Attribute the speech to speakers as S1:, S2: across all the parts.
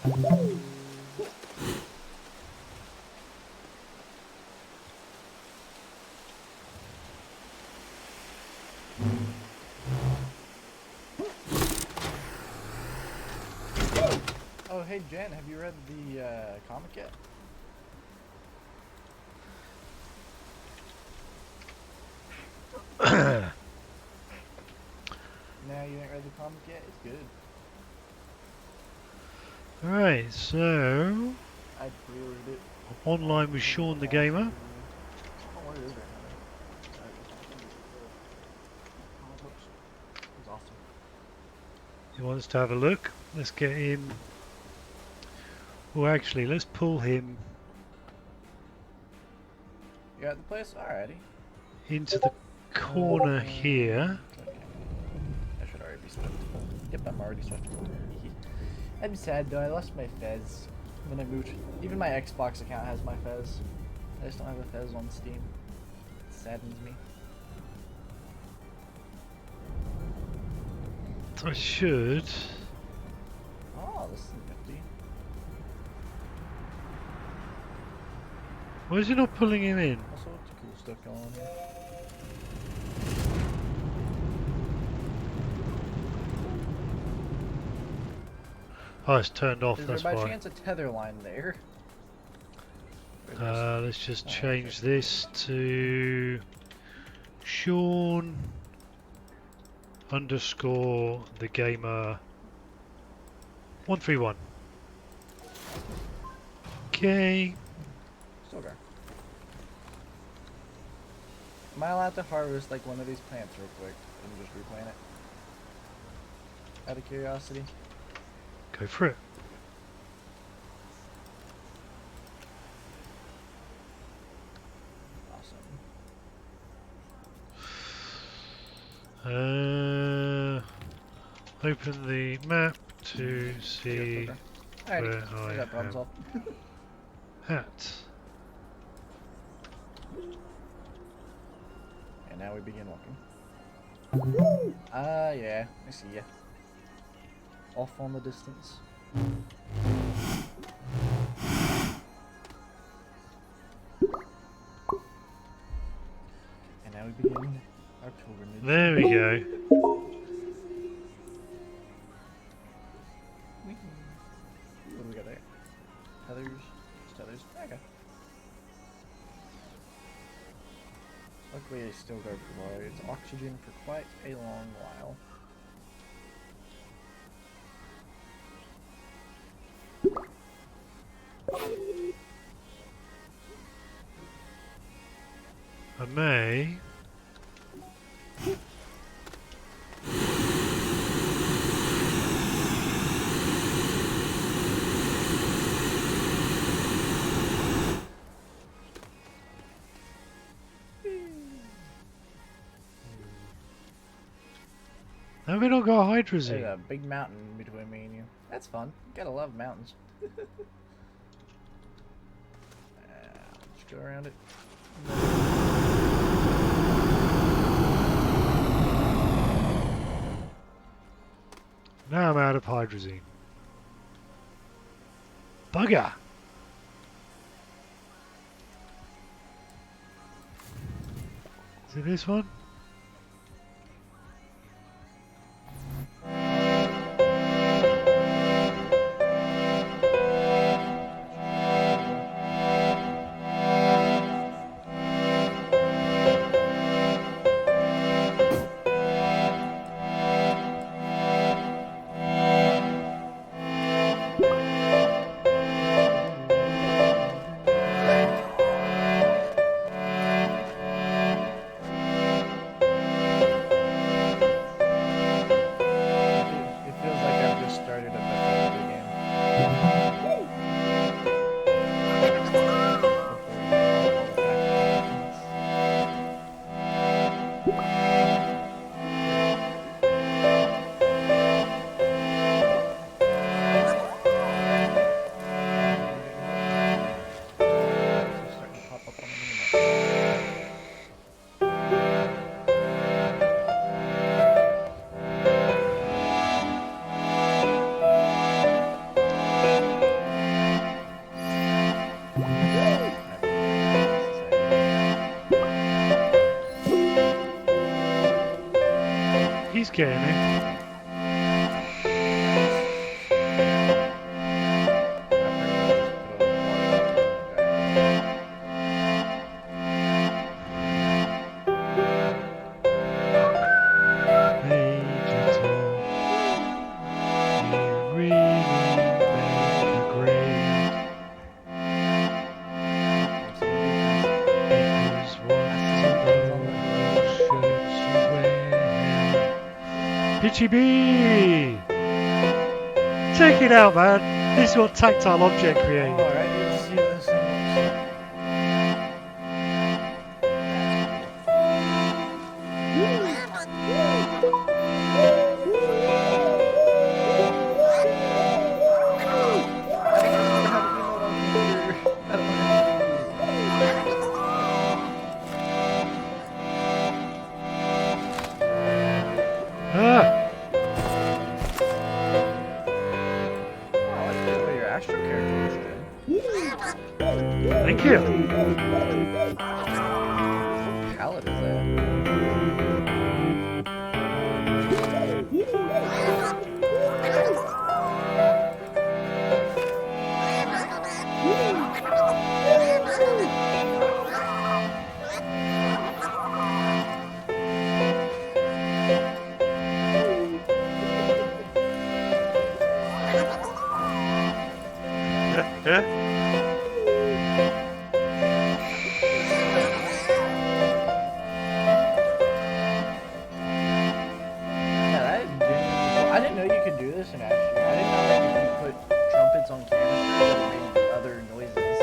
S1: Oh, hey Jen, have you read the comic yet? No, you ain't read the comic yet? It's good.
S2: Alright, so
S1: I pre-ordered it.
S2: online with Sean the Gamer.
S1: I don't know what it is right now. Comic books. It's awesome.
S2: He wants to have a look. Let's get him. Well, actually, let's pull him
S1: You got the place? Alrighty.
S2: into the corner here.
S1: Okay. I should already be swift. Yep, I'm already swift. I'm sad though, I lost my Fez when I moved. Even my Xbox account has my Fez. I just don't have a Fez on Steam. It saddens me.
S2: So I should.
S1: Oh, this is nifty.
S2: Why is he not pulling him in?
S1: Also, what's the cool stuff going on here?
S2: Oh, it's turned off,
S1: Is
S2: that's
S1: there by
S2: why.
S1: chance a tether line there?
S2: Let's just change this to Sean underscore the gamer 131. Okay.
S1: Still there. Am I allowed to harvest like one of these plants real quick and just replant it? Out of curiosity.
S2: Go for it.
S1: Awesome.
S2: Open the map to see where I
S1: got problems
S2: am
S1: off.
S2: at.
S1: And now we begin walking. Yeah, I see ya. Off on the distance. And now we begin our pilgrimage.
S2: There we go.
S1: What do we got there? Tethers? Just tethers? Okay. Luckily I still go provides oxygen for quite a long while.
S2: I may. Have we not got hydrazine?
S1: There's a big mountain between me and you. That's fun. Gotta love mountains. Just go around it.
S2: Now I'm out of hydrazine. Bugger! Is it this one? He's getting it. Pitchy B! Check it out, man. This is what tactile object created.
S1: Alright, let's see this one looks.
S2: Thank you.
S1: What palette is that? I didn't know you could do this in Astro. I didn't know that you could put trumpets on canisters that made other noises.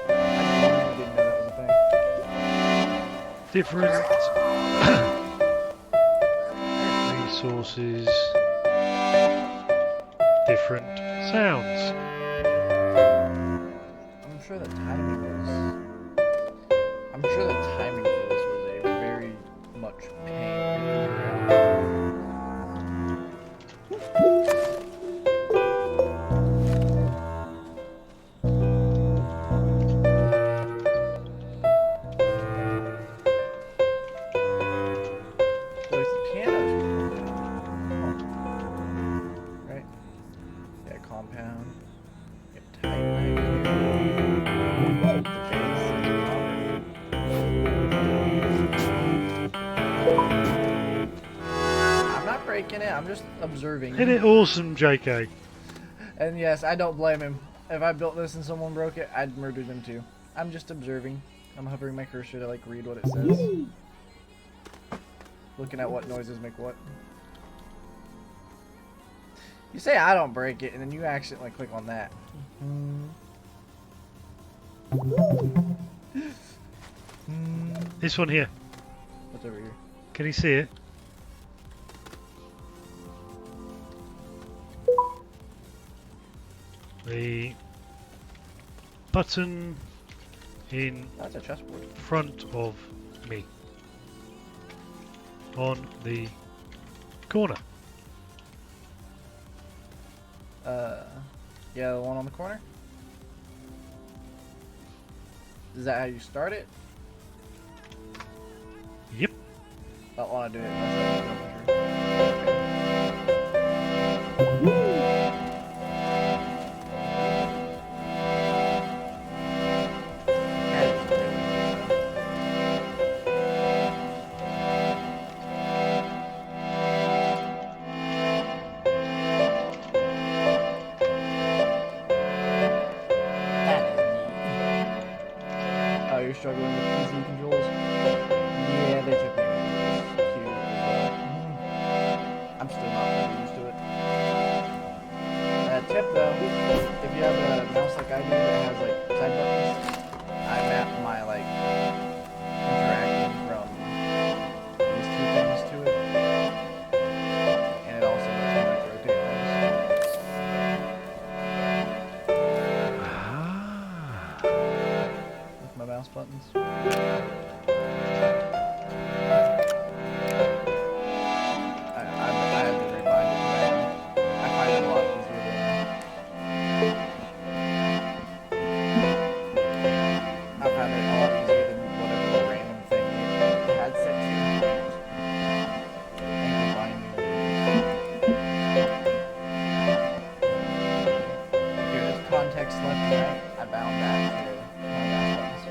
S1: I didn't know that was a thing.
S2: Different resources, different sounds.
S1: I'm sure the timing for this was a very much pain to figure out. Compound. Get tight right I'm not breaking it, I'm just observing.
S2: Isn't it awesome, JK?
S1: And yes, I don't blame him. If I built this and someone broke it, I'd murder them too. I'm just observing. I'm hovering my cursor to like read what it says. Looking at what noises make what. You say I don't break it, and then you accidentally click on that.
S2: This one here.
S1: What's over here?
S2: Can you see it? The button in
S1: That's a chessboard.
S2: front of me. On the corner.
S1: Yeah, the one on the corner? Is that how you start it?
S2: Yep.
S1: I don't want to do it. You're struggling with PC controls? Yeah, they took me to this queue as well. I'm still not really used to it. Tip though, if you have a mouse like I do that has like side buttons, I map my like interacting from these two things to it. And it also lets me like rotate things. With my mouse buttons. I have to remind it today. I find it a lot easier X left and right, I bound that to one of those buttons.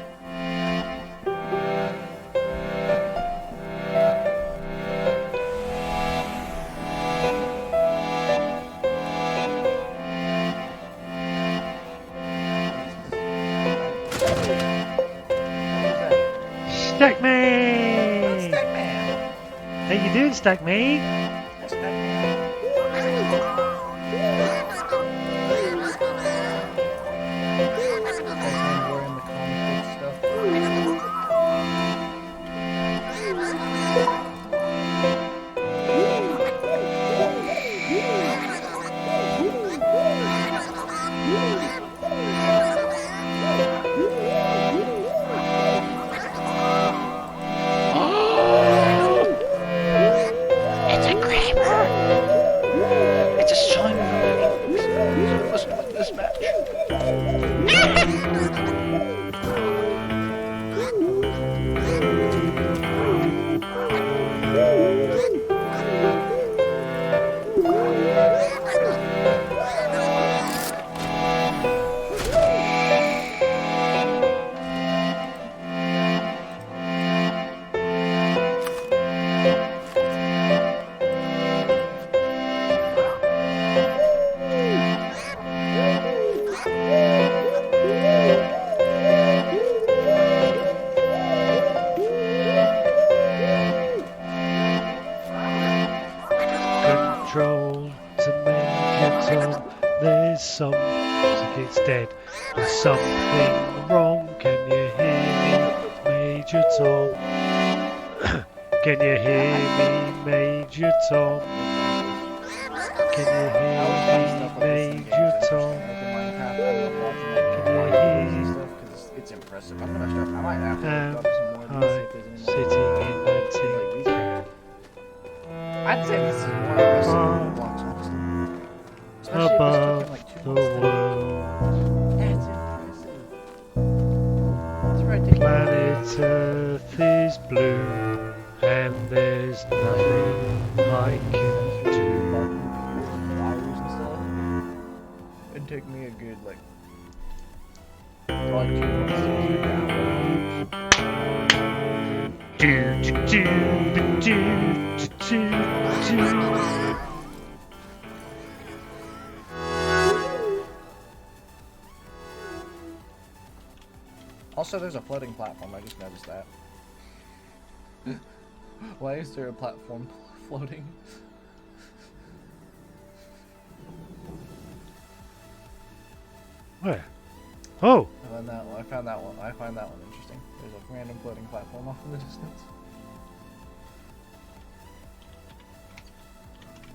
S2: Stack me!
S1: Stack man!
S2: How you doing, Stack me?
S1: Stack man. We're in the comic book stuff.
S3: It's a creeper! It's a slime movie!
S1: Let's win this match.
S2: Control to Major Tom. There's some music, it's dead. There's something wrong. Can you hear me, Major Tom? Can you hear me, Major Tom? Can you hear me, Major Tom?
S1: It's impressive. I'm gonna start. I might have to
S2: Am
S1: look up some more
S2: I
S1: and see if there's
S2: sitting
S1: any
S2: in
S1: more.
S2: that
S1: Like
S2: tin
S1: these.
S2: can?
S1: I'd say this is more impressive blocks, honestly. Especially if
S2: Above
S1: this took him like 2
S2: the
S1: months to
S2: world,
S1: That's impressive. That's ridiculous.
S2: planet Earth is blue, and there's nothing I can do.
S1: Wires and stuff. It'd take me a good like probably 2 months to figure out.
S2: Do do do do do do.
S1: Also, there's a floating platform. I just noticed that. Why is there a platform floating?
S2: Where? Oh,
S1: I found that one. I find that one interesting. There's a random floating platform off in the distance.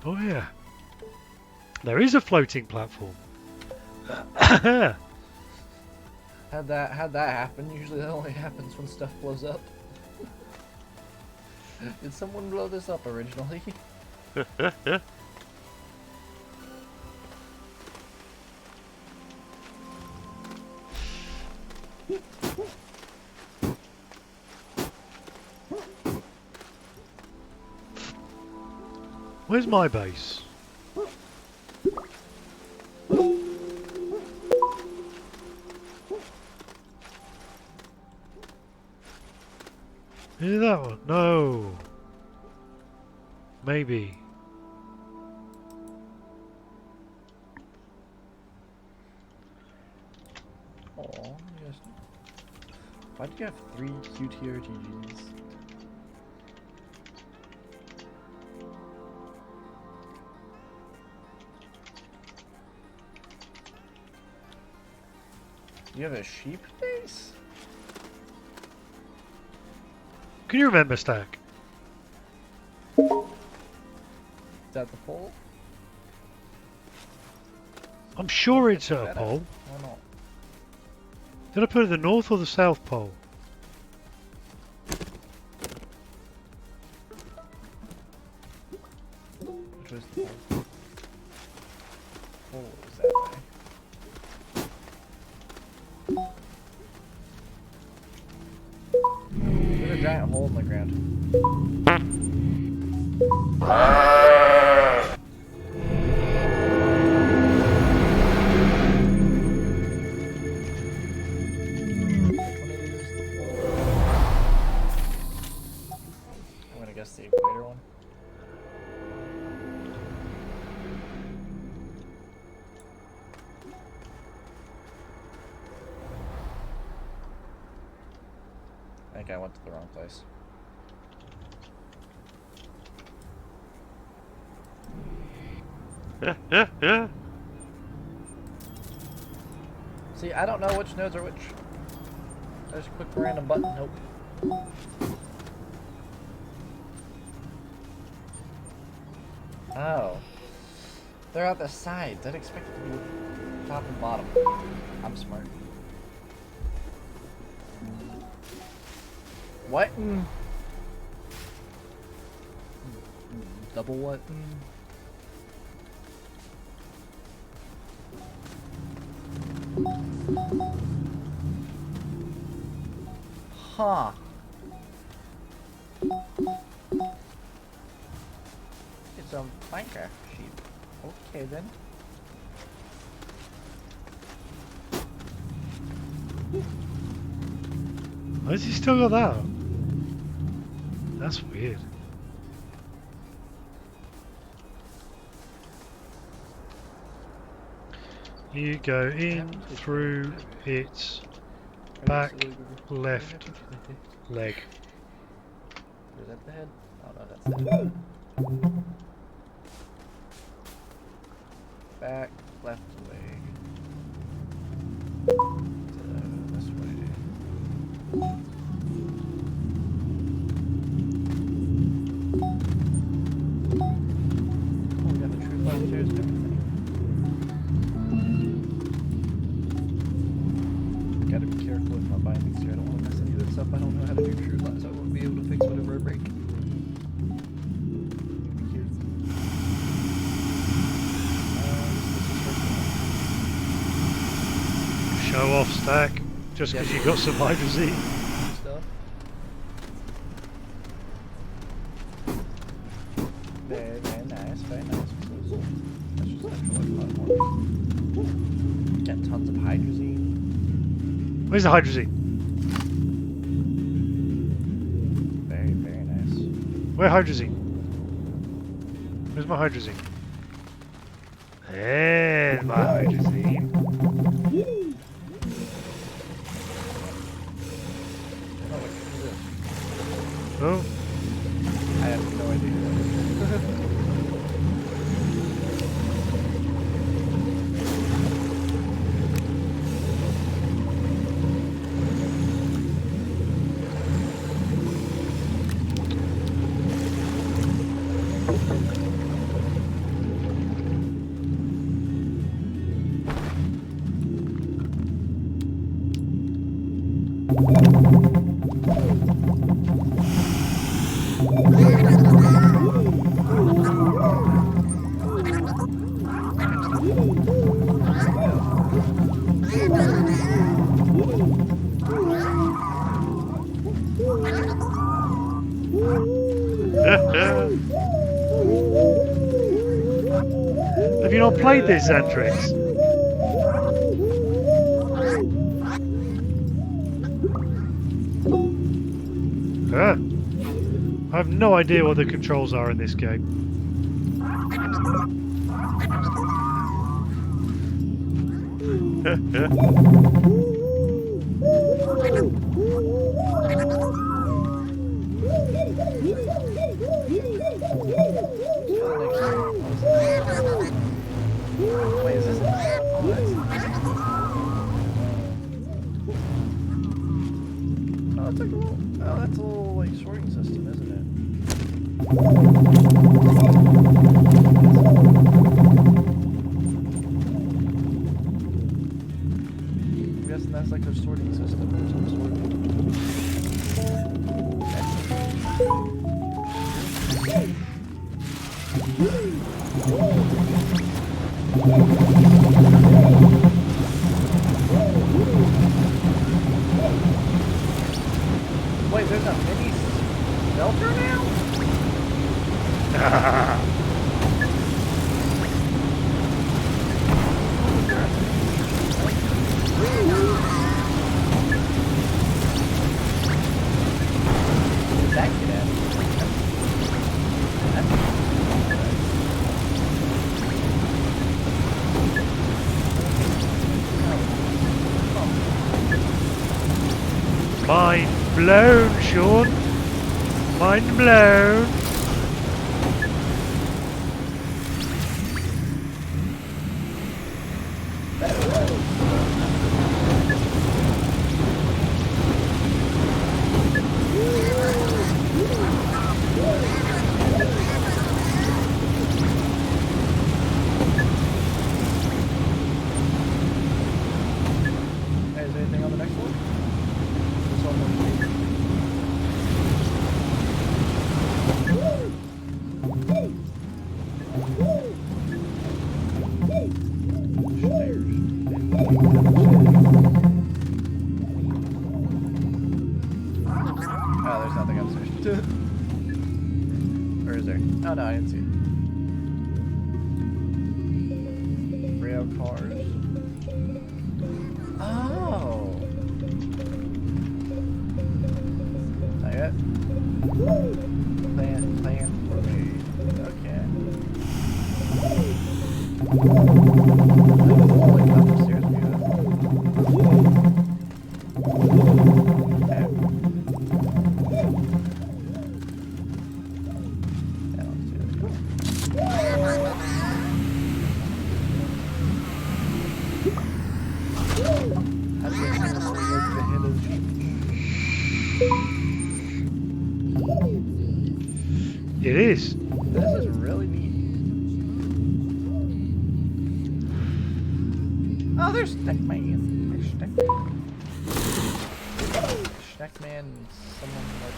S2: oh yeah. There is a floating platform.
S1: Had that happen, usually that only happens when stuff blows up. Did someone blow this up originally?
S2: Where's my base? Is it that one? No. Maybe.
S1: Aw, yes. Why do you have 3 QTRGGs? You have a sheep base?
S2: Can you remember, Stack?
S1: Is that the pole?
S2: I'm sure it's at a
S1: Better.
S2: pole.
S1: Why not?
S2: Did I put it at the north or the south pole?
S1: Which was the pole? Pole was that way. There's a giant hole in the ground. think I went to the wrong place.
S2: Yeah.
S1: See, I don't know which nodes are which. I just click the random button. Nope. Oh. They're at the sides. I'd expect it to be top and bottom. I'm smart. What? Double what? Huh. It's a Minecraft sheet. Okay then.
S2: Why has he still got that? That's weird. You go in through its back left leg.
S1: Is that the head? Oh no, that's the head. Back left leg. This way. Oh, we got the true flash chairs and everything. Gotta be careful with my bindings here. I don't want to mess any of this up. I don't know how to do true flash, so I won't be able to fix whatever I break. Be careful.
S2: Show off stack, just because you got some hydrazine.
S1: Stuff. Very, very nice, very nice. That's just electrolyte platform. Got tons of hydrazine.
S2: Where's the hydrazine?
S1: Very, very nice.
S2: Where hydrazine? Where's my hydrazine? There's my hydrazine. Oh.
S1: I have no idea.
S2: Have you not played this, Xantrix? Huh? I have no idea what the controls are in this game.
S1: Wait, is this? Oh, that's like a little. Oh, that's a little like sorting system, isn't it? I'm guessing that's like a sorting system or some sort. Wait, there's a mini smelter now? That could happen.
S2: Fine. blown, Sean. Mind blown.
S1: Hey, is there anything on the next one? This one looks oh, there's nothing upstairs. Or is there? Oh no, I didn't see it. Rail cars. Oh. Not yet. Plan for me. Okay. Like up the stairs view. Okay. Yeah, let's do it. How do you handle the handle the sheep?
S2: It is.
S1: This is really neat. Oh, there's Snackman. There's Snackman. Snackman and someone like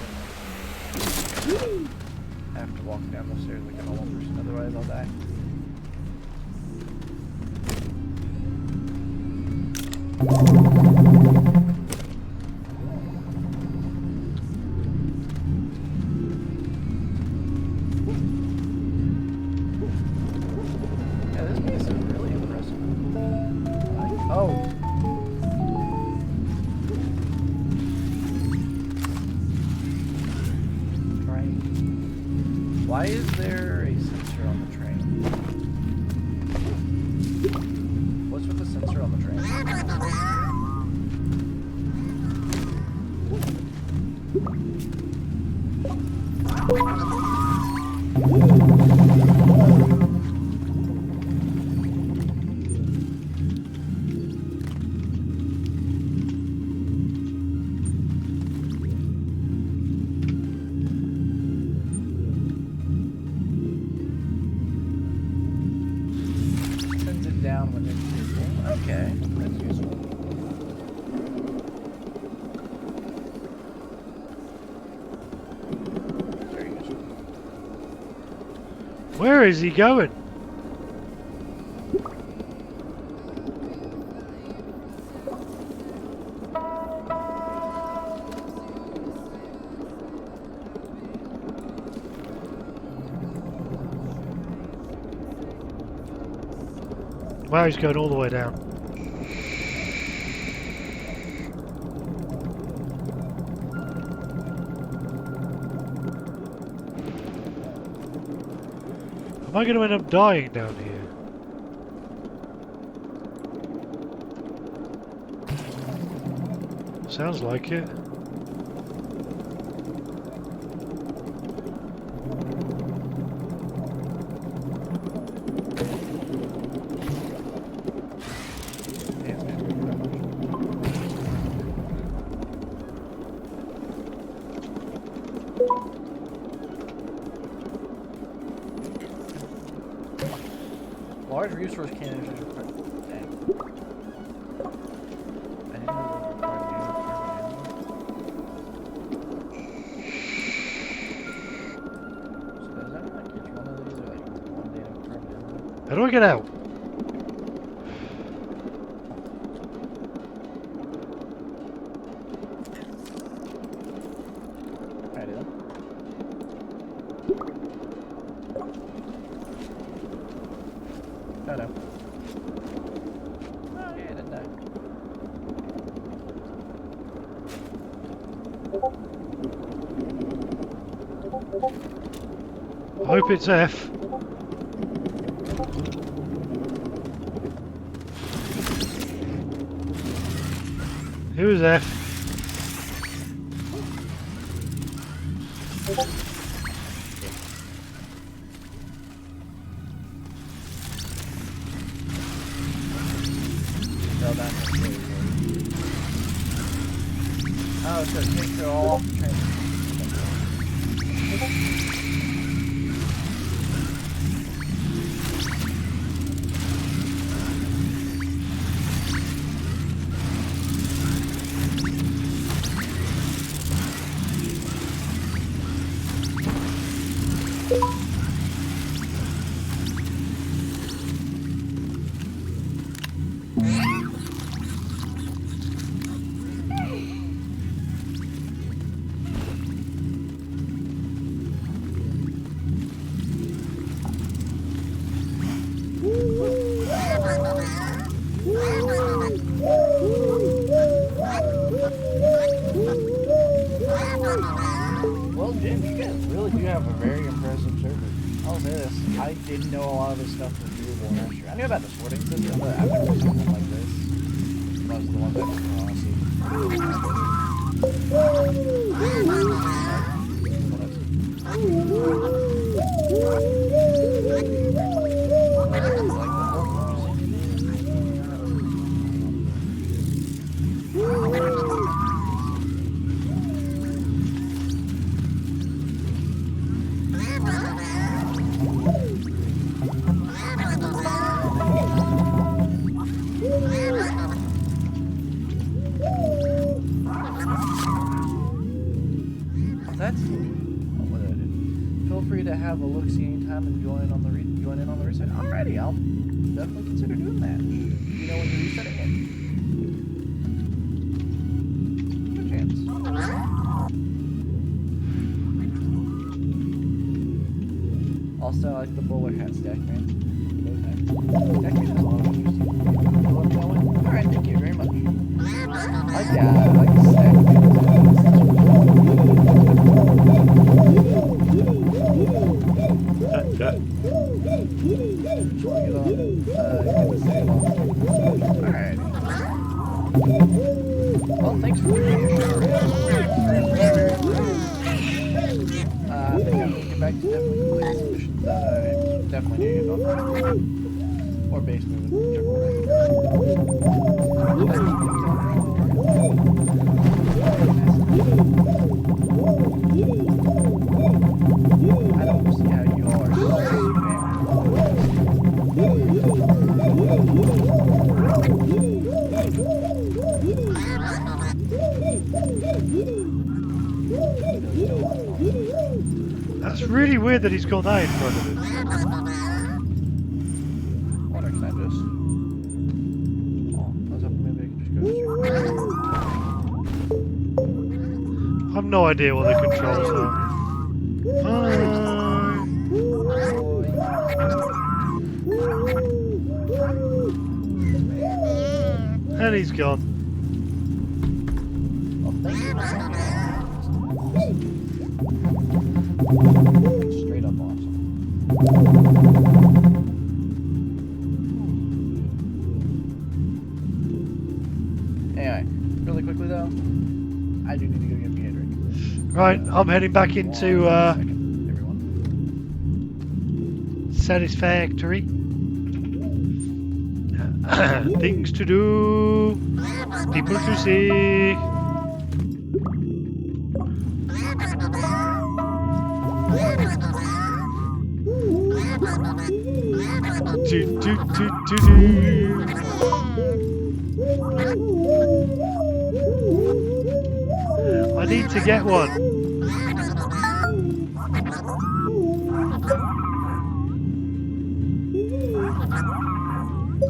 S1: I have to walk down the stairs like a normal person, otherwise I'll die. Yeah, this place is really impressive. Oh. Train. Why is there a sensor on the train? What's with the sensor on the train? Sends it down when it's useful. Okay, that's useful. Very useful.
S2: Where is he going? Wow, he's going all the way down. Am I going to end up dying down here? Sounds like it.
S1: Large resource cannons is required. Dang. I didn't know they required so does that mean like each one of these are like one day of permanent?
S2: How do I get out?
S1: Alrighty then. Oh no. Oh yeah, I didn't die.
S2: I hope it's F. Who is F?
S1: Fell down the stairs. Oh, so it takes it all off the train. Well, Jim, you guys really do have a very impressive server. I'll say this. I didn't know a lot of this stuff was doable in Astro. I knew about the sorting system, but I've never seen something like this. Most of the ones I've seen, honestly. That's what I did. Feel free to have a look-see anytime and join in on the reset. I'm ready. I'll definitely consider doing that. You know when you're resetting it? Good chance. Also, I like the bowler hat stack, man. Stack man is a lot of interesting. Alright, thank you very much. I like the stack man. Alright. Well, thanks for giving me a show. I think I'm gonna get back to definitely complete some missions that I definitely need to get done. Or base moving, whichever way. I don't see how you all are so
S2: That's really weird that he's got that in front of him.
S1: What can I just? Oh, I was hoping maybe I could just go
S2: I've no idea what the controls are. Hi. And he's gone.
S1: Well, thank you. Straight up awesome. Anyway, really quickly though, I do need to go get me a drink.
S2: Right, I'm heading back into
S1: everyone.
S2: Satisfactory. Things to do, people to see. Do, do, do, do, do. I need to get one.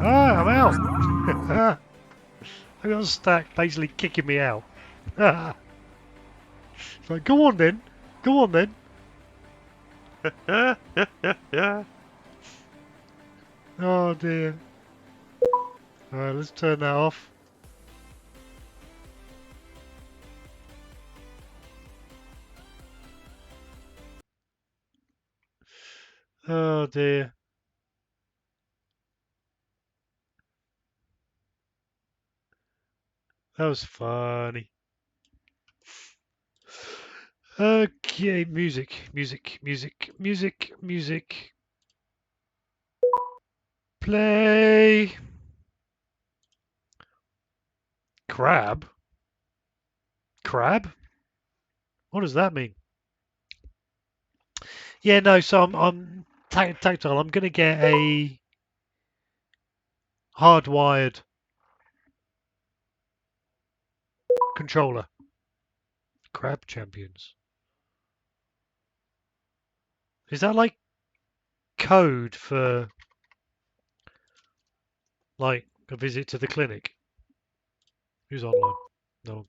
S2: Ah, I'm out. I got a stack basically kicking me out. It's like, go on then. Go on then. Oh dear. Alright, let's turn that off. Oh dear. That was funny. Okay, music. Play. Crab? Crab? What does that mean? Yeah, no, so I'm tactile. I'm gonna get a hardwired controller. Crab champions. Is that like code for like a visit to the clinic? Who's online? No.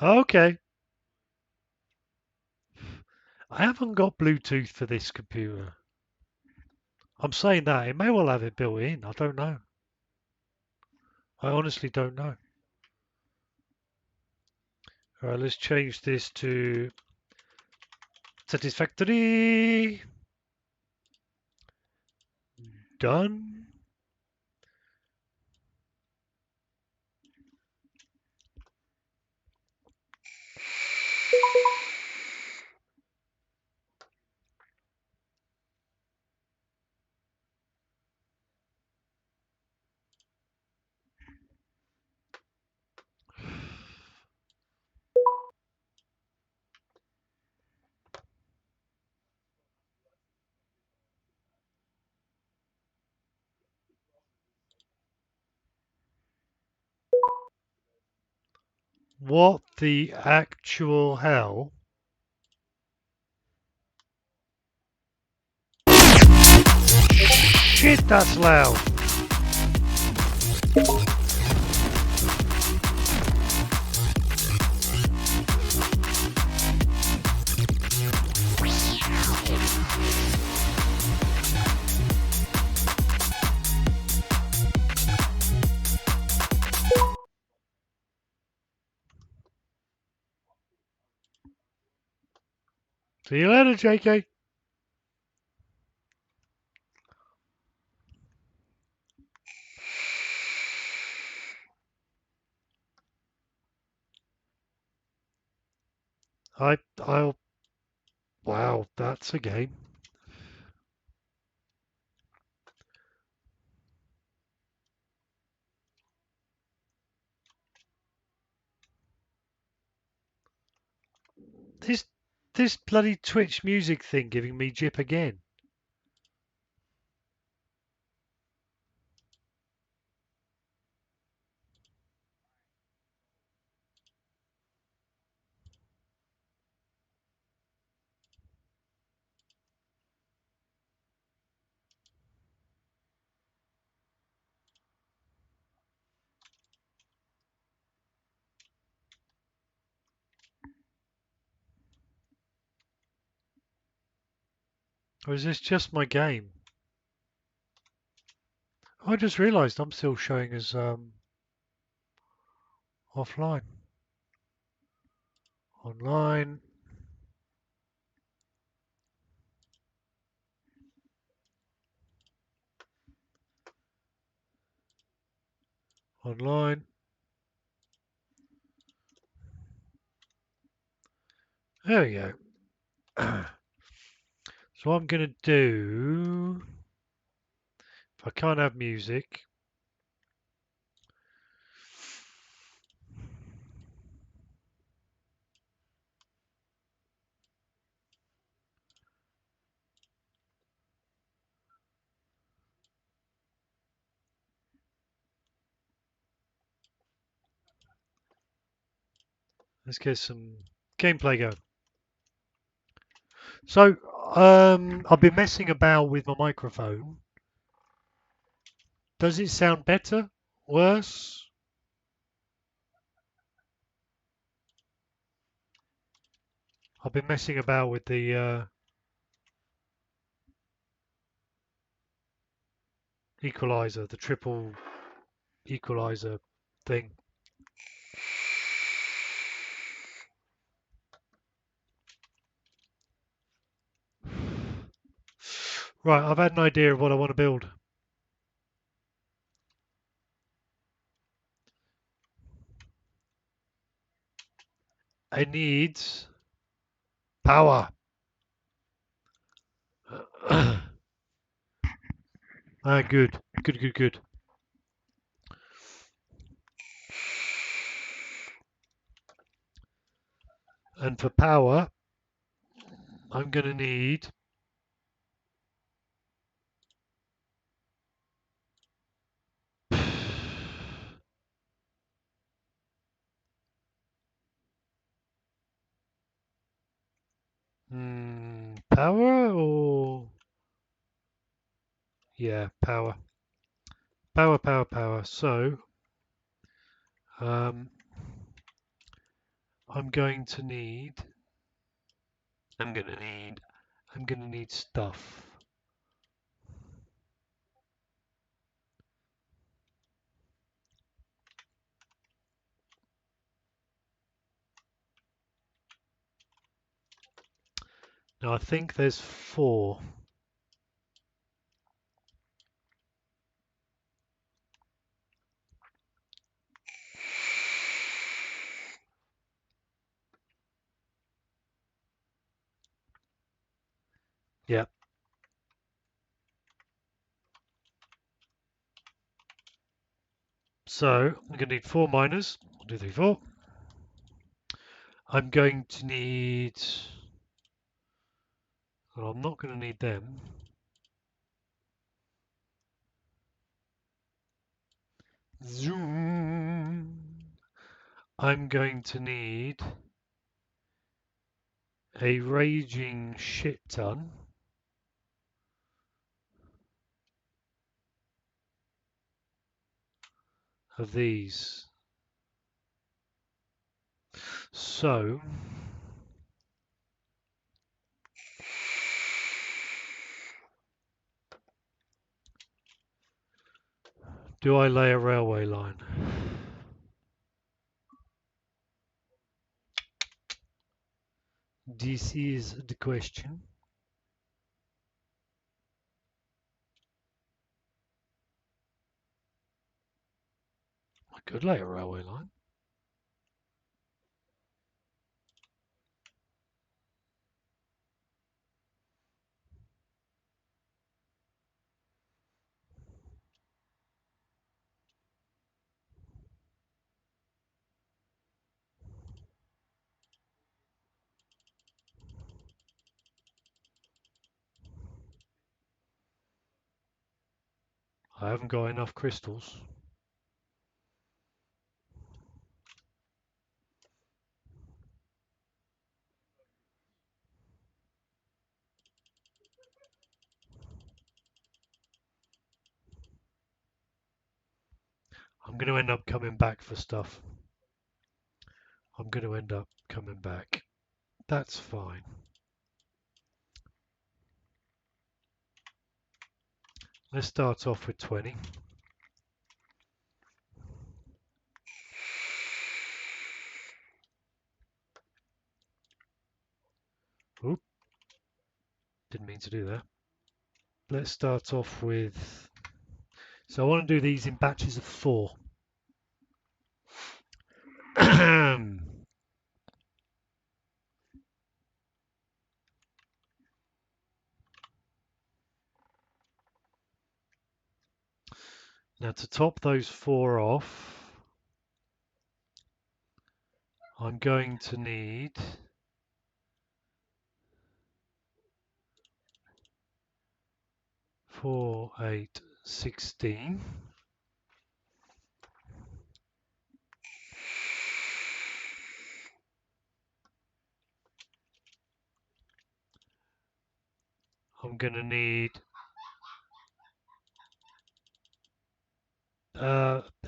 S2: Okay. I haven't got Bluetooth for this computer. I'm saying that. It may well have it built in. I don't know. I honestly don't know. Alright, let's change this to Satisfactory. Done. What the actual hell? Shit, that's loud. See you later, JK. I'll. Wow, that's a game. This this bloody Twitch music thing giving me jip again. Or is this just my game? I just realised I'm still showing as offline. Online. Online. There we go. So what I'm going to do, if I can't have music, let's get some gameplay going. So I've been messing about with my microphone. Does it sound better? Worse? I've been messing about with the equalizer, the triple equalizer thing. Right, I've had an idea of what I want to build. I need power. Good. Good, good, good. And for power, I'm going to need power or yeah, power. Power, power, power. So um, I'm going to need I'm going to need stuff. Now I think there's 4. Yeah. So I'm going to need 4 miners. 1, 2, 3, 4. I'm going to need. Well, I'm not going to need them. Zoom. I'm going to need a raging shit ton of these. So do I lay a railway line? This is the question. I could lay a railway line. I haven't got enough crystals. I'm going to end up coming back for stuff. I'm going to end up coming back. That's fine. Let's start off with 20. Oop, didn't mean to do that. Let's start off with. So I want to do these in batches of 4. Now to top those 4 off, I'm going to need 4, 8, 16. I'm going to need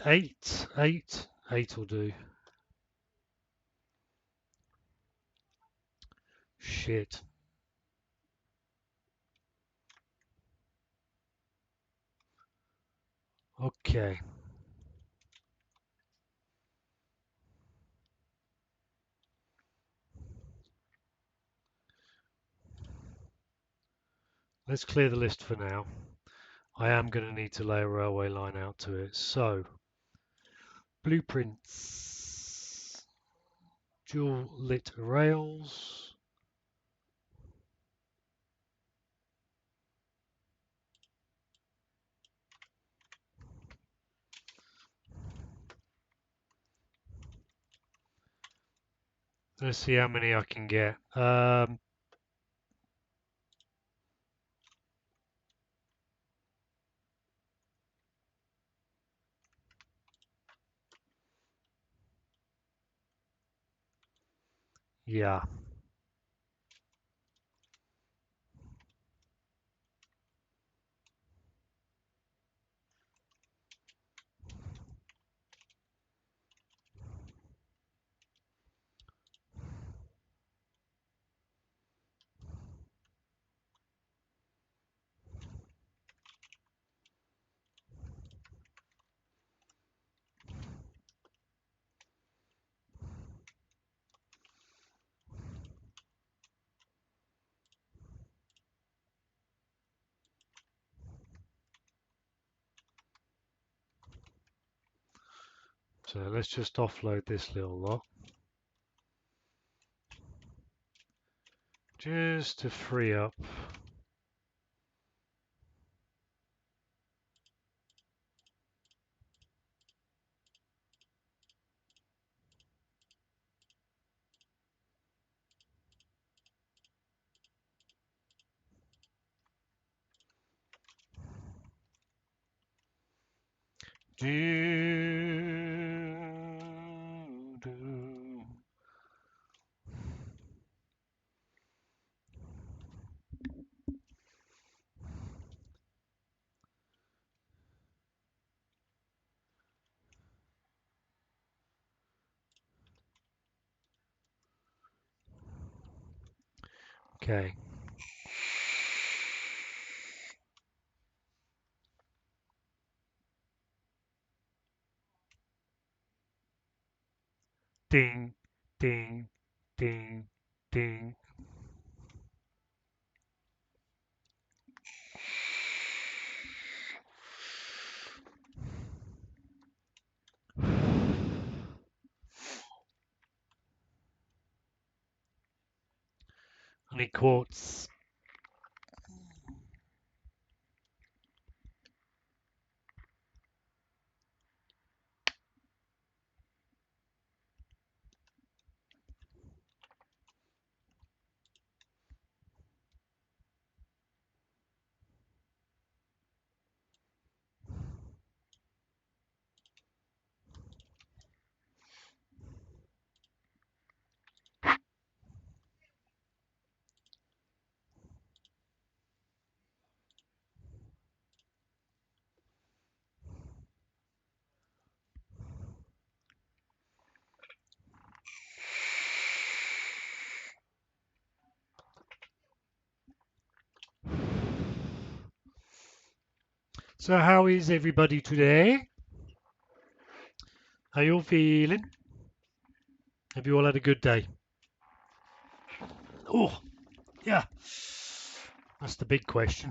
S2: 8. 8 will do. Shit. Okay. let's clear the list for now. I am going to need to lay a railway line out to it. So, blueprints, dual lit rails. Let's see how many I can get. Yeah. So let's just offload this little lot. Just to free up. Okay. Ding, ding, ding, ding. I need quartz. So how is everybody today? How you all feeling? Have you all had a good day? Oh, yeah. That's the big question.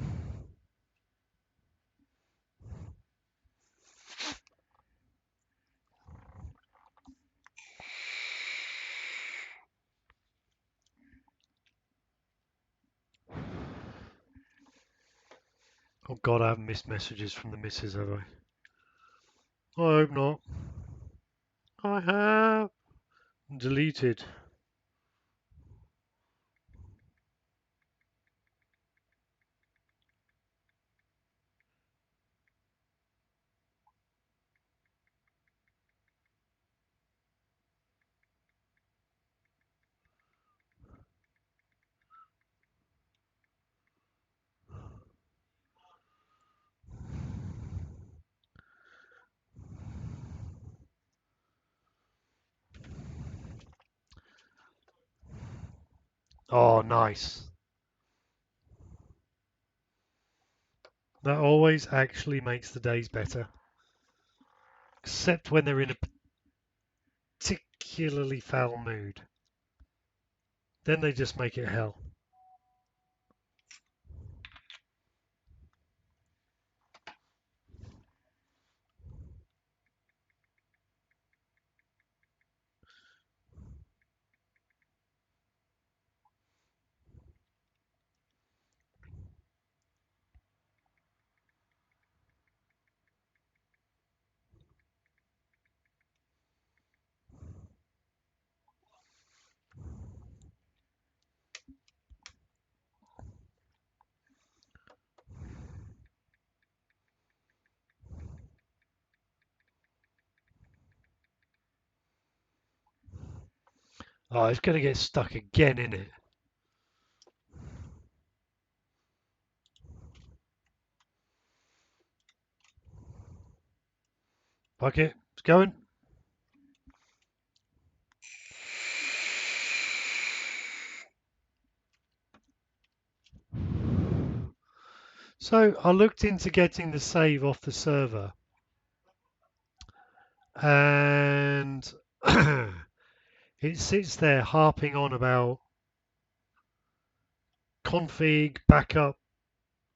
S2: Oh God, I haven't missed messages from the missus, have I? I hope not. I have. Deleted. Oh, nice. That always actually makes the days better. Except when they're in a particularly foul mood. Then they just make it hell. Oh, it's going to get stuck again, isn't it? Fuck it. It's going. So I looked into getting the save off the server, and it sits there harping on about config, backup,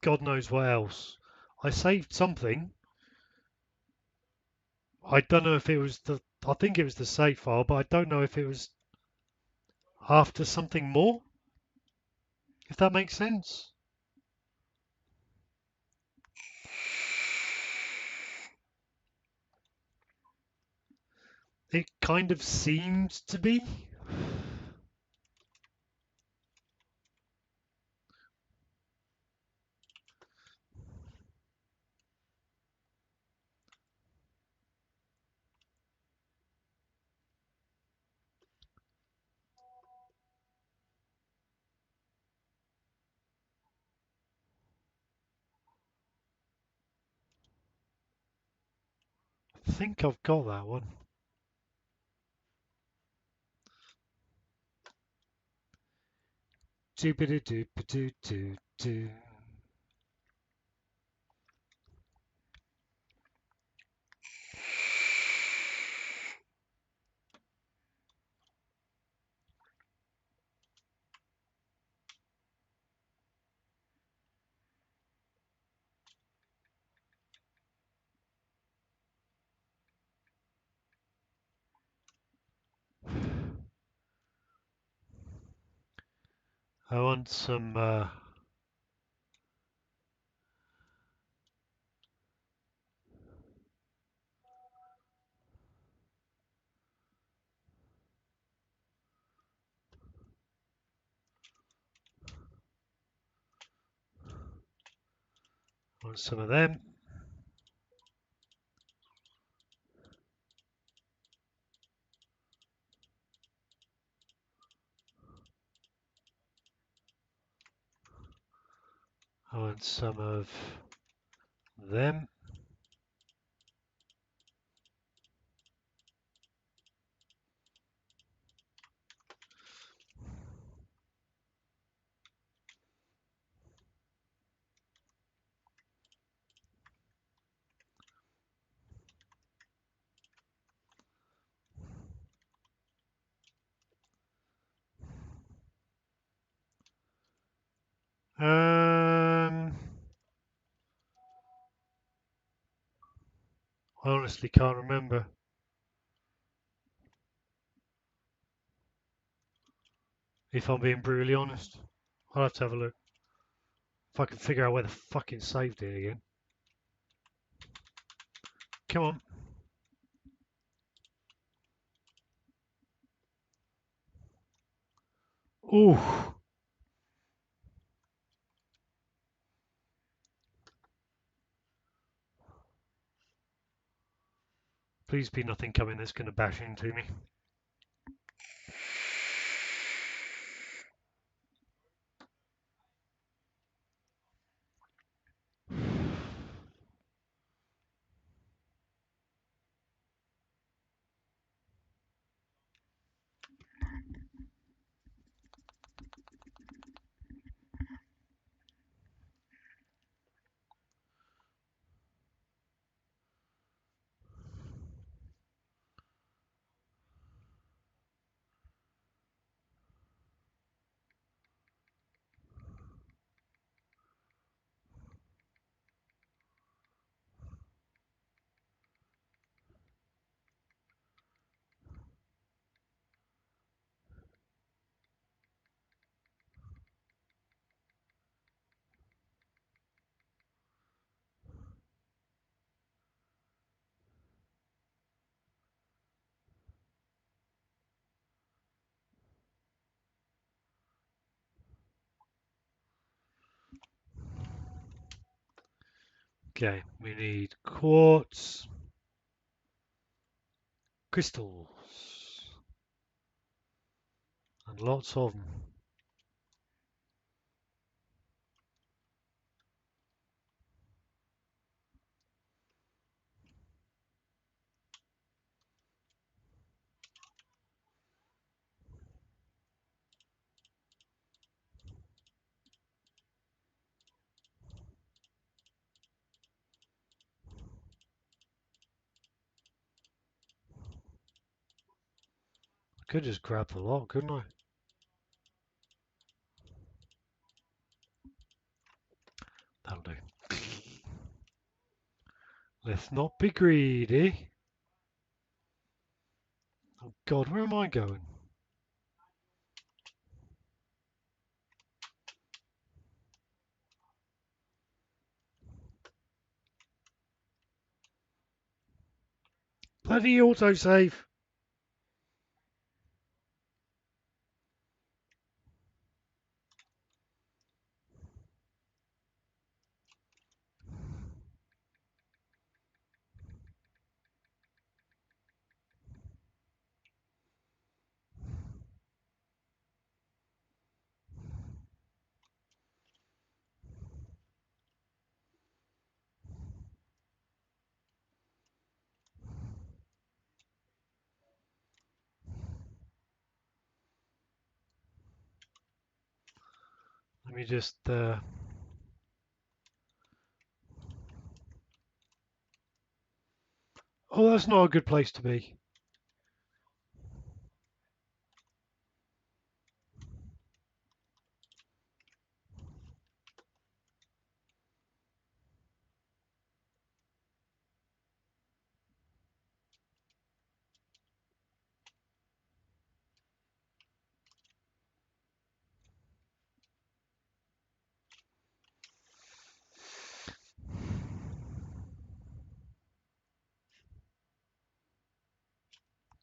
S2: God knows what else. I saved something. I don't know if it was the. I think it was the save file, but I don't know if it was after something more. If that makes sense. It kind of seemed to be. I think I've got that one. Doobity-doop-a-doo-doo-doo. I want some. Want some of them. I want some of them. I honestly can't remember. If I'm being brutally honest, I'll have to have a look. If I can figure out where the fuck it saved it again. Come on. Ooh. Please be nothing coming that's going to bash into me. Okay, we need quartz, crystals. And lots of them. I could just grab the lot, couldn't I? That'll do. Let's not be greedy. Oh God, where am I going? Bloody autosave. Let me just... Oh, that's not a good place to be.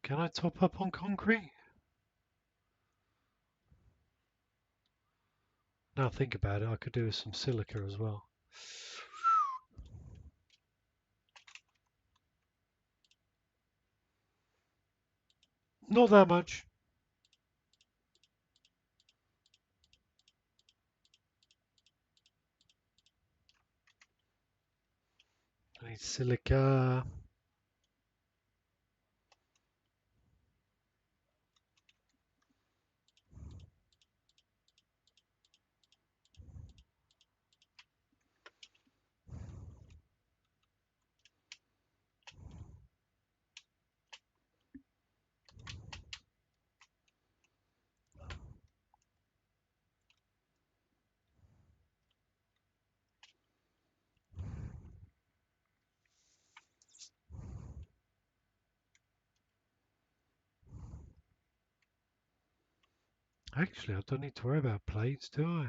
S2: Can I top up on concrete? Now think about it, I could do with some silica as well. Not that much. I need silica. Actually, I don't need to worry about plates, do I?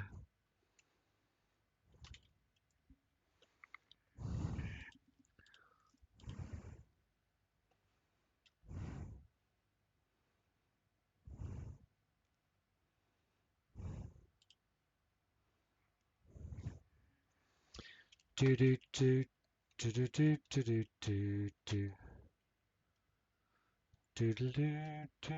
S2: Do do do do do do do do do do do do do do.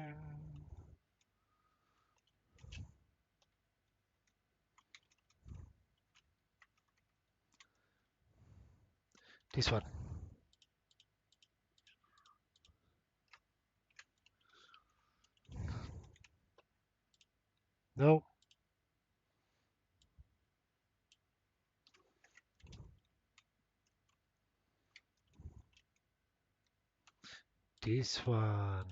S2: This one. No. This one.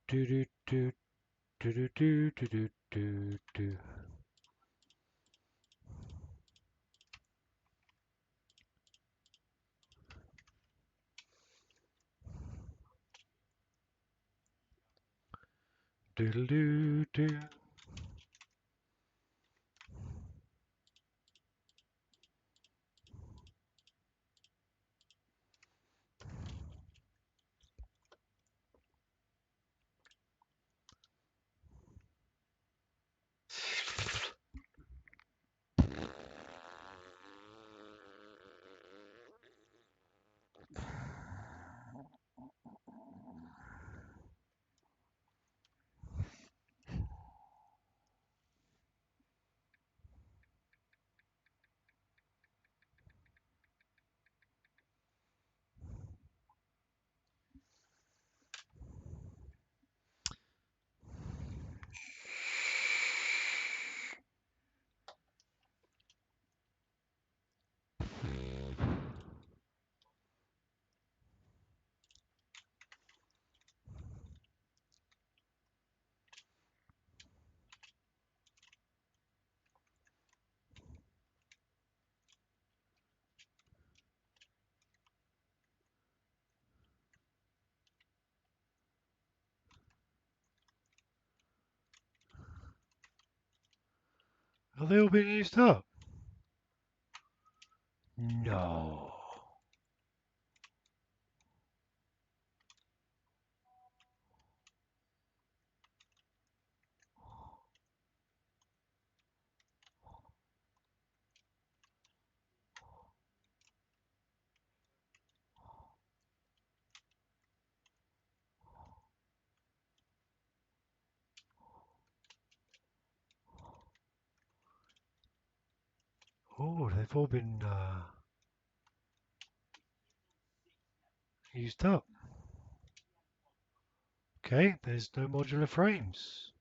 S2: Do do do do do do do do do do. Doodle doo doo. Are they all being used up? No. Oh, they've all been used up. Okay, there's no modular frames.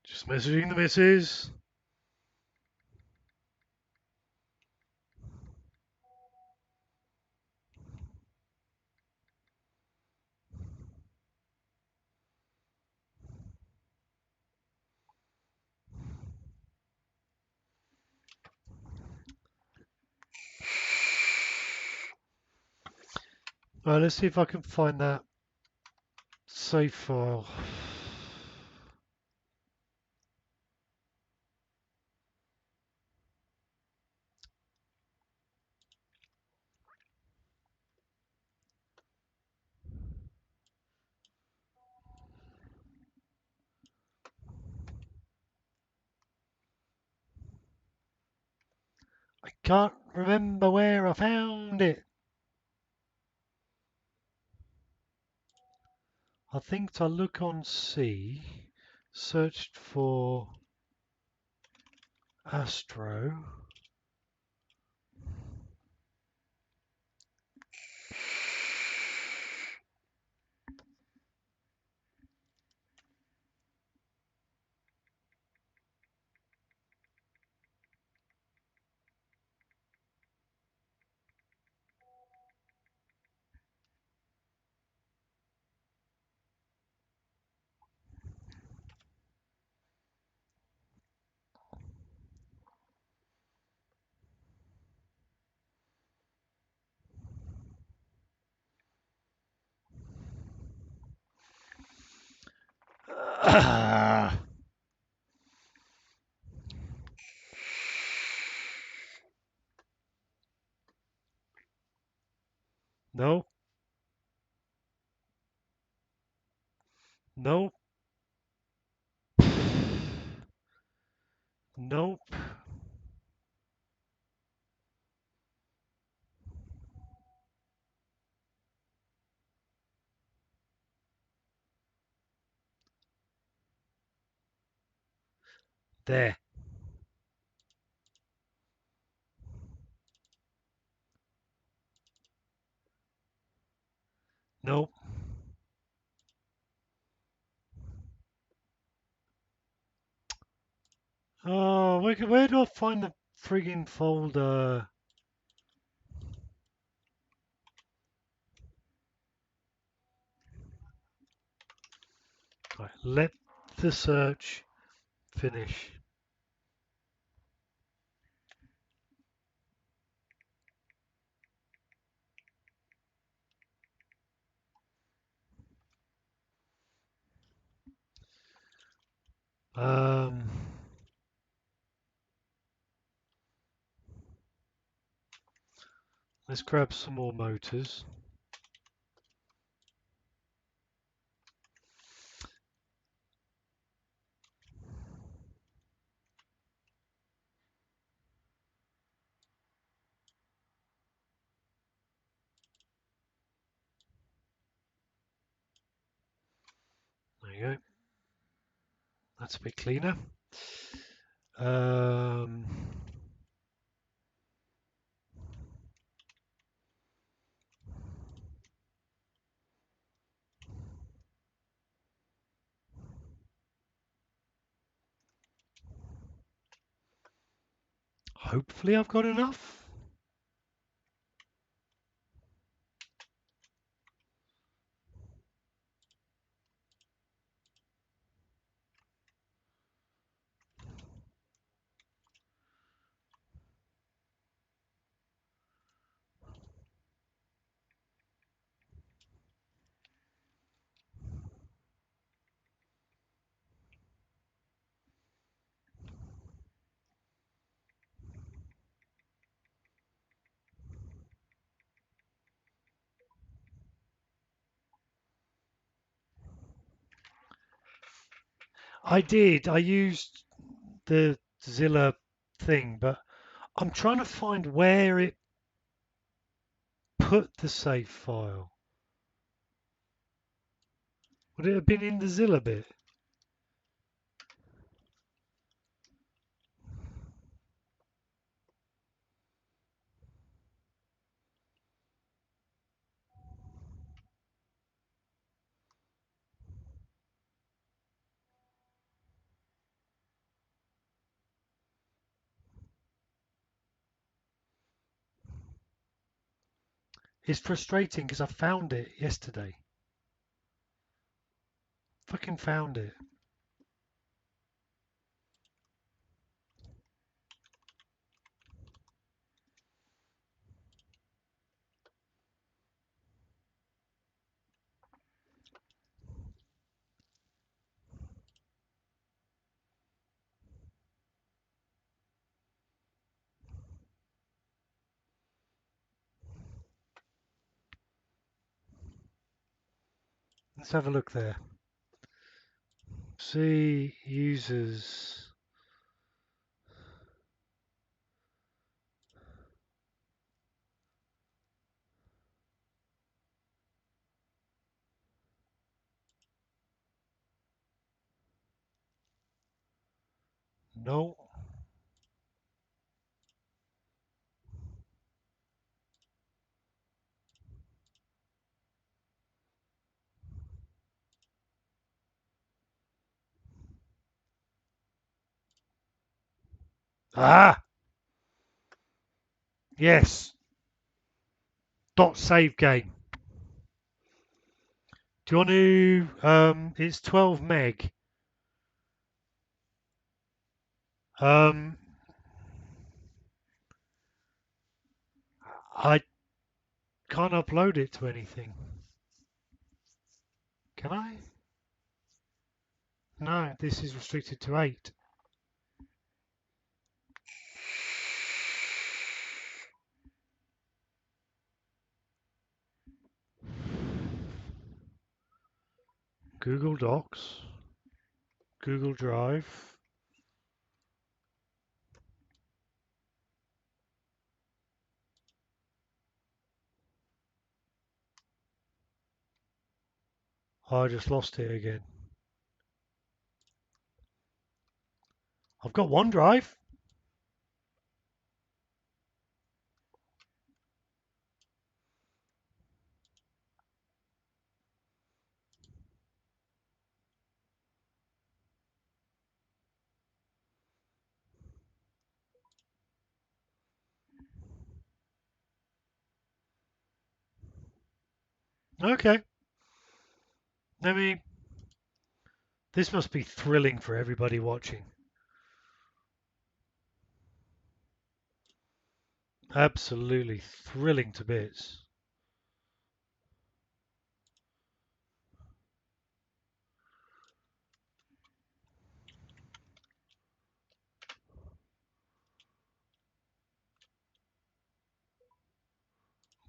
S2: Just messaging the missus. Right, let's see if I can find that save file. I can't remember where I found it. I think I look on C, searched for Astro. Nope. Nope. There. Nope. Oh, where do I find the friggin' folder? Right, let the search finish. Um, let's grab some more motors. There you go. That's a bit cleaner. Um, hopefully I've got enough. I did. I used the Zilla thing, but I'm trying to find where it put the save file. Would it have been in the Zilla bit? It's frustrating because I found it yesterday. Fucking found it. Let's have a look there. See users. No. Ah, yes. Dot save game. Do you want to? It's 12 meg. Um, I can't upload it to anything. Can I? No, this is restricted to 8. Google Docs, Google Drive. Oh, I just lost it again. I've got OneDrive. Okay. I mean, this must be thrilling for everybody watching. Absolutely thrilling to bits.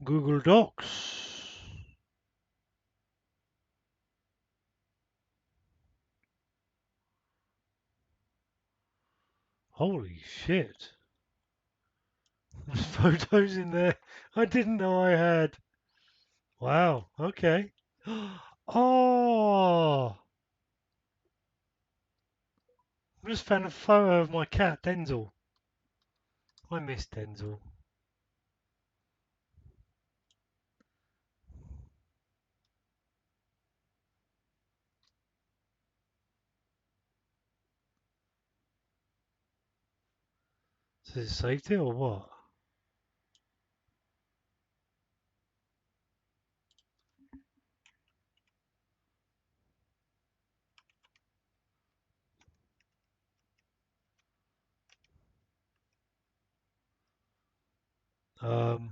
S2: Google Docs. Holy shit. There's photos in there I didn't know I had. Wow, okay. Oh, I just found a photo of my cat, Denzel. I miss Denzel. So is it saved it or what? Um,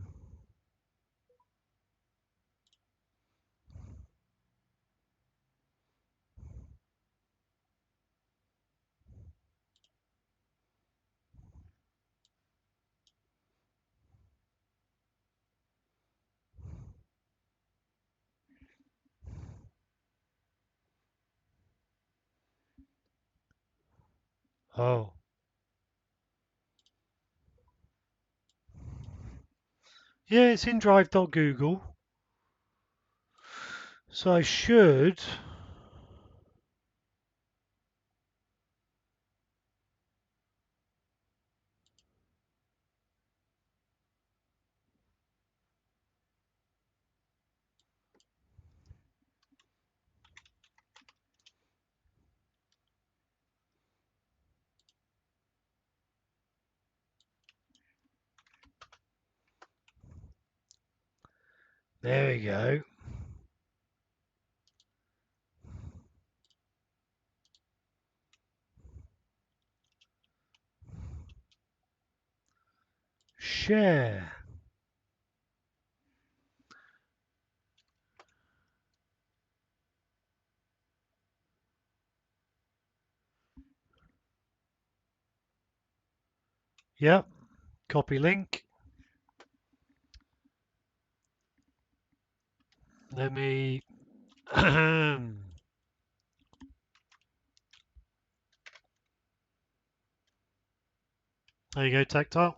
S2: oh. Yeah, it's in drive.google. So I should. There we go. Share. Yep. Copy link. Let me. There you go, Tactile.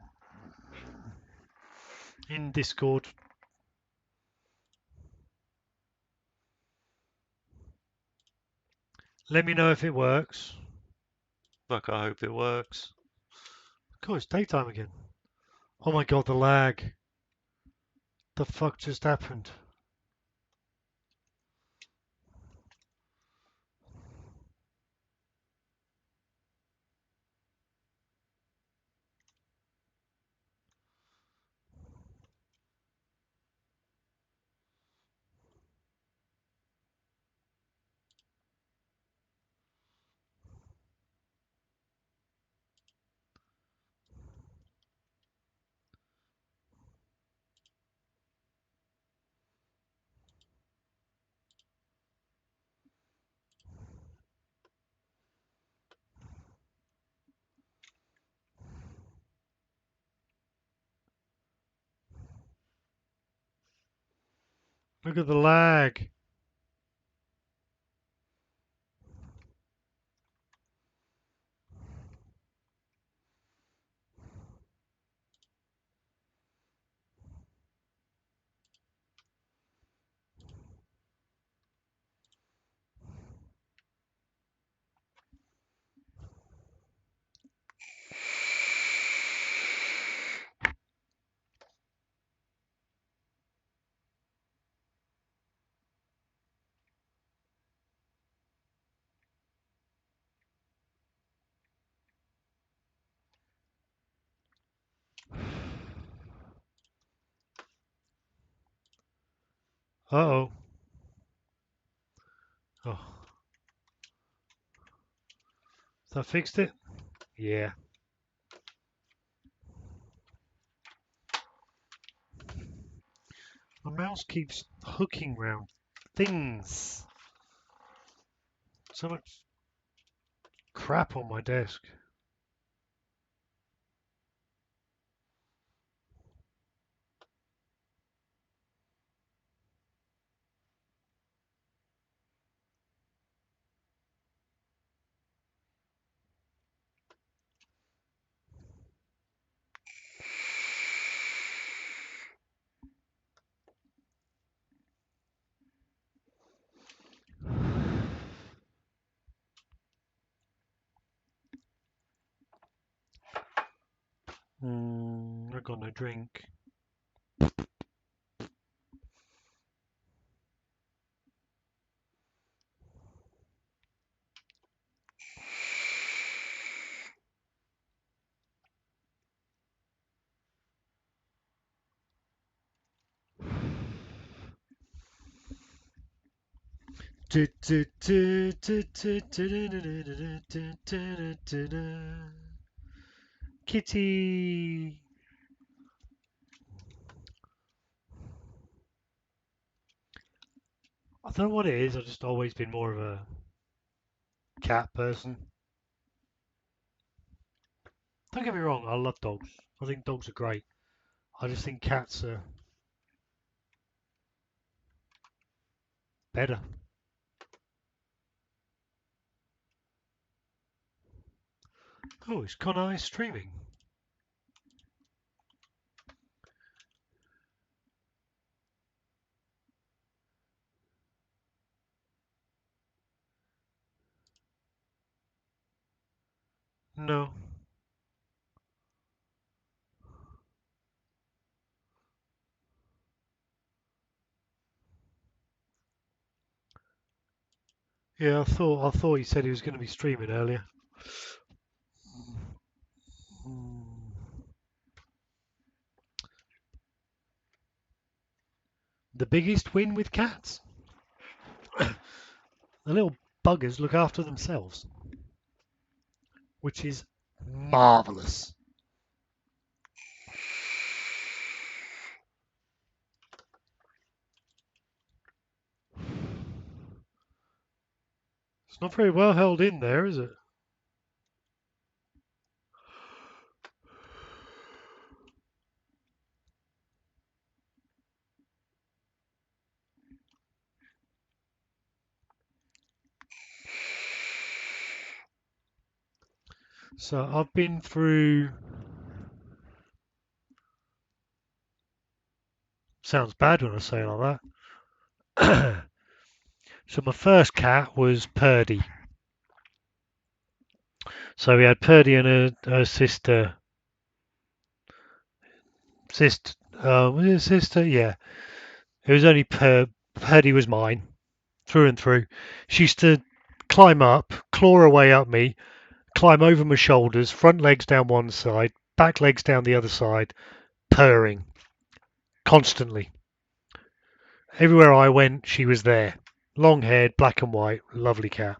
S2: In Discord. Let me know if it works. Fuck, I hope it works. God, it's daytime again. Oh my god, the lag. The fuck just happened? Look at the lag. Uh-oh. Oh. So I fixed it? Yeah. My mouse keeps hooking round things. So much crap on my desk. I got no drink. Kitty. I don't know what it is. I've just always been more of a cat person. Don't get me wrong. I love dogs. I think dogs are great. I just think cats are better. Oh, is Conai streaming? No. Yeah, I thought he said he was going to be streaming earlier. The biggest win with cats? The little buggers look after themselves, which is marvellous. It's not very well held in there, is it? So I've been through. Sounds bad when I say it like that. So my first cat was Purdy. So we had Purdy and her sister. Was it sister? Yeah. It was only Purdy was mine, through and through. She used to climb up, claw her way up me, climb over my shoulders, front legs down one side, back legs down the other side, purring constantly. Everywhere I went, she was there. Long haired, black and white, lovely cat.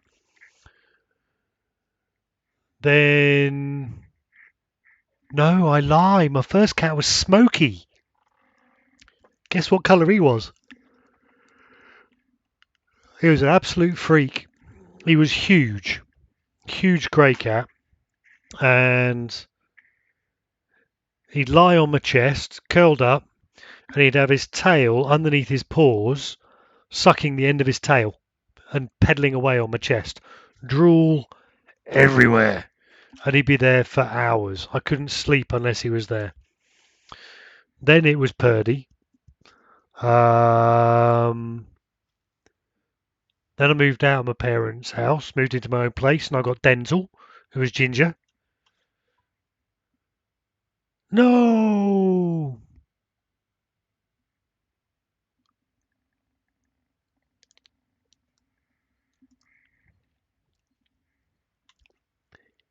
S2: Then, no, I lie. My first cat was Smokey. Guess what colour he was? He was an absolute freak. He was huge, huge grey cat, and he'd lie on my chest, curled up, and he'd have his tail underneath his paws, sucking the end of his tail and pedaling away on my chest. Drool everywhere. And he'd be there for hours. I couldn't sleep unless he was there. Then it was Purdy. Then I moved out of my parents' house, moved into my own place, and I got Denzel, who was Ginger. No!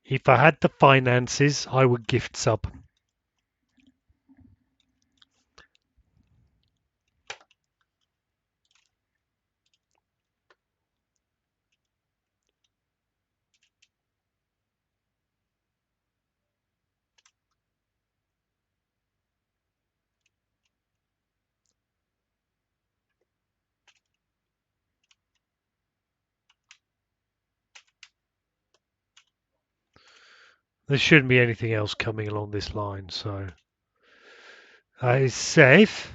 S2: If I had the finances, I would gift sub. There shouldn't be anything else coming along this line, so that is safe.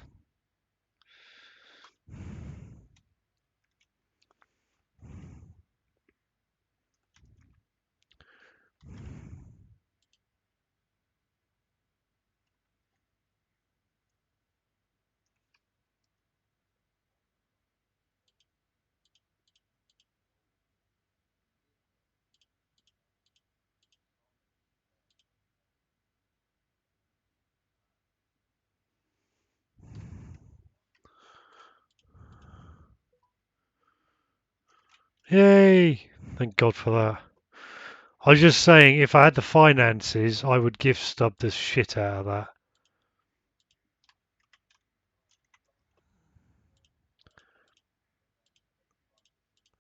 S2: Yay! Thank God for that. I was just saying, if I had the finances, I would gift stub the shit out of that.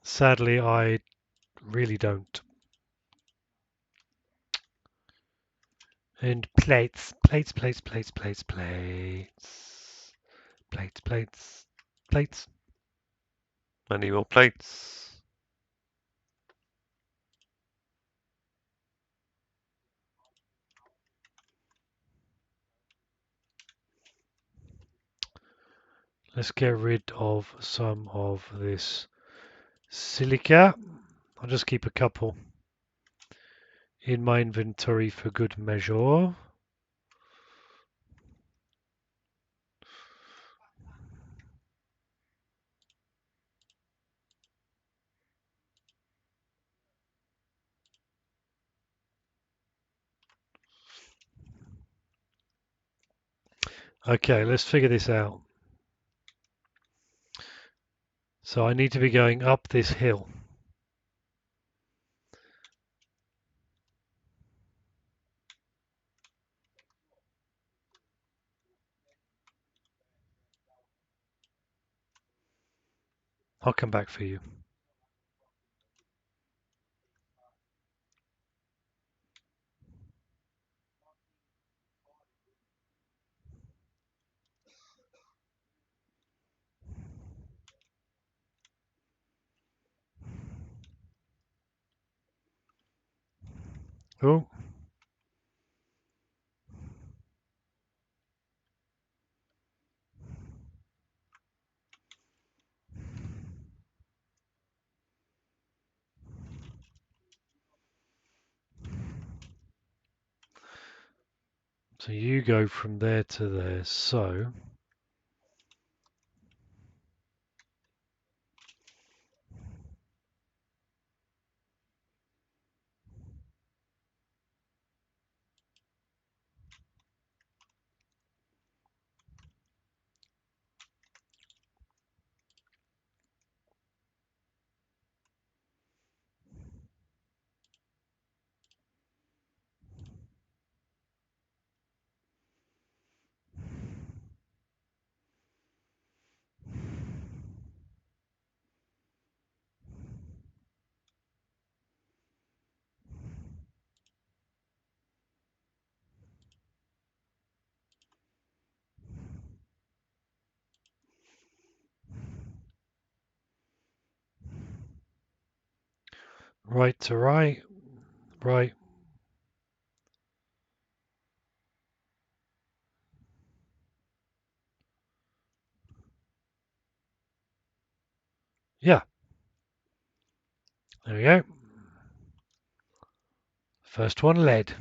S2: Sadly, I really don't. And plates, plates, plates, plates, plates, plates, plates, plates, plates. I need more plates. Let's get rid of some of this silica. I'll just keep a couple in my inventory for good measure. Okay, let's figure this out. So I need to be going up this hill. I'll come back for you. Oh, so you go from there to there. So right to right, right. Yeah, there we go. First one lead.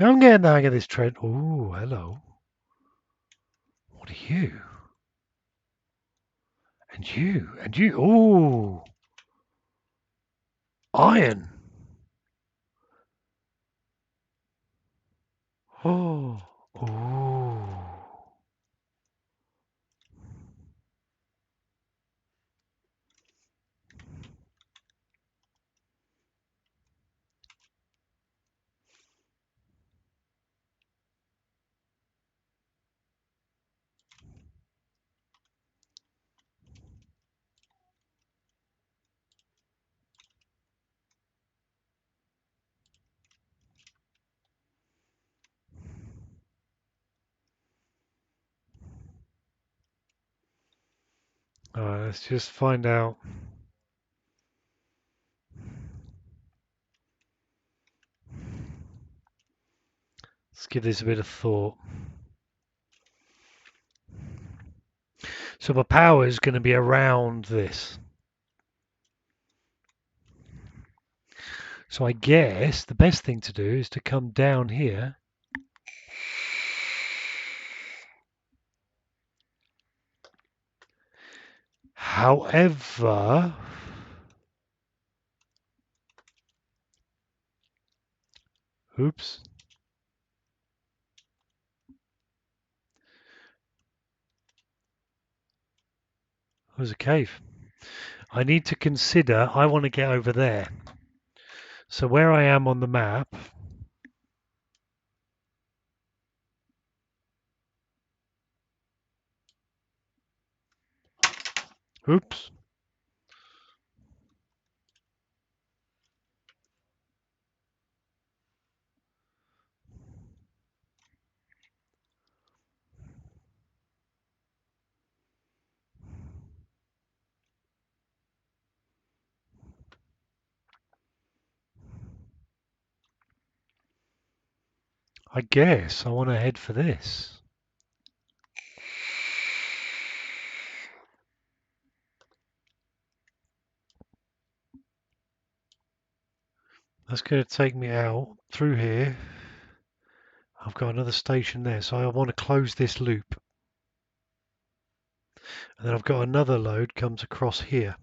S2: I'm getting the hang of this trend. Oh, hello. What are you? And you. And you. Oh, iron. Oh. Oh. All right, let's just find out. Let's give this a bit of thought. So my power is going to be around this. So I guess the best thing to do is to come down here. However, oops. There's a cave. I need to consider, I want to get over there. So where I am on the map, oops. I guess I want to head for this. That's going to take me out through here. I've got another station there, so I want to close this loop. And then I've got another load comes across here.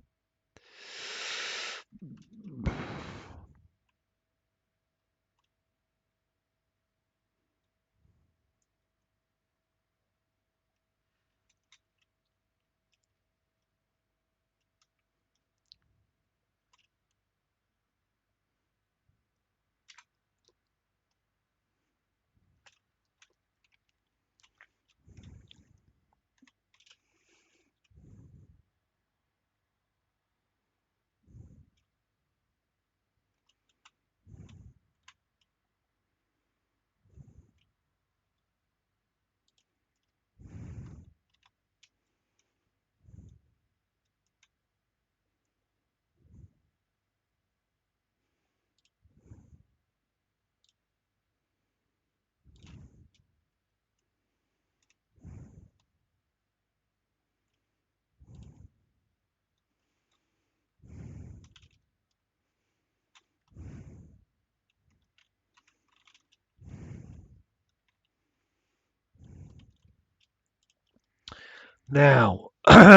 S2: Now, let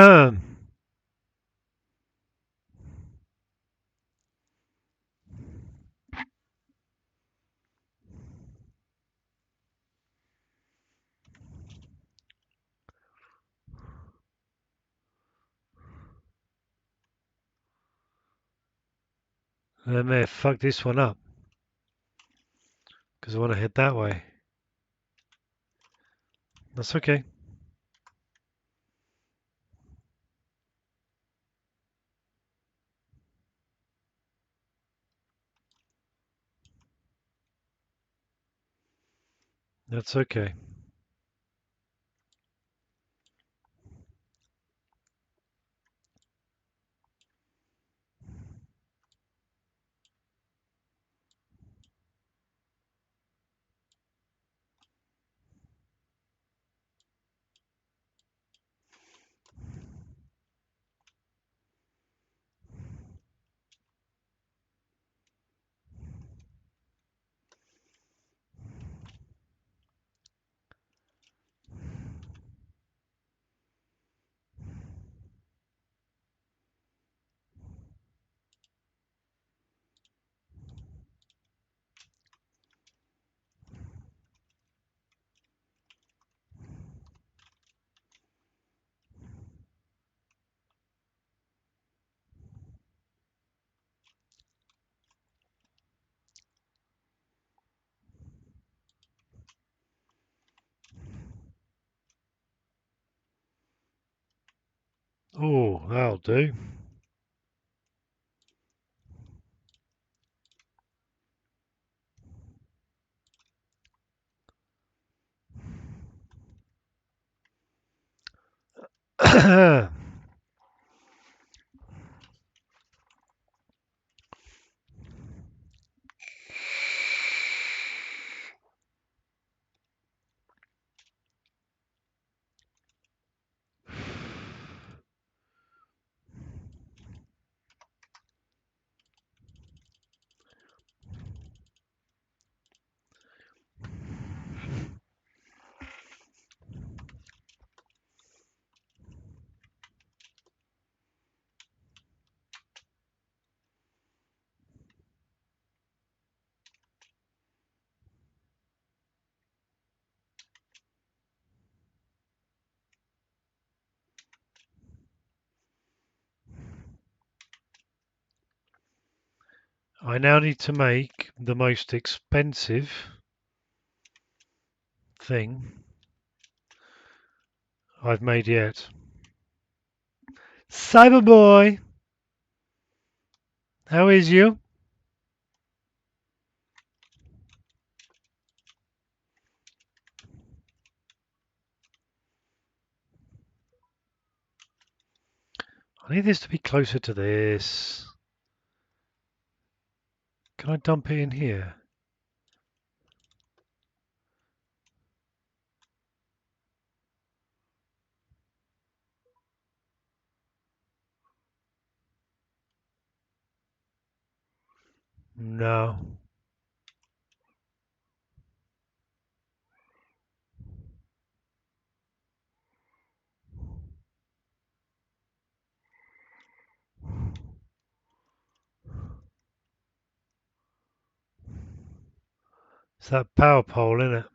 S2: me fuck this one up because I want to head that way. That's okay. That's okay. Oh, that'll do. I now need to make the most expensive thing I've made yet. Cyberboy, how is you? I need this to be closer to this. Can I dump it in here? No. It's that power pole, isn't it?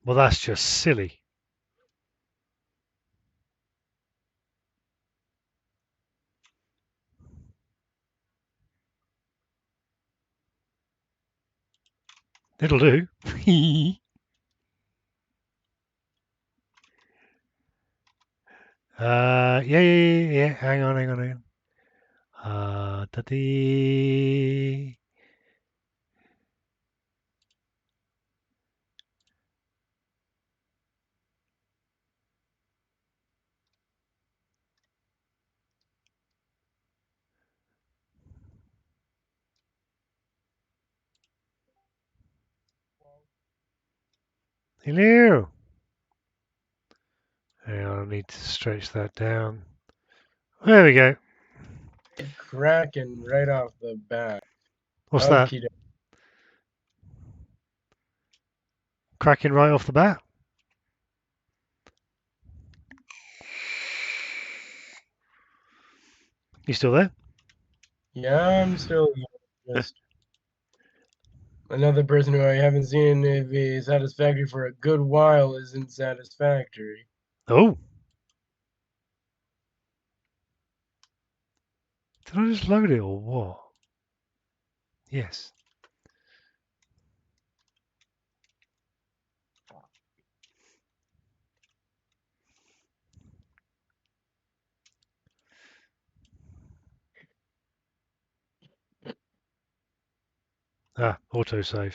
S2: Well, that's just silly. It'll do. Yeah. Hang on. Da-dee. Hello. Hang on, I need to stretch that down. There we go.
S4: Cracking right off the bat.
S2: What's that?
S4: Okie doke.
S2: Cracking right off the bat? You still there?
S4: Yeah, I'm still just another person who I haven't seen if he's Satisfactory for a good while isn't Satisfactory.
S2: Oh. Did I just load it or what? Yes. Ah, autosave.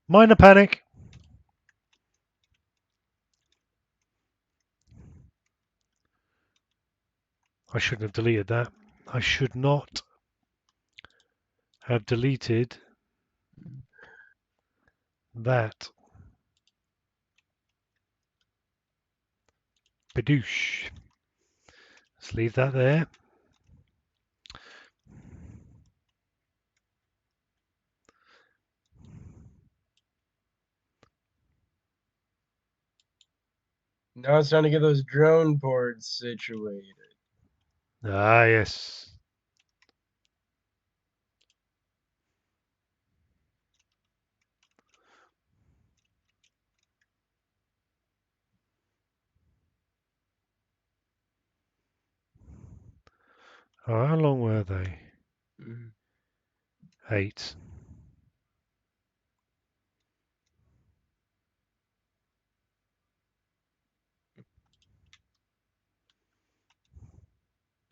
S2: Minor panic. I shouldn't have deleted that. I should not have deleted that. Badoosh. Let's leave that there.
S4: Now it's time to get those drone ports situated.
S2: Ah, yes. Oh, how long were they?
S4: Mhm.
S2: 8.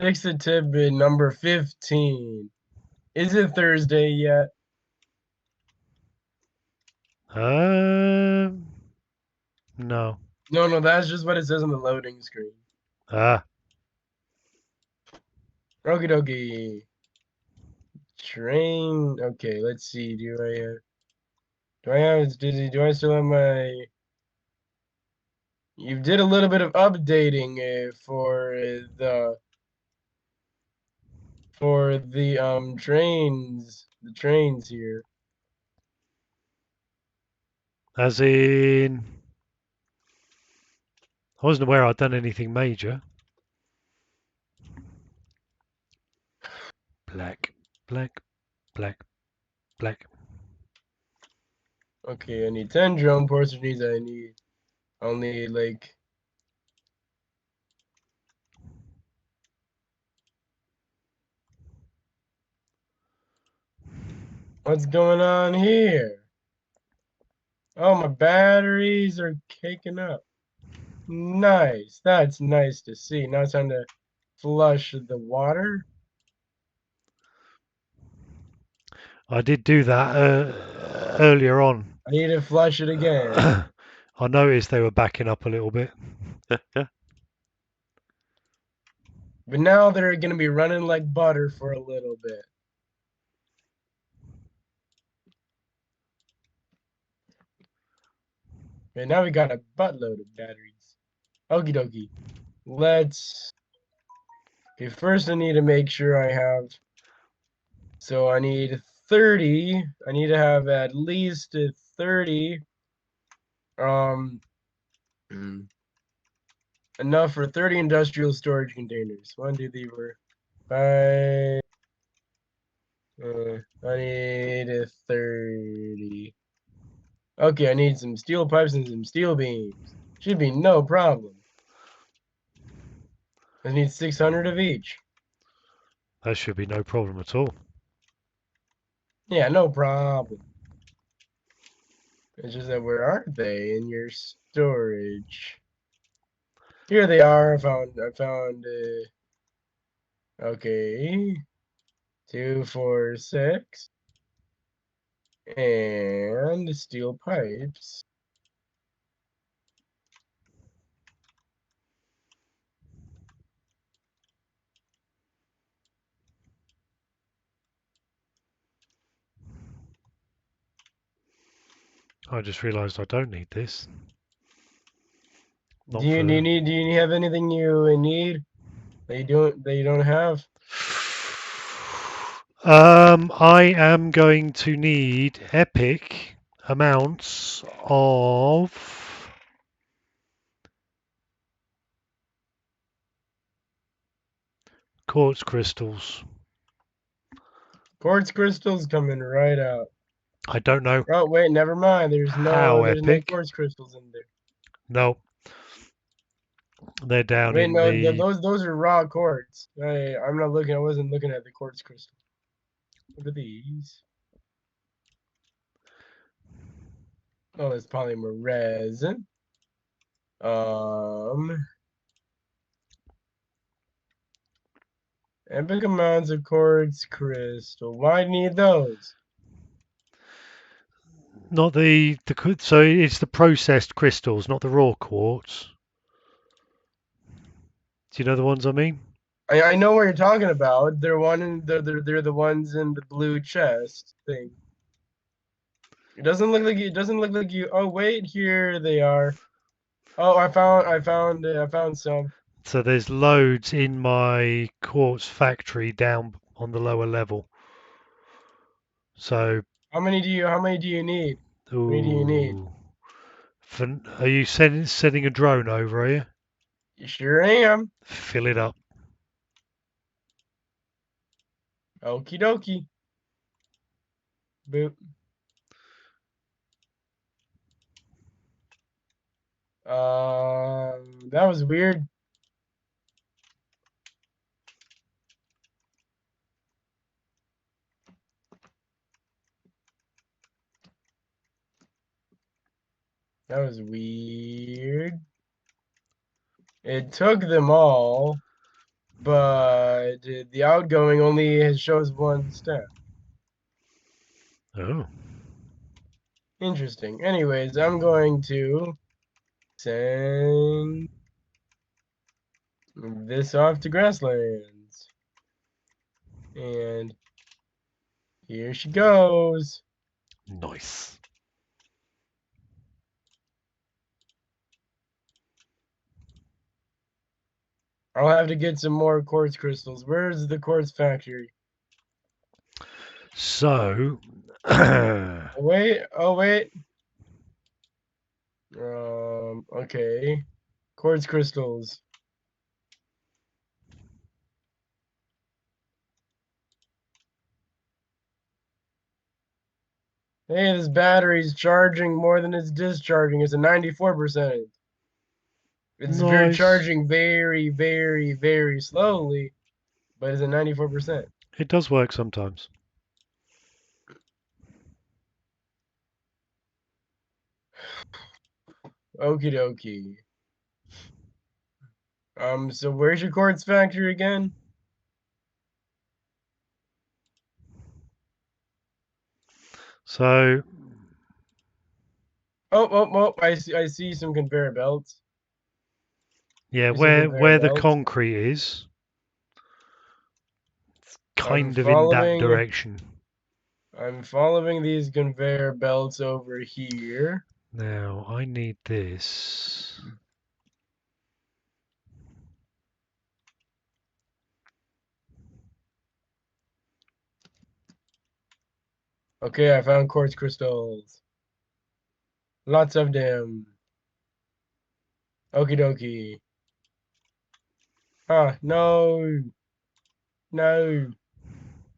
S4: Fix the tidbit number 15. Is it Thursday yet?
S2: No.
S4: No, that's just what it says on the loading screen.
S2: Ah,
S4: Okie dokie. Train. Okay, let's see. Do I still have my? You did a little bit of updating for the trains here.
S2: as in, I wasn't aware I'd done anything major. Black, black, black, black.
S4: Okay, I need 10 drone ports, which means I'll need like what's going on here? Oh, my batteries are caking up. Nice. That's nice to see. Now it's time to flush the water.
S2: I did do that earlier on.
S4: I need to flush it again.
S2: I noticed they were backing up a little bit.
S4: But now they're going to be running like butter for a little bit. And now we got a buttload of batteries. Okie dokie. Okay, first I need to make sure I have. So I need 30. I need to have at least 30. Um, enough for 30 industrial storage containers. 1, 2, 3, 4, 5. I need 30. Okay, I need some steel pipes and some steel beams. Should be no problem. I need 600 of each.
S2: That should be no problem at all.
S4: Yeah, no problem. It's just that where are they in your storage? Here they are. I found okay. 2, 4, 6. And steel pipes.
S2: I just realised I don't need this. Not
S4: Do you
S2: for...
S4: need? Do you have anything you need that you don't have?
S2: I am going to need epic amounts of quartz crystals.
S4: Quartz crystals coming right out.
S2: I don't know
S4: Oh wait, never mind.
S2: how
S4: There's no
S2: epic.
S4: quartz crystals in there.
S2: No, they're down
S4: Wait,
S2: in
S4: no,
S2: the...
S4: those are raw quartz. I'm not looking. I wasn't looking at the quartz crystal. What are these? Oh, that's polymer resin. Epic amounts of quartz crystal. Why need those?
S2: Not so it's the processed crystals, not the raw quartz. Do you know the ones I mean?
S4: I know what you're talking about. They're the ones in the blue chest thing. It doesn't look like you. Oh wait, here they are. Oh, I found some.
S2: So there's loads in my quartz factory down on the lower level. So,
S4: How many do you need? How many do you need?
S2: ooh, are you sending a drone over? Are you?
S4: You sure am.
S2: Fill it up.
S4: Okie dokie. Boop. That was weird. That was weird. It took them all, but the outgoing only shows one step.
S2: Oh.
S4: Interesting. Anyways, I'm going to send this off to Grasslands. And here she goes.
S2: Nice.
S4: I'll have to get some more quartz crystals. Where's the quartz factory?
S2: So,
S4: Oh, wait. Oh, wait. Okay. Quartz crystals. Hey, this battery's charging more than it's discharging. It's a 94%. It's very
S2: nice.
S4: charging very, very, very slowly, but it's at 94%.
S2: It does work sometimes.
S4: Okie dokie. So where's your quartz factory again?
S2: So,
S4: Oh, I see some conveyor belts.
S2: yeah,
S4: There's some conveyor
S2: where the
S4: belts.
S2: concrete is,
S4: I'm
S2: kind of in that
S4: following
S2: direction.
S4: I'm following these conveyor belts over here.
S2: Now, I need this.
S4: Okay, I found quartz crystals. Lots of them. Okie dokie. Ah, no. No.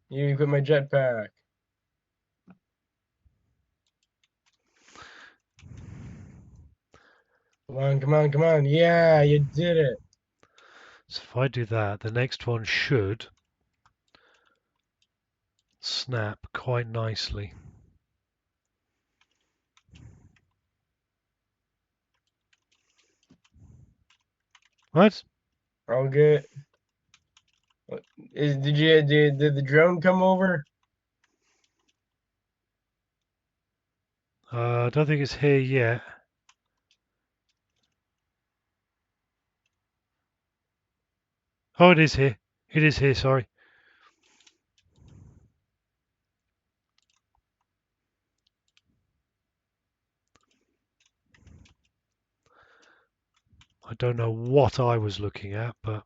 S4: You equip my jetpack. Come on, come on, come on. Yeah, you did it.
S2: So if I do that, the next one should snap quite nicely. What?
S4: I'll get. Did the drone come over?
S2: I don't think it's here yet. Oh, it is here. It is here, sorry. I don't know what I was looking at, but...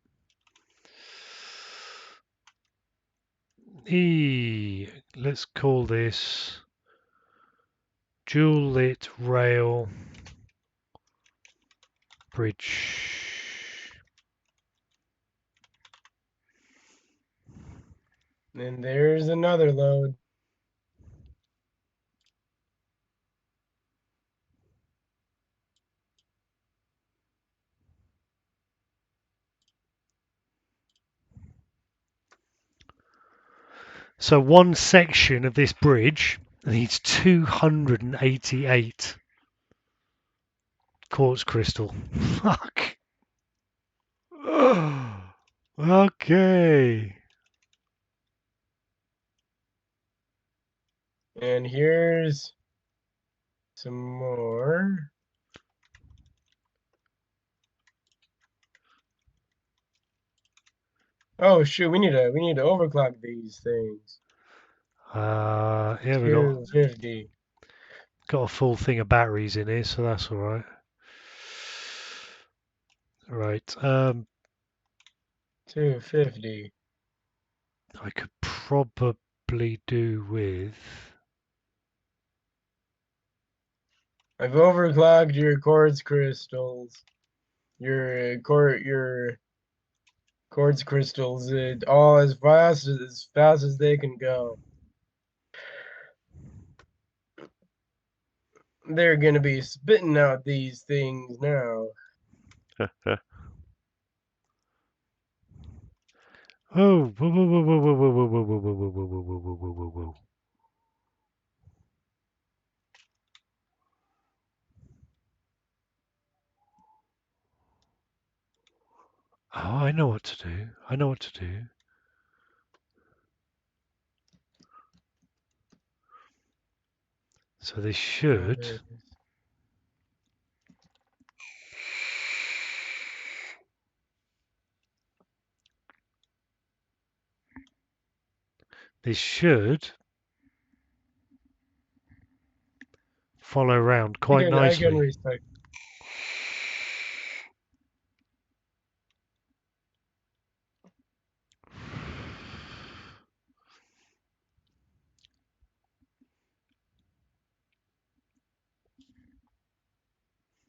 S2: Let's call this dual lit rail bridge.
S4: And there's another load.
S2: So one section of this bridge needs 288 quartz crystal. Fuck. Okay.
S4: And here's some more. Oh shoot, we need to overclock these things.
S2: Yeah, we got
S4: 250.
S2: a full thing of batteries in here, so that's all right. Right.
S4: 250.
S2: I could probably do with.
S4: I've overclocked your quartz crystals. Your quartz crystals, all as fast as they can go. They're gonna be spitting out these things now.
S2: Oh, whoa, whoa, whoa, whoa, whoa, whoa, whoa, whoa, whoa, whoa, whoa, whoa, whoa, whoa, whoa, whoa, whoa. I know what to do. I know what to do. So this
S4: Oh, there
S2: should.
S4: it is.
S2: This should follow around quite
S4: I can
S2: nicely.
S4: respect.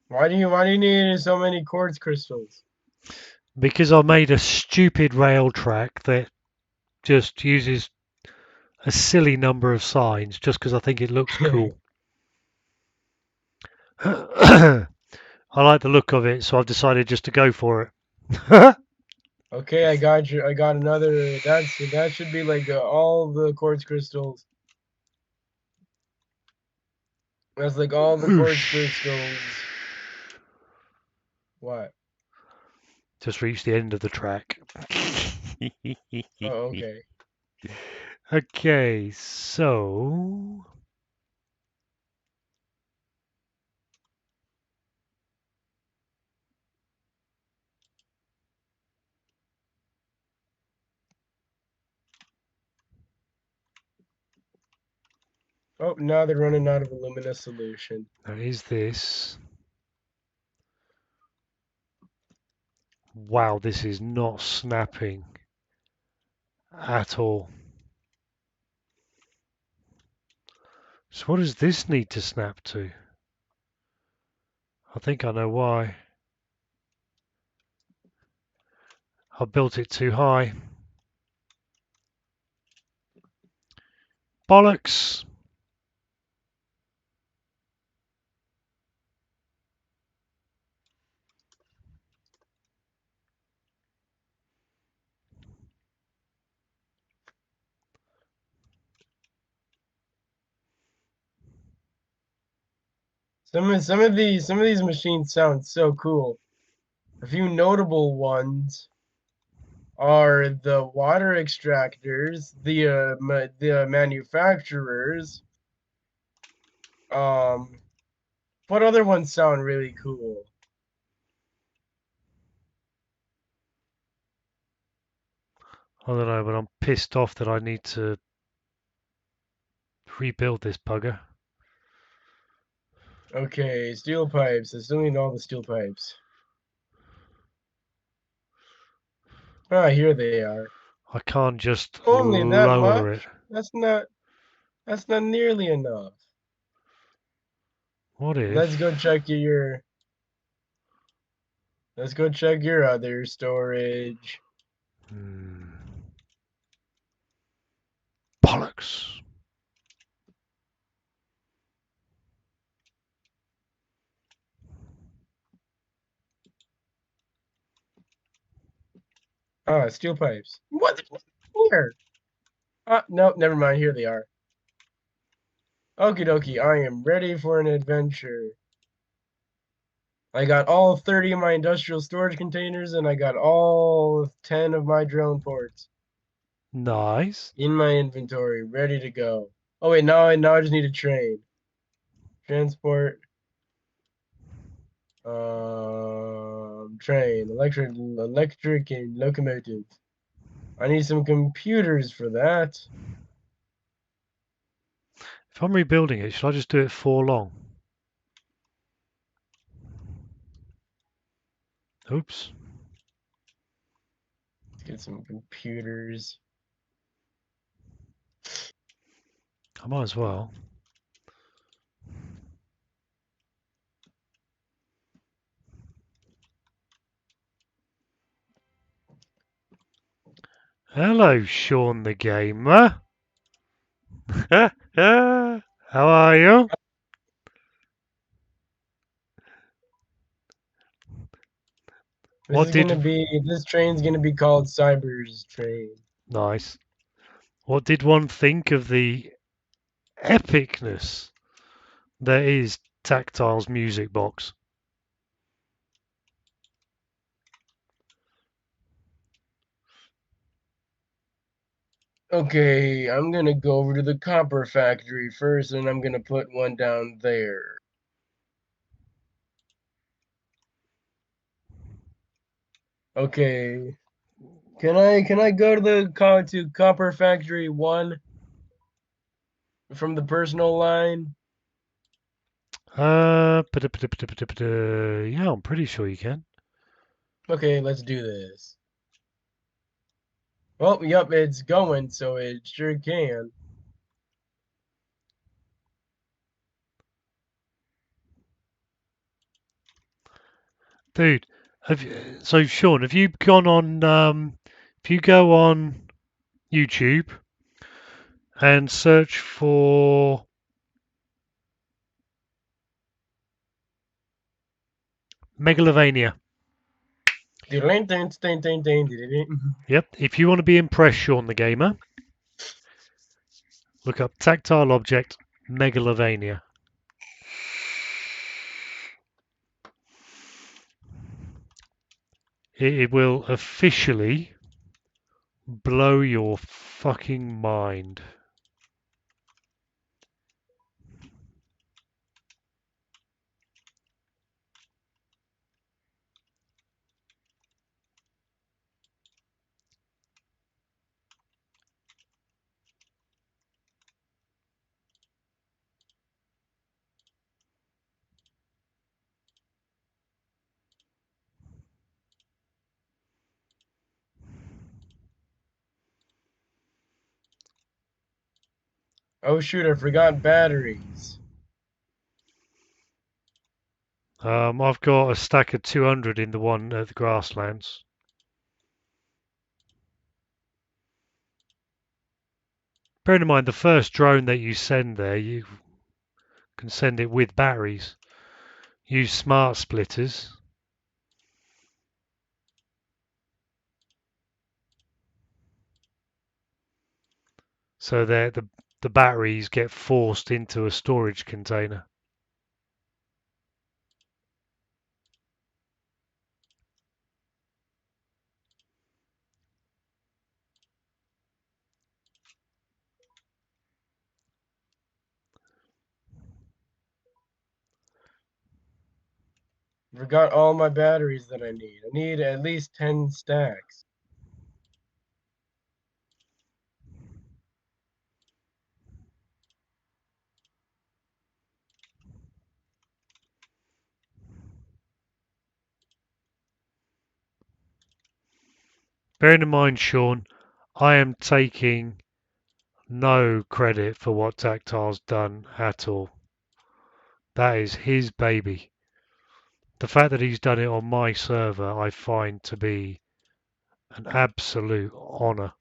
S4: Why do you need so many quartz crystals?
S2: Because I made a stupid rail track that just uses a silly number of signs just because I think it looks cool. I like the look of it, so I've decided just to go for it.
S4: Okay, I got you. I got another. That should be like all the quartz crystals. That's like all the quartz crystals. What?
S2: Just reached the end of the track.
S4: Oh, okay.
S2: Okay, so
S4: Oh, now they're running out of a luminous solution.
S2: there is this. Wow, this is not snapping at all. So what does this need to snap to? I think I know why. I built it too high. Bollocks!
S4: Some of these machines sound so cool. A few notable ones are the water extractors, the manufacturers. What other ones sound really cool?
S2: I don't know, but I'm pissed off that I need to rebuild this bugger.
S4: Okay, steel pipes. I still need all the steel pipes. Ah, here they are.
S2: I can't just
S4: Only that
S2: lower it.
S4: much? That's not nearly enough.
S2: What
S4: Let's go
S2: if?
S4: check your let's go check your other storage.
S2: Hmm, bollocks!
S4: Ah, steel pipes. What? Here? Ah, nope, never mind. Here they are. Okie dokie, I am ready for an adventure. I got all 30 of my industrial storage containers, and I got all 10 of my drone ports
S2: Nice.
S4: in my inventory, ready to go. Oh wait, now I just need a train. Transport, train, electric and locomotive. I need some computers for that.
S2: If I'm rebuilding it, should I just do it for long? Oops.
S4: Let's get some computers.
S2: I might as well. Hello, Sean the Gamer. How are you? What did
S4: This train's gonna be called Cyber's train.
S2: nice? What did one think of the epicness that is Tactile's music box?
S4: Okay, I'm gonna go over to the copper factory first, and I'm gonna put one down there. Okay. Can I go to the copper factory 1 from the personal line?
S2: Yeah, I'm pretty sure you can.
S4: Okay, let's do this. Well, yep, it's going, so it sure can.
S2: Dude, so Sean, have you gone on if you go on YouTube and search for Megalovania. Yep. If you want to be impressed, Sean the Gamer, look up tactile object Megalovania. It will officially blow your fucking mind.
S4: Oh shoot, I forgot batteries.
S2: I've got a stack of 200 in the one at the grasslands. Bearing in mind, the first drone that you send there, you can send it with batteries. Use smart splitters. So that the batteries get forced into a storage container.
S4: Forgot all my batteries that I need. I need at least 10 stacks.
S2: Bearing in mind, Sean, I am taking no credit for what Tactile's done at all. That is his baby. The fact that he's done it on my server, I find to be an absolute honour.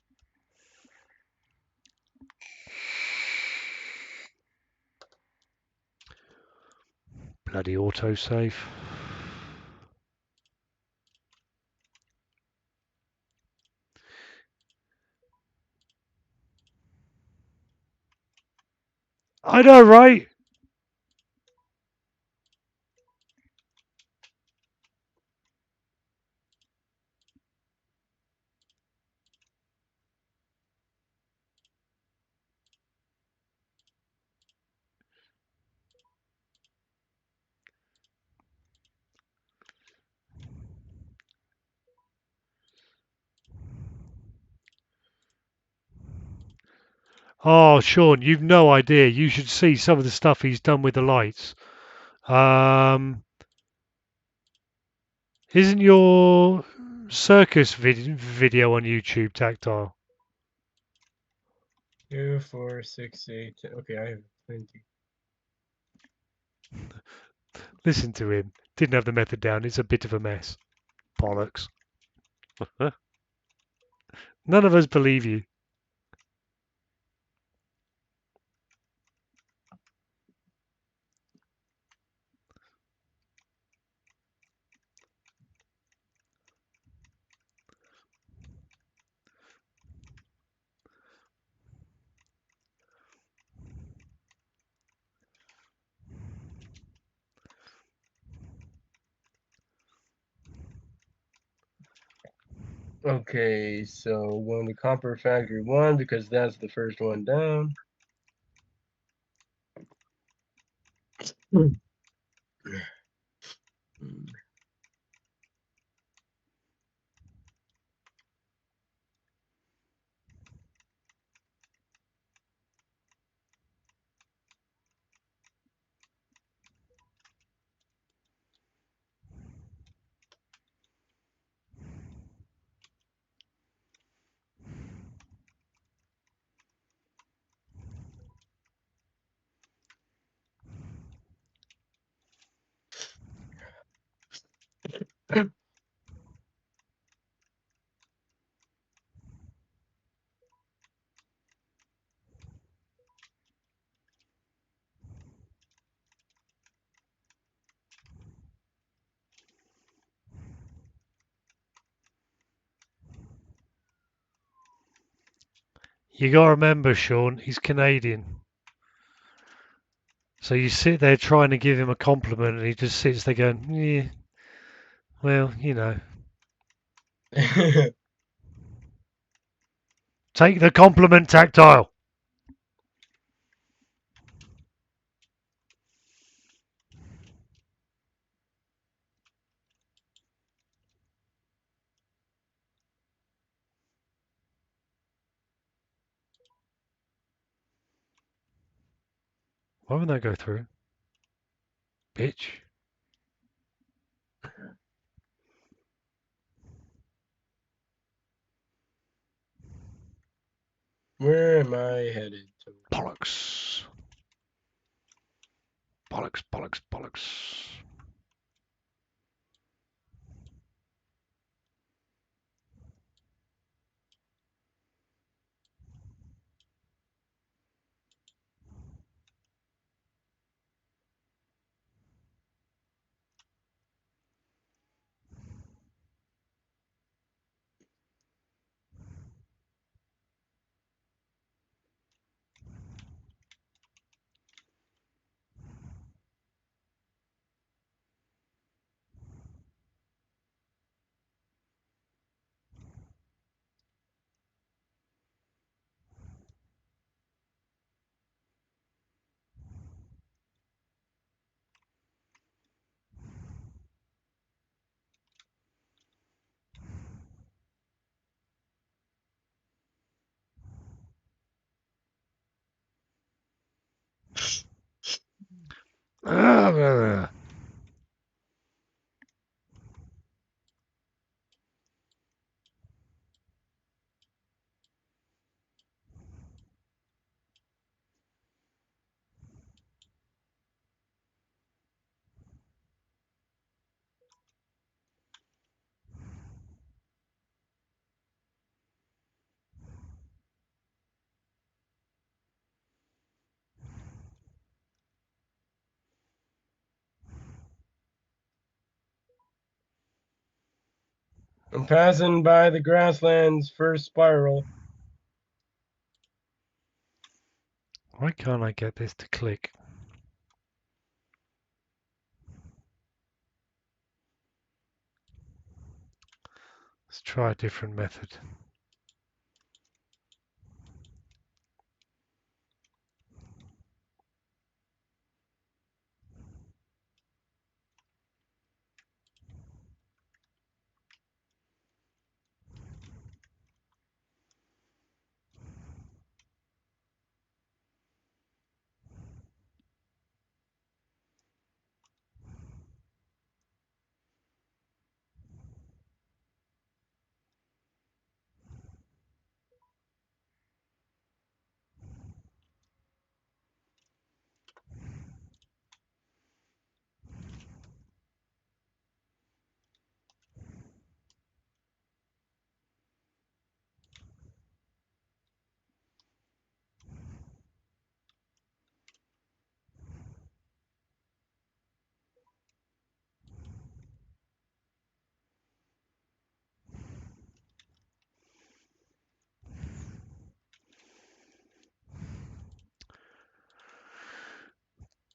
S2: Bloody autosave. I know, right? Oh, Sean, you've no idea. You should see some of the stuff he's done with the lights. Isn't your circus video on YouTube Tactile?
S4: 2, 4, 6, 8. Okay, I have plenty.
S2: Listen to him. Didn't have the method down. It's a bit of a mess. Bollocks. None of us believe you.
S4: Okay, so going to Copper Factory 1 because that's the first one down.
S2: You gotta remember, Sean, he's Canadian. So you sit there trying to give him a compliment and he just sits there going, yeah, well, you know. Take the compliment, Tactile. Why wouldn't that go through? Bitch.
S4: Where am I headed to?
S2: Bollocks. Bollocks, bollocks, bollocks. Ah,
S4: I'm passing by the grasslands first spiral.
S2: Why can't I get this to click? Let's try a different method.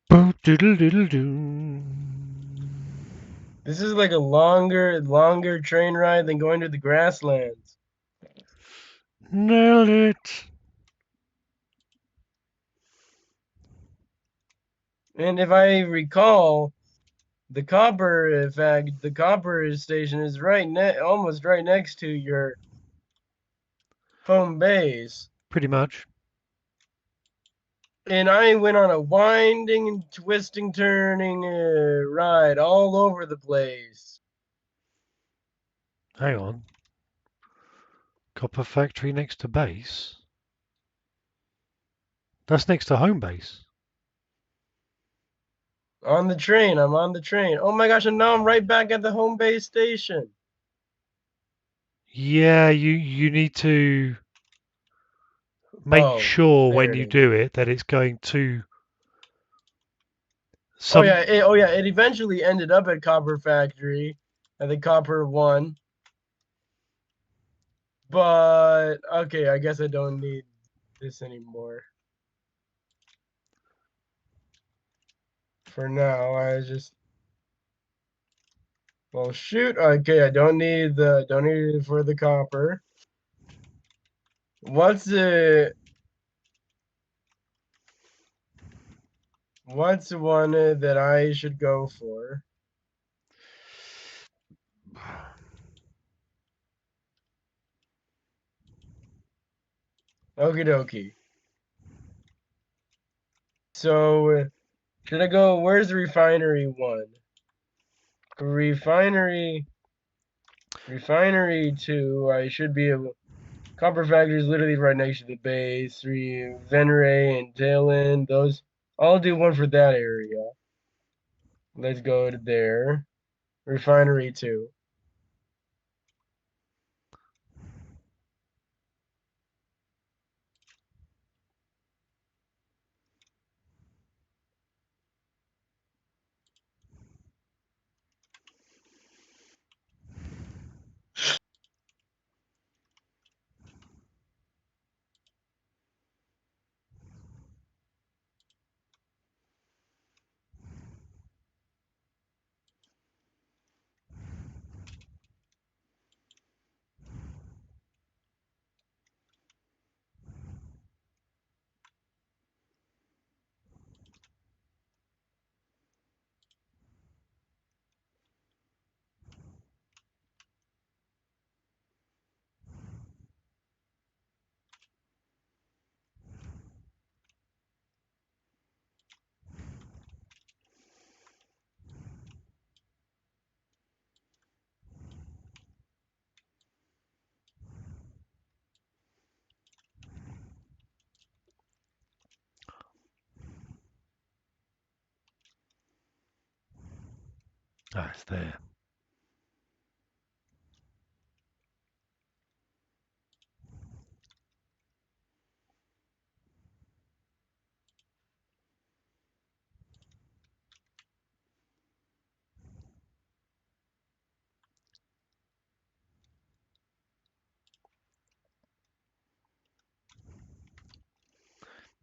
S2: Boo-doodle-doodle-doo.
S4: This is like a longer train ride than going to the grasslands.
S2: Nailed it.
S4: And if I recall, the copper, in fact, the copper station is almost right next to your home base.
S2: Pretty much.
S4: And I went on a winding and twisting, turning ride all over the place.
S2: Hang on. Copper factory next to base. That's next to home base.
S4: On the train, I'm on the train. Oh my gosh, and now I'm right back at the home base station.
S2: Yeah, you need to make
S4: Oh,
S2: sure
S4: there
S2: when
S4: it
S2: you
S4: is.
S2: do it that it's going to
S4: Oh yeah,
S2: some.
S4: it eventually ended up at Copper Factory, at the Copper One. But okay, I guess I don't need this anymore. For now, I just well shoot. Okay, I don't need it for the copper. What's one that I should go for? Okie dokie. So should I go? Where's the refinery one? Refinery two. I should be able. Copper factory is literally right next to the base. Venray and tail end. Those. I'll do one for that area. Let's go to there. Refinery two.
S2: Ah, it's there.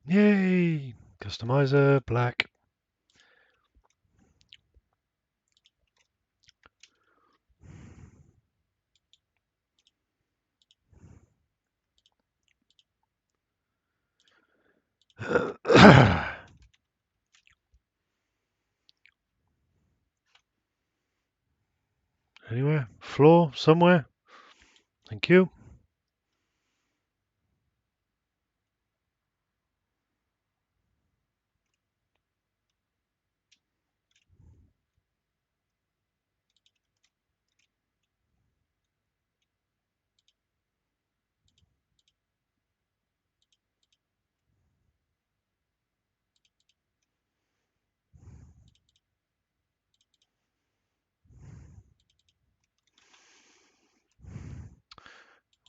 S2: Yay! Customizer, black. Anywhere? Floor? Somewhere? Thank you.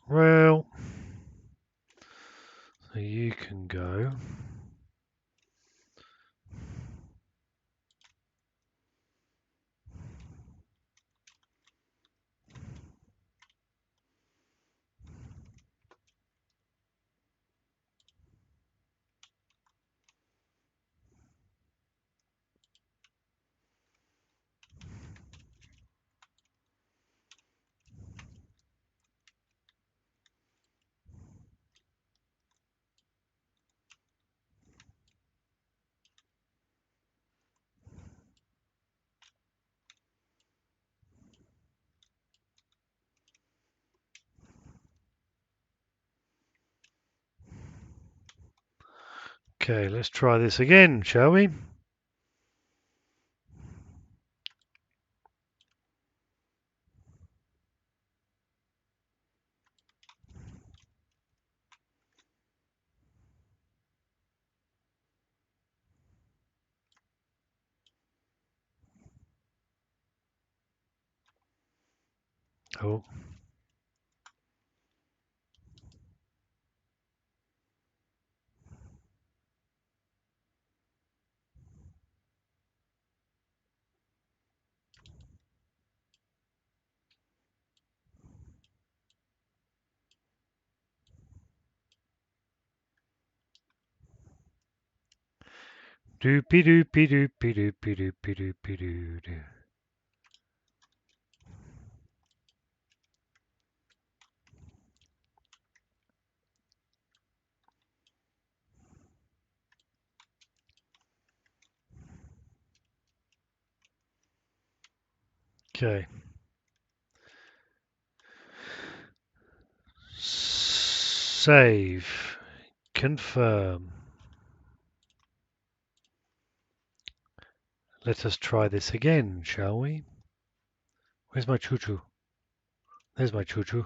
S2: Well, so you can go. Okay, let's try this again, shall we? Oh. Doopy doopy doopy doopy doopy doopy doo doo. Okay. Save. Confirm. Let us try this again, shall we? Where's my choo-choo? There's my choo-choo.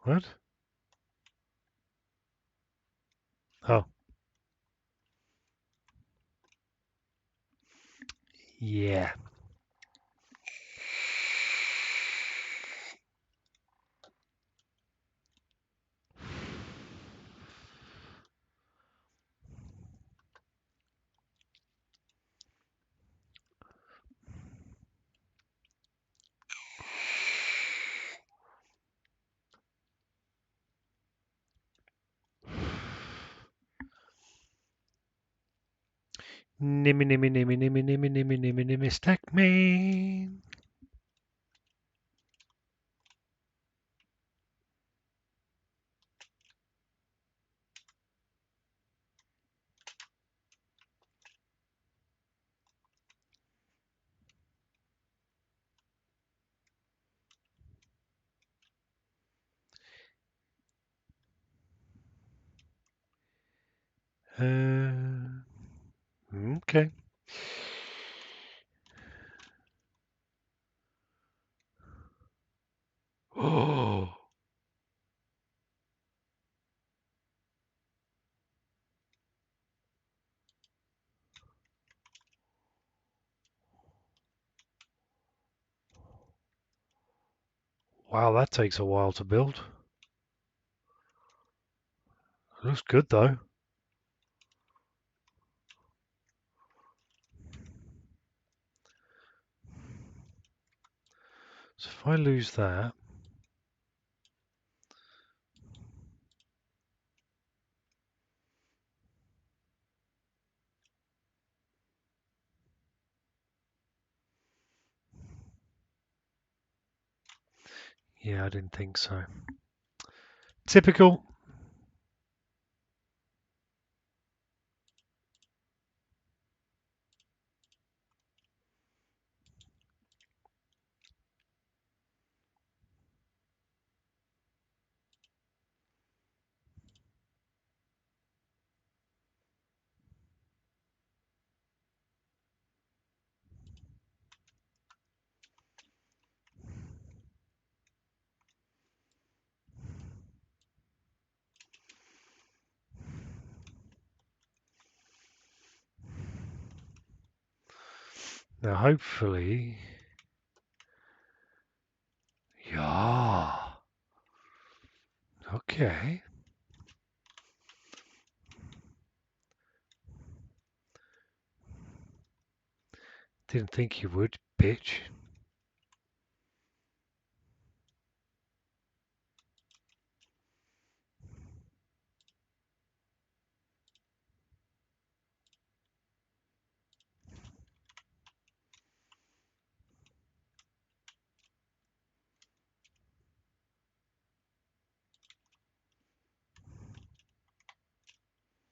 S2: What? Oh. Yeah. Nimmy nimmy nimmy nimmy nimmy nimmy nimmy nimmy stack me. Okay. Oh. Wow, that takes a while to build. Looks good though. So if I lose that, yeah, I didn't think so. Typical. Now hopefully, yeah. Okay. Didn't think you would, bitch.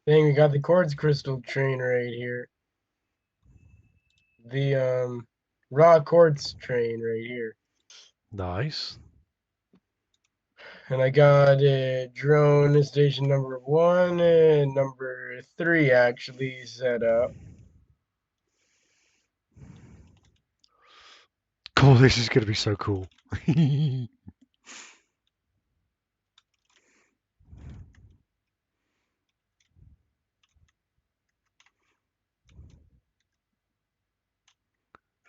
S4: Dang, we got the quartz crystal train right here. The raw quartz train right here.
S2: Nice.
S4: And I got drone station number 1 and number 3 actually set up.
S2: God, this is going to be so cool.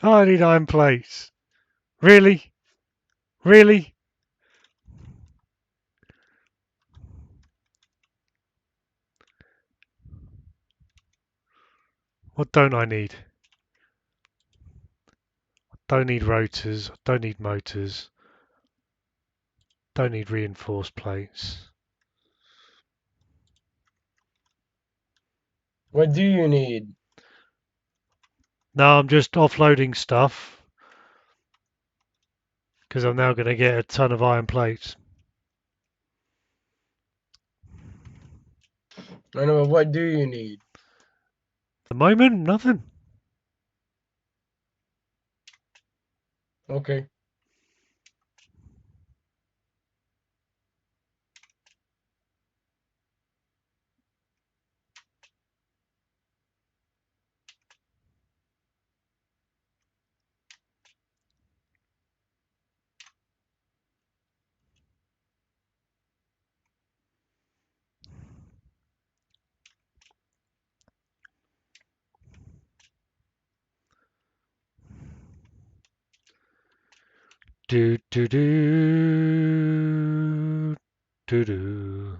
S2: I need iron plates. Really? Really? What don't I need? Don't need rotors. Don't need motors. Don't need reinforced plates.
S4: What do you need?
S2: Now I'm just offloading stuff because I'm now going to get a ton of iron plates.
S4: I know, but what do you need?
S2: At the moment, nothing.
S4: Okay.
S2: Do do do do do.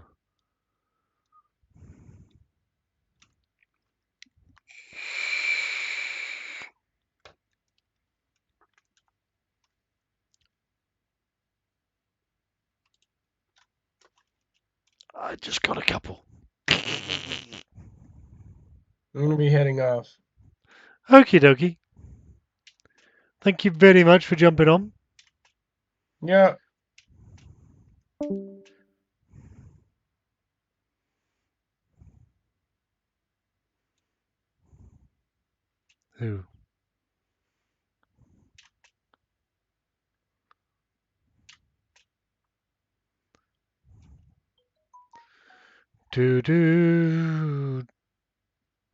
S2: I just got a couple.
S4: I'm gonna be heading off.
S2: Okie dokie. Thank you very much for jumping on.
S4: Yeah.
S2: Ooh. Do do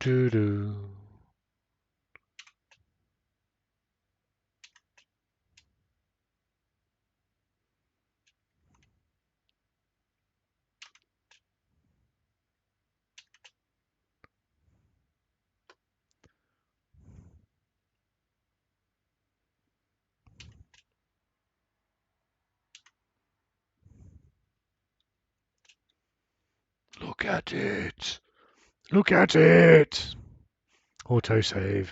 S2: do do. Look at it. Look at it. Autosave.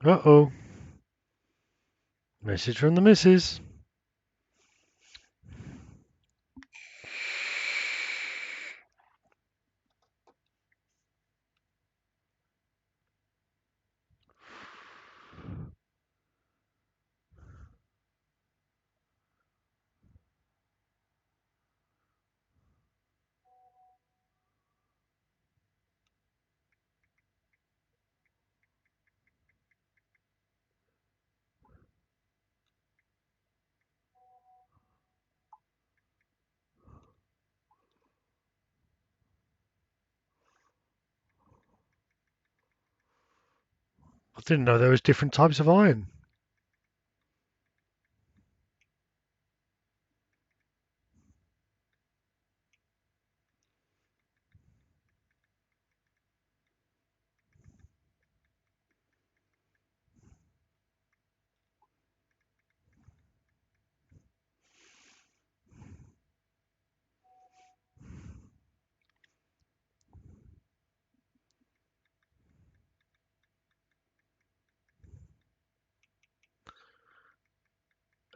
S2: Uh-oh. Message from the missus. didn't know there was different types of iron.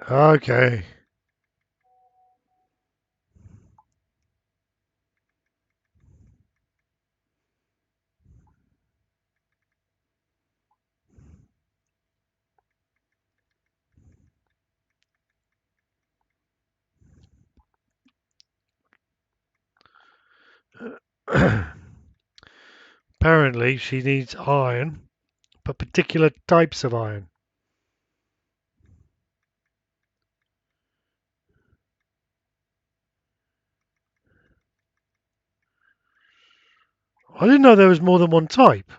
S2: Okay. Apparently, she needs iron, but particular types of iron. I didn't know there was more than one type.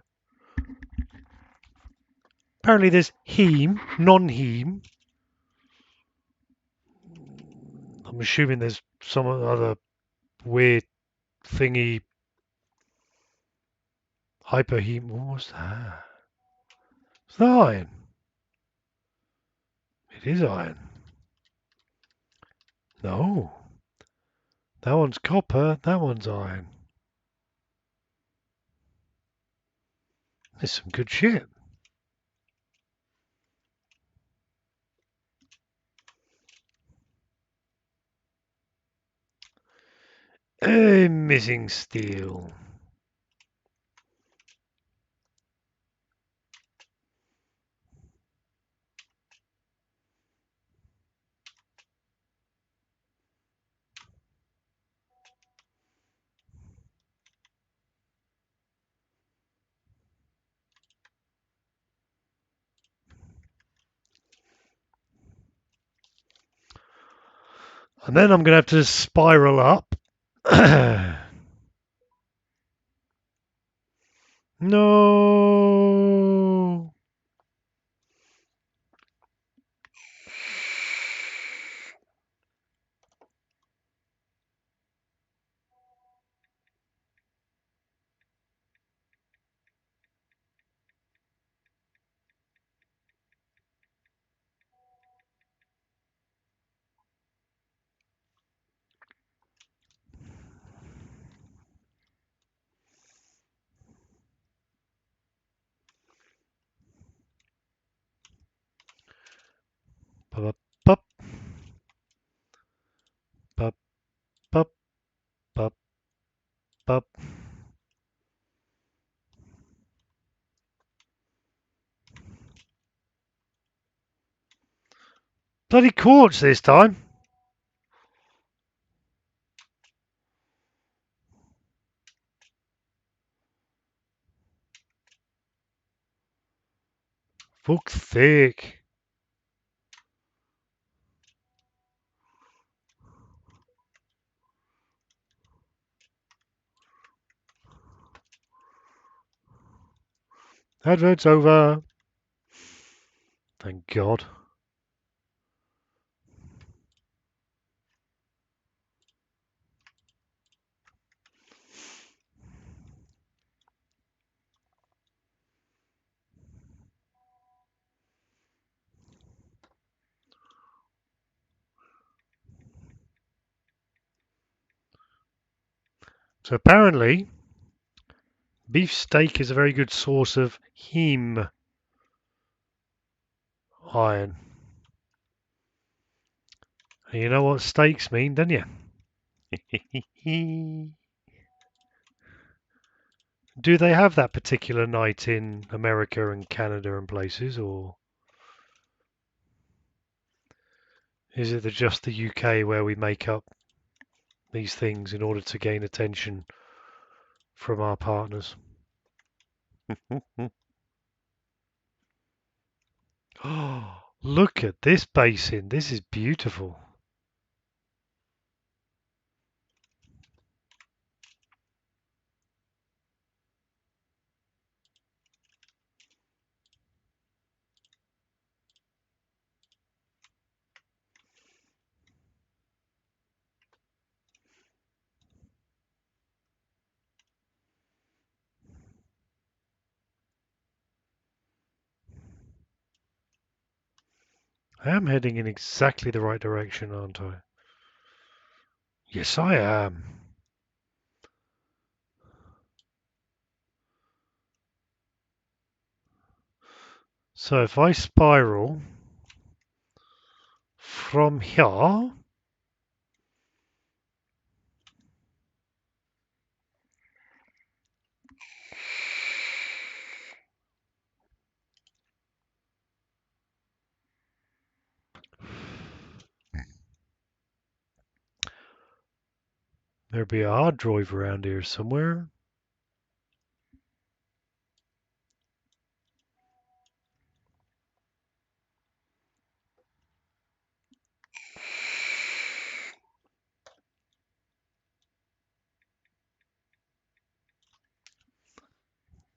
S2: Apparently, there's heme, non-heme. I'm assuming there's some other weird thingy. Hyperheme. What was that? It's that iron. It is iron. No. That one's copper. That one's iron. There's some good shit. Missing steel. And then I'm going to have to spiral up. No. Pup, pup, pup, pup, pup, pup. Bloody quartz this time. Fuck thick. Advert's over. Thank God. So apparently, beef steak is a very good source of heme iron. And you know what steaks mean, don't you? Do they have that particular night in America and Canada and places, or is it just the UK where we make up these things in order to gain attention from our partners? Oh, look at this basin. This is beautiful. I am heading in exactly the right direction, aren't I? Yes, I am. So if I spiral from here, there'll be a hard drive around here somewhere.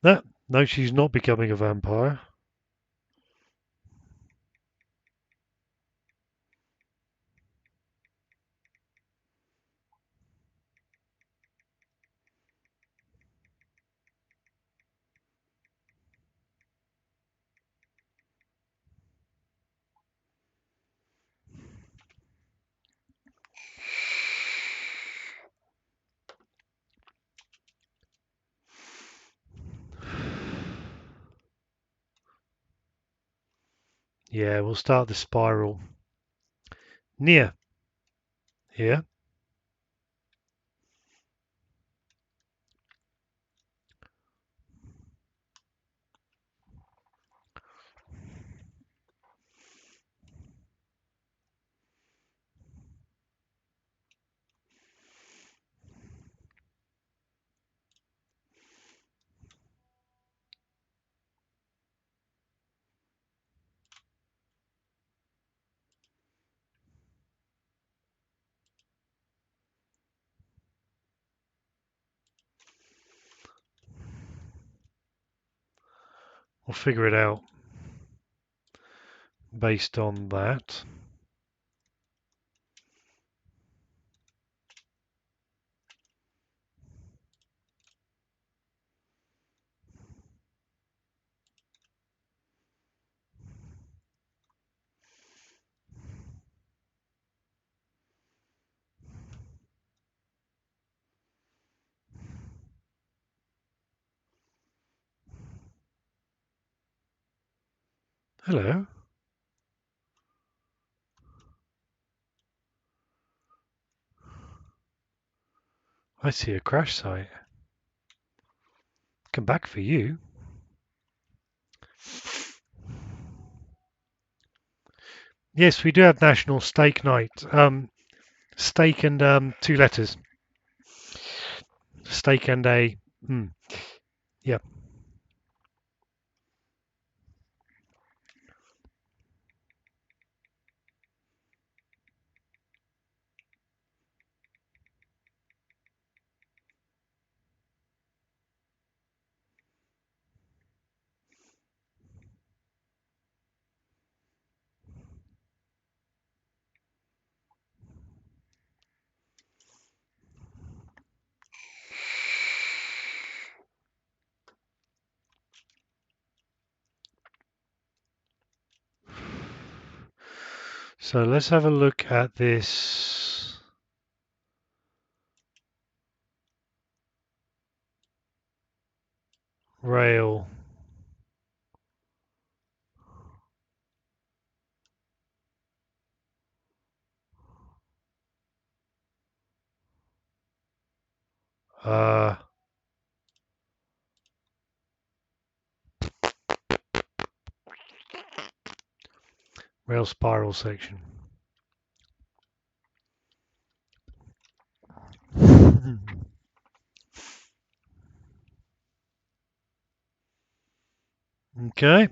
S2: No, no, she's not becoming a vampire. Yeah, we'll start the spiral near here. We'll figure it out based on that. Hello. I see a crash site. Come back for you. Yes, we do have National Steak Night. Steak and two letters. Steak and a. Yeah. So let's have a look at this rail. Uh, Rail spiral section. Okay.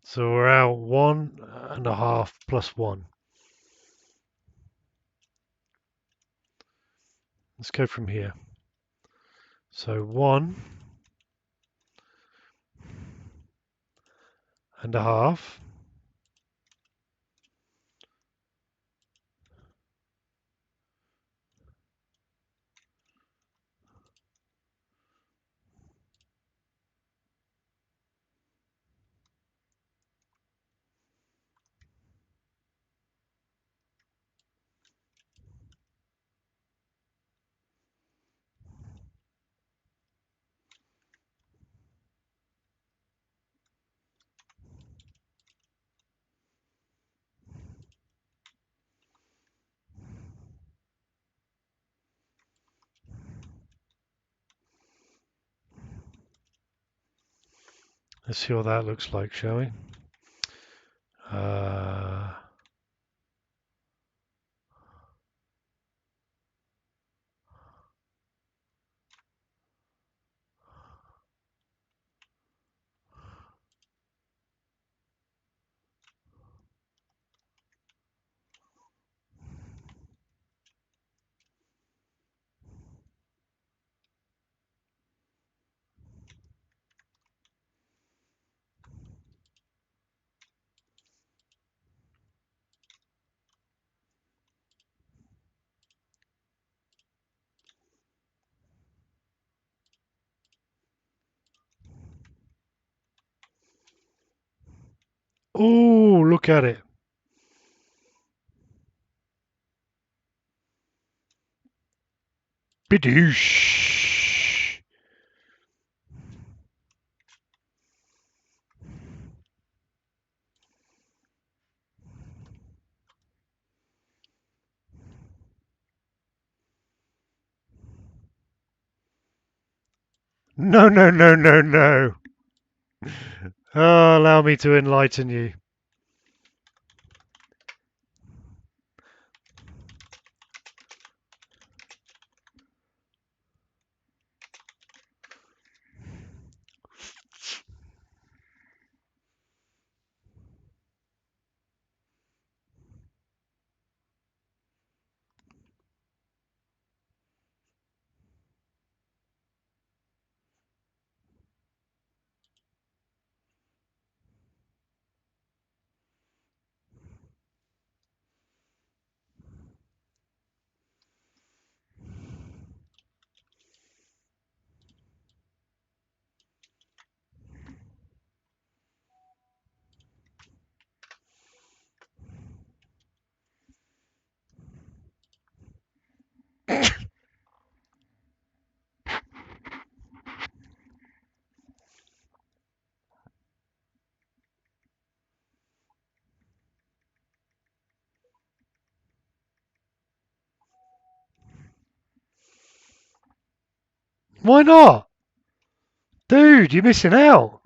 S2: So we're out 1.5 plus 1. Let's go from here. So 1.5. Let's see what that looks like, shall we? Oh, look at it. Bidoosh. No, no, no, no, no. Oh, allow me to enlighten you. Why not? Dude, you're missing out.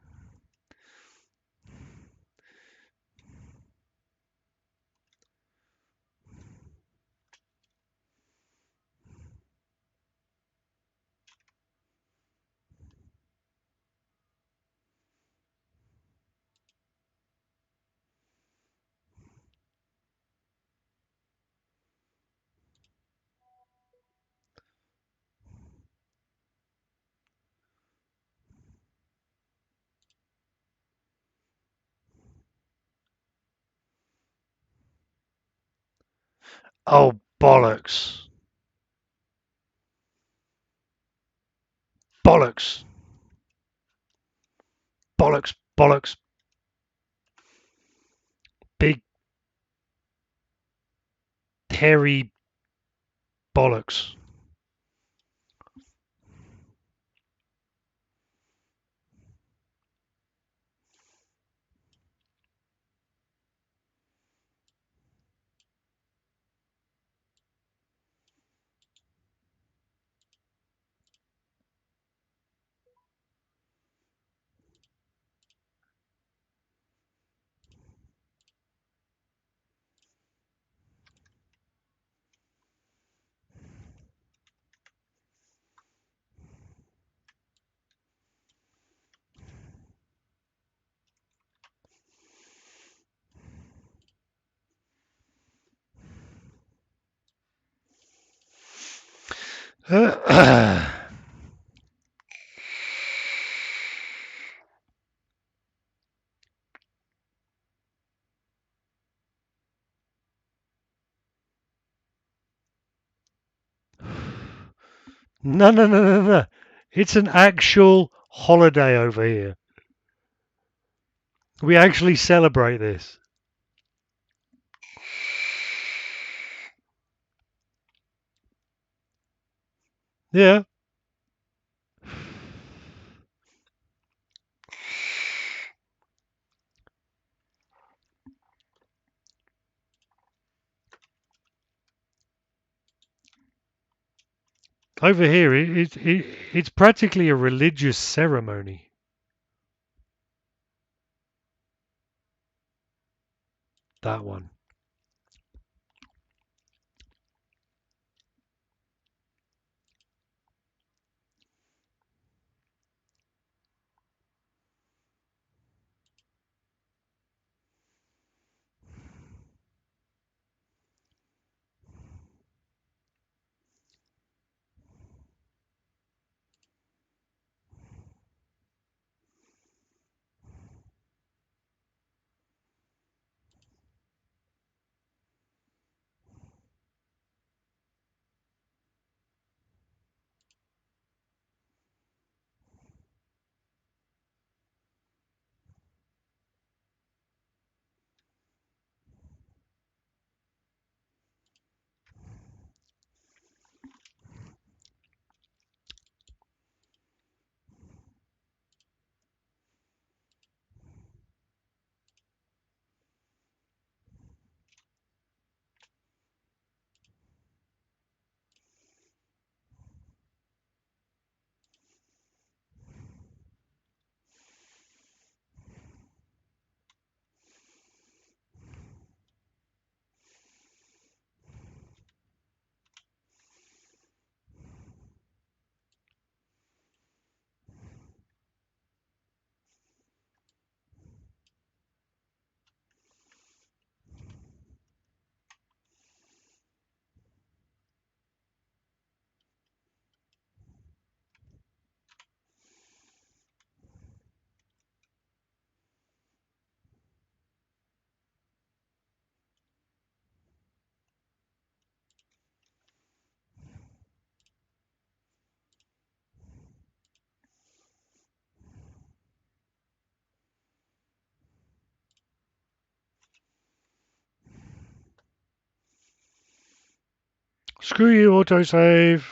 S2: Oh, bollocks. Bollocks. Bollocks. Bollocks. Big, hairy bollocks. No, no, no, no, no. It's an actual holiday over here. We actually celebrate this. Yeah. Over here, it's practically a religious ceremony. That one. Screw you, autosave.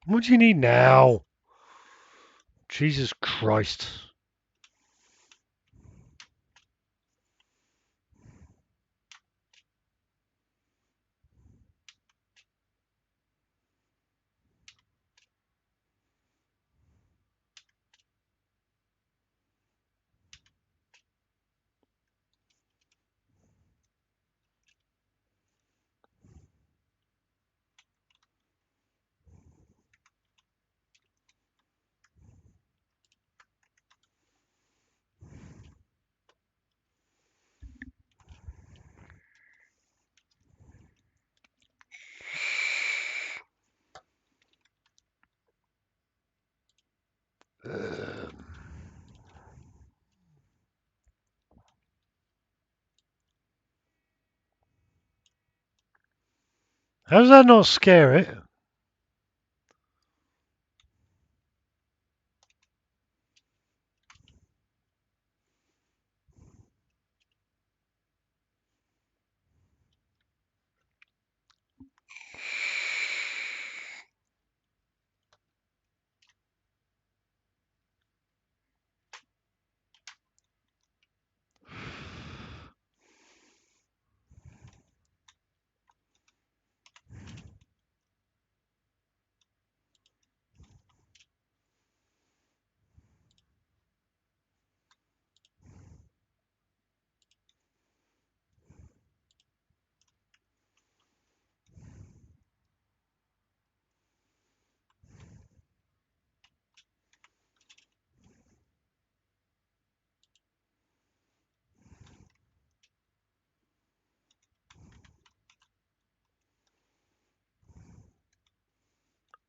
S2: What do you need now? Jesus Christ. How does that not scare it?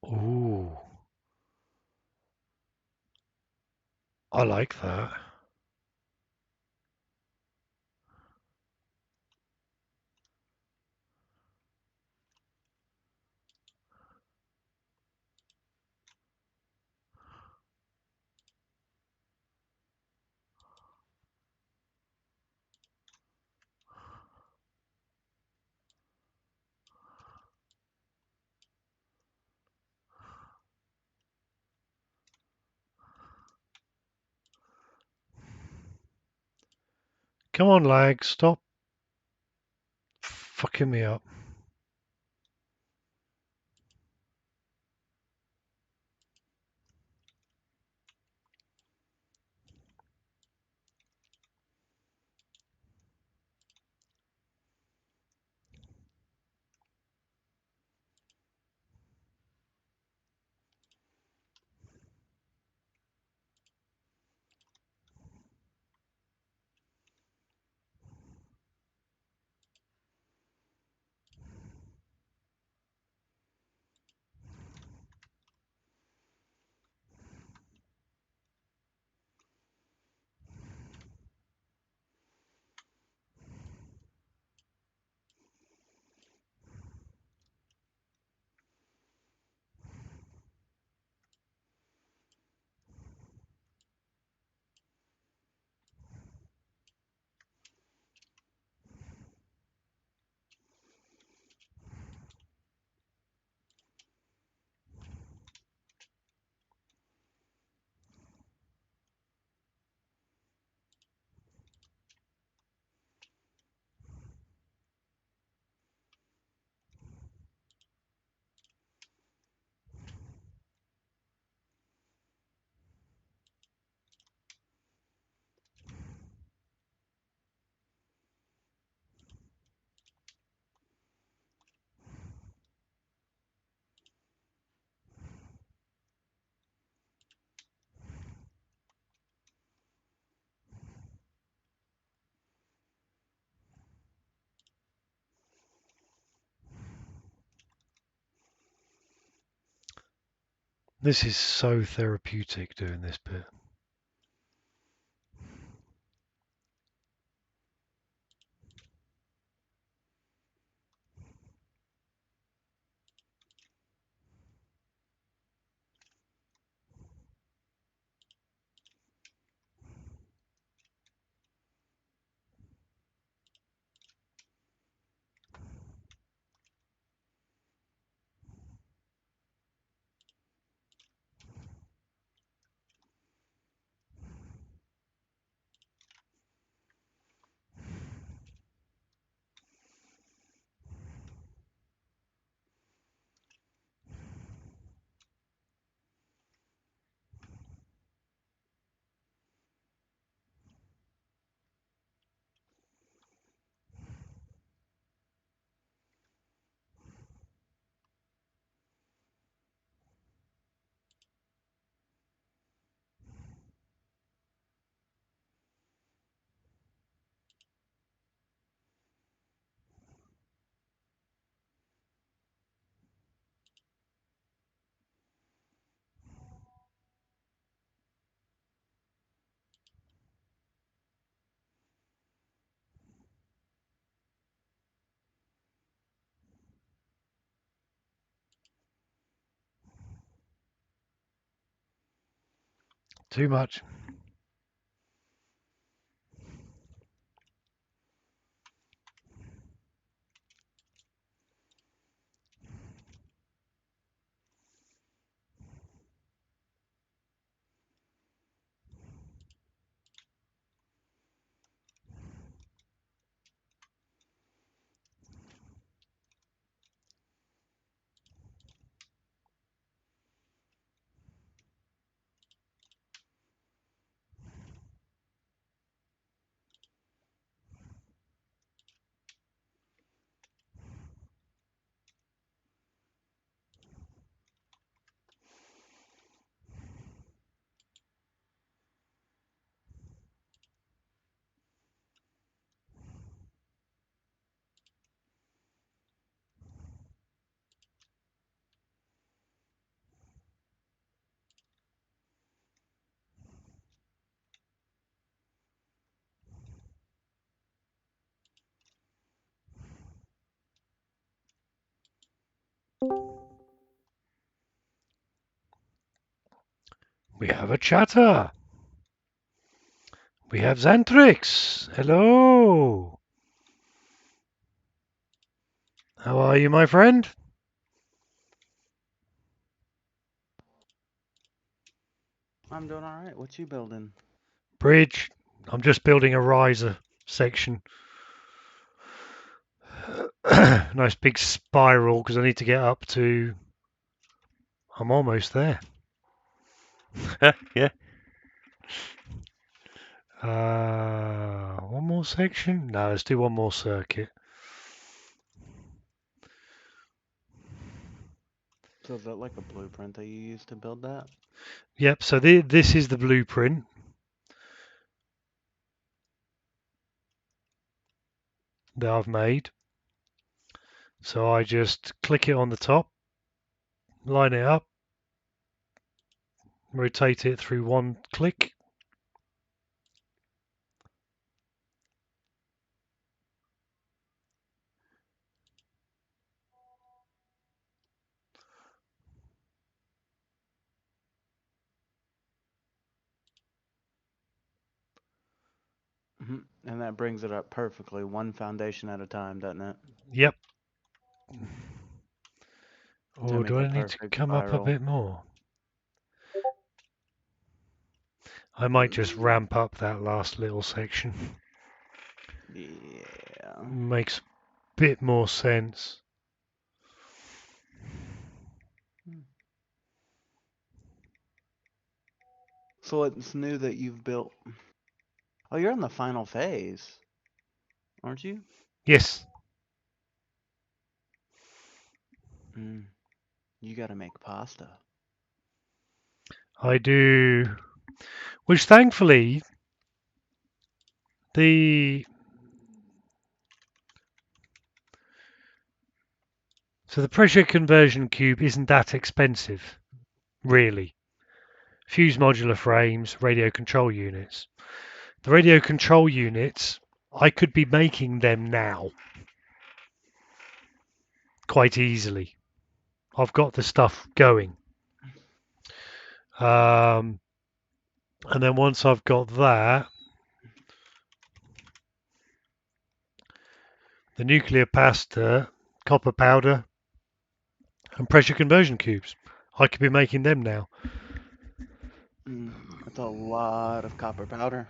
S2: Ooh, I like that. Come on, lag, stop fucking me up. This is so therapeutic doing this bit. Too much. We have a chatter. We have Xantrix. Hello. How are you, my friend?
S3: I'm doing all right. What you building?
S2: Bridge. I'm just building a riser section. Nice big spiral because I need to get up to. I'm almost there.
S3: Yeah.
S2: One more section? No, let's do one more circuit.
S5: So is that like a blueprint that you use to build that?
S2: Yep, so this is the blueprint. That I've made. So I just click it on the top, line it up, rotate it through one click.
S5: And that brings it up perfectly, one foundation at a time, doesn't it?
S2: Yep.
S5: To
S2: Or
S5: make
S2: do
S5: a
S2: I need to
S5: perfect
S2: come up a
S5: spiral.
S2: bit more? I might just ramp up that last little section.
S5: Yeah.
S2: Makes a bit more sense.
S5: So it's new that you've built. Oh, you're in the final phase, aren't you?
S2: Yes,
S5: You gotta make pasta.
S2: I do. Which thankfully, the so the pressure conversion cube isn't that expensive, really. Fuse modular frames, radio control units. The radio control units, I could be making them now quite easily. I've got the stuff going. And then once I've got that, the nuclear pasta, copper powder, and pressure conversion cubes, I could be making them now.
S5: That's a lot of copper powder.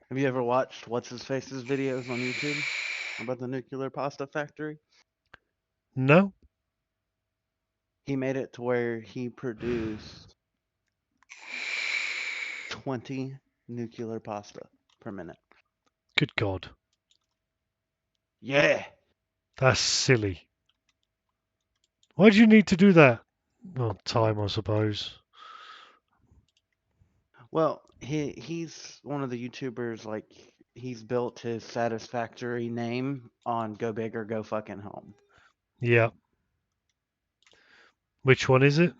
S5: Have you ever watched What's His Face's videos on YouTube about the nuclear pasta factory?
S2: No?
S5: He made it to where he produced 20 nuclear pasta per minute.
S2: Good God.
S5: Yeah.
S2: That's silly. Why do you need to do that? Well, time, I suppose.
S5: Well, he's one of the YouTubers, like, he's built his Satisfactory name on Go Big or Go Fucking Home.
S2: Yeah. Which one is it?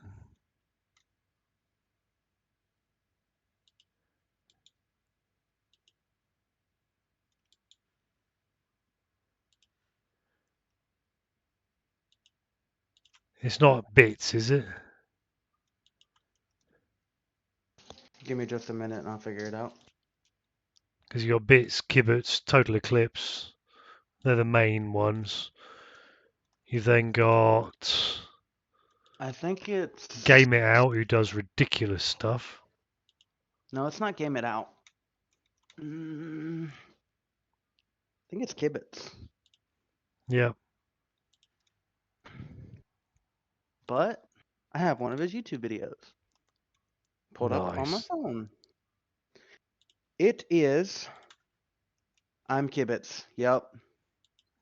S2: It's not bits, is it?
S5: Give me just a minute and I'll figure it out.
S2: Because you got bits, kibbutz, total eclipse. They're the main ones. You've then got
S5: I think it's...
S2: Game It Out, who does ridiculous stuff.
S5: No, it's not Game It Out. I think it's Kibbutz.
S2: Yeah.
S5: But I have one of his YouTube videos pulled up on my
S2: Nice.
S5: phone. It is... I'm Kibbutz. Yep.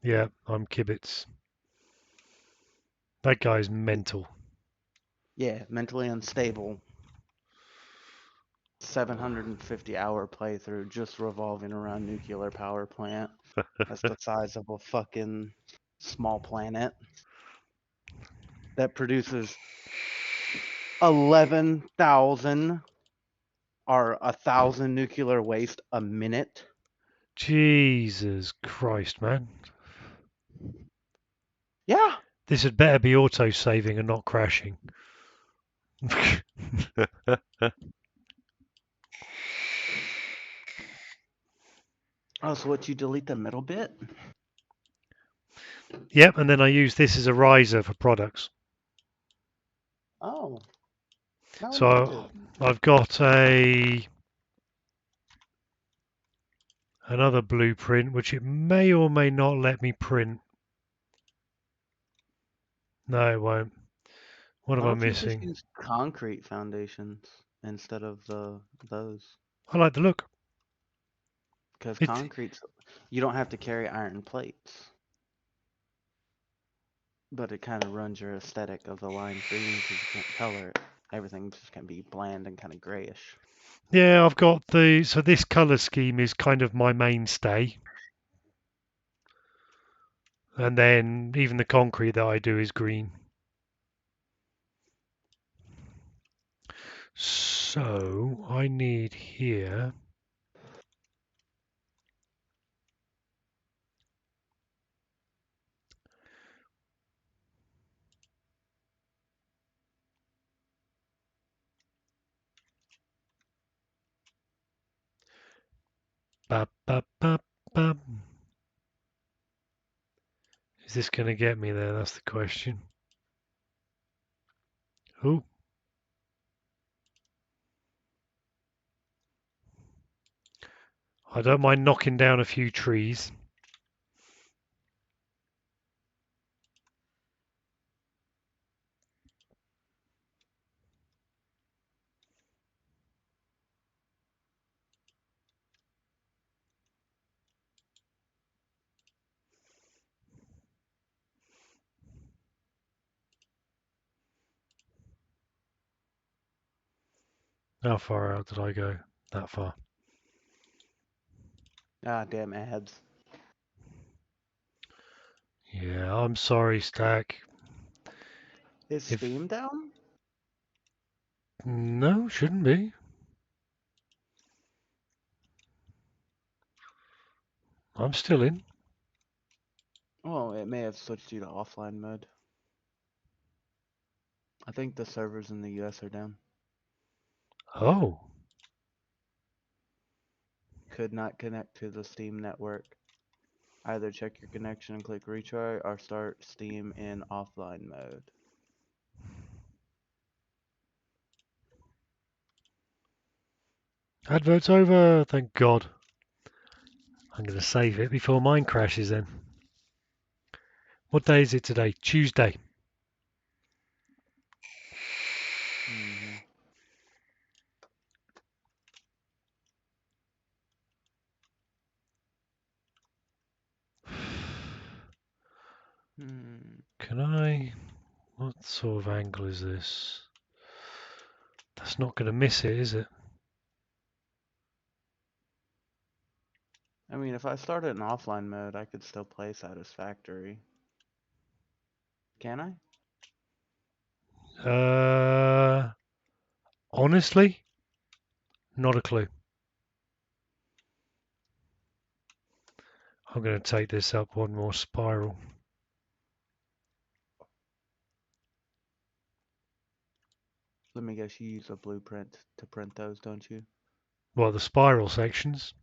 S2: Yeah, I'm Kibbutz. That guy's mental.
S5: Yeah, mentally unstable. 750-hour playthrough just revolving around nuclear power plant. That's the size of a fucking small planet that produces 11,000 or 1,000 nuclear waste a minute.
S2: Jesus Christ, man.
S5: Yeah.
S2: This had better be auto-saving and not crashing.
S5: Oh, so what, you delete the middle bit?
S2: Yep, and then I use this as a riser for products.
S5: Oh. Now
S2: So I've got a another blueprint, which it may or may not let me print. No, it won't. What am
S5: Why
S2: I
S5: don't you just
S2: missing?
S5: use concrete foundations instead of those?
S2: I like the look.
S5: Because
S2: It,
S5: concrete's, you don't have to carry iron plates. But it kind of ruins your aesthetic of the lime green because you can't color it. Everything just can be bland and kind of grayish.
S2: yeah, I've got the. So this color scheme is kind of my mainstay. And then even the concrete that I do is green. So I need here. Ba, ba, ba, ba. Is this going to get me there? That's the question. Oh. I don't mind knocking down a few trees. How far out did I go? That far.
S5: Ah, damn ads.
S2: Yeah, I'm sorry, Stack.
S5: Is
S2: If
S5: Steam down?
S2: no, shouldn't be. I'm still in.
S5: Oh, it may have switched you to offline mode. I think the servers in the US are down.
S2: Oh,
S5: Could not connect to the Steam network. Either check your connection and click retry or start Steam in offline mode.
S2: advert's over. Thank God. I'm going to save it before mine crashes then. What day is it today? Tuesday.
S5: Mm-hmm. Hmm.
S2: Can I? What sort of angle is this? That's not going to miss it, is it?
S5: I mean, if I started in offline mode, I could still play Satisfactory. Can I?
S2: Honestly, not a clue. I'm going to take this up one more spiral.
S5: Let me guess, you use a blueprint to print those, don't you?
S2: Well, the spiral sections.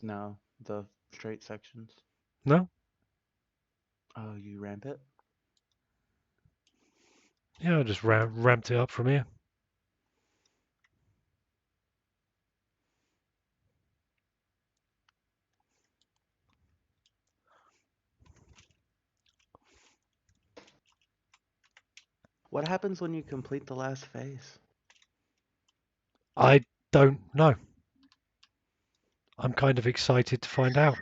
S5: No, the straight sections.
S2: No?
S5: Oh, you ramp it?
S2: Yeah, I just ramped it up from here.
S5: What happens when you complete the last phase?
S2: I don't know. I'm kind of excited to find out.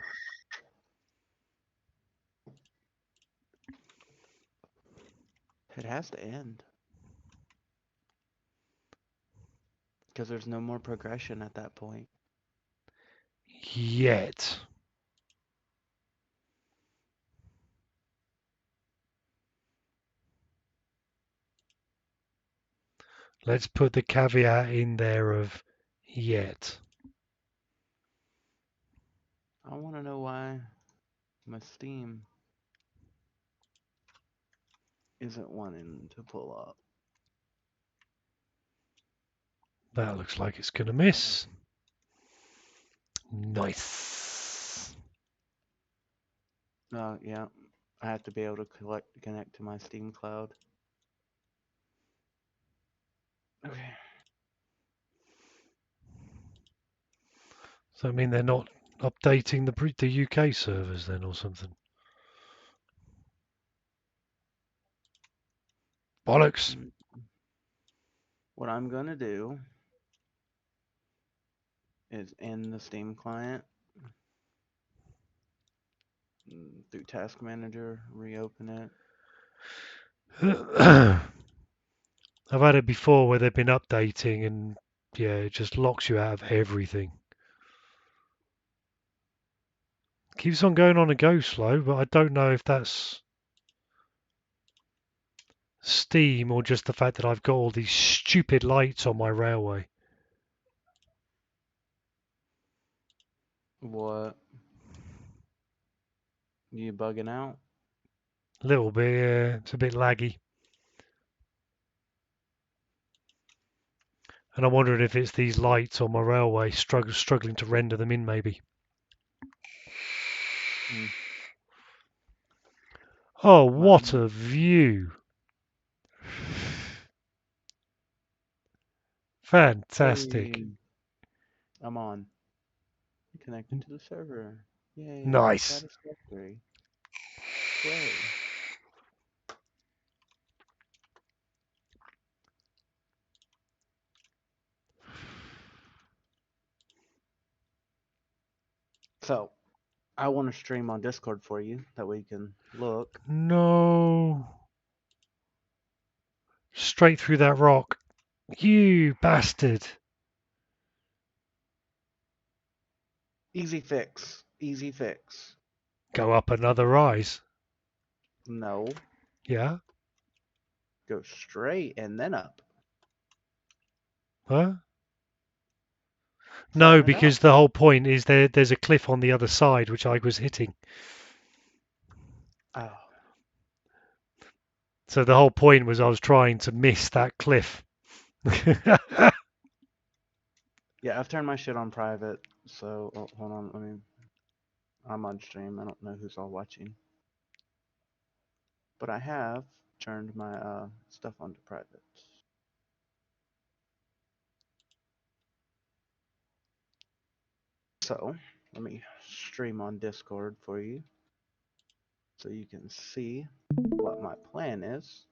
S5: It has to end. Because there's no more progression at that point.
S2: Yet. Let's put the caveat in there of yet.
S5: I want to know why my Steam isn't wanting to pull up.
S2: That looks like it's going to miss. Nice.
S5: Yeah. I have to be able to connect to my Steam cloud. Okay.
S2: So I mean they're not updating the UK servers then or something. Bollocks.
S5: Mm, What I'm gonna do is end the Steam client through Task Manager, reopen it.
S2: I've had it before where they've been updating and yeah, it just locks you out of everything. Keeps on going on a go slow, but I don't know if that's Steam or just the fact that I've got all these stupid lights on my railway.
S5: What? You bugging out?
S2: A little bit, yeah, it's a bit laggy. And I'm wondering if it's these lights on my railway struggling to render them in, maybe.
S5: Mm,
S2: Oh, what
S5: Mine.
S2: a view! Fantastic.
S5: Hey, I'm on. Connected to the server. Yay,
S2: Nice.
S5: Satisfactory. Play. So, I want to stream on Discord for you. That way you can look.
S2: No. Straight through that rock. You bastard.
S5: Easy fix. Easy fix.
S2: Go up another rise.
S5: No.
S2: Yeah?
S5: Go straight and then up.
S2: Huh? No,
S5: Flatten it out.
S2: because the whole point is there's a cliff on the other side which I was hitting.
S5: Oh.
S2: So the whole point was I was trying to miss that cliff.
S5: Yeah, I've turned my shit on private. So, hold on. I'm on stream. I don't know who's all watching. But I have turned my stuff onto private. So, let me stream on Discord for you so you can see what my plan is.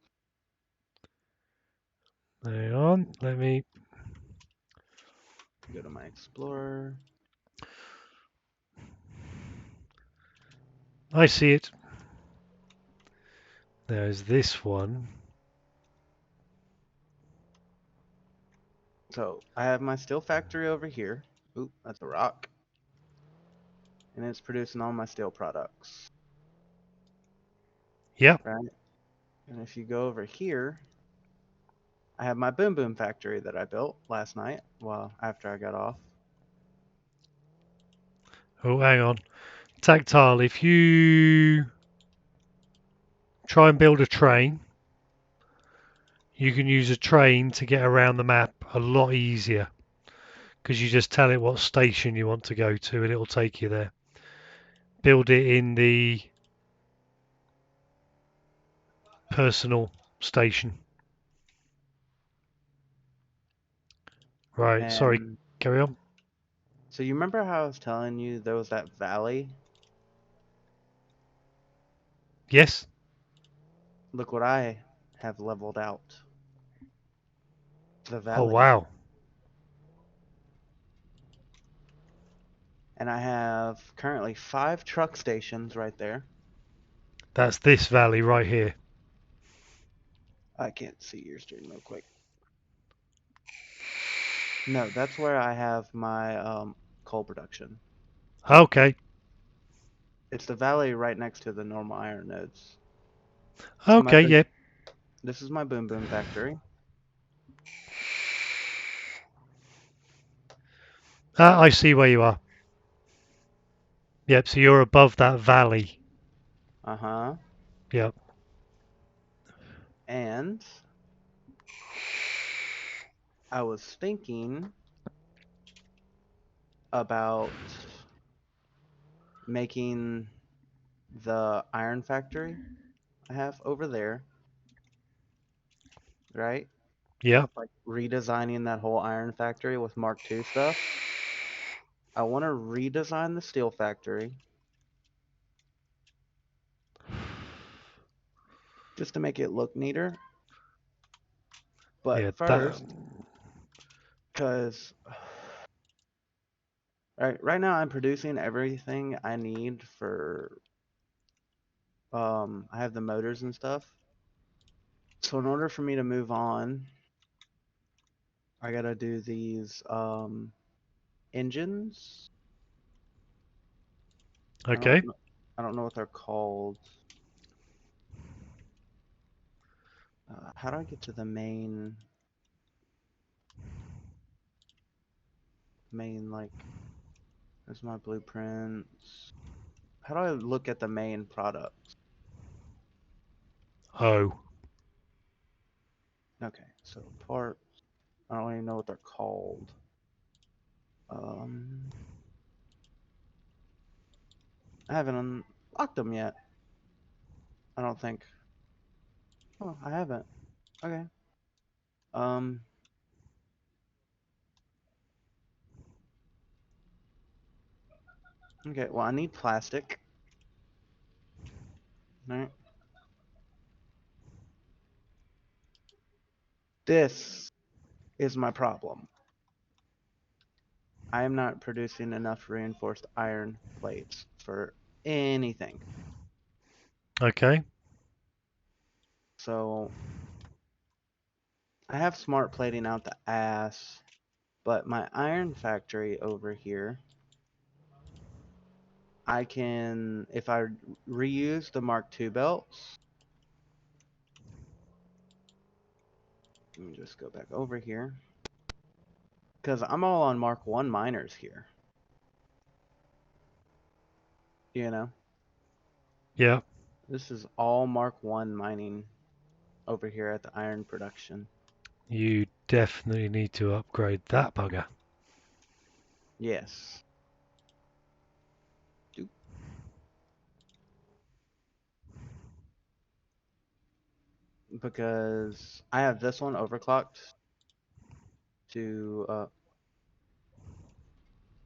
S2: Hang on, let me.
S5: Go to my Explorer.
S2: I see it. There's this one.
S5: So, I have my steel factory over here. Oop, that's a rock. And it's producing all my steel products.
S2: Yep.
S5: Right? And if you go over here, I have my boom boom factory that I built last night, well, after I got off.
S2: Oh, hang on. Tactile, if you try and build a train, you can use a train to get around the map a lot easier because you just tell it what station you want to go to and it'll take you there. Build it in the personal station. Right, sorry,
S5: And
S2: carry on.
S5: so you remember how I was telling you there was that valley?
S2: Yes?
S5: Look what I have leveled out. The
S2: Oh,
S5: valley.
S2: wow.
S5: And I have currently 5 truck stations right there.
S2: That's this valley right here.
S5: I can't see your stream real quick. No, that's where I have my coal production.
S2: Okay.
S5: It's the valley right next to the normal iron nodes. So
S2: Okay, yeah.
S5: this is my boom boom factory.
S2: I see where you are. Yep, so you're above that valley.
S5: Uh-huh.
S2: Yep.
S5: And I was thinking about making the iron factory I have over there, right?
S2: Yep.
S5: Like redesigning that whole iron factory with Mark II stuff. I want to redesign the steel factory just to make it look neater. But
S2: Yeah,
S5: first, because right now I'm producing everything I need for I have the motors and stuff. So in order for me to move on, I gotta do these engines.
S2: okay.
S5: I don't know what they're called. How do I get to the main like? There's my blueprints. How do I look at the main product?
S2: Oh,
S5: Okay, so parts. I don't even know what they're called. I haven't unlocked them yet. I don't think. Oh, I haven't. Okay. Um. Okay. Well, I need plastic. Right. This is my problem. I am not producing enough reinforced iron plates for anything.
S2: okay.
S5: So I have smart plating out the ass, but my iron factory over here, I can, if I reuse the Mark II belts, let me just go back over here, because I'm all on Mark I miners here. You know,
S2: Yeah,
S5: this is all Mark I mining over here at the iron production.
S2: you definitely need to upgrade that bugger.
S5: Yes. Because I have this one overclocked to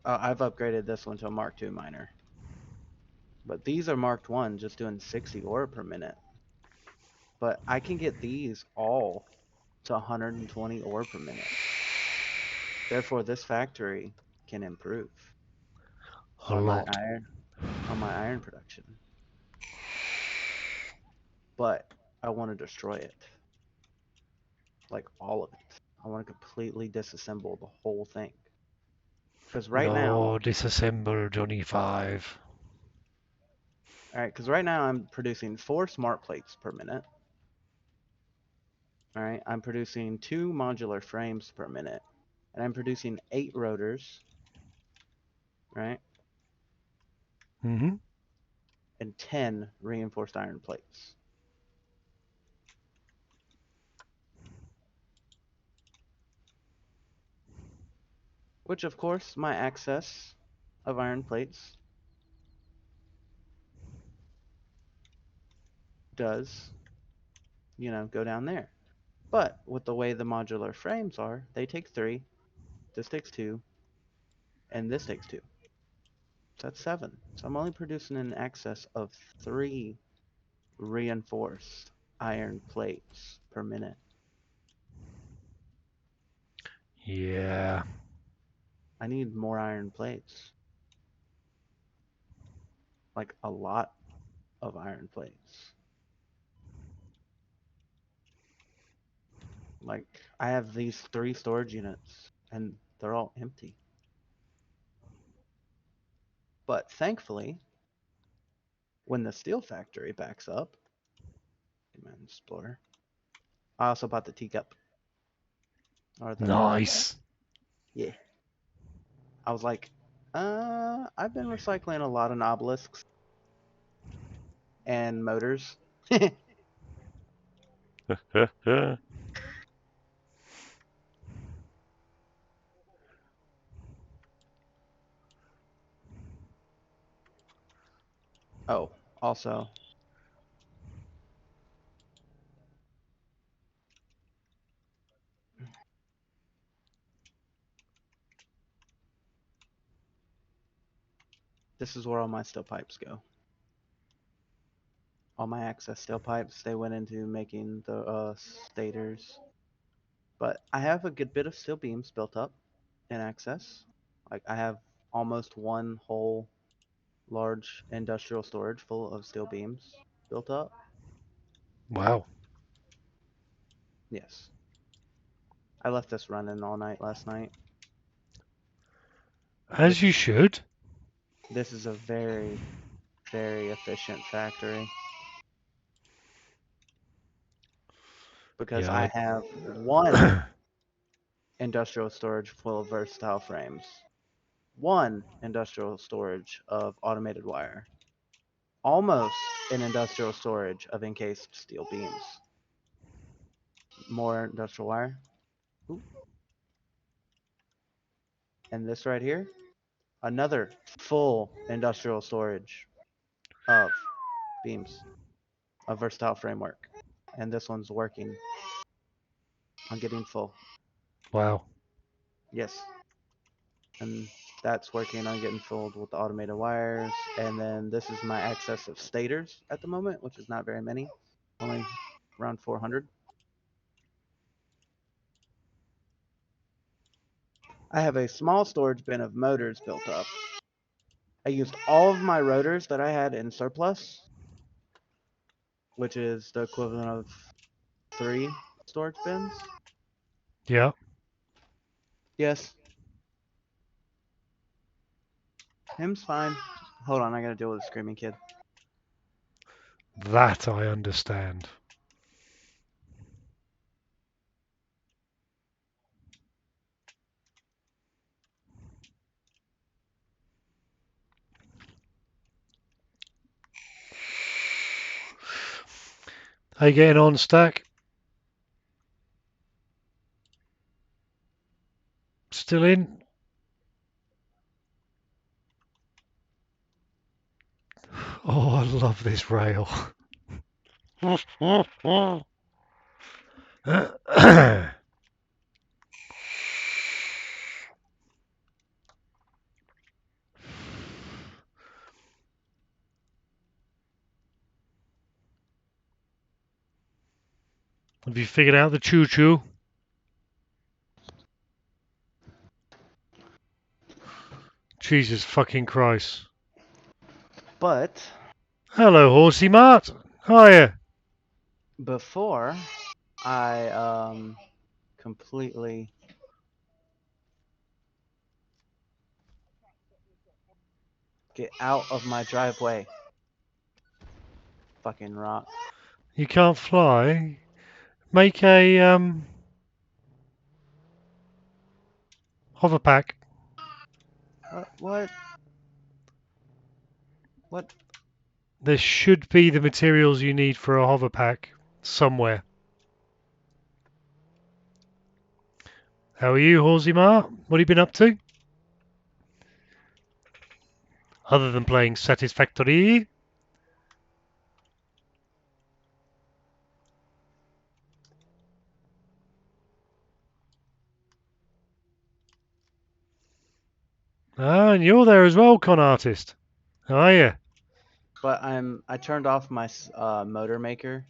S5: I've upgraded this one to a Mark II miner. But these are Mark I just doing 60 ore per minute. But I can get these all to 120 ore per minute. Therefore this factory can improve
S2: A lot.
S5: on my iron production. But I want to destroy it. Like all of it. I want to completely disassemble the whole thing. Because right now,
S2: No, disassemble Johnny 5.
S5: alright, because right now I'm producing 4 smart plates per minute. Alright, I'm producing 2 modular frames per minute. And I'm producing 8 rotors. Right?
S2: Mm-hmm.
S5: And 10 reinforced iron plates. Which of course my excess of iron plates does, go down there. But with the way the modular frames are, they take 3, this takes 2, and this takes 2. So that's 7. So I'm only producing an excess of 3 reinforced iron plates per minute.
S2: Yeah.
S5: I need more iron plates. Like a lot of iron plates. Like I have these 3 storage units and they're all empty. But thankfully, when the steel factory backs up, Demand Explorer. I also bought the teacup. Or the
S2: Nice.
S5: yeah. I was like, I've been recycling a lot of obelisks and motors. Oh, also, This is where all my steel pipes go. All my access steel pipes, they went into making the stators. But I have a good bit of steel beams built up in access. Like I have almost one whole large industrial storage full of steel beams built up.
S2: Wow.
S5: Yes. I left this running all night last night.
S2: As you should.
S5: This is a very, very efficient factory. Because I
S2: Yeah.
S5: have one industrial storage full of versatile frames, one industrial storage of automated wire, almost an industrial storage of encased steel beams, more industrial wire, ooh, and this right here, another full industrial storage of beams, a versatile framework, and this one's working on getting full.
S2: Wow.
S5: Yes. And that's working on getting filled with the automated wires. And then this is my excess of stators at the moment, which is not very many, only around 400. I have a small storage bin of motors built up. I used all of my rotors that I had in surplus, which is the equivalent of 3 storage bins.
S2: Yeah.
S5: Yes. Him's fine. Hold on, I gotta deal with a screaming kid.
S2: That I understand. How you getting on, Stack? Still in? Oh, I love this rail. Have you figured out the choo-choo? Jesus fucking Christ.
S5: But
S2: Hello, Horsey Mart. Hiya.
S5: before I completely get out of my driveway. Fucking rock.
S2: You can't fly? Make a hover pack.
S5: What? What?
S2: There should be the materials you need for a hover pack somewhere. How are you, Horsey Mart? What have you been up to? Other than playing Satisfactory? Ah, and you're there as well, con artist. How are you?
S5: But I turned off my motor maker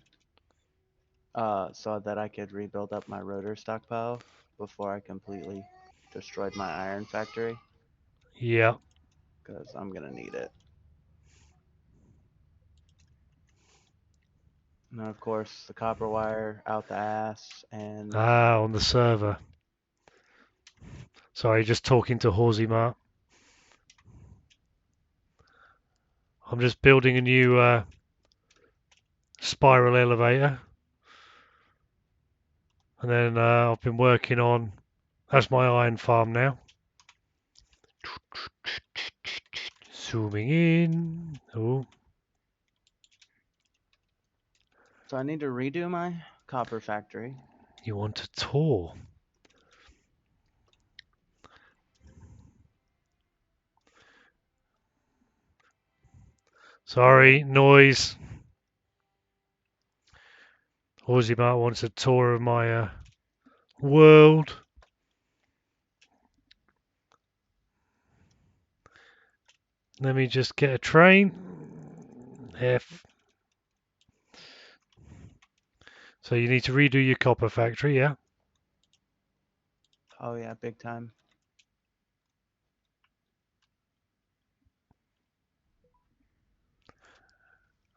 S5: so that I could rebuild up my rotor stockpile before I completely destroyed my iron factory,
S2: Yeah.
S5: because I'm gonna need it. And of course the copper wire out the ass, and
S2: Ah, on the server. Sorry, just talking to Horsey Mart. I'm just building a new spiral elevator. And then I've been working on... That's my iron farm now. Zooming in. Oh,
S5: so I need to redo my copper factory.
S2: you want a tour? Sorry, noise. Horsey Mart wants a tour of my world. Let me just get a train. F. So you need to redo your copper factory, yeah?
S5: Oh yeah, big time.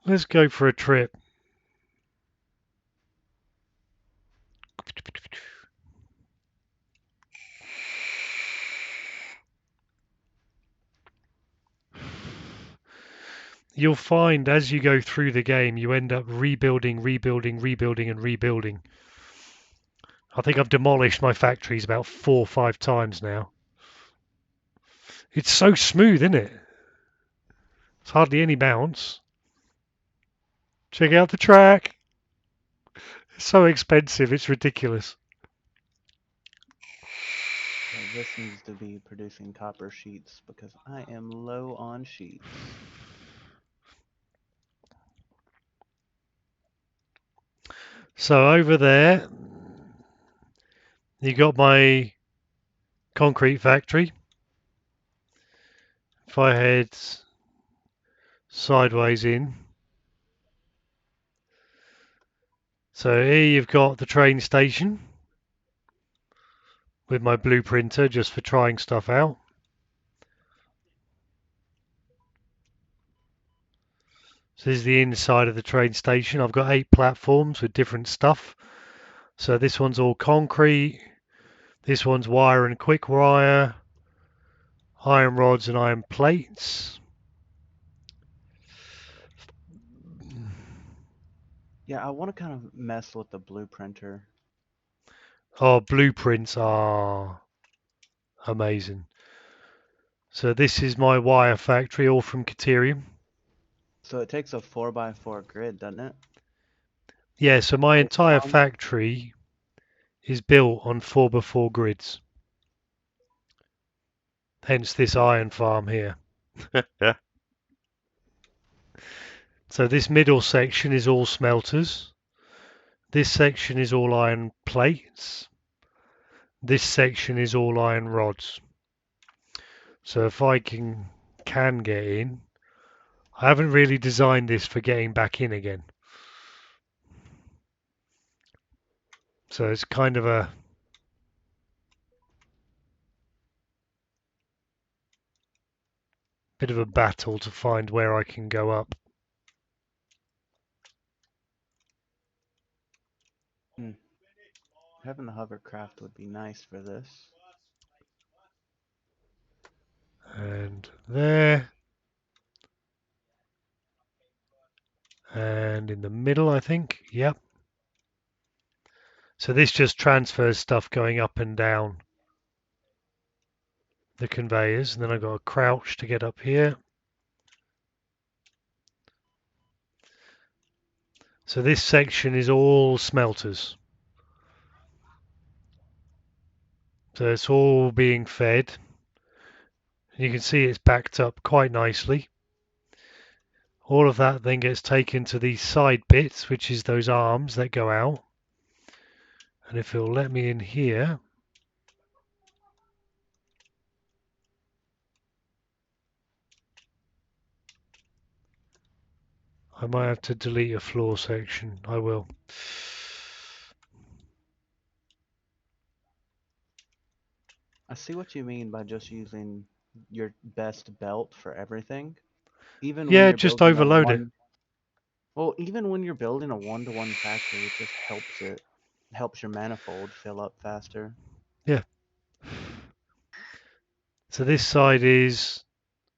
S2: Let's go for a trip. You'll find as you go through the game, you end up rebuilding, and rebuilding. I think I've demolished my factories about 4 or 5 times now. It's so smooth, isn't it? It's hardly any bounce. Check out the track. It's so expensive, it's ridiculous.
S5: Okay, this needs to be producing copper sheets because I am low on sheets.
S2: So over there, you got my concrete factory. If I head sideways in, so here you've got the train station with my blueprinter just for trying stuff out. So this is the inside of the train station. I've got 8 platforms with different stuff. So this one's all concrete. This one's wire and quick wire, iron rods and iron plates.
S5: Yeah, I want to kind of mess with the blueprinter.
S2: Our blueprints are amazing. So this is my wire factory, all from Caterium.
S5: So it takes a 4x4 grid, doesn't it?
S2: Yeah, so my
S5: Iron
S2: entire
S5: farm?
S2: factory is built on 4x4 grids. Hence this iron farm here.
S3: Yeah.
S2: So this middle section is all smelters. This section is all iron plates. This section is all iron rods. So if I can get in, I haven't really designed this for getting back in again. So it's kind of a bit of a battle to find where I can go up.
S5: Having the hovercraft would be nice for this.
S2: And there. And in the middle, I think. Yep. So this just transfers stuff going up and down the conveyors. And then I've got a crouch to get up here. So this section is all smelters. So it's all being fed. You can see it's backed up quite nicely. All of that then gets taken to these side bits, which is those arms that go out. And if it'll let me in here, I might have to delete a floor section. I will.
S5: I see what you mean by just using your best belt for everything. Even when
S2: Yeah,
S5: you're
S2: just
S5: building a
S2: overload it.
S5: one, well, even when you're building a one-to-one factory, it just helps your manifold fill up faster.
S2: Yeah. So this side is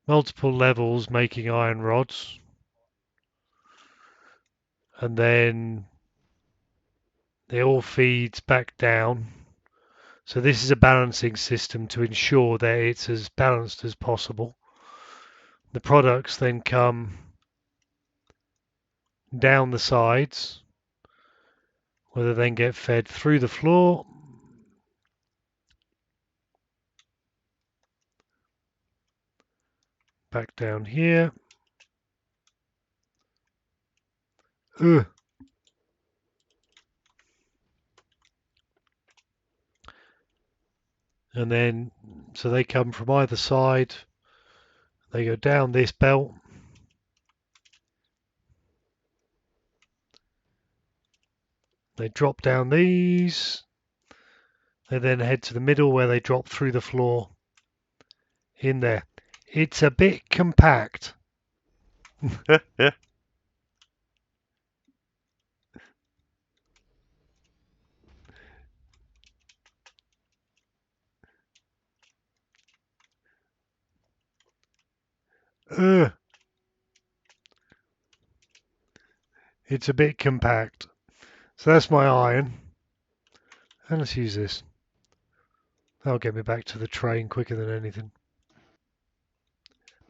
S2: multiple levels making iron rods. And then it all feeds back down. So this is a balancing system to ensure that it's as balanced as possible. The products then come down the sides, where they then get fed through the floor. Back down here. Ugh. And then, so they come from either side. They go down this belt. They drop down these. They then head to the middle where they drop through the floor in there. It's a bit compact. Ugh. It's a bit compact. So that's my iron. And let's use this. That'll get me back to the train quicker than anything.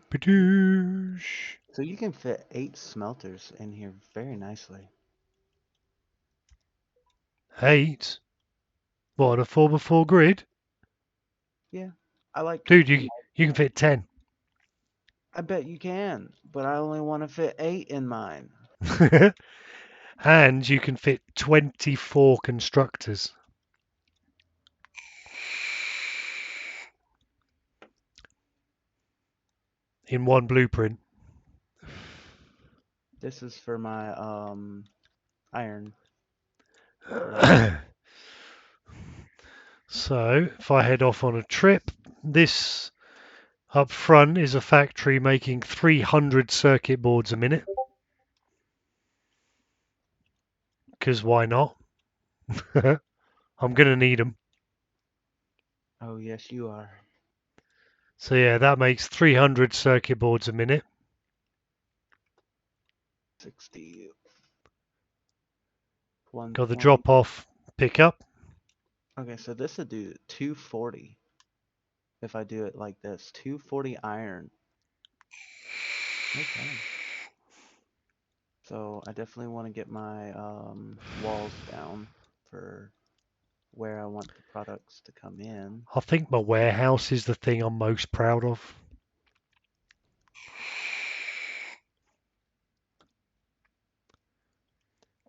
S2: Badoosh.
S5: So you can fit 8 smelters in here very nicely.
S2: 8? What, a 4x4 grid?
S5: Yeah. I like.
S2: Dude, you can fit 10.
S5: I bet you can, but I only want to fit 8 in mine.
S2: And you can fit 24 constructors. In one blueprint.
S5: This is for my iron.
S2: So, if I head off on a trip, this up front is a factory making 300 circuit boards a minute. Because why not? I'm going to need them.
S5: Oh yes, you are.
S2: So yeah, that makes 300 circuit boards a minute.
S5: 60.
S2: Got the
S5: 120.
S2: drop off pickup.
S5: Okay, so this would do 240 if I do it like this. 240 iron. Okay. So I definitely want to get my walls down for where I want the products to come in.
S2: I think my warehouse is the thing I'm most proud of.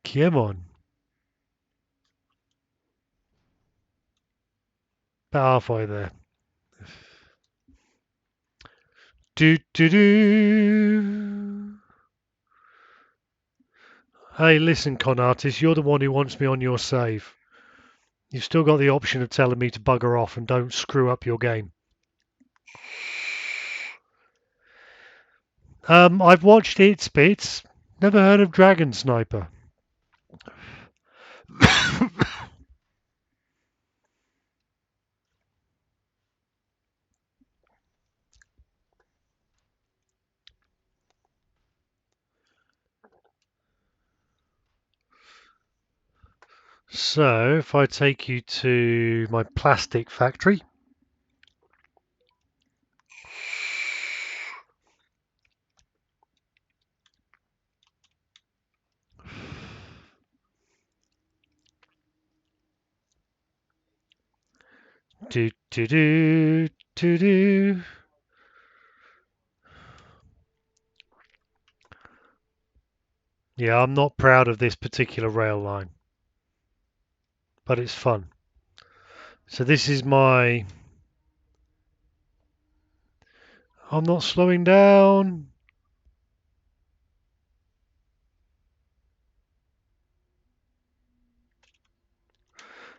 S2: Come on. About halfway there. Do do do. Hey, listen, con artist, you're the one who wants me on your save. You've still got the option of telling me to bugger off and don't screw up your game. I've watched its bits. Never heard of Dragon Sniper. So, if I take you to my plastic factory. Do do do do do. Yeah, I'm not proud of this particular rail line, but it's fun. So this is my... I'm not slowing down.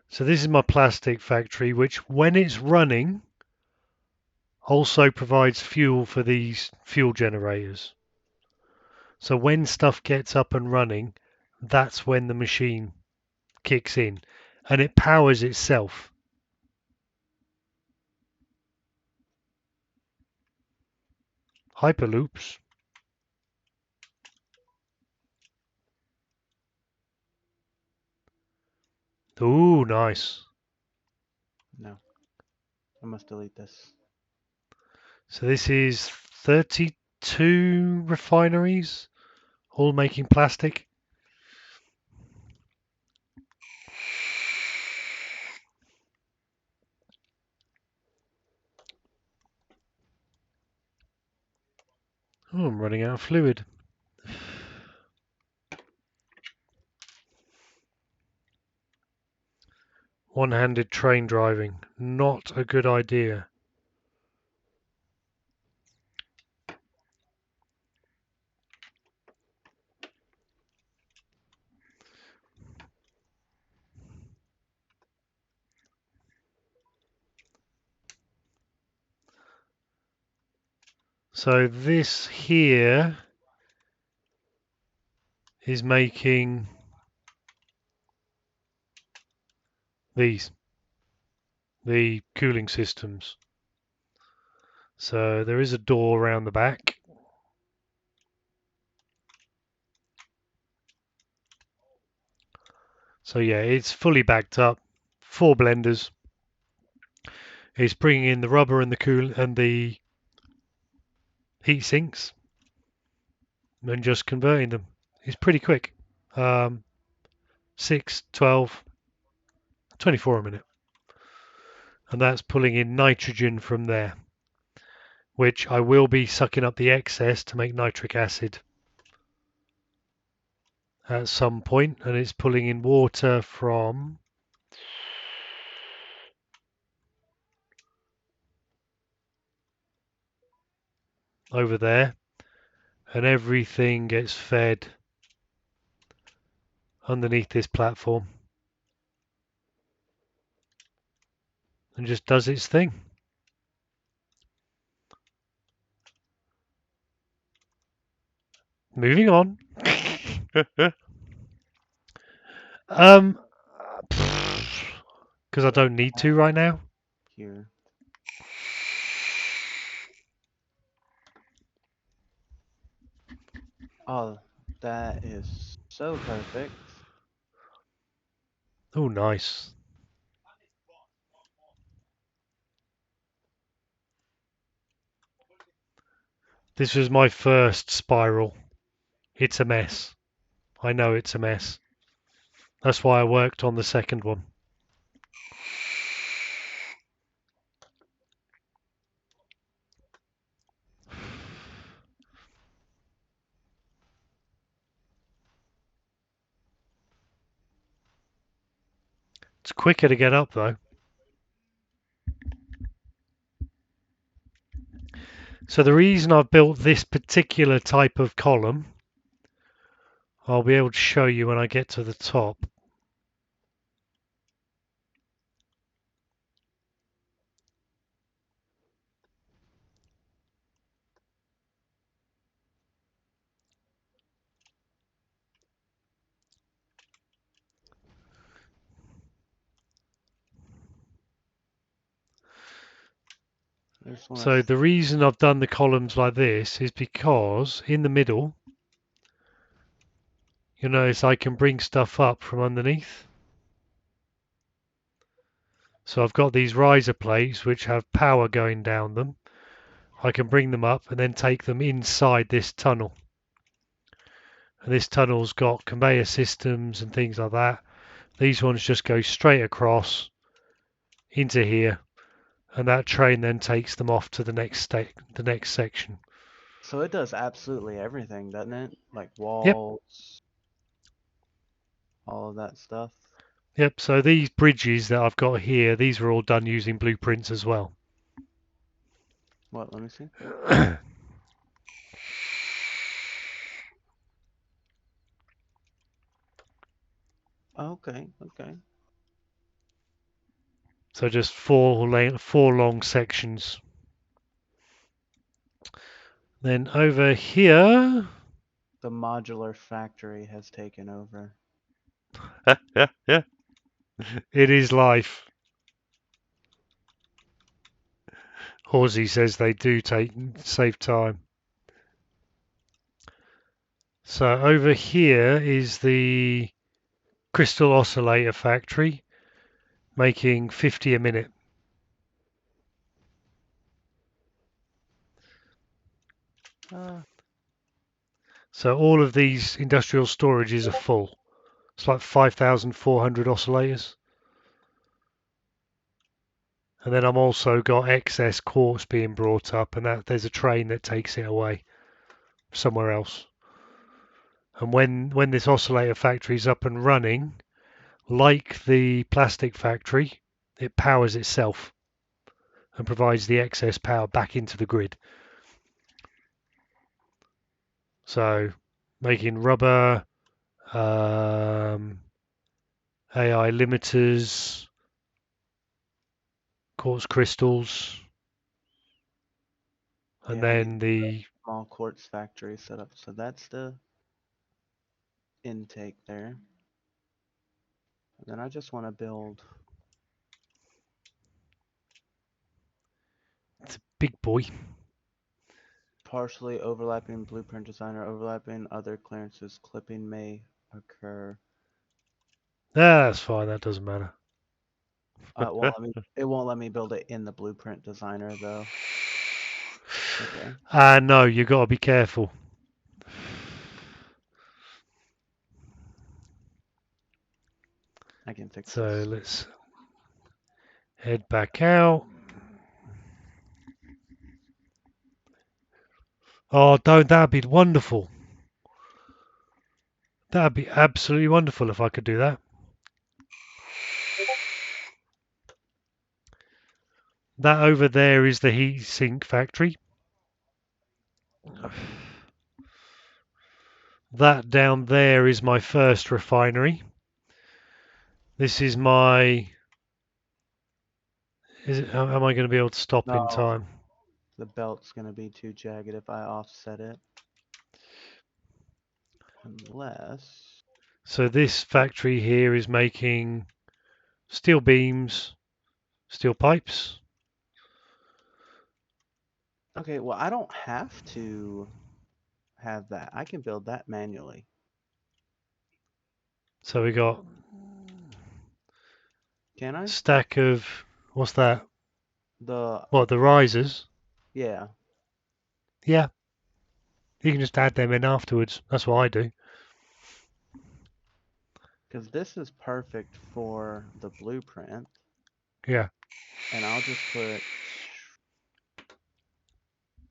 S2: So this is my plastic factory, which when it's running, also provides fuel for these fuel generators. So when stuff gets up and running, that's when the machine kicks in and it powers itself. Hyperloops. Ooh, nice.
S5: No. I must delete this.
S2: So this is 32 refineries, all making plastic. Oh, I'm running out of fluid. One-handed train driving. Not a good idea. So this here is making these, the cooling systems. So there is a door around the back. So yeah, it's fully backed up. 4 blenders. It's bringing in the rubber and the heat sinks and just converting them. It's pretty quick. 6, 12, 24 a minute. And that's pulling in nitrogen from there, which I will be sucking up the excess to make nitric acid at some point, and it's pulling in water from over there, and everything gets fed underneath this platform and just does its thing. Moving on. Um, because I don't need to right now.
S5: Here. Oh, that is so perfect.
S2: Oh, nice. This was my first spiral. It's a mess. I know it's a mess. That's why I worked on the second one. It's quicker to get up though. So the reason I've built this particular type of column, I'll be able to show you when I get to the top. So the reason I've done the columns like this is because in the middle, you notice I can bring stuff up from underneath. So I've got these riser plates which have power going down them. I can bring them up and then take them inside this tunnel. And this tunnel's got conveyor systems and things like that. These ones just go straight across into here, and that train then takes them off to the next section.
S5: So it does absolutely everything, doesn't it? Like
S2: Yep.
S5: walls, all of that stuff.
S2: Yep, so these bridges that I've got here, these were all done using blueprints as well.
S5: What? Let me see. Okay, okay.
S2: So just four long sections. Then over here,
S5: The modular factory has taken over.
S3: Yeah.
S2: it is life. Horsey says they do save time. So over here is the crystal oscillator factory, making 50 a minute. So all of these industrial storages are full. It's like 5,400 oscillators. And then I'm also got excess quartz being brought up, and that there's a train that takes it away somewhere else. And when this oscillator factory is up and running, like the plastic factory, it powers itself and provides the excess power back into the grid. So making rubber, AI limiters, quartz crystals, And
S5: Yeah, I need
S2: then the
S5: small quartz factory set up. So that's the intake there. And then I just want to build.
S2: it's a big boy.
S5: Partially overlapping blueprint designer, overlapping other clearances, clipping may occur.
S2: That's fine. That doesn't matter.
S5: It won't let me build it in the blueprint designer though. Okay,
S2: No, you got to be careful.
S5: I can fix
S2: So
S5: this.
S2: let's head back out. Oh, don't that'd be wonderful. That'd be absolutely wonderful if I could do that. That over there is the heat sink factory.
S5: Okay.
S2: That down there is my first refinery. This is my. Am I going to be able to stop in
S5: No,
S2: time?
S5: the belt's gonna be too jagged if I offset it. Unless.
S2: So this factory here is making steel beams, steel pipes.
S5: Okay, well, I don't have to have that. I can build that manually.
S2: So we got
S5: Can I?
S2: stack of what's that?
S5: The
S2: What, the risers?
S5: Yeah,
S2: Yeah, you can just add them in afterwards. That's what I do.
S5: because this is perfect for the blueprint,
S2: Yeah.
S5: and I'll just put.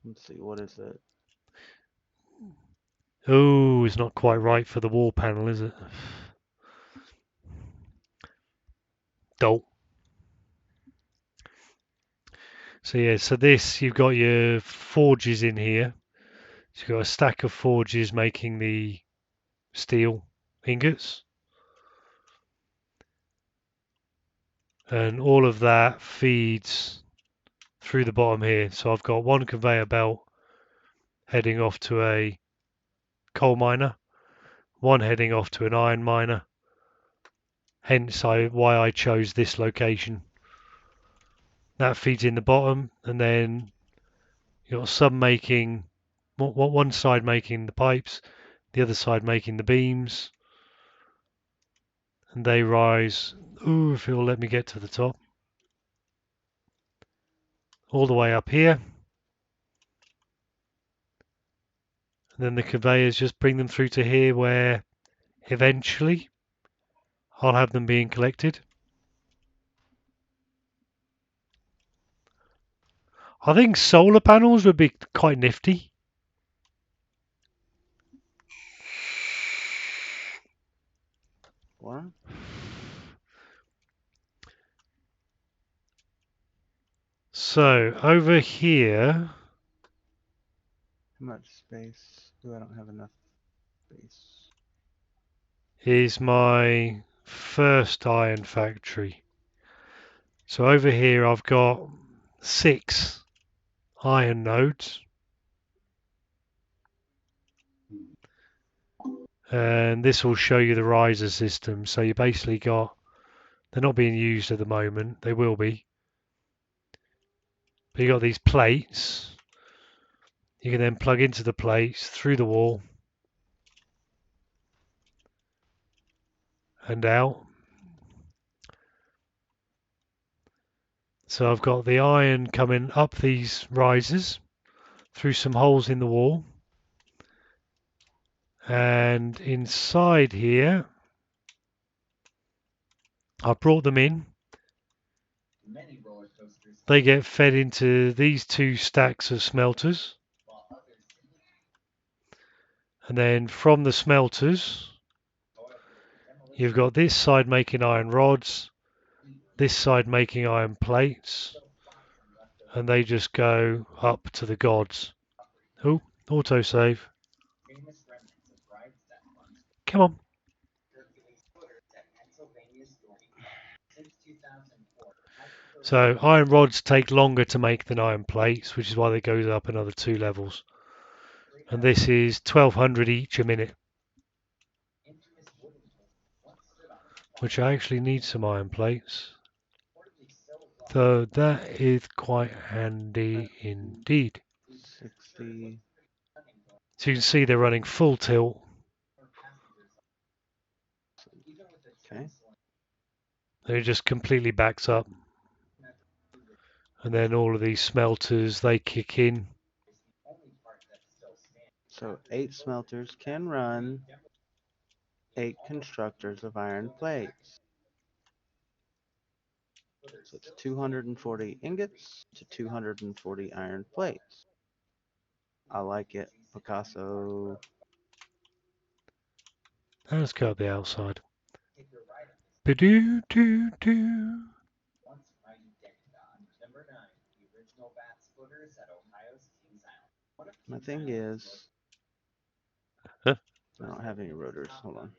S5: Let's see, what is it?
S2: Oh, it's not quite right for the wall panel, is it? Dope. So yeah, so this you've got your forges in here. So you've got a stack of forges making the steel ingots. And all of that feeds through the bottom here. So I've got one conveyor belt heading off to a coal miner, one heading off to an iron miner. Hence why I chose this location. That feeds in the bottom, and then you've got some making, one side making the pipes, the other side making the beams, and they rise. Ooh, if it'll let me get to the top, all the way up here. And then the conveyors just bring them through to here where eventually I'll have them being collected. I think solar panels would be quite nifty.
S5: What?
S2: So over here
S5: How much space? Ooh, I don't have enough space.
S2: is my first iron factory. So over here I've got 6 iron nodes. And this will show you the riser system. So you basically got, they're not being used at the moment, they will be. But you got these plates. You can then plug into the plates through the wall and out. So I've got the iron coming up these risers through some holes in the wall. And inside here, I brought them in. They get fed into these 2 stacks of smelters. And then from the smelters, you've got this side making iron rods, this side making iron plates, and they just go up to the gods. Oh, autosave. Come on. So iron rods take longer to make than iron plates, which is why they go up another 2 levels. And this is 1200 each a minute, which I actually need some iron plates. So that is quite handy indeed.
S5: 60.
S2: So you can see they're running full tilt.
S5: Okay.
S2: And it just completely backs up. And then all of these smelters, they kick in.
S5: So 8 smelters can run 8 constructors of iron plates. So it's 240 ingots to 240 iron plates. I like it, Picasso.
S2: Now let's go up the outside. Ba-doo-doo-doo.
S5: My thing is,
S3: Huh?
S5: I don't have any rotors. Hold on.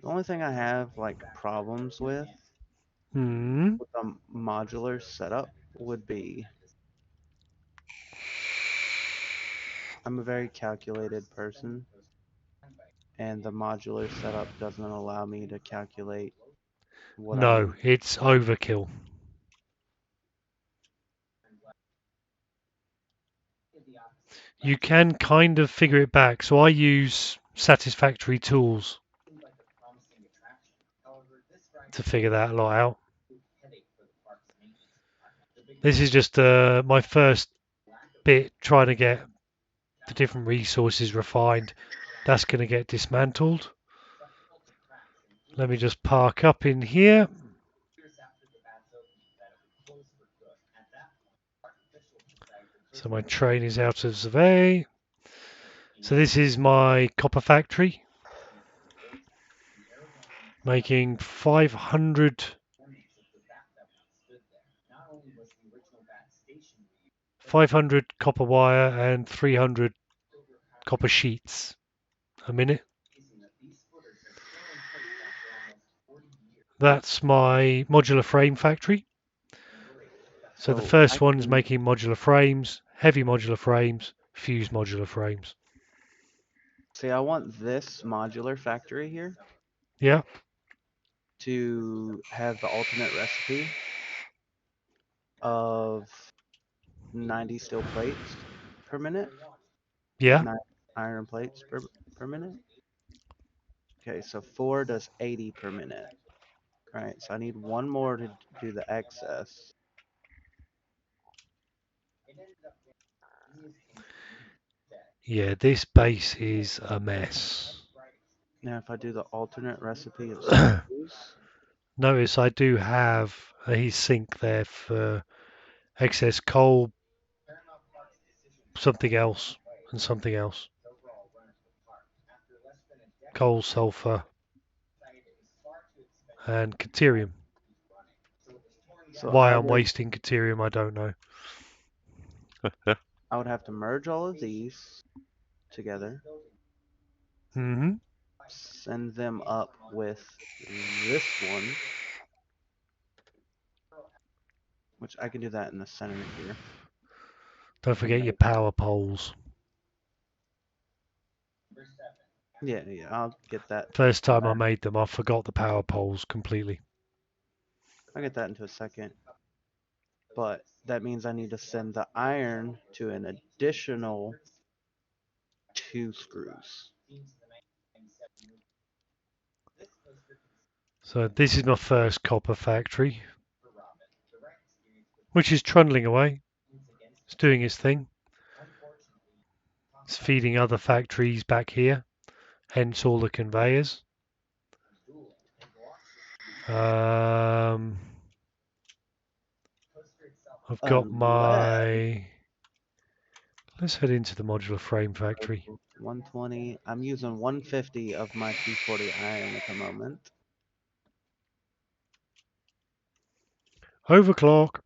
S5: The only thing I have like problems with
S2: Hmm.
S5: a modular setup would be I'm a very calculated person, and the modular setup doesn't allow me to calculate what I
S2: No,
S5: need.
S2: it's overkill. You can kind of figure it back. So I use Satisfactory tools to figure that lot out. This is just my first bit trying to get the different resources refined. That's going to get dismantled. Let me just park up in here. So my train is out of survey. So this is my copper factory, making 500 copper wire and 300 copper sheets a minute. That's my modular frame factory. So the
S5: So I
S2: first one's
S5: can
S2: making modular frames, heavy modular frames, fused modular frames.
S5: see. I want this modular factory here
S2: Yeah,
S5: to have the alternate recipe of 90 steel plates per minute,
S2: yeah,
S5: 9 iron plates per minute. Okay, so 4 does 80 per minute. All right, so I need one more to do the excess.
S2: yeah. This base is a mess.
S5: Now, if I do the alternate recipe of screws,
S2: Notice I do have a heat sink there for excess coal, something else, and something else. Coal, sulfur, and deuterium.
S5: so
S2: Why I'm wasting deuterium, I don't know.
S5: I would have to merge all of these together,
S2: Hmm.
S5: send them up with this one, which I can do that in the center here.
S2: Don't forget your power poles.
S5: Yeah, yeah, I'll get that.
S2: First time I made them, I forgot the power poles completely.
S5: I'll get that into a second. But that means I need to send the iron to an additional 2 screws.
S2: So this is my first copper factory, which is trundling away. It's doing its thing. It's feeding other factories back here, hence all the conveyors. I've got
S5: Unless
S2: my... Let's head into the modular frame factory.
S5: 120, I'm using 150 of my 240 iron at the moment.
S2: Overclock.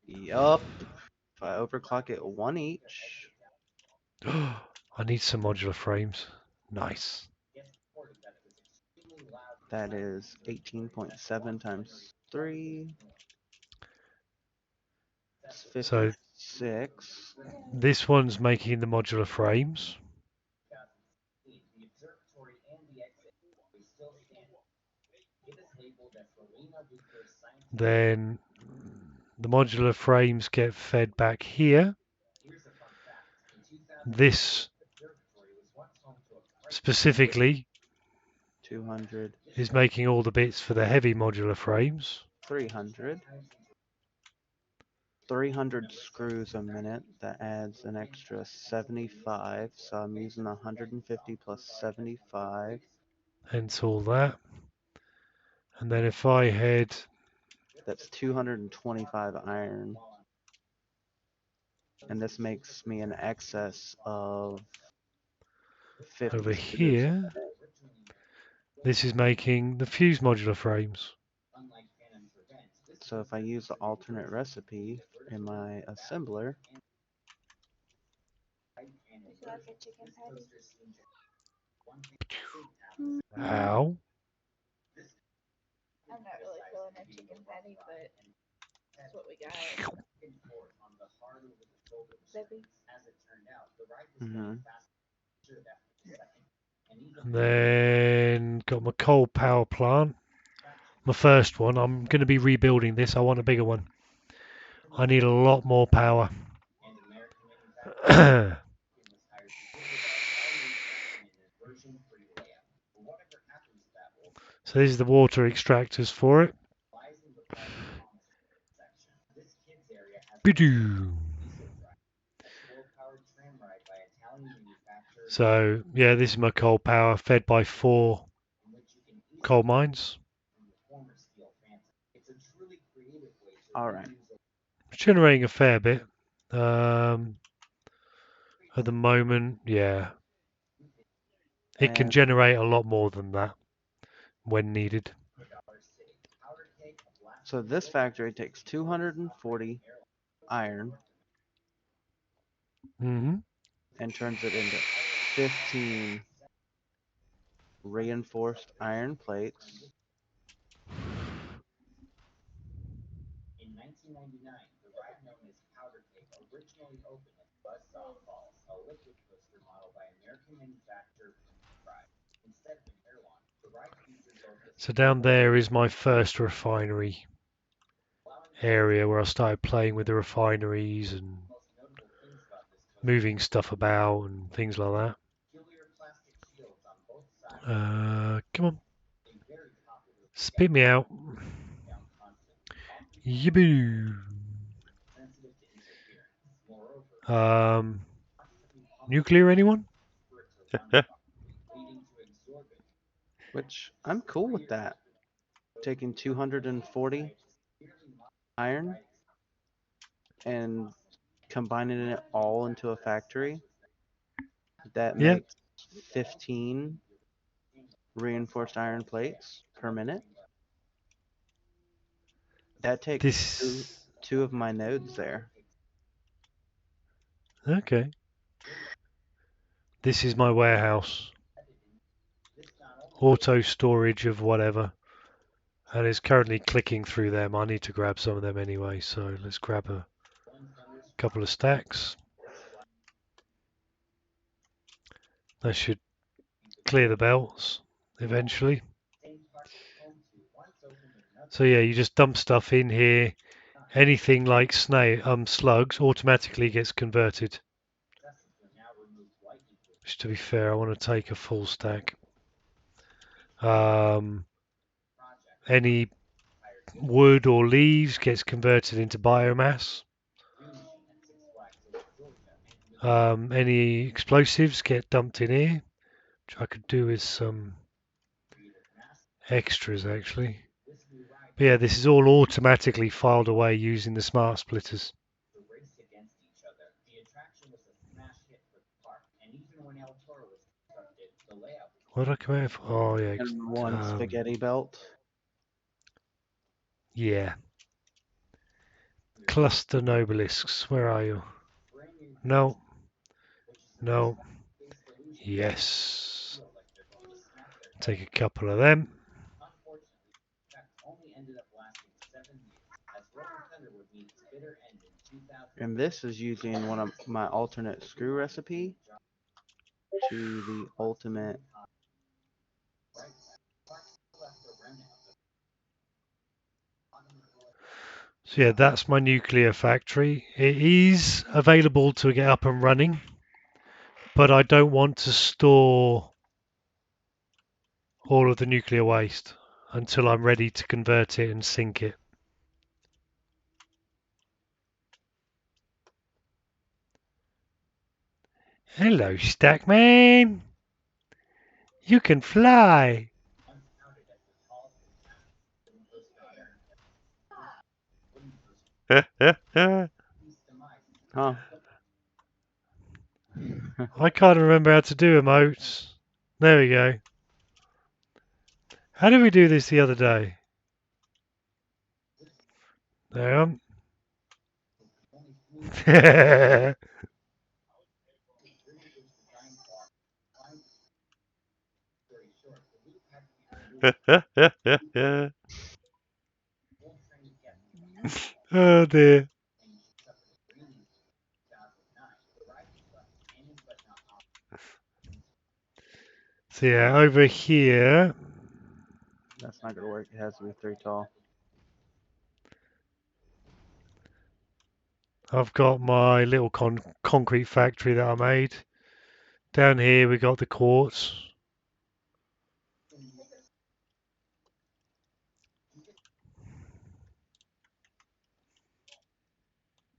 S5: Yup. If I overclock it 1 each,
S2: I need some modular frames. Nice.
S5: That is 18.7 times 3. It's
S2: So
S5: 56.
S2: this one's making the modular frames. Then the modular frames get fed back here. This specifically
S5: 200.
S2: is making all the bits for the heavy modular frames.
S5: 300. 300 screws a minute. That adds an extra 75. So I'm using 150 plus 75.
S2: Hence all that. And then if I head
S5: That's 225 iron. And this makes me an excess of 50
S2: over
S5: screws a
S2: here,
S5: minute.
S2: this is making the fuse modular frames.
S5: So if I use the alternate recipe in my assembler,
S2: Ow.
S6: I'm not really feeling a chicken patty, but that's what we got. Zippy.
S5: mhm,
S2: And then got my coal power plant. My first one. I'm going to be rebuilding this. I want a bigger one. I need a lot more power. So this is the water extractors for it. Bidoo. So yeah, this is my coal power fed by 4 coal mines.
S5: all right.
S2: It's generating a fair bit. At the moment, yeah. It can
S5: And
S2: generate a lot more than that when needed.
S5: so this factory takes 240 iron
S2: Hmm.
S5: and turns it into 15 reinforced iron plates.
S2: So down there is my first refinery area where I started playing with the refineries and moving stuff about and things like that. Come on. Spit me out. Yibboo. Nuclear anyone?
S5: Which I'm cool with that. Taking 240 iron and combining it all into a factory. That
S2: Yeah.
S5: makes 15 reinforced iron plates per minute. That takes
S2: This.
S5: two of my nodes there.
S2: Okay. This is my warehouse. Auto storage of whatever. And it's currently clicking through them. I need to grab some of them anyway, so let's grab a couple of stacks. That should clear the belts eventually. So yeah, you just dump stuff in here. Anything like slugs automatically gets converted. Which, to be fair, I want to take a full stack. Any wood or leaves gets converted into biomass. Any explosives get dumped in here, which I could do with some extras actually. But yeah, this is all automatically filed away using the smart splitters. What did I come out for? Oh yeah,
S5: And one spaghetti belt.
S2: yeah. Cluster nobelisks, where are you? No. No. Yes. Take a couple of them.
S5: And this is using one of my alternate screw recipe to the ultimate.
S2: So yeah, that's my nuclear factory. It is available to get up and running, but I don't want to store all of the nuclear waste until I'm ready to convert it and sink it. Hello, Stackman. You can fly.
S5: Huh?
S2: I can't remember how to do emotes. There we go. How did we do this the other day? There. Oh dear. So yeah, over here,
S5: That's not gonna work. It has to be 3 tall.
S2: I've got my little concrete factory that I made. Down here we got the quartz.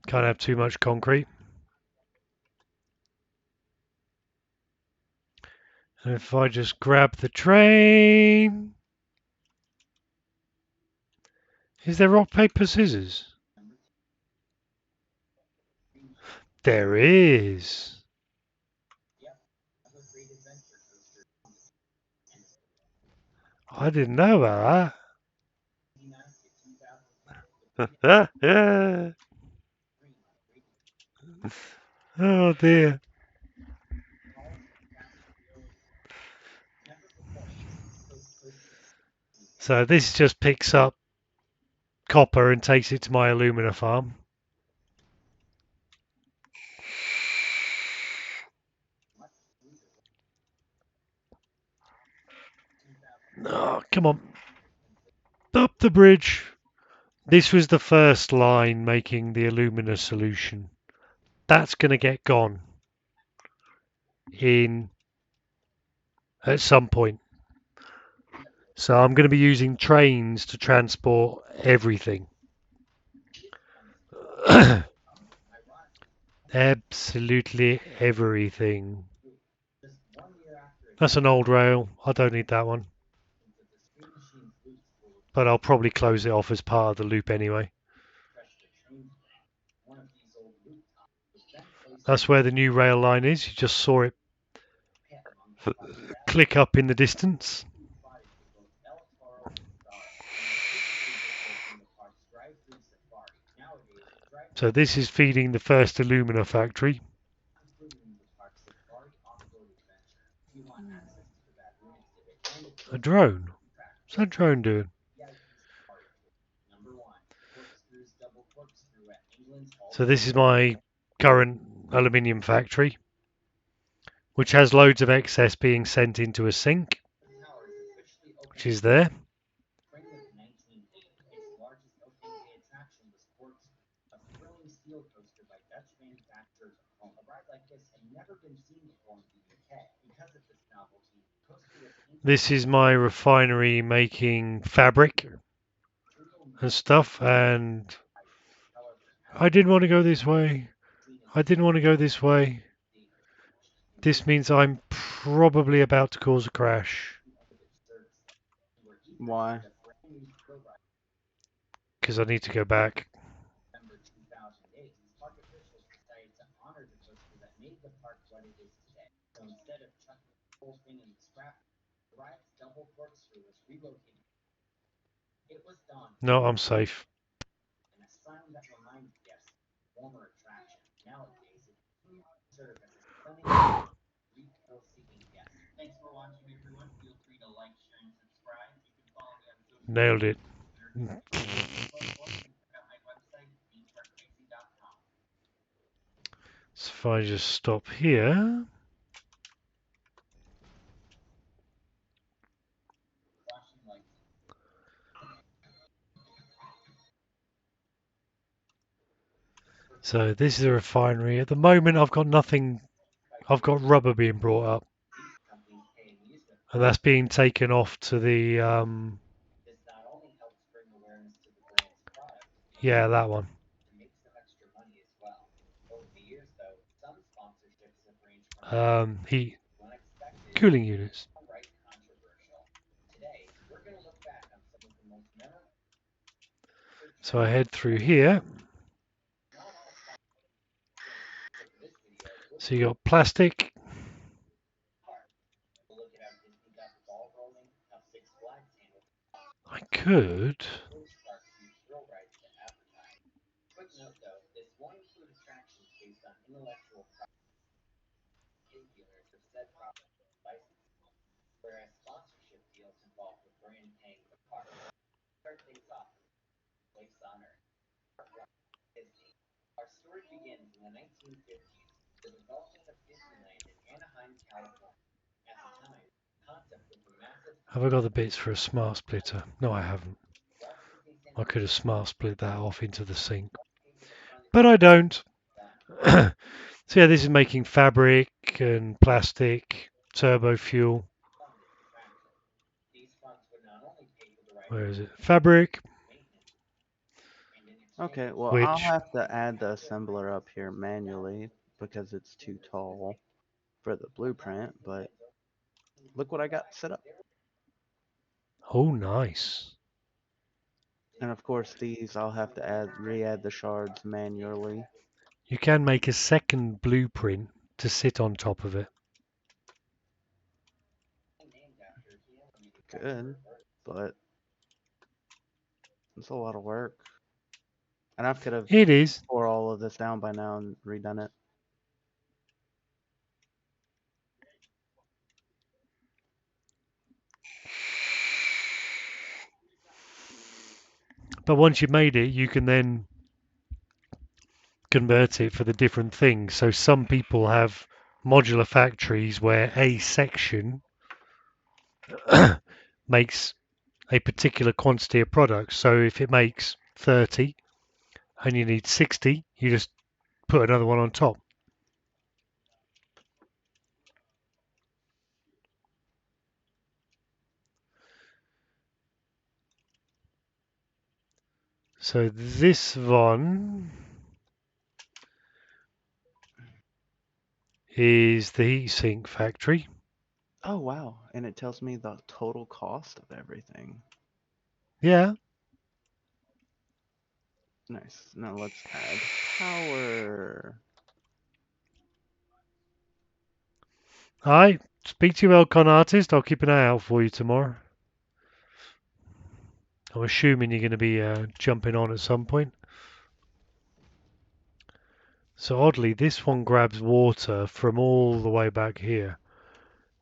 S2: Can't have too much concrete. And if I just grab the train... Is there rock, paper, scissors? There is. I didn't know about that. Oh dear. So this just picks up copper and takes it to my alumina farm. Oh, come on. Up the bridge. This was the first line making the alumina solution. That's going to get gone in at some point. So I'm going to be using trains to transport everything. Absolutely everything. That's an old rail. I don't need that one. But I'll probably close it off as part of the loop anyway. That's where the new rail line is. You just saw it click up in the distance. So this is feeding the first alumina factory. A drone? What's that drone doing? So this is my current aluminium factory, which has loads of excess being sent into a sink, which is there. This is my refinery making fabric and stuff, and I didn't want to go this way. I didn't want to go this way. This means I'm probably about to cause a crash.
S5: Why?
S2: Because I need to go back. No, I'm safe. Nailed it. So if I just stop here. So this is a refinery. At the moment, I've got nothing. I've got rubber being brought up, and that's being taken off to the yeah, that one. Heat cooling units. So I head through here. So you got plastic. I could. Have I got the bits for a smart splitter? No, I haven't. I could have smart split that off into the sink, but I don't. So yeah, this is making fabric and plastic, turbo fuel. Where is it? Fabric.
S5: Okay, well, I'll
S2: Which,
S5: have to add the assembler up here manually because it's too tall for the blueprint, but look what I got set up.
S2: oh, nice.
S5: And of course, these I'll have to re-add the shards manually.
S2: You can make a second blueprint to sit on top of it.
S5: Good, but it's a lot of work. And I could have
S2: It is.
S5: tore all of this down by now and redone it.
S2: But once you've made it, you can then convert it for the different things. So some people have modular factories where a section makes a particular quantity of products. So if it makes 30 and you need 60, you just put another one on top. So this one is the heatsink factory.
S5: Oh, wow. And it tells me the total cost of everything.
S2: Yeah.
S5: Nice. Now let's add power.
S2: Hi. Speak to your Elcon artist. I'll keep an eye out for you tomorrow. I'm assuming you're going to be jumping on at some point. So oddly, this one grabs water from all the way back here,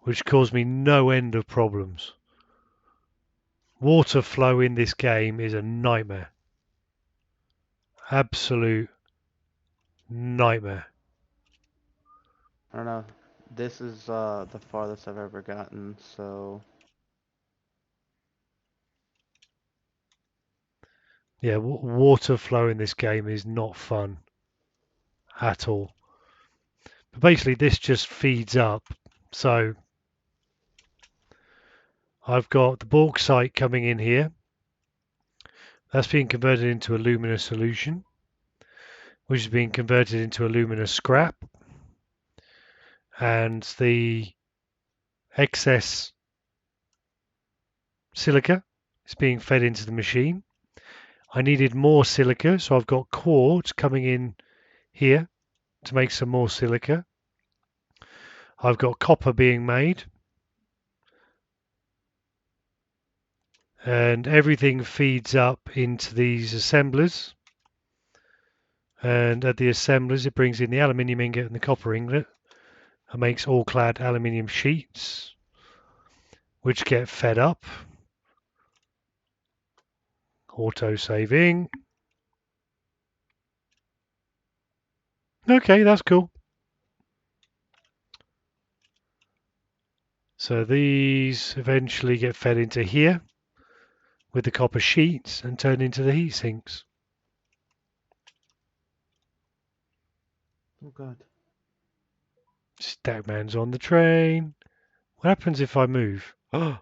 S2: which caused me no end of problems. Water flow in this game is a nightmare. Absolute nightmare.
S5: I don't know. This is the farthest I've ever gotten, so
S2: Yeah, water flow in this game is not fun at all. But basically, this just feeds up. So I've got the bauxite coming in here. That's being converted into alumina solution, which is being converted into alumina scrap. And the excess silica is being fed into the machine. I needed more silica, so I've got quartz coming in here to make some more silica. I've got copper being made. And everything feeds up into these assemblers. And at the assemblers, it brings in the aluminium ingot and the copper ingot and makes all-clad aluminium sheets, which get fed up Auto saving. Okay, that's cool. So these eventually get fed into here with the copper sheets and turned into the heat sinks.
S5: Oh god.
S2: Stackman's on the train. What happens if I move? Oh,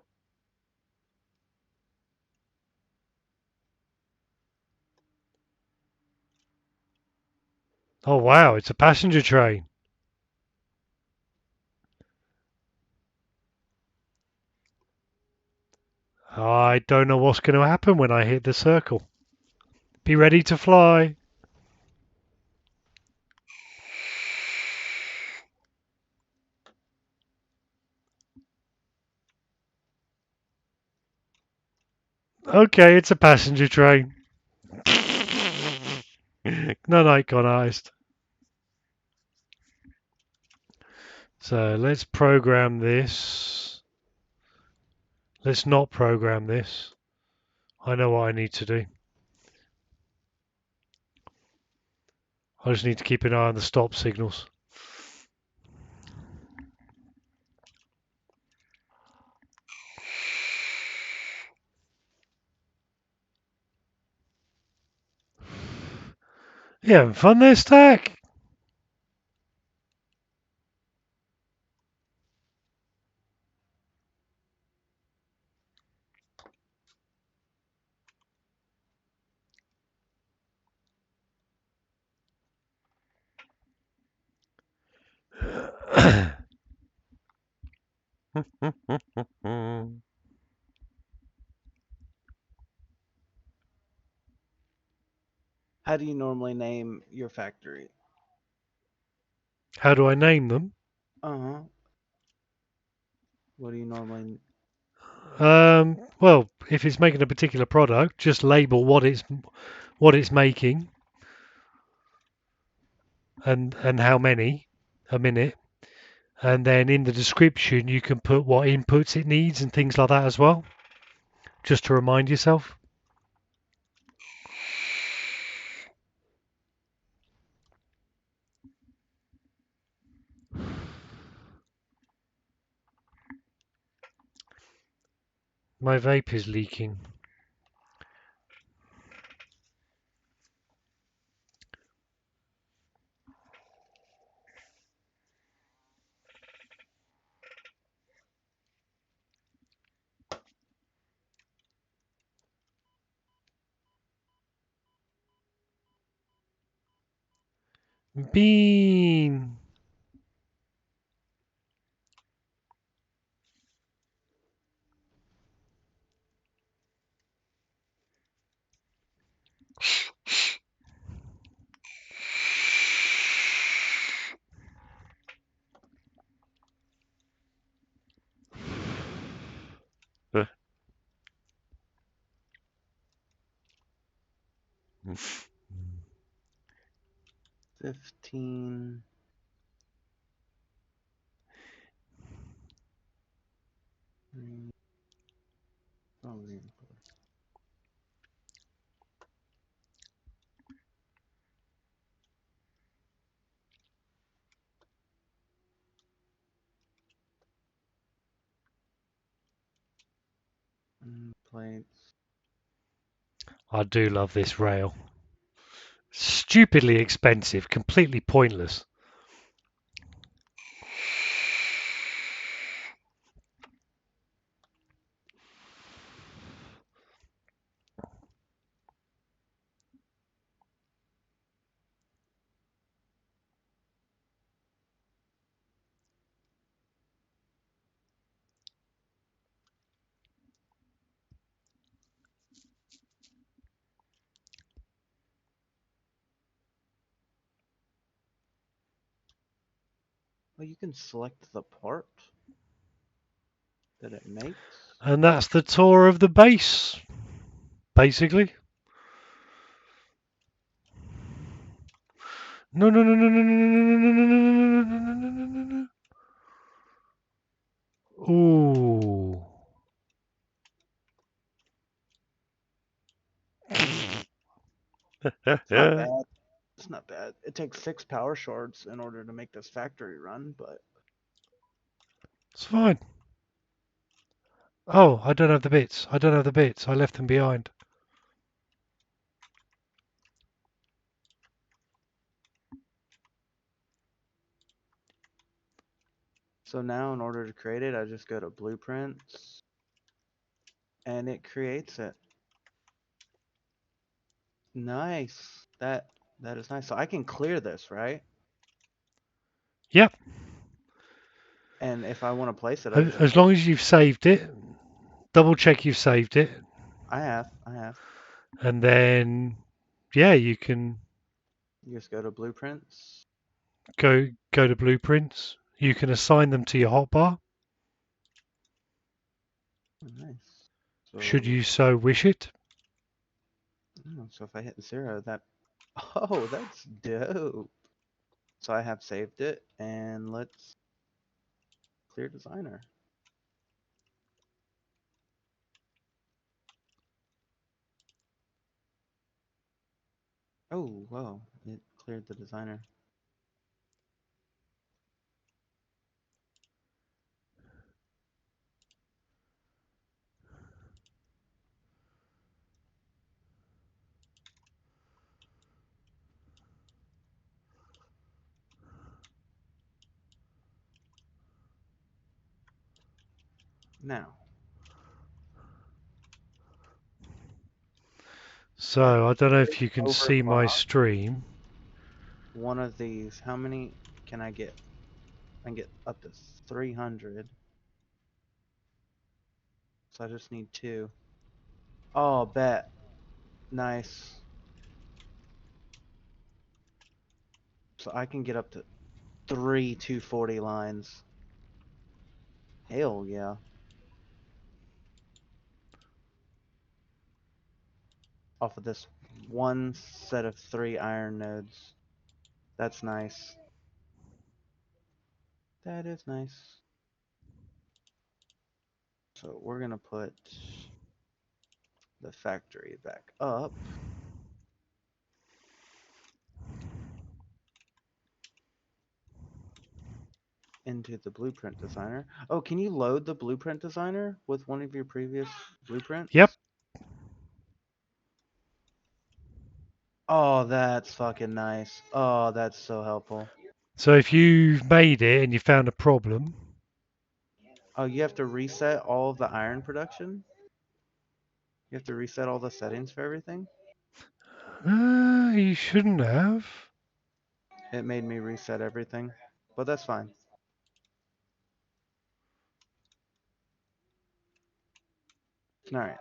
S2: oh wow, it's a passenger train. I don't know what's going to happen when I hit the circle. Be ready to fly. Okay, it's a passenger train. No night gone iced. So let's program this. Let's not program this. I know what I need to do. I just need to keep an eye on the stop signals. You having fun there, Stack?
S5: How do you normally name your factory?
S2: How do I name them?
S5: Uh-huh. What do you normally...
S2: Well, if it's making a particular product, just label what it's making and how many a minute, and then in the description you can put what inputs it needs and things like that as well, just to remind yourself. My vape is leaking. Bean.
S3: Uh,
S5: 15... Oh, plates.
S2: I do love this rail. Stupidly expensive, completely pointless.
S5: Well, you can select the part that it makes.
S2: And that's the tour of the base, basically. No, no, no, no, no, no, no, no, no, no, no, no, no, no, no, no. Ooh.
S5: It's not bad. It's not bad. It takes 6 power shards in order to make this factory run, but
S2: It's fine. Oh, I don't have the bits. I don't have the bits. I left them behind.
S5: so now in order to create it, I just go to blueprints and it creates it. Nice. That is nice. So I can clear this, right?
S2: Yep.
S5: And if I want to place it, I just
S2: As long as you've saved it, double check you've saved it,
S5: I have.
S2: and then yeah, you can
S5: You just go to blueprints.
S2: go to blueprints. You can assign them to your hotbar,
S5: Oh, nice.
S2: should
S5: So,
S2: you so wish it.
S5: so if I hit 0, that oh, that's dope. So I have saved it, and let's clear designer. Oh, whoa, it cleared the designer. Now,
S2: So I don't know if you can see my
S5: overclock
S2: stream.
S5: one of these. How many can I get? I can get up to 300. So I just need 2. Oh, bet. Nice. So I can get up to 3 240 lines. Hell yeah. Off of this one set of 3 iron nodes. That's nice. That is nice. So we're going to put the factory back up. Into the blueprint designer. Oh, can you load the blueprint designer with one of your previous blueprints?
S2: Yep.
S5: Oh, that's fucking nice. Oh, that's so helpful.
S2: So if you've made it and you found a problem,
S5: Oh, you have to reset all of the iron production? You have to reset all the settings for everything?
S2: you shouldn't have.
S5: It made me reset everything, but that's fine. Alright.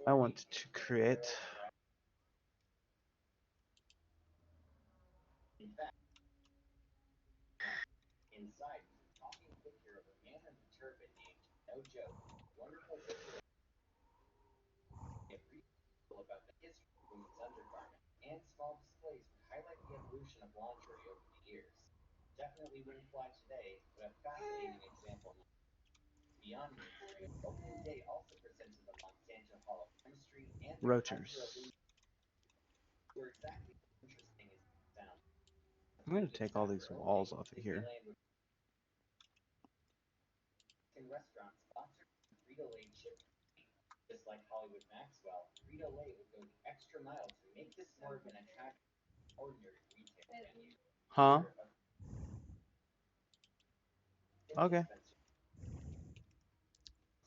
S5: I want to create rotors. I'm going to take all these walls off of here. Huh? Okay.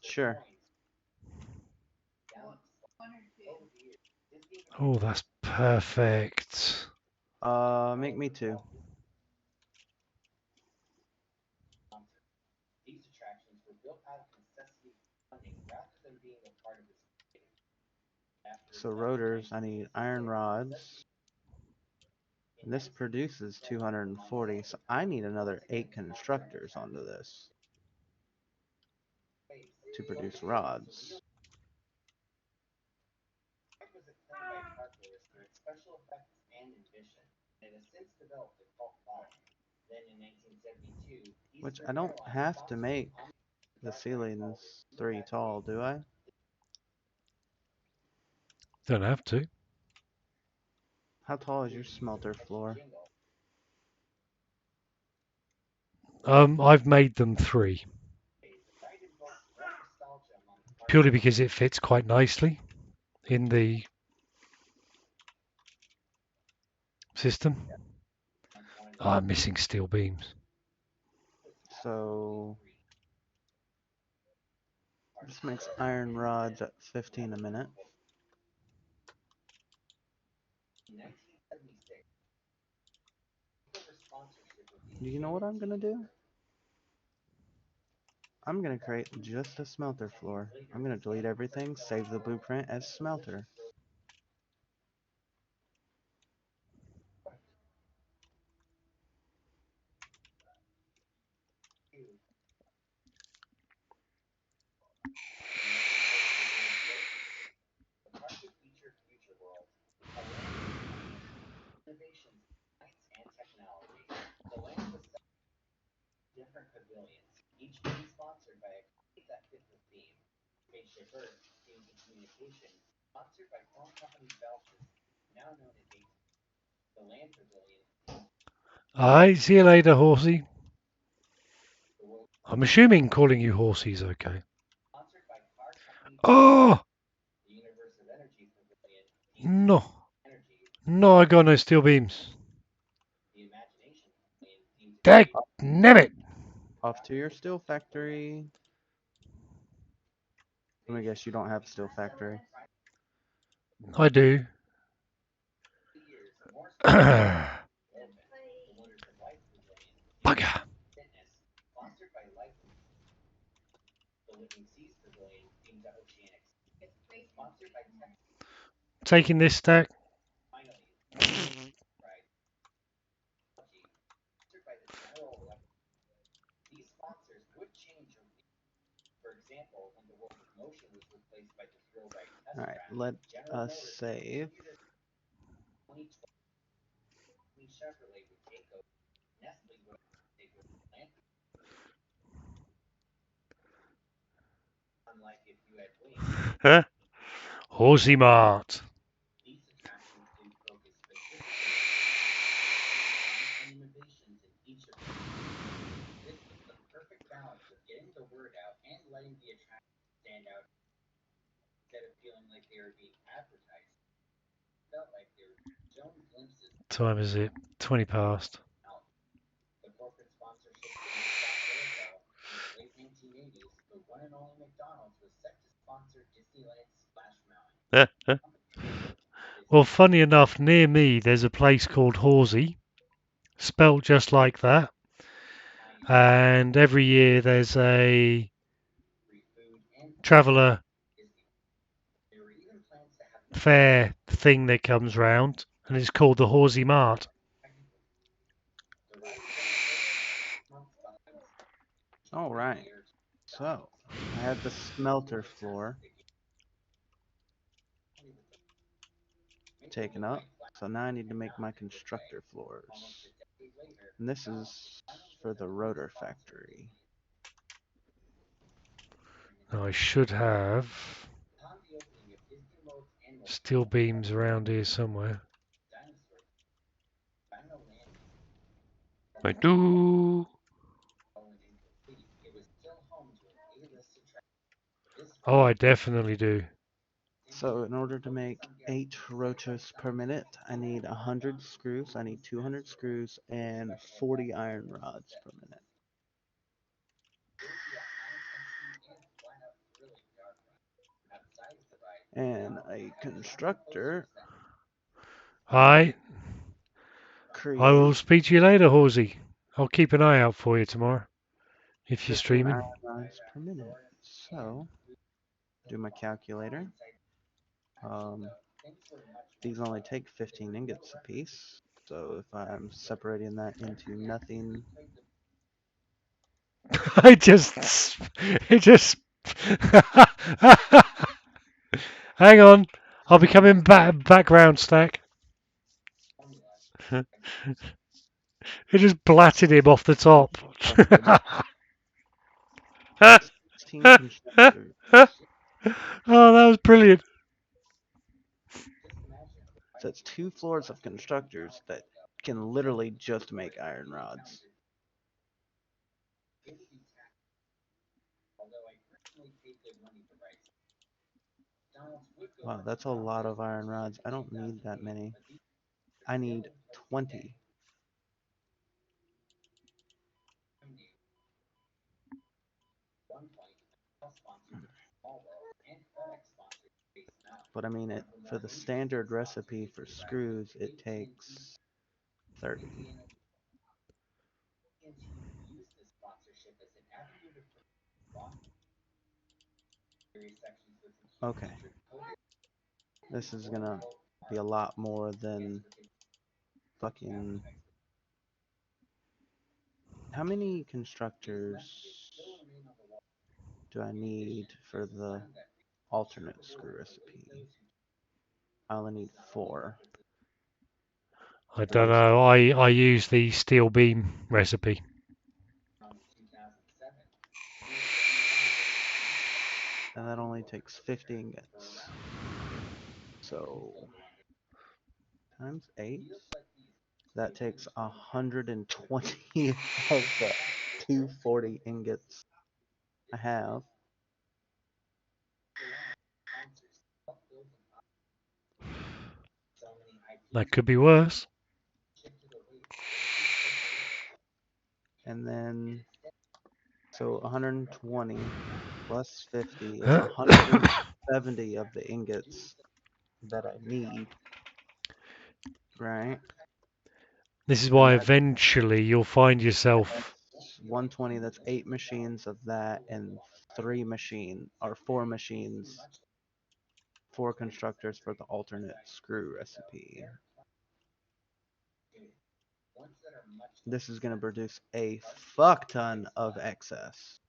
S5: Sure.
S2: Oh, that's perfect.
S5: Make me 2. So rotors, I need iron rods. And this produces 240, so I need another 8 constructors onto this to produce rods. Which I don't have to make the ceilings 3 tall, do I?
S2: Don't have to.
S5: How tall is your smelter floor?
S2: I've made them 3 purely because it fits quite nicely in the system. I'm missing steel beams.
S5: So this makes iron rods at 15 a minute. Do you know what I'm gonna do? I'm gonna create just a smelter floor. I'm gonna delete everything, save the blueprint as smelter.
S2: Alright, see you later, horsey. I'm assuming calling you horsey is okay. Oh! No. No, I got no steel beams. Dag nabbit!
S5: Off to your steel factory. Let me guess, you don't have a steel factory.
S2: I do. Bugger. Taking this stack.
S5: Alright, let us save.
S2: Huh? Horsey Mart. Time is it? 20 past. Well, funny enough, near me there's a place called Horsey, spelt just like that. And every year there's a traveller fair thing that comes round, and it's called the Horsey Mart.
S5: Alright, so I have the smelter floor taken up. So now I need to make my constructor floors. And this is for the rotor factory.
S2: Now I should have steel beams around here somewhere. I do. Oh, I definitely do.
S5: So in order to make 8 rotors per minute, I need 100 screws, I need 200 screws, and 40 iron rods per minute. And a constructor
S2: Alright, I will
S5: creates
S2: speak to you later, Horsey. I'll keep an eye out for you tomorrow if you're
S5: 15
S2: streaming.
S5: iron rods per minute. So, do my calculator. These only take 15 ingots a piece. So if I'm separating that into nothing,
S2: It just. Hang on, I'll be coming background stack. It just blatted him off the top.
S5: 16 constructors.
S2: Oh, that was brilliant.
S5: So it's 2 floors of constructors that can literally just make iron rods. Wow, that's a lot of iron rods. I don't need that many. I need 20. But I mean, for the standard recipe for screws, it takes 30. Okay. This is gonna be a lot more than fucking... How many constructors do I need for the alternate screw recipe? I only need 4.
S2: I don't know. I use the steel beam recipe.
S5: And that only takes 50 ingots. So times 8. That takes 120 of the 240 ingots I have.
S2: That could be worse.
S5: And then, so 120 plus 50 is 170 of the ingots that I need, right?
S2: This is
S5: And
S2: why eventually you'll find yourself.
S5: that's 120, that's 8 machines of that, and 4 machines, 4 constructors for the alternate screw recipe. This is going to produce a fuck ton of excess.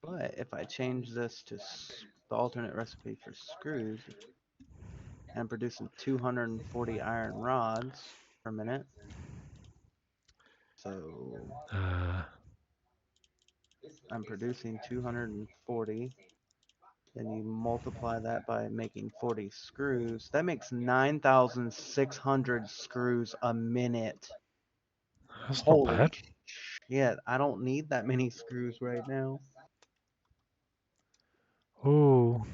S5: But if I change this to the alternate recipe for screws, and producing 240 iron rods per minute, so I'm producing 240, then you multiply that by making 40 screws, that makes 9,600 screws a minute.
S2: That's not
S5: Holy
S2: bad.
S5: shit, I don't need that many screws right now.
S2: Oh.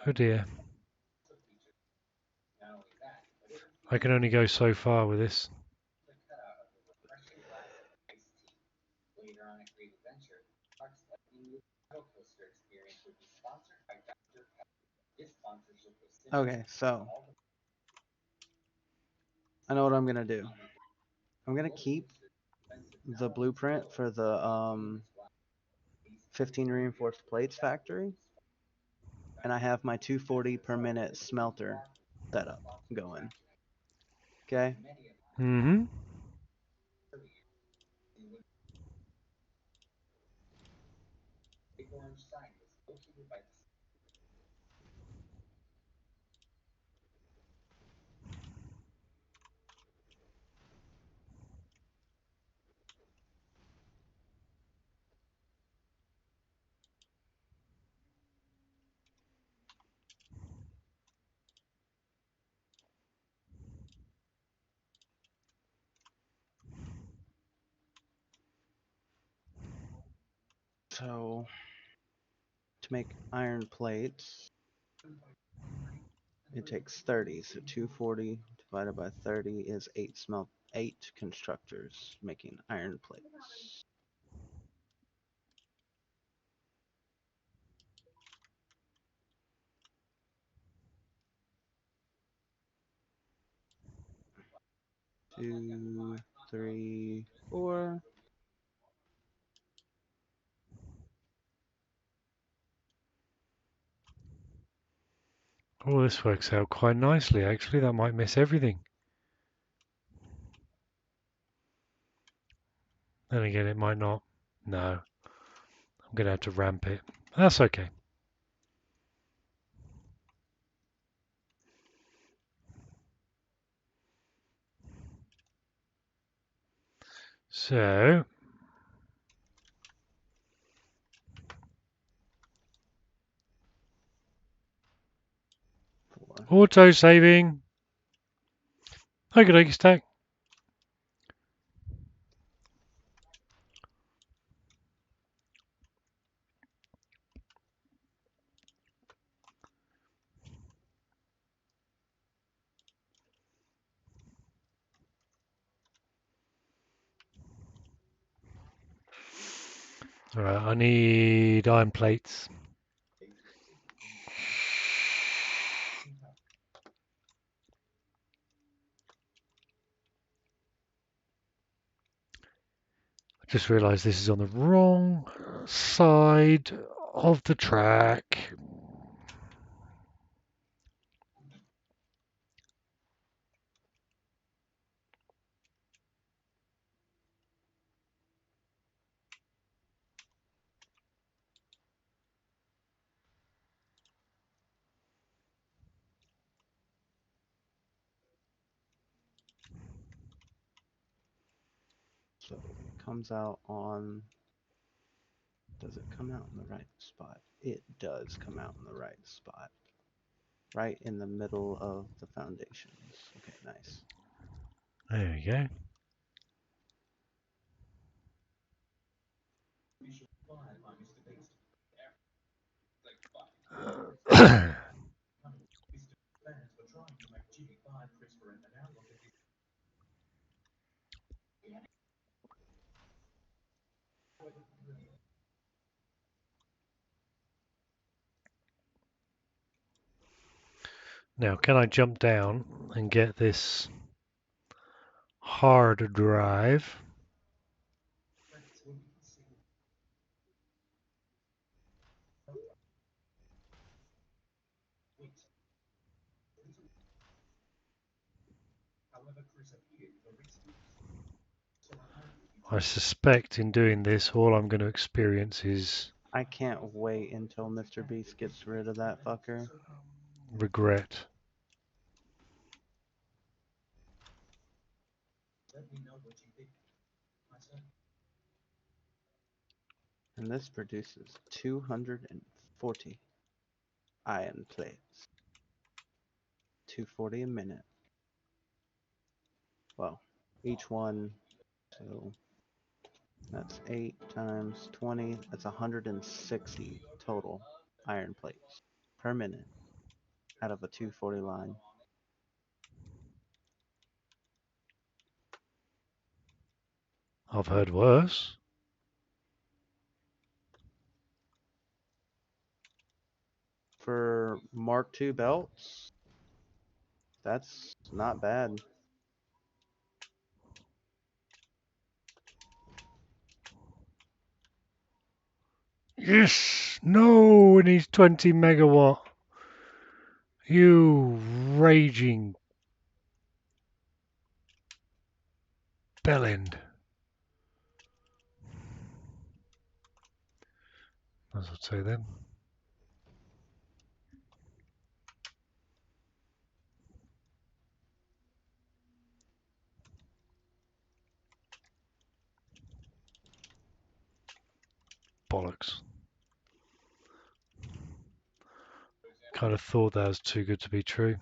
S2: Oh dear. I can only go so far with this.
S5: Okay, so I know what I'm gonna do. I'm gonna keep the blueprint for the 15 reinforced plates factory, and I have my 240 per minute smelter setup going. Okay.
S2: Mm-hmm.
S5: So to make iron plates, it takes 30. So 240 divided by 30 is 8 constructors making iron plates. Two, three, 4.
S2: Oh, this works out quite nicely, actually. That might miss everything. Then again, it might not. No. I'm going to have to ramp it. That's okay. So, Auto saving. Okay, dokie, stack. Alright, I need iron plates. I just realised this is on the wrong side of the track.
S5: So it comes out on. Does it come out in the right spot? It does come out in the right spot. Right in the middle of the foundations. Okay, nice.
S2: There we go. Now, can I jump down and get this hard drive? I suspect in doing this, all I'm going to experience is
S5: I can't wait until Mr. Beast gets rid of that fucker.
S2: regret.
S5: And this produces 240 iron plates. 240 a minute. Well, each one, so that's 8 times 20. That's 160 total iron plates per minute out of a 240 line.
S2: I've heard worse.
S5: For Mark II belts, that's not bad.
S2: Yes! No! And he's 20 megawatt. You raging bellend. As I'd say then. Bollocks. Kind of thought that was too good to be true.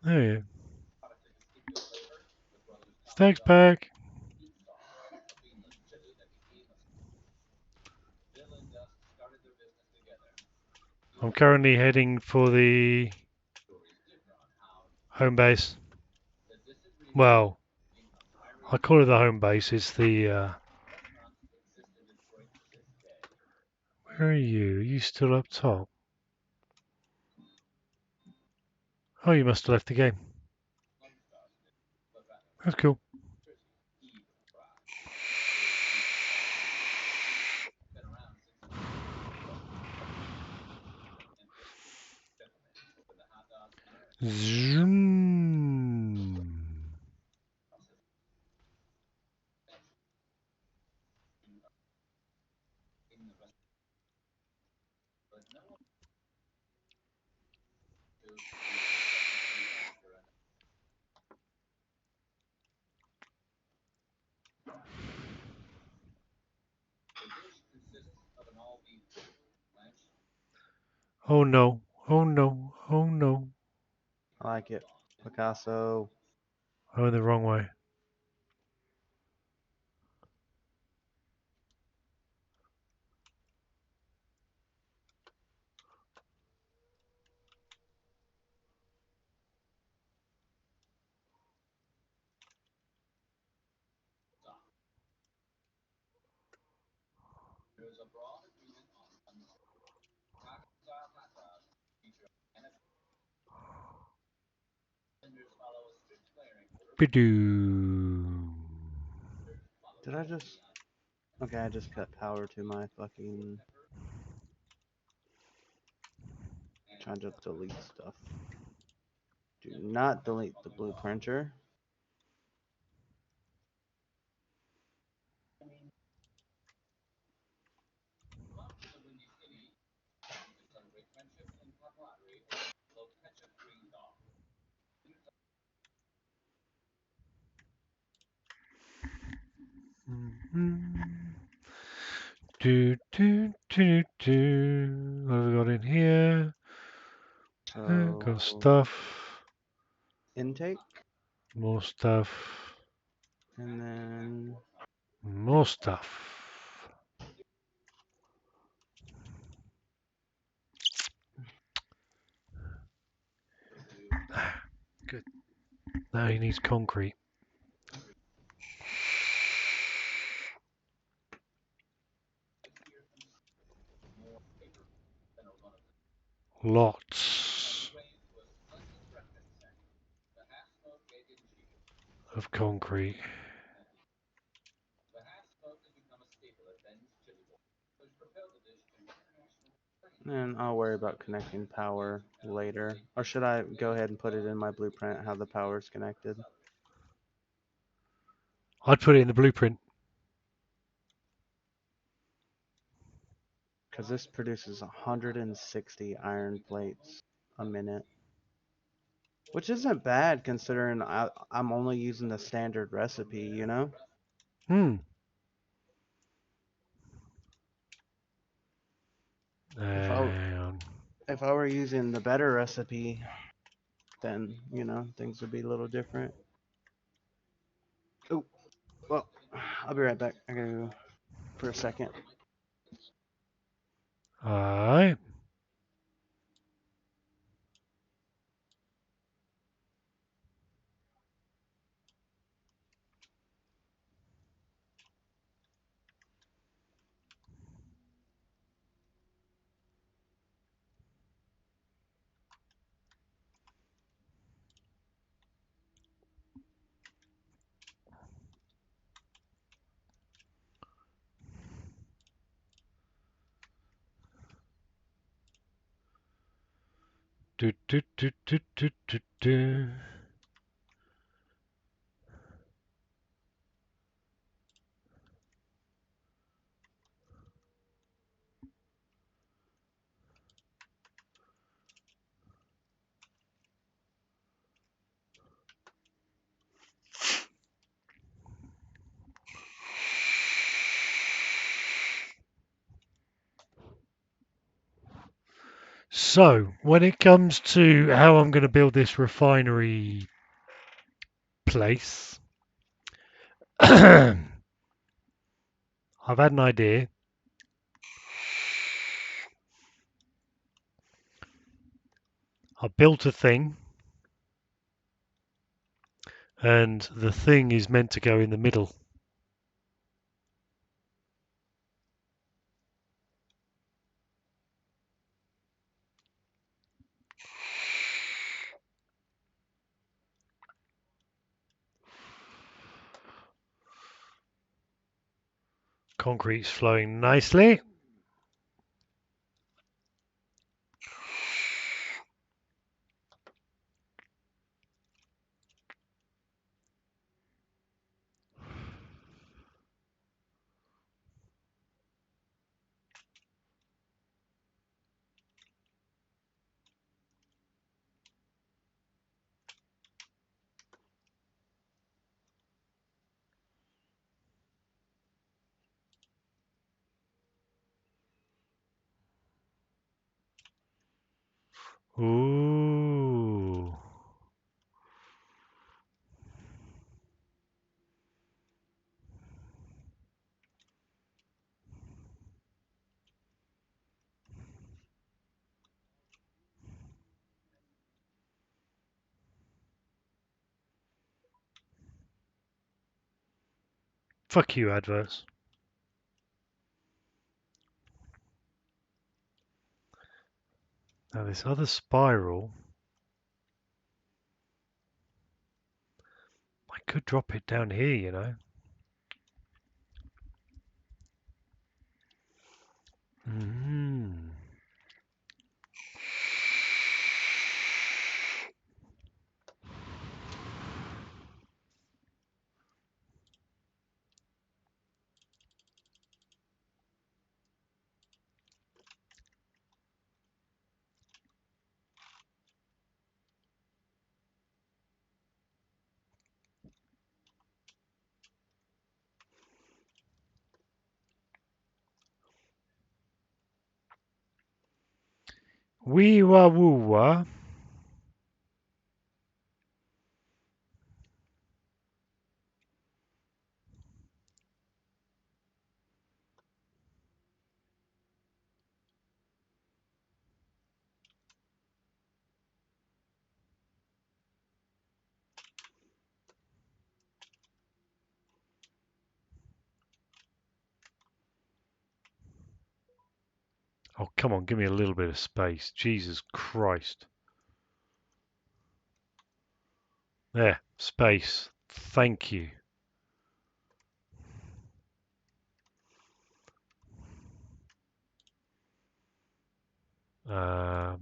S2: There you go. Stacks pack. I'm currently heading for the home base. Well, I call it the home base. It's the. Where are you? Are you still up top? Oh, you must have left the game. That's cool. Zoom. Oh no. Oh no. Oh no.
S5: I like it. Picasso.
S2: I went the wrong way. Bidoo.
S5: Did I just... Okay, I just cut power to my fucking... Trying to delete stuff. Do not delete the blue printer.
S2: Do, do, do, do. What have we got in here? Got
S5: So...
S2: stuff.
S5: Intake.
S2: More stuff.
S5: And then...
S2: More stuff. Good. Now he needs concrete. Lots of concrete.
S5: And I'll worry about connecting power later. Or should I go ahead and put it in my blueprint how the power is connected?
S2: I'd put it in the blueprint.
S5: Because this produces 160 iron plates a minute. Which isn't bad considering I'm only using the standard recipe, you know?
S2: Hmm.
S5: If I,
S2: And
S5: if I were using the better recipe, then, you know, things would be a little different. Oh, well, I'll be right back. I gotta go for a second.
S2: alright. Do, do, do, do, do, do, do. So, when it comes to how I'm going to build this refinery place, I've had an idea. I built a thing, and the thing is meant to go in the middle. Concrete's flowing nicely. Ooh. Fuck you, adverts. Now this other spiral, I could drop it down here, you know. Mm. Wee wah woo wah. Oh, come on, give me a little bit of space. Jesus Christ. There, space. Thank you. Um,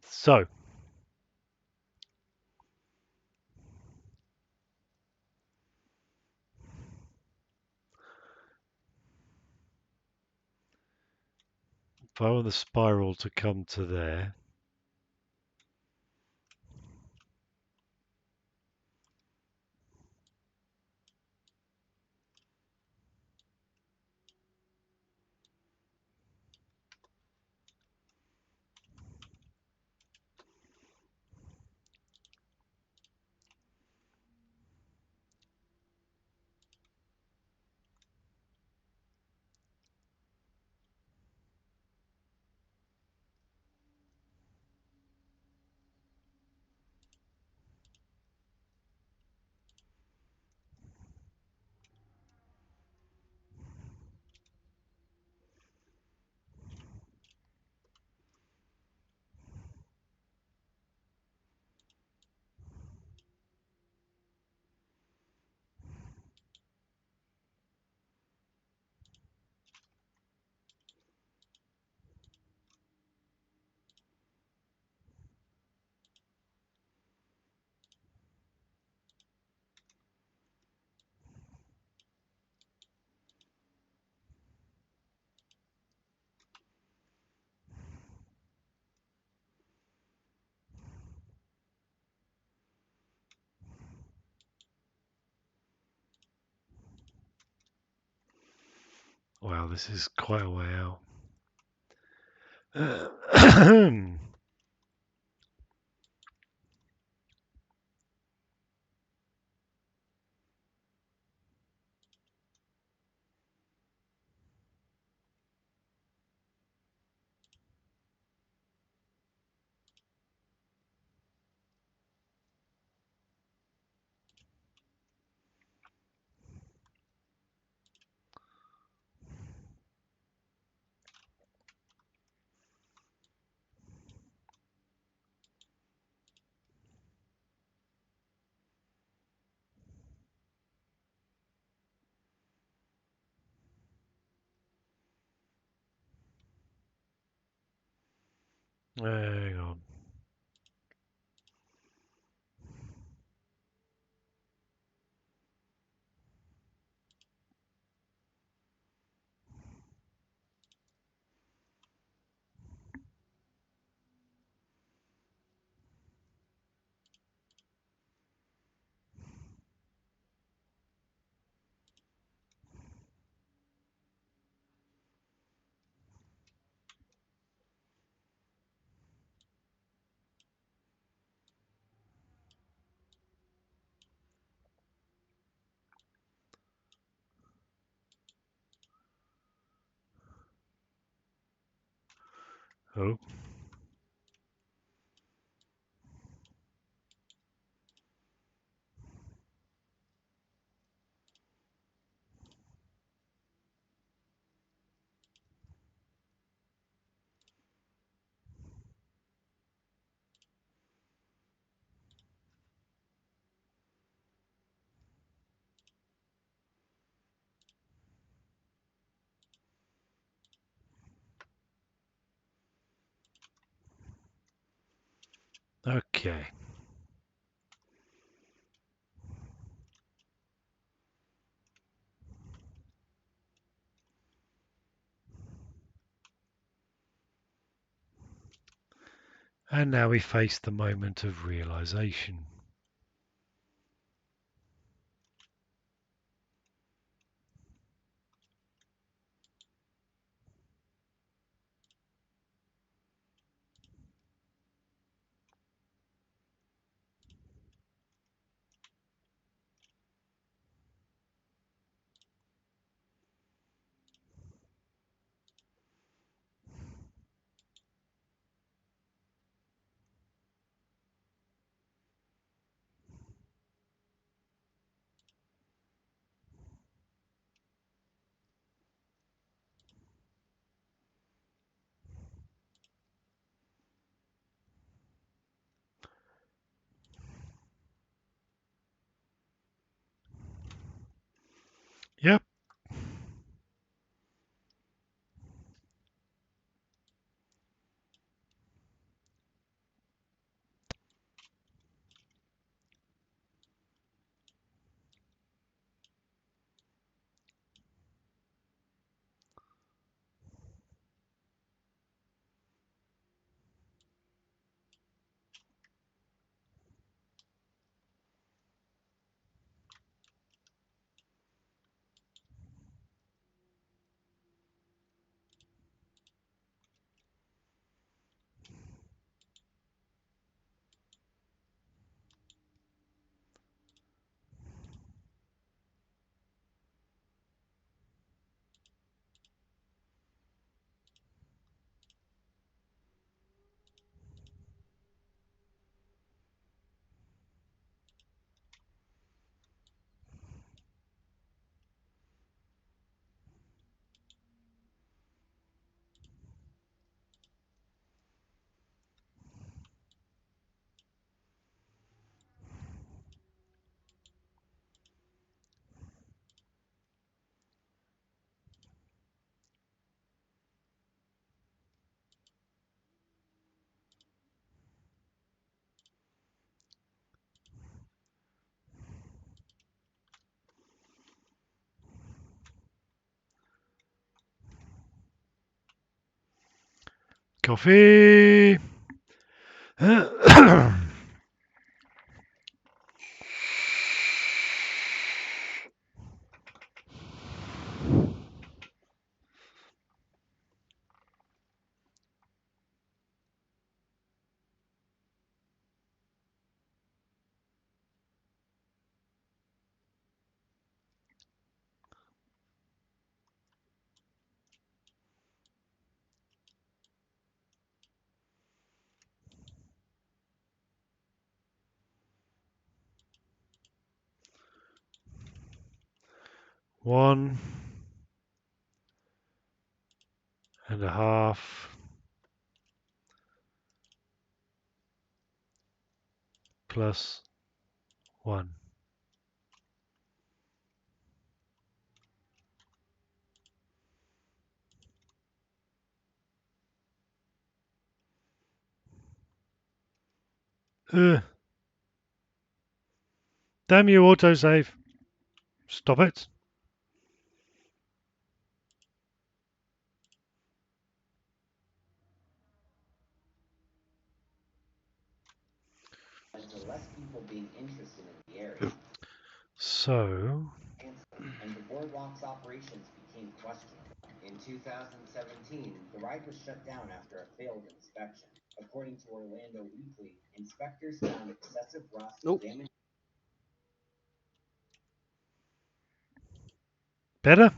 S2: so, if I want the spiral to come to there, wow, this is quite a way out. Hang on. Oh. Okay. And now we face the moment of realization. Yep. Coffee. One and a half plus one. Damn you, autosave. Stop it. So,
S7: And the boardwalk's operations became questioned. In 2017, the ride was shut down after a failed inspection. According to Orlando Weekly, inspectors found excessive rust,
S5: Nope.
S7: damage.
S2: better?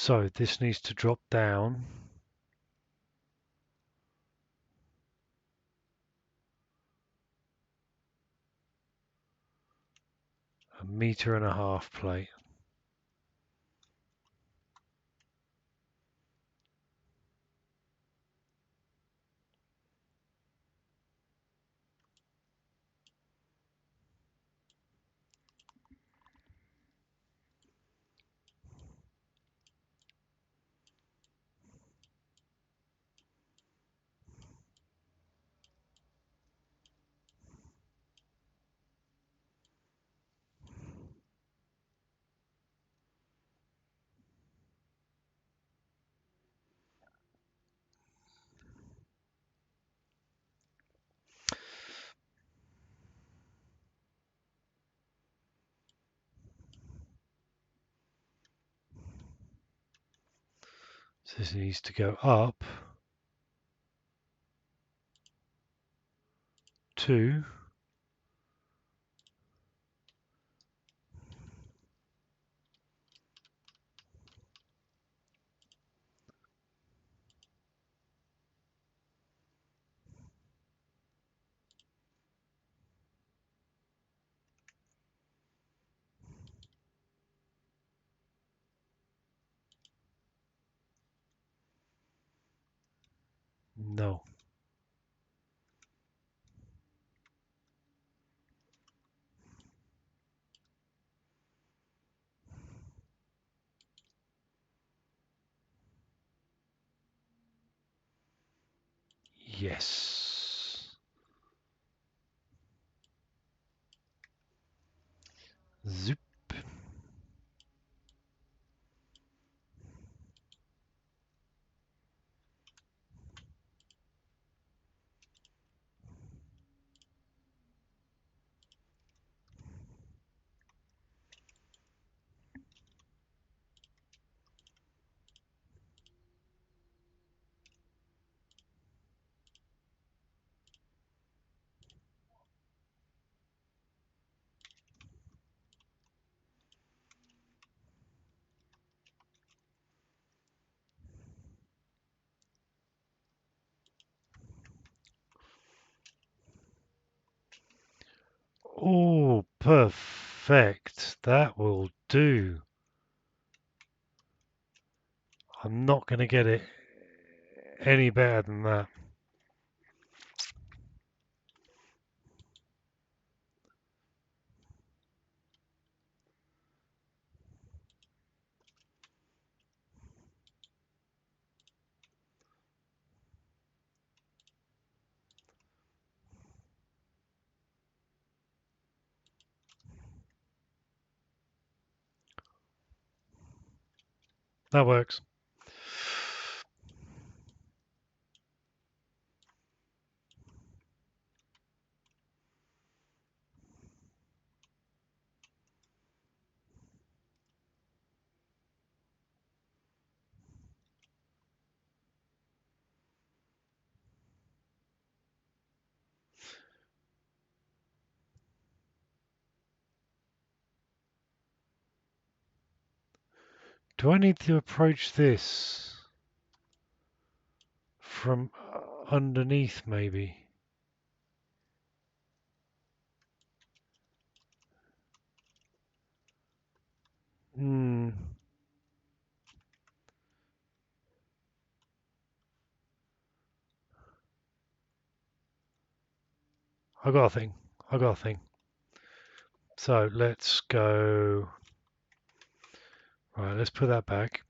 S2: So this needs to drop down. A metre and a half plate. So this needs to go up to no. Yes. Zoop. Oh, perfect. That will do. I'm not going to get it any better than that. That works. Do I need to approach this from underneath, maybe? Hmm. I got a thing. I got a thing. So let's go. Right, let's put that back.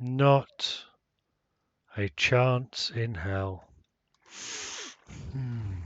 S2: Not a chance in hell. Hmm.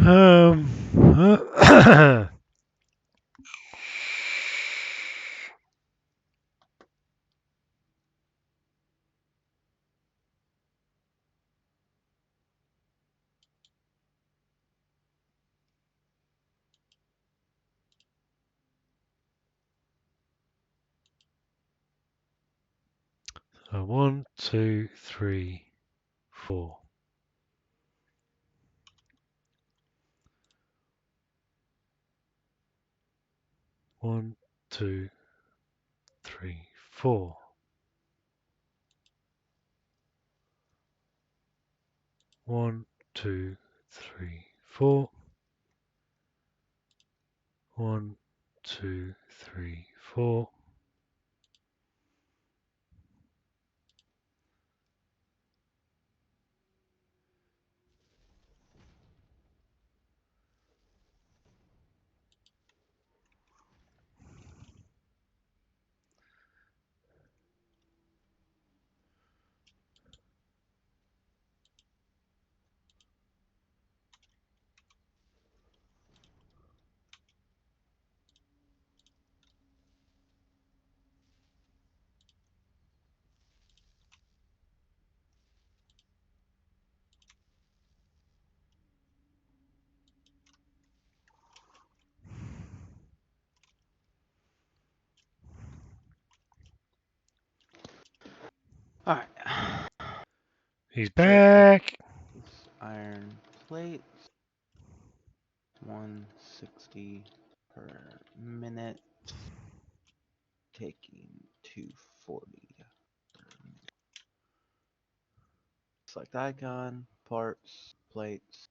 S2: Um, 1, 2, 3, 4. 1, 2, 3, 4. 1, 2, 3, 4. 1, 2, 3, 4.
S5: Alright.
S2: He's
S5: So
S2: back.
S5: these iron plates, 160 per minute, taking 240. Select icon, parts, plates.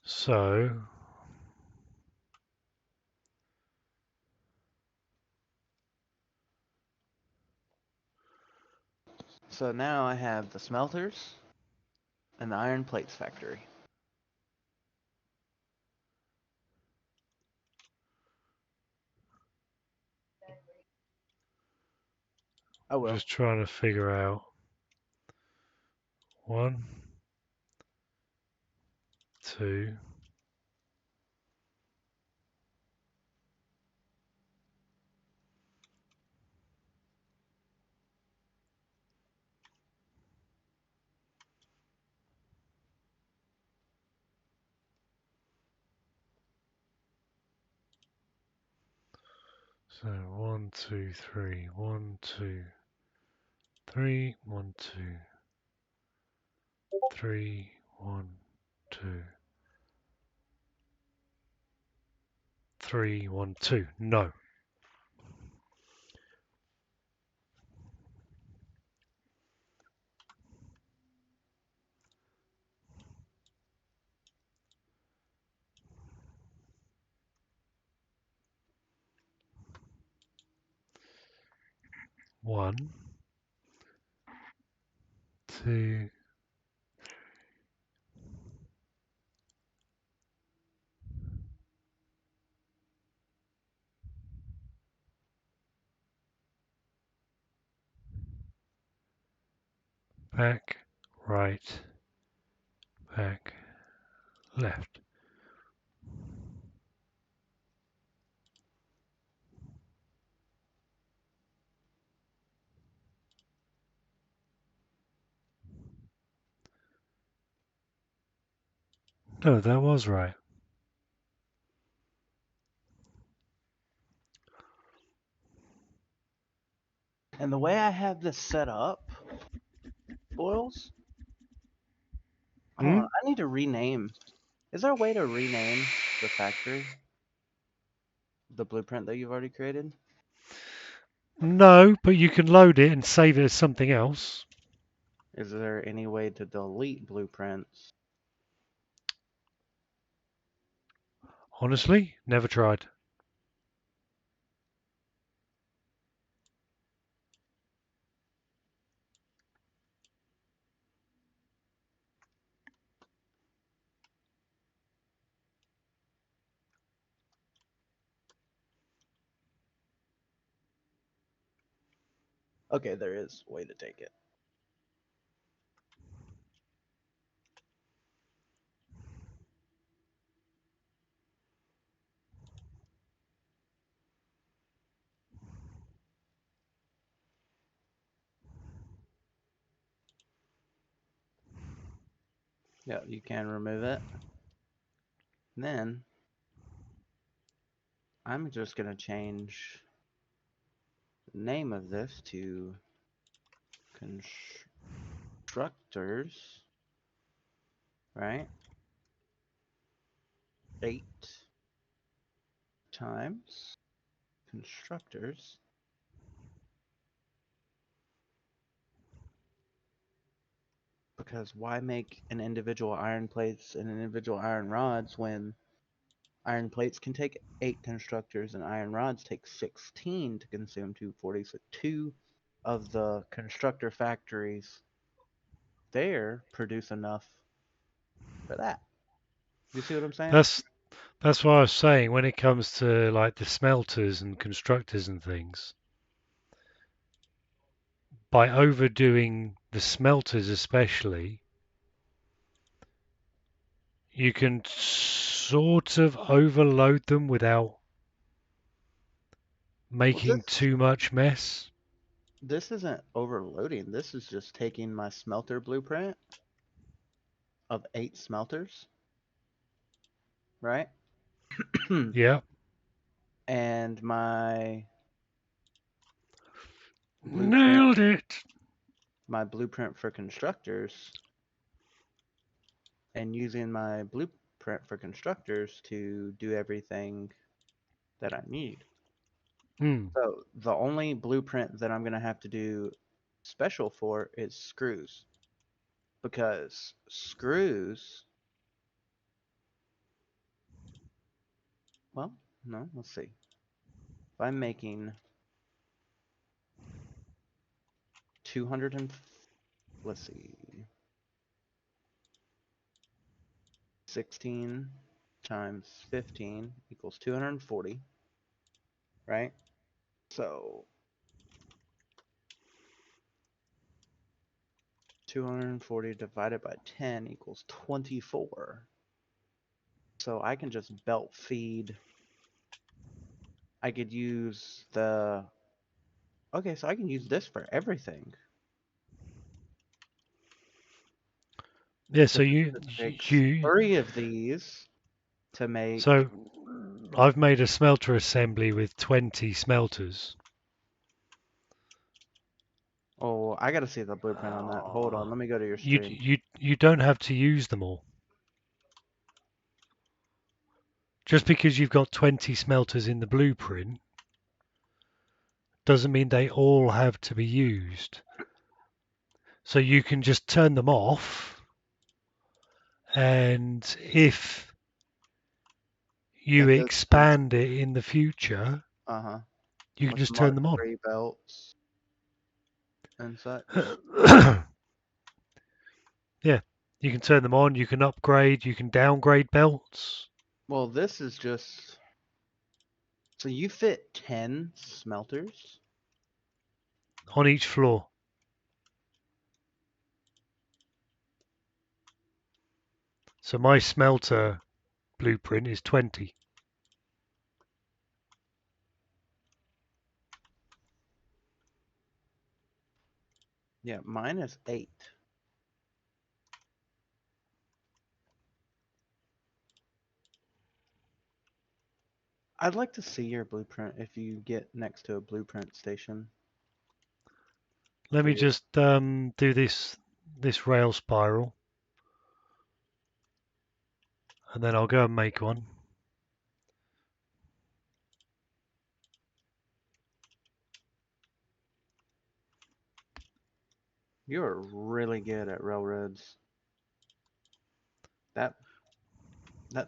S2: So,
S5: So now I have the smelters and the iron plates factory. I
S2: I'm
S5: will.
S2: just trying to figure out. 1, 2. So 1, 2, 3. 1, 2, 3. 1, 2, 3. 1, 2, 3. 1, 2. No. One, two, back, right, back, left. No, that was right.
S5: And the way I have this set up, boils, Hold
S2: Hmm?
S5: on, I need to rename. Is there a way to rename the factory? The blueprint that you've already created?
S2: No, but you can load it and save it as something else.
S5: Is there any way to delete blueprints?
S2: Honestly, never tried.
S5: Okay, there is a way to take it. Yeah, you can remove it. And then I'm just gonna change the name of this to constructors, right? 8 times constructors. Because why make an individual iron plates and an individual iron rods when iron plates can take 8 constructors and iron rods take 16 to consume 240? So 2 of the constructor factories there produce enough for that. You see what I'm saying?
S2: That's what I was saying when it comes to like the smelters and constructors and things. By overdoing the smelters especially, you can sort of overload them without
S5: Well,
S2: making too much mess.
S5: this isn't overloading. This is just taking my smelter blueprint of 8 smelters, right?
S2: Yeah.
S5: And blueprint,
S2: Nailed it.
S5: my blueprint for constructors, and using my blueprint for constructors to do everything that I need.
S2: Hmm.
S5: So the only blueprint that I'm going to have to do special for is screws. Because screws, well, no, let's see. If I'm making 200 and, let's see, 16 times 15 equals 240, right? So 240 divided by 10 equals 24. So I can just belt feed. I could use okay, so I can use this for everything.
S2: Yeah, so
S5: Because
S2: you
S5: it takes
S2: you
S5: 3 of these to make.
S2: so I've made a smelter assembly with 20 smelters.
S5: Oh, I gotta see the blueprint on that. Hold on, let me go to your stream.
S2: You don't have to use them all. Just because you've got 20 smelters in the blueprint doesn't mean they all have to be used. So you can just turn them off, and if you
S5: At this point,
S2: expand it in the future,
S5: uh-huh.
S2: you can
S5: With
S2: just turn
S5: Mark
S2: them on.
S5: 3 belts and such.
S2: Yeah, you can turn them on, you can upgrade, you can downgrade belts
S5: Well, this is just. So you fit 10 smelters?
S2: on each floor. So my smelter blueprint is 20.
S5: Yeah, mine is 8. I'd like to see your blueprint if you get next to a blueprint station.
S2: Let me
S5: Dude.
S2: just do this rail spiral. and then I'll go and make one.
S5: You're really good at railroads. That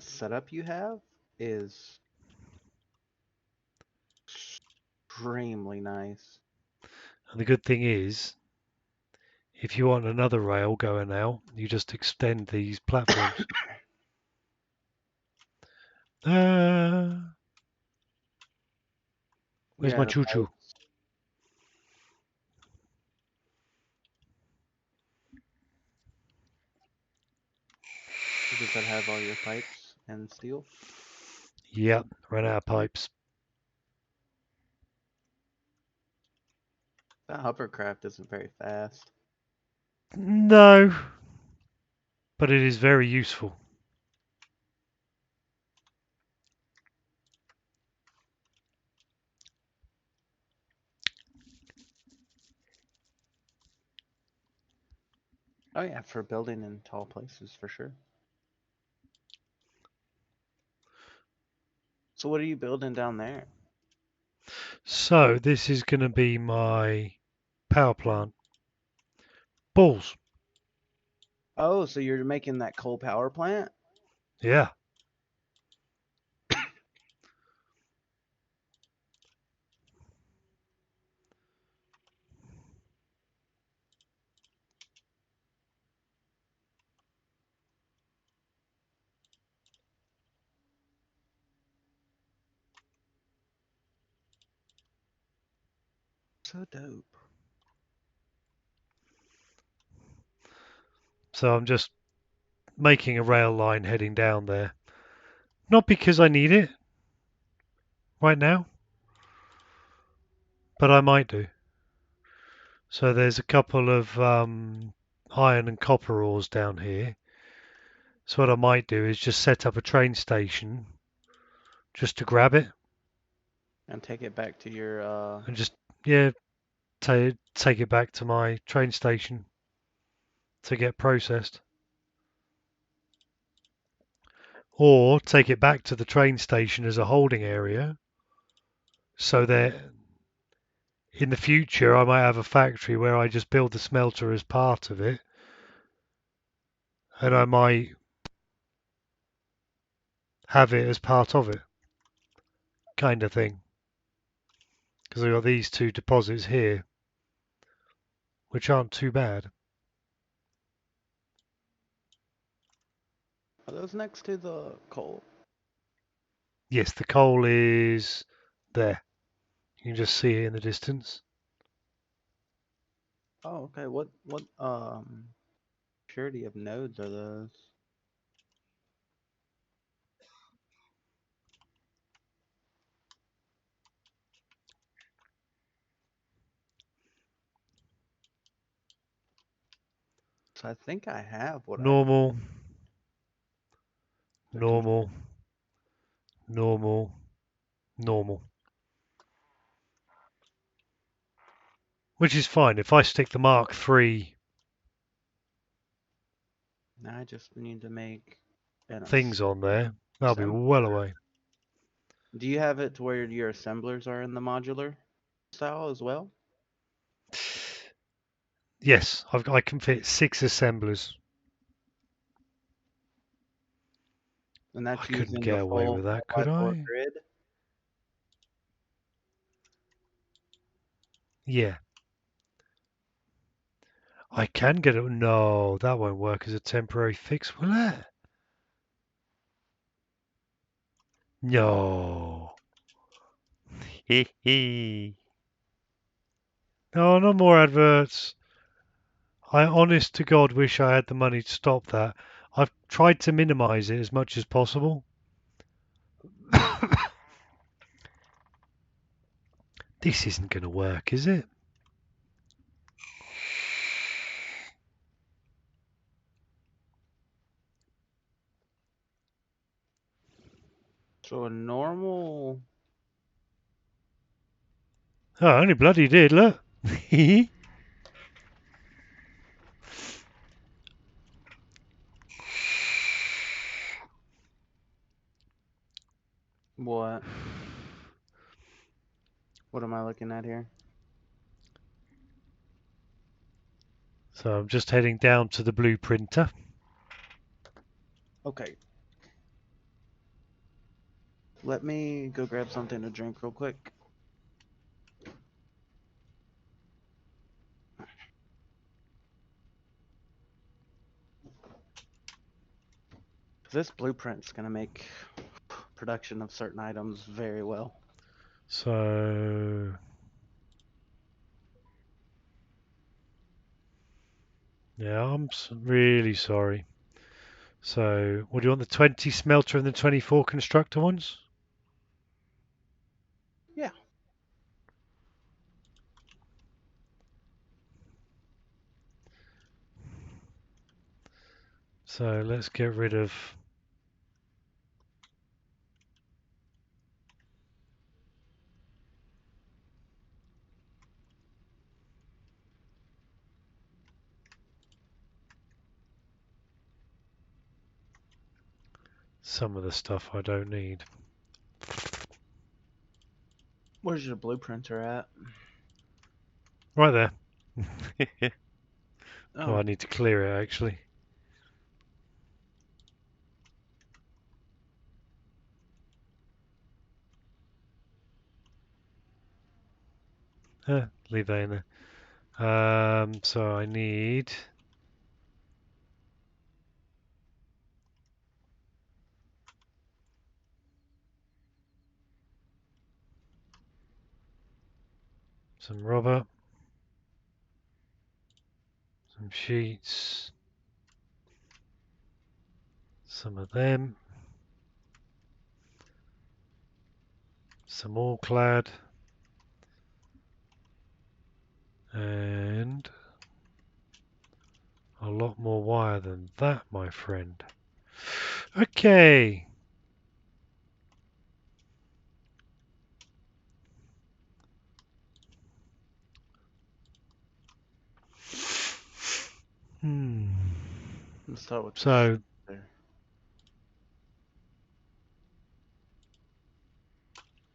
S5: setup you have is extremely nice.
S2: And the good thing is, if you want another rail going out, you just extend these platforms. Where's my
S5: Yeah, the
S2: choo-choo?
S5: pipes. Does that have all your pipes and steel?
S2: Yep, ran out of pipes.
S5: That hovercraft isn't very fast.
S2: No, but it is very useful.
S5: Oh yeah, for building in tall places for sure. So what are you building down there?
S2: So this is going to be my power plant. Balls.
S5: Oh, so you're making that coal power plant?
S2: Yeah.
S5: So dope.
S2: So I'm just making a rail line heading down there. Not because I need it right now, but I might do. So there's a couple of iron and copper ores down here. So what I might do is just set up a train station just to grab it
S5: And take it back to your
S2: and just, yeah, take it back to my train station to get processed. Or take it back to the train station as a holding area so that in the future I might have a factory where I just build the smelter as part of it, and I might have it as part of it, kind of thing. Because I've got these two deposits here, which aren't too bad.
S5: are those next to the coal?
S2: Yes, the coal is there. You can just see it in the distance.
S5: Oh, okay. What purity of nodes are those? So I think I have what I
S2: Normal,
S5: they're control.
S2: normal, normal, normal. Which is fine. If I stick the Mark III
S5: Now I just need to make an
S2: things on there, that'll be well away.
S5: Do you have it to where your assemblers are in the modular style as well?
S2: Yes, I can fit 6 assemblers.
S5: And
S2: I
S5: that's
S2: couldn't
S5: using the
S2: get away
S5: full
S2: with that,
S5: 4
S2: could
S5: by 4
S2: I?
S5: grid?
S2: Yeah. I can get it. No, that won't work as a temporary fix, will it? No.
S3: Hee.
S2: No, no more adverts. I honest to God wish I had the money to stop that. I've tried to minimize it as much as possible. This isn't going to work, is it?
S5: So a normal
S2: Oh, I only bloody did, look.
S5: What? What am I looking at here?
S2: So I'm just heading down to the blue printer.
S5: Okay. Let me go grab something to drink real quick. This blueprint's gonna make production of certain items very well.
S2: So yeah, I'm really sorry. So what do you want, the 20 smelter and the 24 constructor ones?
S5: Yeah.
S2: So let's get rid of some of the stuff I don't need.
S5: Where's your blueprinter at?
S2: Right there. Oh,
S5: Oh,
S2: I need to clear it actually. Leave that in there. So I need some rubber, some sheets, some of them, some all clad, and a lot more wire than that, my friend. Okay.
S5: let's start with the
S2: So
S5: there.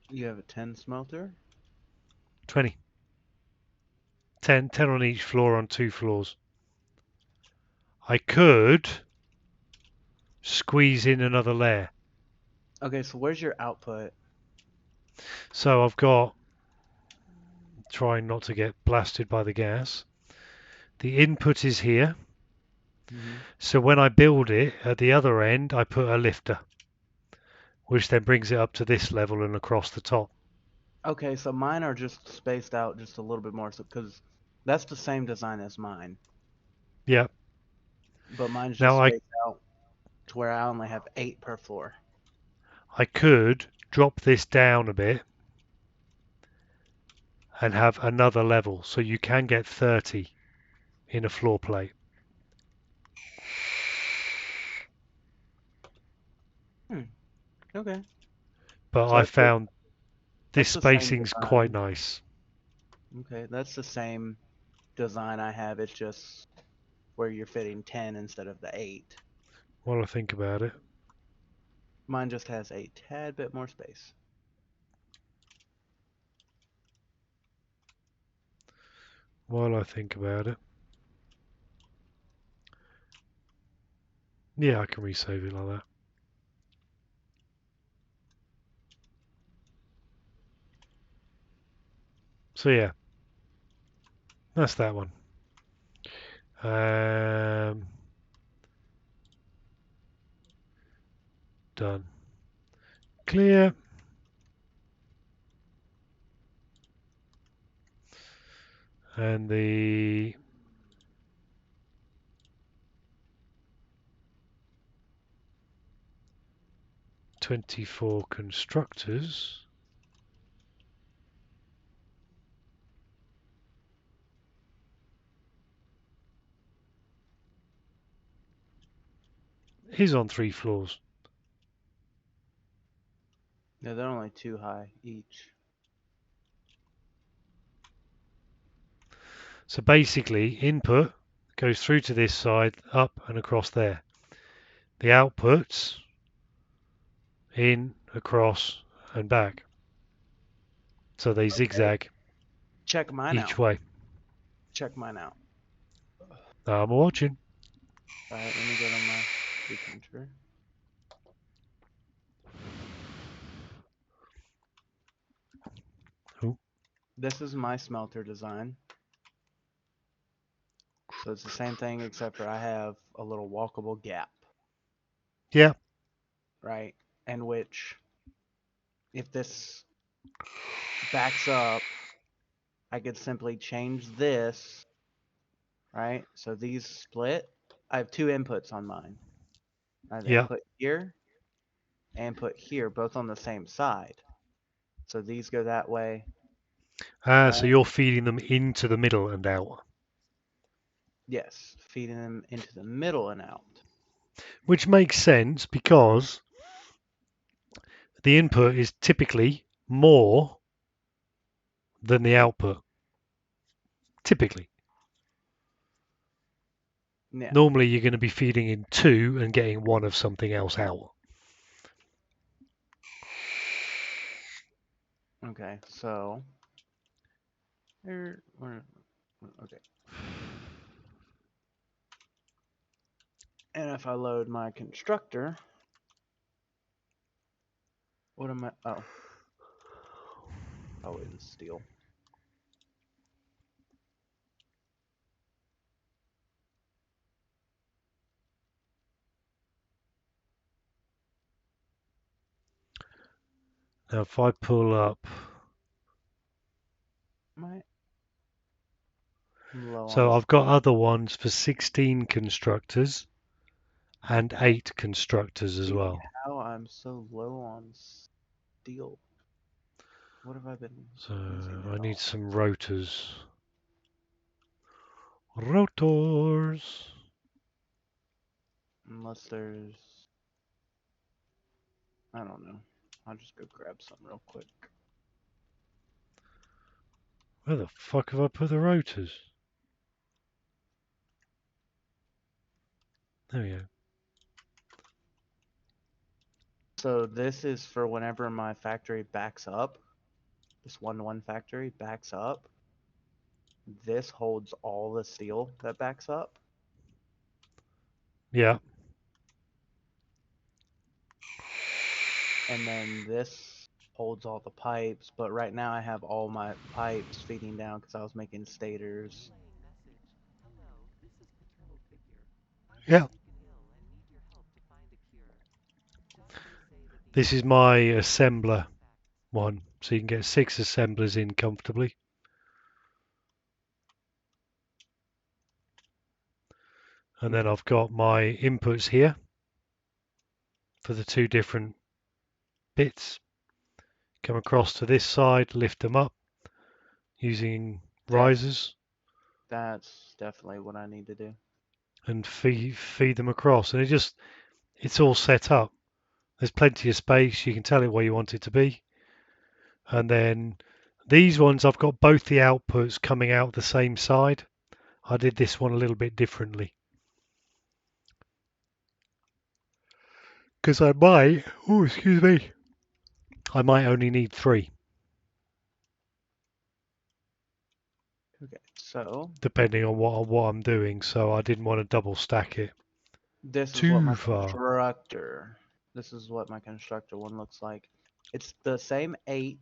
S5: You have a 10 smelter?
S2: 20. 10 on each floor on 2 floors. I could squeeze in another layer.
S5: Okay, so where's your output?
S2: So I've got, trying not to get blasted by the gas. The input is here.
S5: Mm-hmm.
S2: So when I build it, at the other end, I put a lifter, which then brings it up to this level and across the top.
S5: Okay, so mine are just spaced out just a little bit more, so because that's the same design as mine,
S2: Yeah.
S5: but mine's just
S2: Now I
S5: spaced out to where I only have 8 per floor.
S2: could drop this down a bit and have another level, so you can get 30 in a floor plate.
S5: Okay,
S2: But
S5: so
S2: I found this
S5: that's the same
S2: spacing's quite
S5: design.
S2: nice.
S5: Okay, that's the same design I have. It's just where you're fitting 10 instead of the 8.
S2: While I think about it.
S5: Mine just has a tad bit more space.
S2: While I think about it. Yeah, I can resave it like that. So yeah, that's that one. Done. Clear. And the 24 constructors is on 3 floors.
S5: Yeah, they're only 2 high each.
S2: So basically, input goes through to this side, up and across there. The outputs in, across and back. So they zigzag
S5: Check mine
S2: each
S5: out.
S2: way.
S5: Check mine out.
S2: I'm watching.
S5: All right, let me go to my sequencer.
S2: Ooh.
S5: This is my smelter design. So it's the same thing except for I have a little walkable gap,
S2: Yeah.
S5: right? And which, if this backs up, I could simply change this, right? So these split. I have two inputs on mine. I have
S2: Yeah.
S5: input here and put here, both on the same side. So these go that way.
S2: So you're feeding them into the middle and out.
S5: Yes, feeding them into the middle and out.
S2: Which makes sense because the input is typically more than the output. Typically.
S5: Yeah.
S2: Normally you're going to be feeding in 2 and getting 1 of something else out.
S5: Okay, so okay. And if I load my constructor, what am I? Oh, probably the steel.
S2: Now if I pull up,
S5: I'm low on.
S2: so I've got other ones for 16 constructors and 8 constructors as
S5: See
S2: well.
S5: how I'm so low on steel. What have I been
S2: So
S5: using
S2: I
S5: it
S2: need
S5: all?
S2: some rotors. Rotors.
S5: Unless there's, I don't know. I'll just go grab some real quick.
S2: Where the fuck have I put the rotors? There we go.
S5: So this is for whenever my factory backs up. This 1-to-1 factory backs up. This holds all the steel that backs up.
S2: Yeah.
S5: And then this holds all the pipes, but right now I have all my pipes feeding down because I was making stators.
S2: Yeah. This is my assembler one, so you can get 6 assemblers in comfortably. And then I've got my inputs here for the 2 different bits. Come across to this side, lift them up using risers
S5: That's definitely what I need to do.
S2: and feed them across. And it's all set up. There's plenty of space. You can tell it where you want it to be. And then these ones, I've got both the outputs coming out the same side. I did this one a little bit differently. Because I might, oh, excuse me, I might only need 3,
S5: Okay, so
S2: depending on what I'm doing. So I didn't want to double stack it
S5: this is what
S2: too
S5: my
S2: far.
S5: constructor. This is what my constructor one looks like. It's the same 8,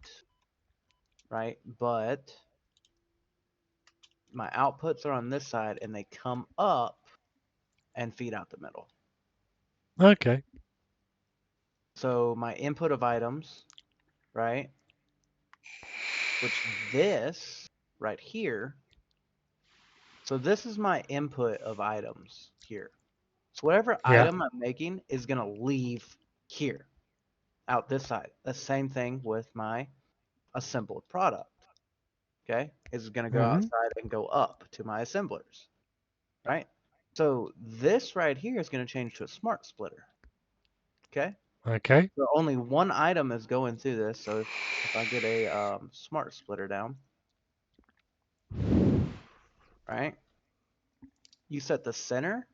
S5: right? But my outputs are on this side and they come up and feed out the middle.
S2: Okay.
S5: So my input of items, right? Which this right here. So this is my input of items here. So whatever
S2: Yeah.
S5: item I'm making is going to leave here, out this side. The same thing with my assembled product. Okay? It's going to go
S2: Mhm.
S5: outside and go up to my assemblers. Right? So this right here is going to change to a smart splitter. Okay?
S2: Okay.
S5: So only one item is going through this. So if I get a smart splitter down, right? You set the center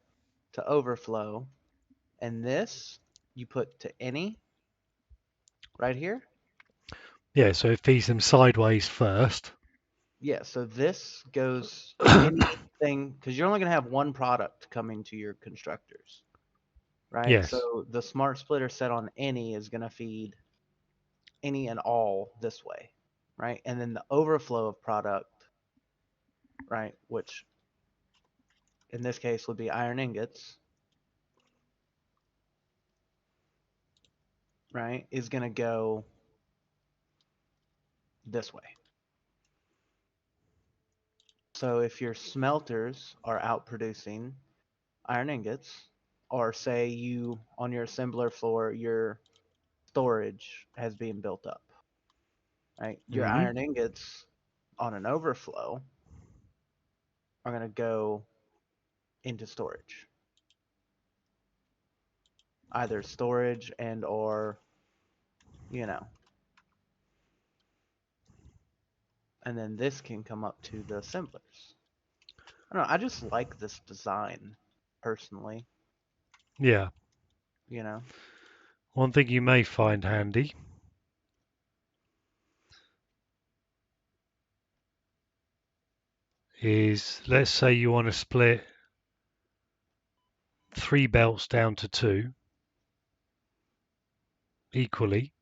S5: to overflow, and this you put to any right here,
S2: Yeah, so it feeds them sideways first.
S5: Yeah, so this goes anything because you're only going to have one product coming to your constructors, right?
S2: Yes.
S5: So the smart splitter set on any is going to feed any and all this way, right? And then the overflow of product, right, which in this case would be iron ingots, right, is going to go this way. So if your smelters are out producing iron ingots, or say you on your assembler floor, your storage has been built up, right? Your
S2: Mhm.
S5: iron ingots on an overflow are going to go into storage, either storage and or, you know, and then this can come up to the assemblers. I don't know. I just like this design personally,
S2: Yeah.
S5: you know.
S2: One thing you may find handy is, let's say you want to split 3 belts down to 2 equally.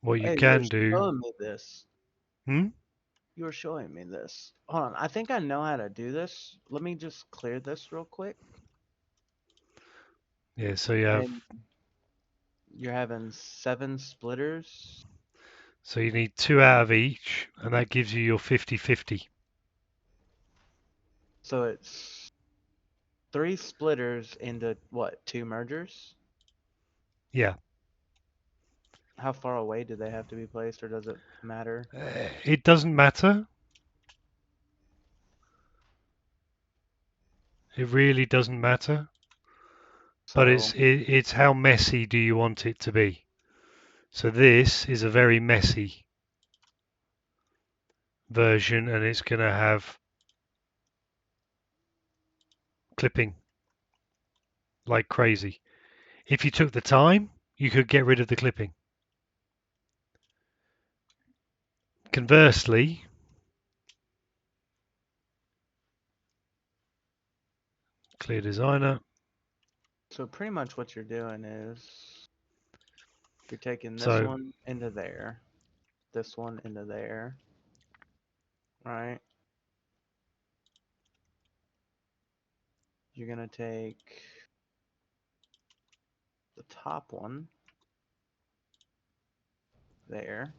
S2: What you
S5: Hey, you were
S2: can do,
S5: showing me this.
S2: hmm?
S5: You were showing me this. Hold on. I think I know how to do this. Let me just clear this real quick.
S2: Yeah, so you have,
S5: And you're having 7 splitters.
S2: so you need 2 out of each, and that gives you your 50-50.
S5: So it's 3 splitters into what? 2 mergers?
S2: Yeah.
S5: How far away do they have to be placed, or does it matter?
S2: It doesn't matter. It really doesn't matter. But
S5: So
S2: it's how messy do you want it to be? So this is a very messy version, and it's going to have clipping like crazy. If you took the time, you could get rid of the clipping. Conversely, clear designer.
S5: so pretty much what you're doing is you're taking this
S2: So
S5: one into there, this one into there, right? You're gonna take the top one there.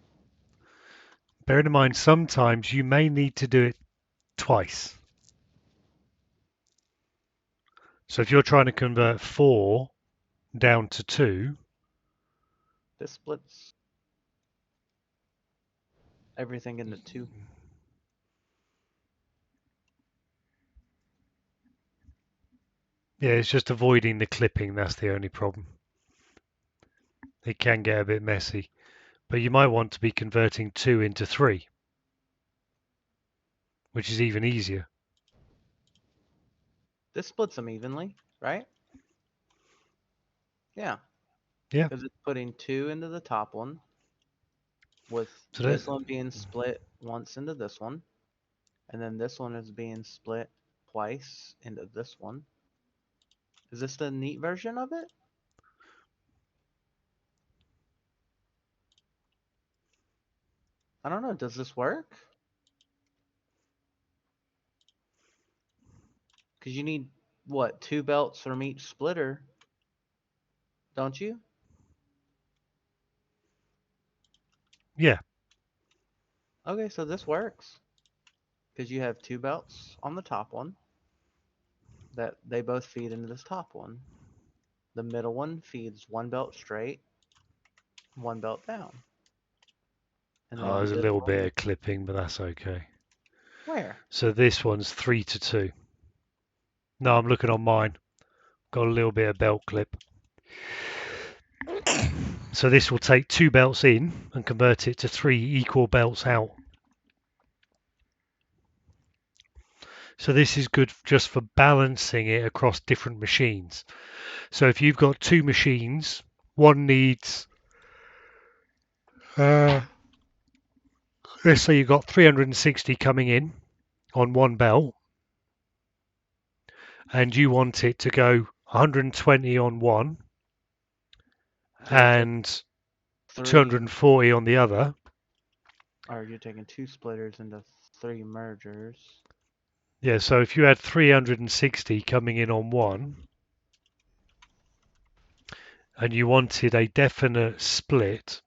S2: bear in mind, sometimes you may need to do it twice. So if you're trying to convert 4 down to 2,
S5: This splits everything into 2.
S2: yeah, it's just avoiding the clipping. That's the only problem. It can get a bit messy. But you might want to be converting 2 into 3, which is even easier.
S5: This splits them evenly, right? Yeah,
S2: Yeah.
S5: because it's putting 2 into the top one, with
S2: So
S5: this
S2: that,
S5: one being split once into this one, and then this one is being split twice into this one. Is this the neat version of it? I don't know. Does this work? Because you need, what, 2 belts from each splitter, don't you?
S2: yeah.
S5: Okay, so this works. Because you have 2 belts on the top one that they both feed into this top one. The middle one feeds 1 belt straight, 1 belt down. And
S2: Oh,
S5: then
S2: there's a
S5: this
S2: little
S5: one,
S2: bit of clipping, but that's okay.
S5: where?
S2: So this one's 3 to 2. No, I'm looking on mine. Got a little bit of belt clip. So this will take 2 belts in and convert it to 3 equal belts out. So this is good just for balancing it across different machines. So if you've got 2 machines, one needs Let's say you've got 360 coming in on one belt, and you want it to go 120 on one
S5: So you're taking
S2: and
S5: 3,
S2: 240 on the other.
S5: or you're taking 2 splitters into 3 mergers.
S2: Yeah, so if you had 360 coming in on one, and you wanted a definite split,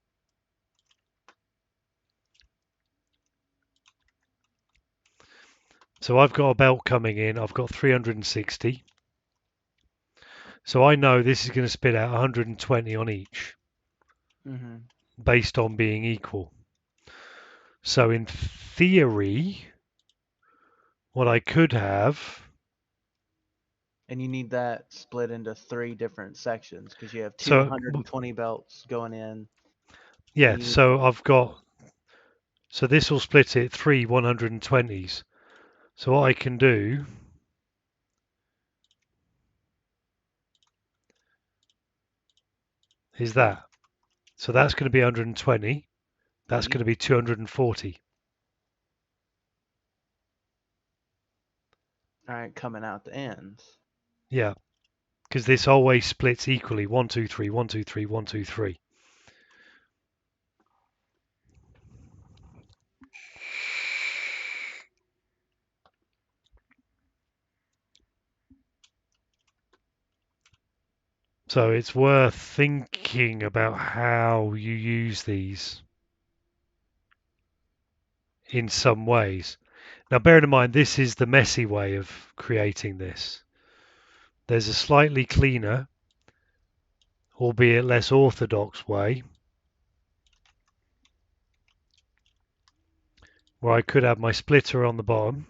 S2: so I've got a belt coming in, I've got 360. So I know this is going to spit out 120 on each,
S5: Mm-hmm.
S2: based on being equal. So in theory, what I could have,
S5: And you need that split into 3 different sections because you have 2
S2: so
S5: 120 belts going in,
S2: yeah,
S5: and you need
S2: so so this will split it 3 120s. So what I can do is that. So that's going to be 120. That's going to be 240.
S5: all right coming out the ends.
S2: Yeah, because this always splits equally. 1, 2, 3, 1, 2, 3, 1, 2, 3. So it's worth thinking about how you use these in some ways. Now, bear in mind, this is the messy way of creating this. There's a slightly cleaner, albeit less orthodox way, where I could have my splitter on the bottom.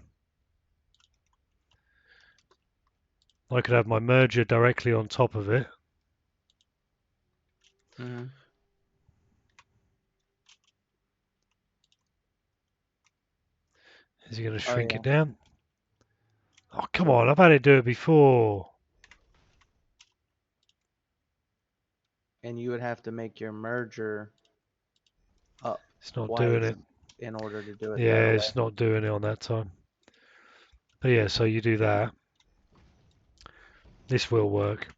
S2: I could have my merger directly on top of it.
S5: Mm-hmm.
S2: Is he going to
S5: Oh
S2: shrink
S5: yeah.
S2: it down? Oh, come on, I've had it do it before.
S5: And you would have to make your merger up
S2: It's not doing
S5: twice
S2: it.
S5: in order to do it the
S2: Yeah,
S5: other way.
S2: it's not doing it on that time. But yeah, so you do that. This will work.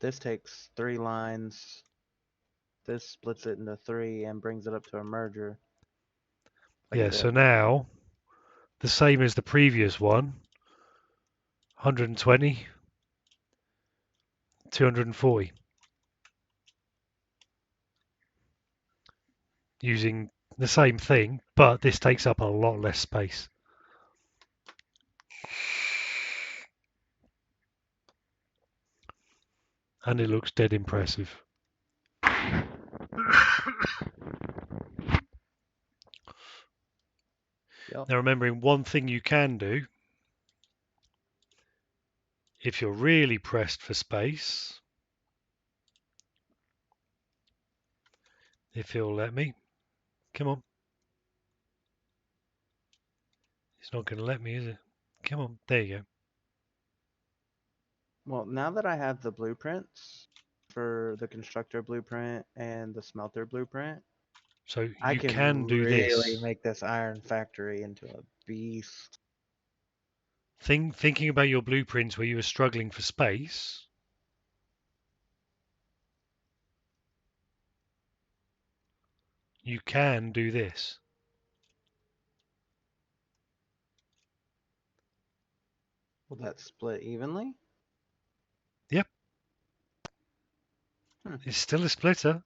S5: This takes 3 lines. This splits it into 3 and brings it up to a merger. Like
S2: Yeah,
S5: this.
S2: so now, the same as the previous one, 120, 240. Using the same thing, but this takes up a lot less space. And it looks dead impressive.
S5: Yep.
S2: Now remembering one thing you can do, if you're really pressed for space, if he'll let me, come on. It's not going to let me, is it? Come on, there you go.
S5: Well, now that I have the blueprints for the constructor blueprint and the smelter blueprint,
S2: So
S5: I
S2: you
S5: can
S2: can do
S5: really
S2: this.
S5: make this iron factory into a beast.
S2: Thinking about your blueprints where you were struggling for space, you can do this.
S5: Will that split evenly?
S2: Yep,
S5: Hmm.
S2: it's still a splitter.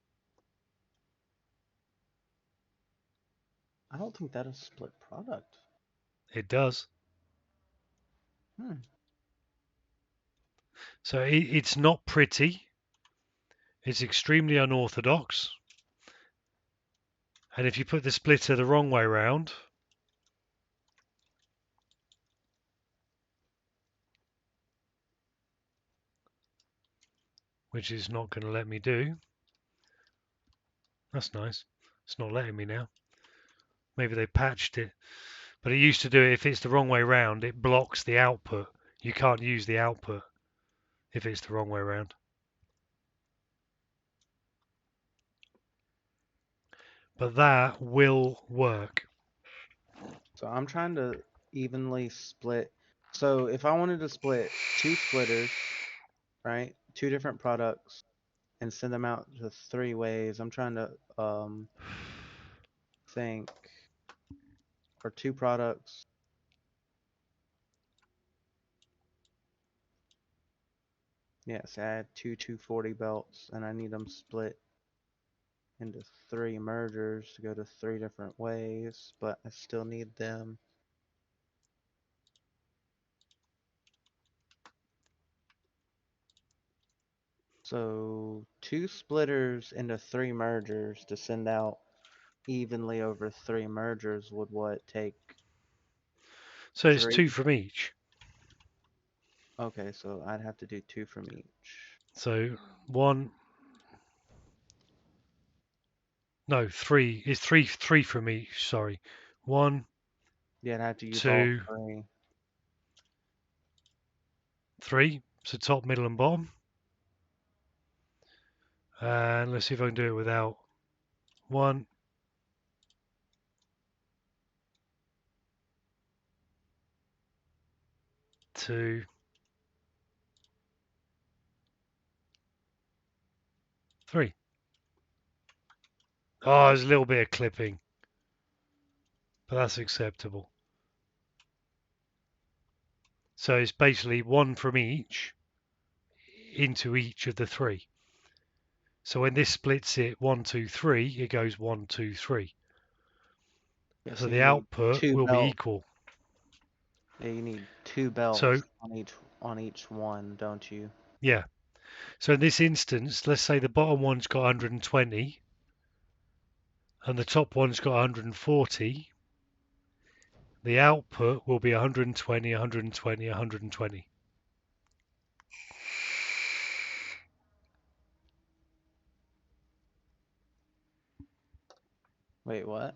S5: I don't think that is split product.
S2: It does.
S5: Hmm.
S2: So it's not pretty. It's extremely unorthodox. And if you put the splitter the wrong way round, which is not going to let me do, that's nice. It's not letting me now. Maybe they patched it. But it used to do it if it's the wrong way round, it blocks the output. You can't use the output if it's the wrong way round. but that will work.
S5: So I'm trying to evenly split. So if I wanted to split 2 splitters, right? 2 different products and send them out to 3 ways. I'm trying to think for 2 products. Yes, I had 240 belts and I need them split into 3 mergers to go to 3 different ways, but I still need them. So 2 splitters into 3 mergers to send out evenly over 3 mergers would what take
S2: So it's
S5: 3?
S2: 2 from each.
S5: Okay, so I'd have to do 2 from each.
S2: So 1, no, 3. It's 3 from each. Sorry, 1,
S5: Yeah, I'd have to use all
S2: 2,
S5: 3.
S2: 3. So top, middle, and bottom. And let's see if I can do it without 1, 2, 3. Oh, there's a little bit of clipping, but that's acceptable. So it's basically 1 from each into each of the 3. So when this splits it 1, 2, 3, it goes 1, 2, 3.
S5: Yeah,
S2: So
S5: so
S2: the
S5: you need
S2: output
S5: 2
S2: will be
S5: belts.
S2: equal.
S5: Yeah, you need 2 belts
S2: So
S5: on each one, don't you?
S2: yeah. So in this instance, let's say the bottom one's got 120 and the top one's got 140. The output will be 120, 120, 120.
S5: Wait, what?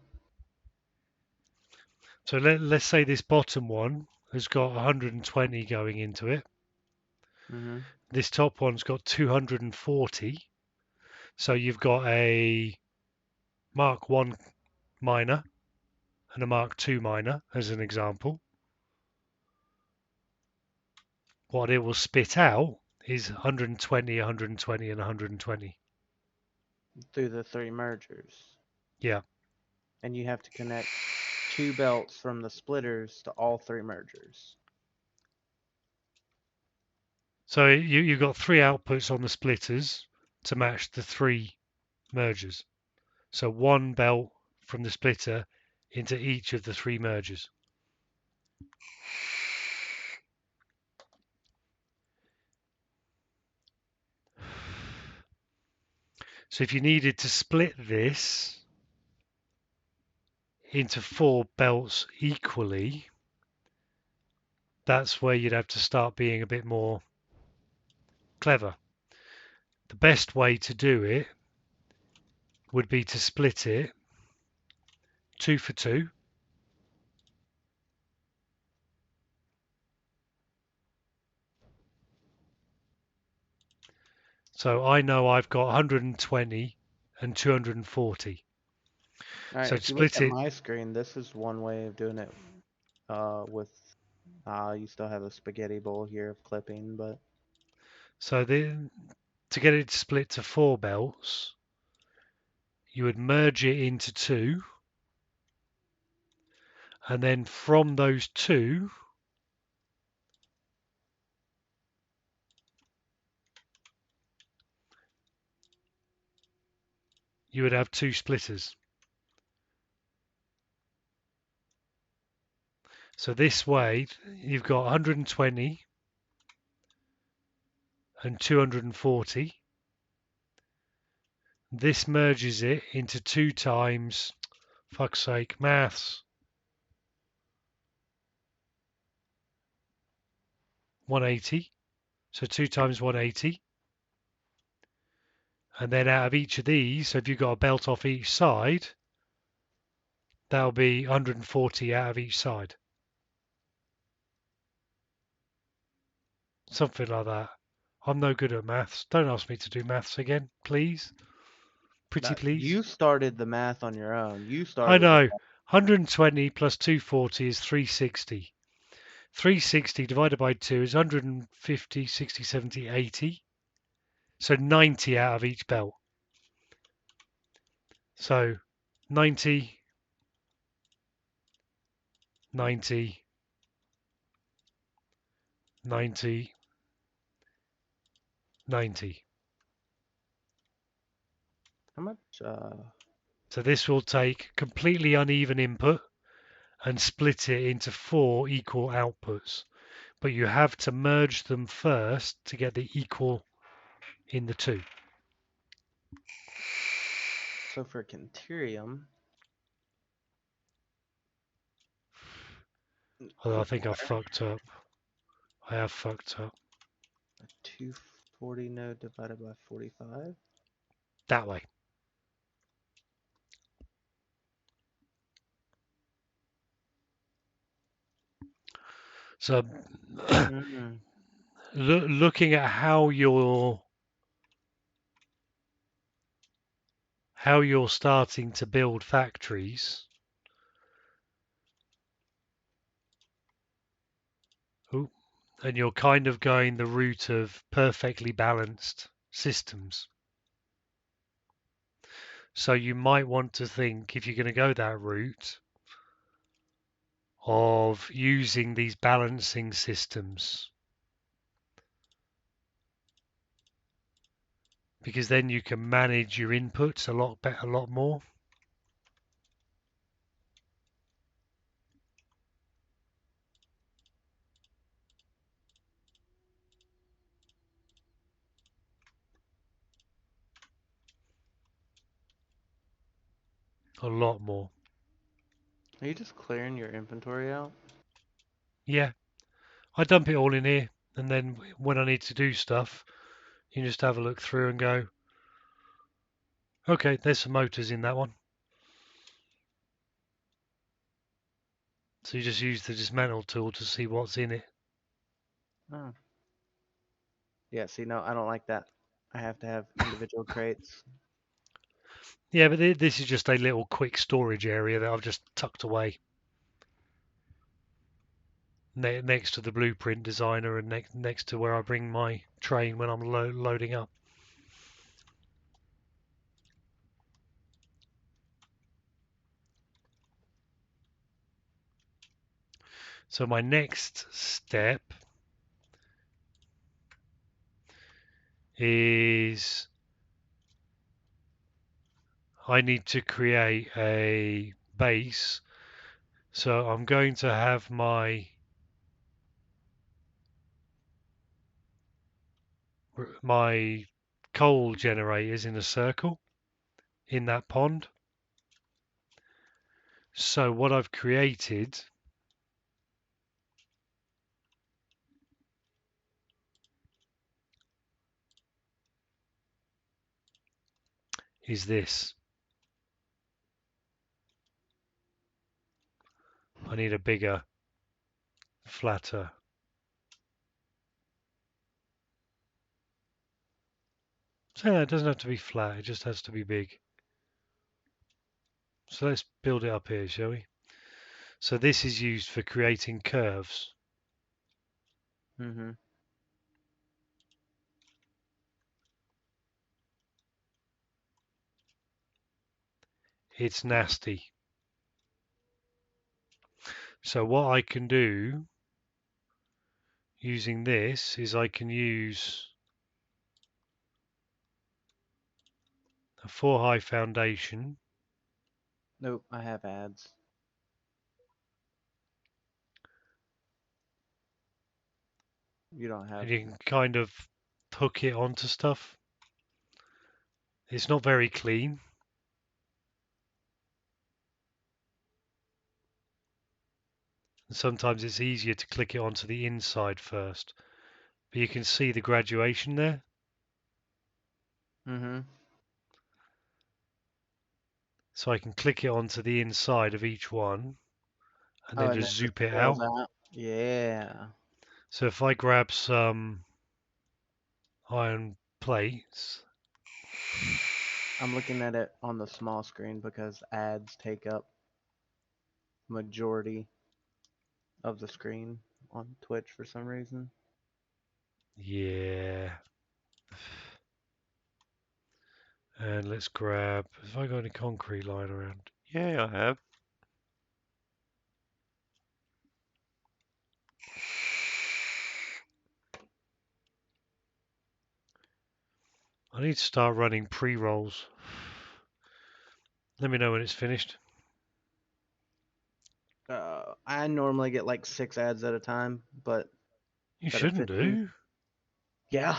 S2: So let's say this bottom one has got 120 going into it.
S5: Mm-hmm.
S2: This top one's got 240. So you've got a Mark 1 miner and a Mark 2 miner as an example. What it will spit out is 120, 120, and 120.
S5: Through the 3 mergers.
S2: Yeah.
S5: And you have to connect 2 belts from the splitters to all 3 mergers.
S2: So you've got 3 outputs on the splitters to match the 3 mergers. So 1 belt from the splitter into each of the 3 mergers. So if you needed to split this into 4 belts equally, that's where you'd have to start being a bit more clever. The best way to do it would be to split it 2 for 2. So I know I've got 120 and 240.
S5: Alright,
S2: So to
S5: if you look
S2: split
S5: at
S2: it,
S5: my screen, this is one way of doing it with you still have a spaghetti bowl here of clipping, but
S2: so then to get it to split to 4 belts, you would merge it into 2, and then from those 2, you would have 2 splitters. So this way, you've got 120 and 240. This merges it into 2 times, fuck's sake, maths, 180. So 2 times 180. And then out of each of these, so if you've got a belt off each side, that'll be 140 out of each side. Something like that. I'm no good at maths. Don't ask me to do maths again, please. Pretty
S5: Now,
S2: please.
S5: you started the math on your own. You
S2: I
S5: started.
S2: know. 120 plus 240 is 360. 360 divided by 2 is 150, 60, 70, 80. So 90 out of each belt. So 90, 90, 90, 90.
S5: How much?
S2: So this will take completely uneven input and split it into 4 equal outputs. But you have to merge them first to get the equal in the 2.
S5: So for Kenterium,
S2: Although I think I fucked up. I have fucked up.
S5: a 240 node divided by 45.
S2: That way. So
S5: Mm.
S2: looking at how you're starting to build factories. Ooh, and you're kind of going the route of perfectly balanced systems. So you might want to think, if you're going to go that route, of using these balancing systems. Because then you can manage your inputs a lot better, a lot more. A lot more.
S5: Are you just clearing your inventory out?
S2: Yeah. I dump it all in here, and then when I need to do stuff, you just have a look through and go, okay, there's some motors in that one. So you just use the dismantle tool to see what's in it.
S5: Oh. Yeah, see, no, I don't like that. I have to have individual crates.
S2: Yeah, but this is just a little quick storage area that I've just tucked away next to the blueprint designer and next to where I bring my train when I'm loading up. So my next step is I need to create a base. So I'm going to have my coal generators in a circle in that pond. So what I've created is this. I need a bigger, flatter. So it doesn't have to be flat, it just has to be big. So let's build it up here, shall we? So this is used for creating curves.
S5: Mm-hmm.
S2: It's nasty. So what I can do using this is I can use a 4-high foundation.
S5: Nope, I have ads. You don't have.
S2: And you can kind of hook it onto stuff. It's not very clean. And sometimes it's easier to click it onto the inside first. But you can see the graduation there.
S5: Mm-hmm.
S2: So I can click it onto the inside of each one and
S5: Oh,
S2: then
S5: and
S2: just
S5: then just
S2: zoop it
S5: fills
S2: out.
S5: out. Yeah.
S2: So if I grab some iron plates,
S5: I'm looking at it on the small screen because ads take up majority of the screen on Twitch for some reason.
S2: Yeah. And let's grab. Have I got any concrete lying around?
S3: Yeah, I have.
S2: I need to start running pre-rolls. Let me know when it's finished.
S5: I normally get like 6 ads at a time, but
S2: You
S5: instead of
S2: shouldn't
S5: 15.
S2: do.
S5: Yeah.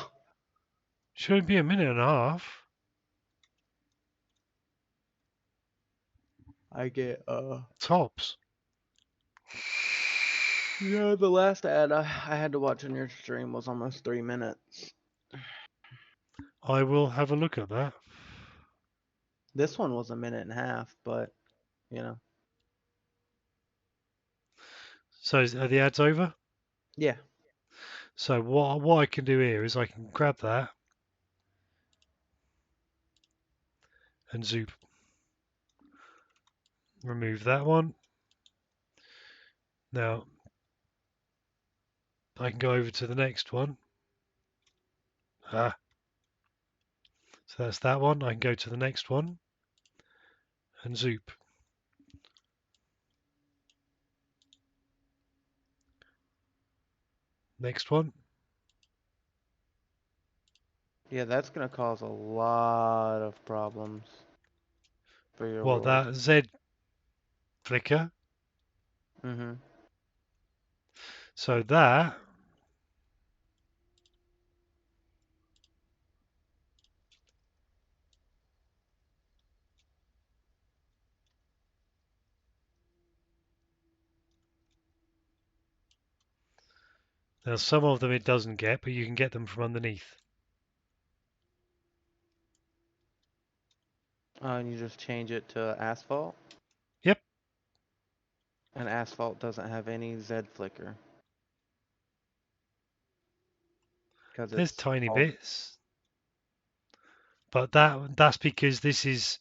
S2: Should be a minute and a half.
S5: I get
S2: Tops.
S5: yeah, the last ad I had to watch on your stream was almost 3 minutes.
S2: I will have a look at that.
S5: This one was a minute and a half, but you know.
S2: So are the ads over?
S5: Yeah.
S2: So what I can do here is I can grab that and zoop. Remove that one. Now I can go over to the next one. So that's that one. I can go to the next one and zoop. Next one.
S5: Yeah, that's gonna cause a lot of problems for your
S2: What,
S5: world.
S2: that Z flicker?
S5: Mm-hmm.
S2: So that now some of them it doesn't get, but you can get them from underneath.
S5: And you just change it to asphalt,
S2: Yep,
S5: and asphalt doesn't have any Z flicker because
S2: there's
S5: it's
S2: tiny
S5: all.
S2: bits. But that's because this is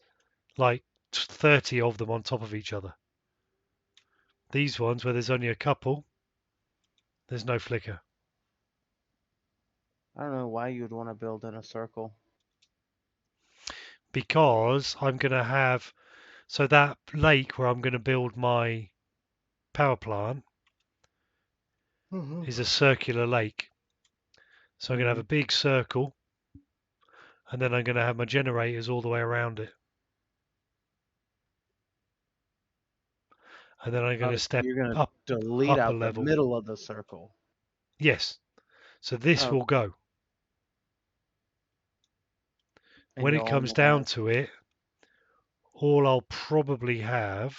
S2: like 30 of them on top of each other. These ones where there's only a couple, there's no flicker.
S5: I don't know why you would want to build in a circle.
S2: Because I'm going to have, so that lake where I'm going to build my power plant
S5: Mm-hmm.
S2: is a circular lake. So I'm going to have a big circle, and then I'm going to have my generators all the way around it. And then I'm going
S5: Oh,
S2: to
S5: so
S2: step
S5: you're gonna
S2: up
S5: delete
S2: a
S5: out the
S2: level.
S5: middle of the circle.
S2: Yes. So this
S5: Oh,
S2: will go.
S5: and
S2: When it
S5: you'll
S2: comes
S5: only
S2: down
S5: have.
S2: to it, all I'll probably have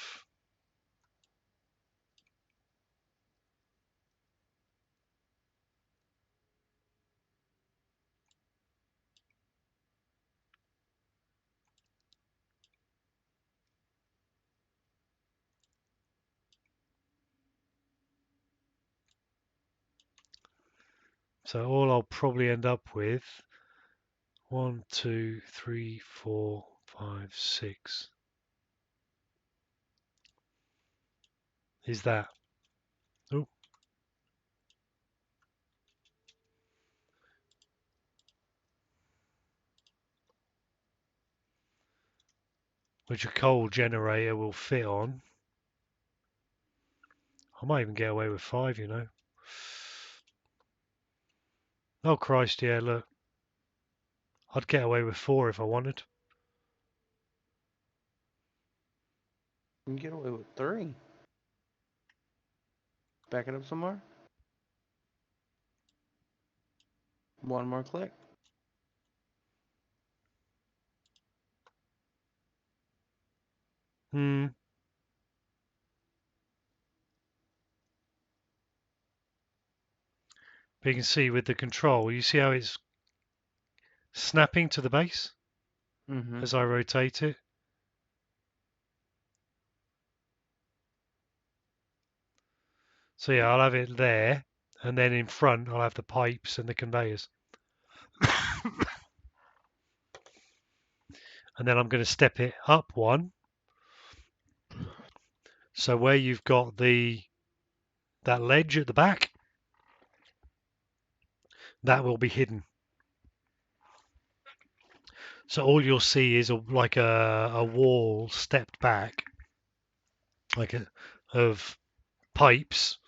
S2: so all I'll probably end up with 1, 2, 3, 4, 5, 6 is that. Oh, which a coal generator will fit on. I might even get away with 5, you know. Oh Christ, yeah, look. I'd get away with 4 if I wanted.
S5: You can get away with 3. Back it up some more. One more click.
S2: Hmm. But you can see with the control, you see how it's snapping to the base
S5: Mm-hmm.
S2: as I rotate it. So yeah, I'll have it there, and then in front I'll have the pipes and the conveyors. and then I'm going to step it up one. So where you've got that ledge at the back, that will be hidden. So all you'll see is like a wall stepped back, of pipes,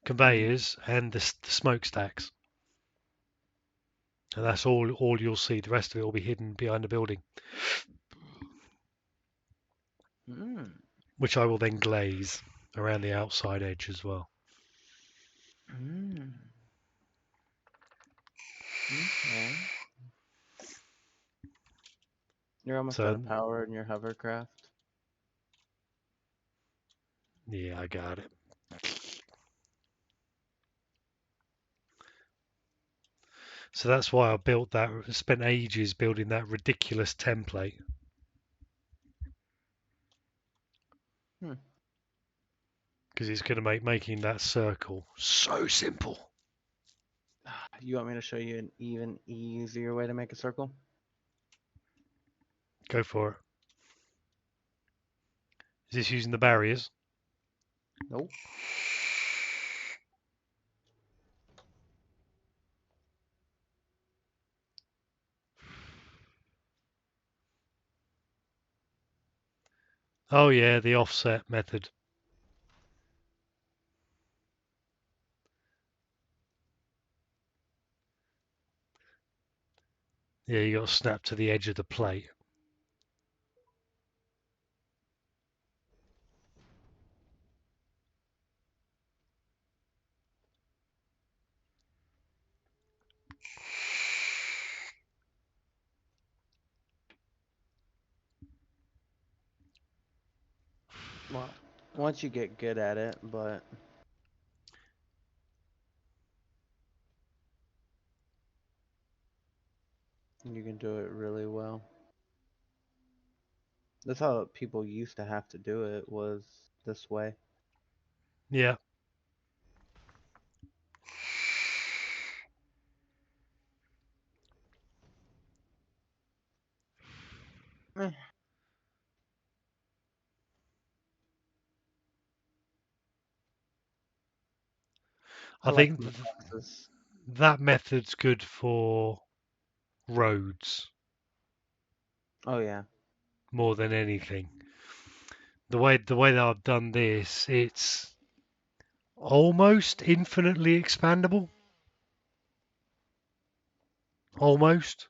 S2: conveyors, and the smokestacks. And that's all you'll see. The rest of it will be hidden behind the building,
S5: Mm.
S2: which I will then glaze around the outside edge as well.
S5: Mm. Okay. You're almost out
S2: So
S5: of power in your hovercraft.
S2: yeah, I got it. So that's why I built that. Spent ages building that ridiculous template.
S5: Hmm.
S2: Because it's going to make making that circle so simple.
S5: You want me to show you an even easier way to make a circle?
S2: Go for it. Is this using the barriers?
S5: Nope.
S2: Oh yeah, the offset method. Yeah, you got to snap to the edge of the plate.
S5: Well, once you get good at it, but you can do it really well. That's how people used to have to do it, was this way.
S2: Yeah.
S5: Eh, I
S2: I
S5: like
S2: think
S5: them in boxes.
S2: that method's good for roads
S5: Oh yeah.
S2: more than anything. The way that I've done this, it's almost infinitely expandable. Almost.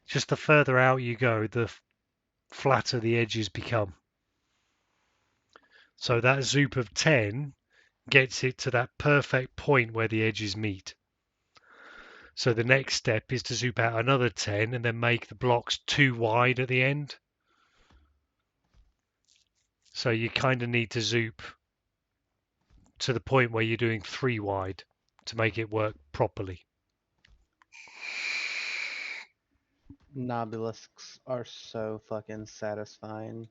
S2: Just the further out you go, the flatter the edges become. So that zoop of 10 gets it to that perfect point where the edges meet. So the next step is to zoop out another 10 and then make the blocks too wide at the end. So you kind of need to zoop to the point where you're doing 3 wide to make it work properly.
S5: Nobelisks are so fucking satisfying.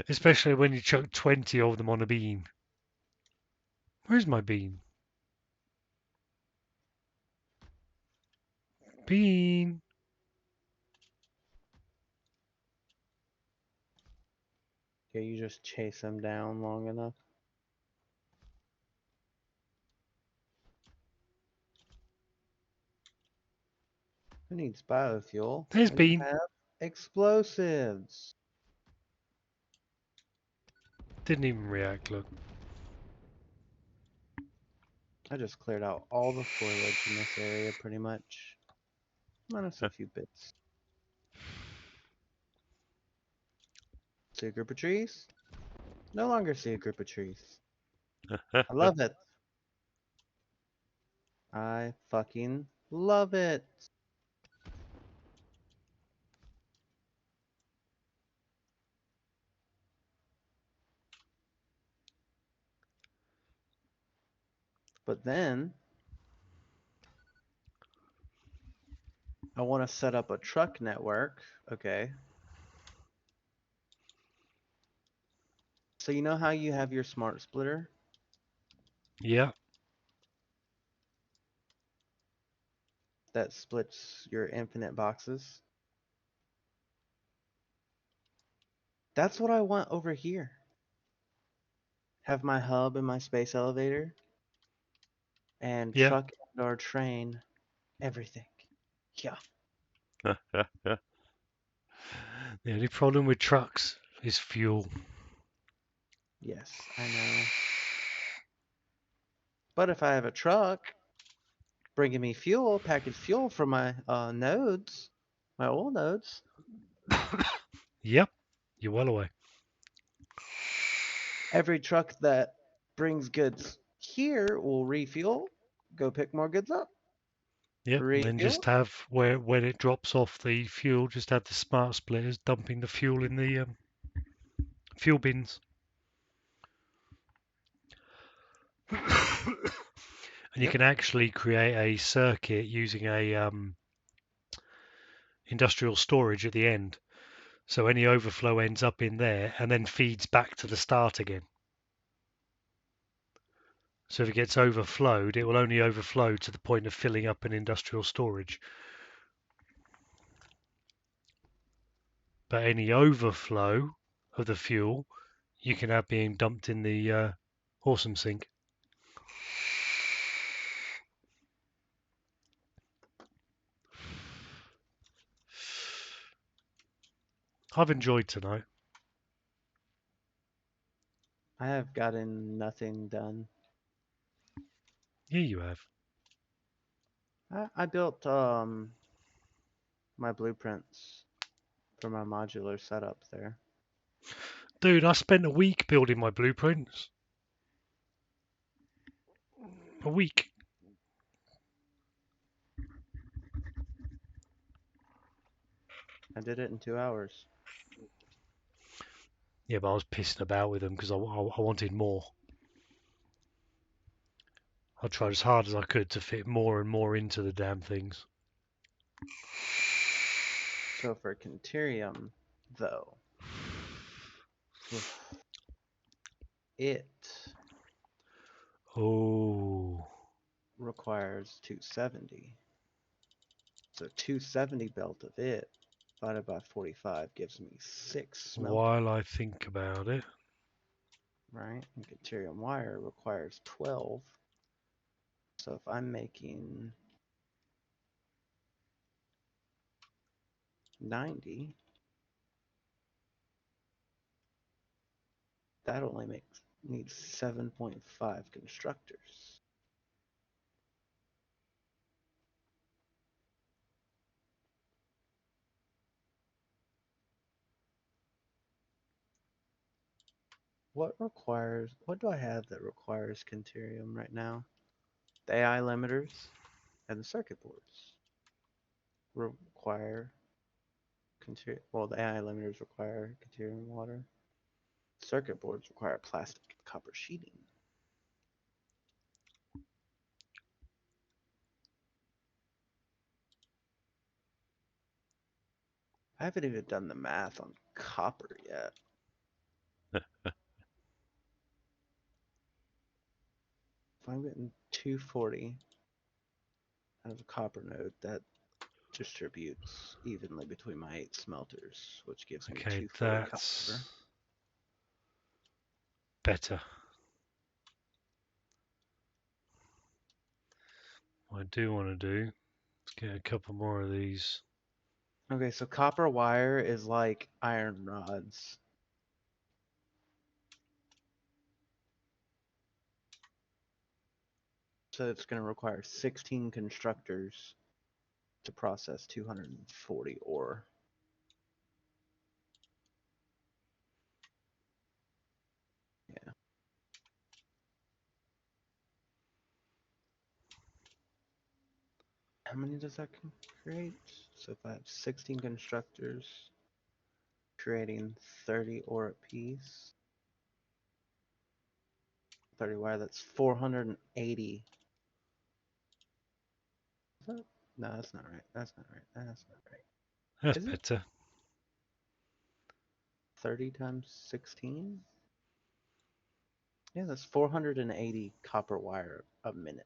S2: Especially when you chuck 20 of them on a beam. Where's my beam? Bean.
S5: Yeah, you just chase them down long enough. Who needs biofuel
S2: There's
S5: when you
S2: Bean.
S5: have explosives?
S2: Didn't even react, look.
S5: I just cleared out all the foliage in this area pretty much. Minus a few bits. See a group of trees? No longer see a group of trees. I love it. I fucking love it. But then I want to set up a truck network. Okay. So you know how you have your smart splitter
S2: Yeah.
S5: that splits your infinite boxes? That's what I want over here. Have my hub and my space elevator and
S2: Yeah.
S5: truck and our train, everything. Yeah.
S2: The only problem with trucks is fuel.
S5: Yes, I know. But if I have a truck bringing me fuel, packaged fuel for my nodes, my oil nodes,
S2: Yep. You're well away.
S5: every truck that brings goods here will refuel, go pick more goods up,
S2: Yep. And then
S5: refuel.
S2: just have where when it drops off the fuel, just have the smart splitters dumping the fuel in the fuel bins. And you
S5: Yep.
S2: can actually create a circuit using a industrial storage at the end. So any overflow ends up in there and then feeds back to the start again. So if it gets overflowed, it will only overflow to the point of filling up an industrial storage. But any overflow of the fuel, you can have being dumped in the Awesome Sink. I've enjoyed tonight.
S5: I have gotten nothing done.
S2: Yeah, you have.
S5: I built my blueprints for my modular setup there.
S2: Dude, I spent a week building my blueprints. A week.
S5: I did it in 2 hours.
S2: Yeah, but I was pissing about with them because I wanted more. I tried as hard as I could to fit more and more into the damn things.
S5: So for Conterium, though, it
S2: Oh,
S5: requires 270. So 270 belt of it divided by 45 gives me 6 smelter,
S2: while I think about it.
S5: right? And Conterium wire requires 12. So if I'm making 90, that only needs 7.5 constructors. What do I have that requires Conterium right now? The AI limiters and the circuit boards require well, the AI limiters require Conterium water. Circuit boards require plastic and copper sheeting. I haven't even done the math on copper yet. If I'm getting 240 out of a copper node, that distributes evenly between my 8 smelters, which gives me
S2: Okay,
S5: 240
S2: that's
S5: copper.
S2: better. What I do want to do is get a couple more of these.
S5: Okay, so copper wire is like iron rods. So it's going to require 16 constructors to process 240 ore. Yeah. How many does that create? So if I have 16 constructors creating 30 ore a piece, 30 wire, that's 480. Is that? No, that's not right. That's not right. That's not right.
S2: That's
S5: Is it
S2: better.
S5: 30 times 16? Yeah, that's 480 copper wire a minute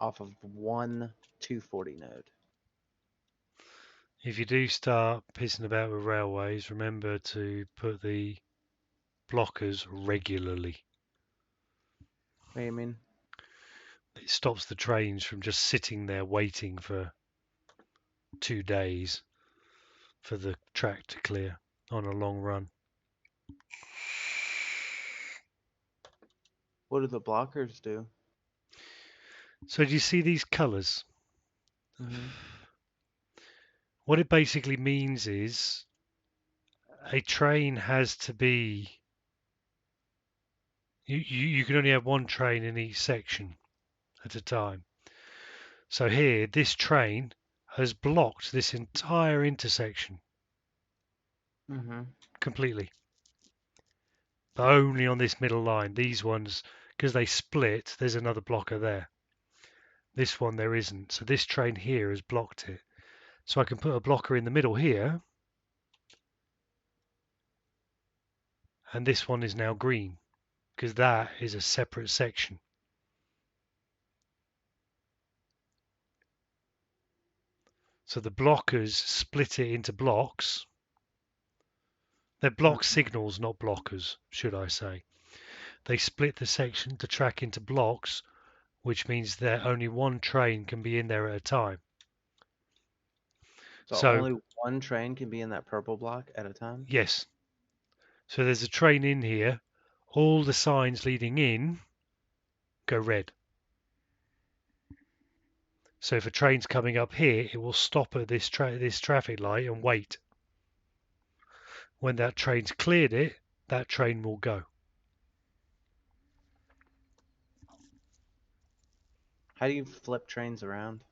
S5: off of one 240 node.
S2: If you do start pissing about with railways, remember to put the blockers regularly.
S5: What do you mean?
S2: It stops the trains from just sitting there waiting for 2 days for the track to clear on a long run.
S5: What do the blockers do?
S2: So do you see these colours?
S5: Mm-hmm.
S2: What it basically means is a train has to be. You can only have one train in each section at a time. So here, this train has blocked this entire intersection
S5: Mm-hmm.
S2: completely, but only on this middle line. These ones, because they split, there's another blocker there. This one there isn't. So this train here has blocked it. So I can put a blocker in the middle here, and this one is now green because that is a separate section. So the blockers split it into blocks. They're block signals, not blockers, should I say. They split the track into blocks, which means that only one train can be in there at a time.
S5: So
S2: So,
S5: only one train can be in that purple block at a time?
S2: yes. So there's a train in here. All the signs leading in go red. So if a train's coming up here, it will stop at this traffic light and wait. When that train's cleared it, that train will go.
S5: How do you flip trains around?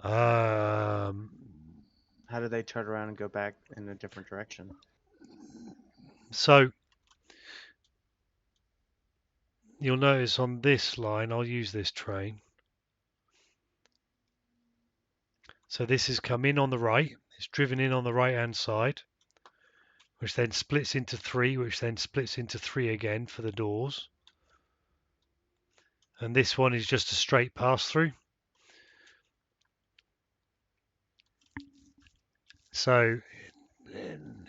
S2: Um,
S5: How do they turn around and go back in a different direction?
S2: so you'll notice on this line, I'll use this train. So this has come in on the right. It's driven in on the right-hand side, which then splits into three, which then splits into three again for the doors. And this one is just a straight pass-through. So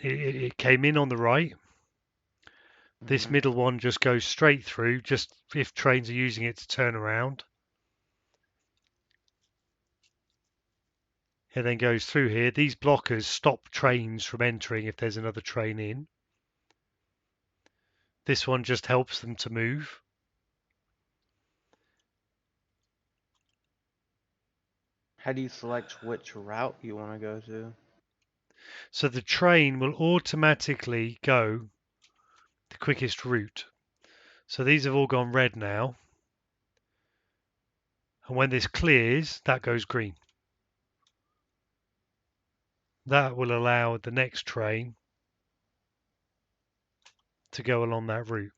S2: it came in on the right. This
S5: Mhm.
S2: middle one just goes straight through, just if trains are using it to turn around. It then goes through here. These blockers stop trains from entering if there's another train in. This one just helps them to move.
S5: How do you select which route you want to go to?
S2: So the train will automatically go the quickest route. So these have all gone red now. And when this clears, that goes green. That will allow the next train to go along that route.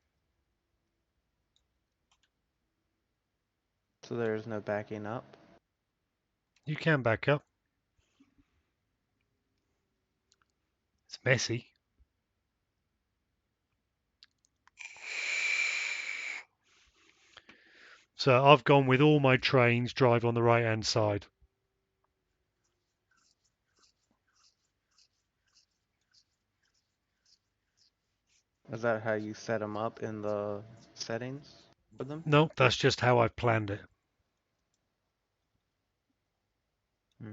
S5: So there's no backing up?
S2: You can back up. It's messy. So I've gone with all my trains drive on the right hand side.
S5: Is that how you set them up in the settings for them?
S2: No, that's just how I've planned it.
S5: Hmm.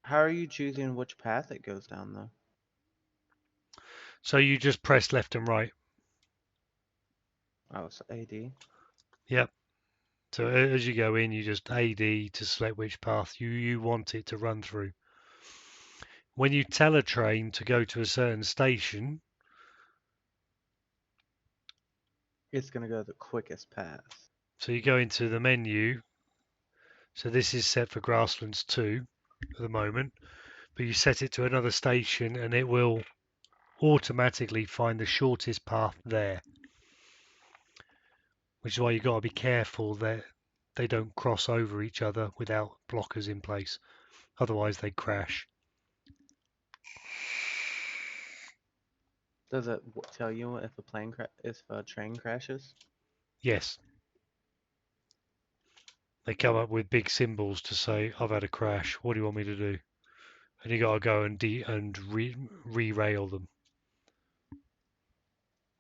S5: How are you choosing which path it goes down, though?
S2: So you just press left and right.
S5: Oh, it's AD.
S2: Yep. So as you go in, you just AD to select which path you want it to run through. When you tell a train to go to a certain station,
S5: It's going to go the quickest path.
S2: so you go into the menu. So this is set for Grasslands 2 at the moment, but you set it to another station and it will automatically find the shortest path there. Which is why you've got to be careful that they don't cross over each other without blockers in place. Otherwise they crash.
S5: Does it tell you if if a train crashes?
S2: Yes. They come up with big symbols to say, "I've had a crash. What do you want me to do?" And you got to go and re-rail them.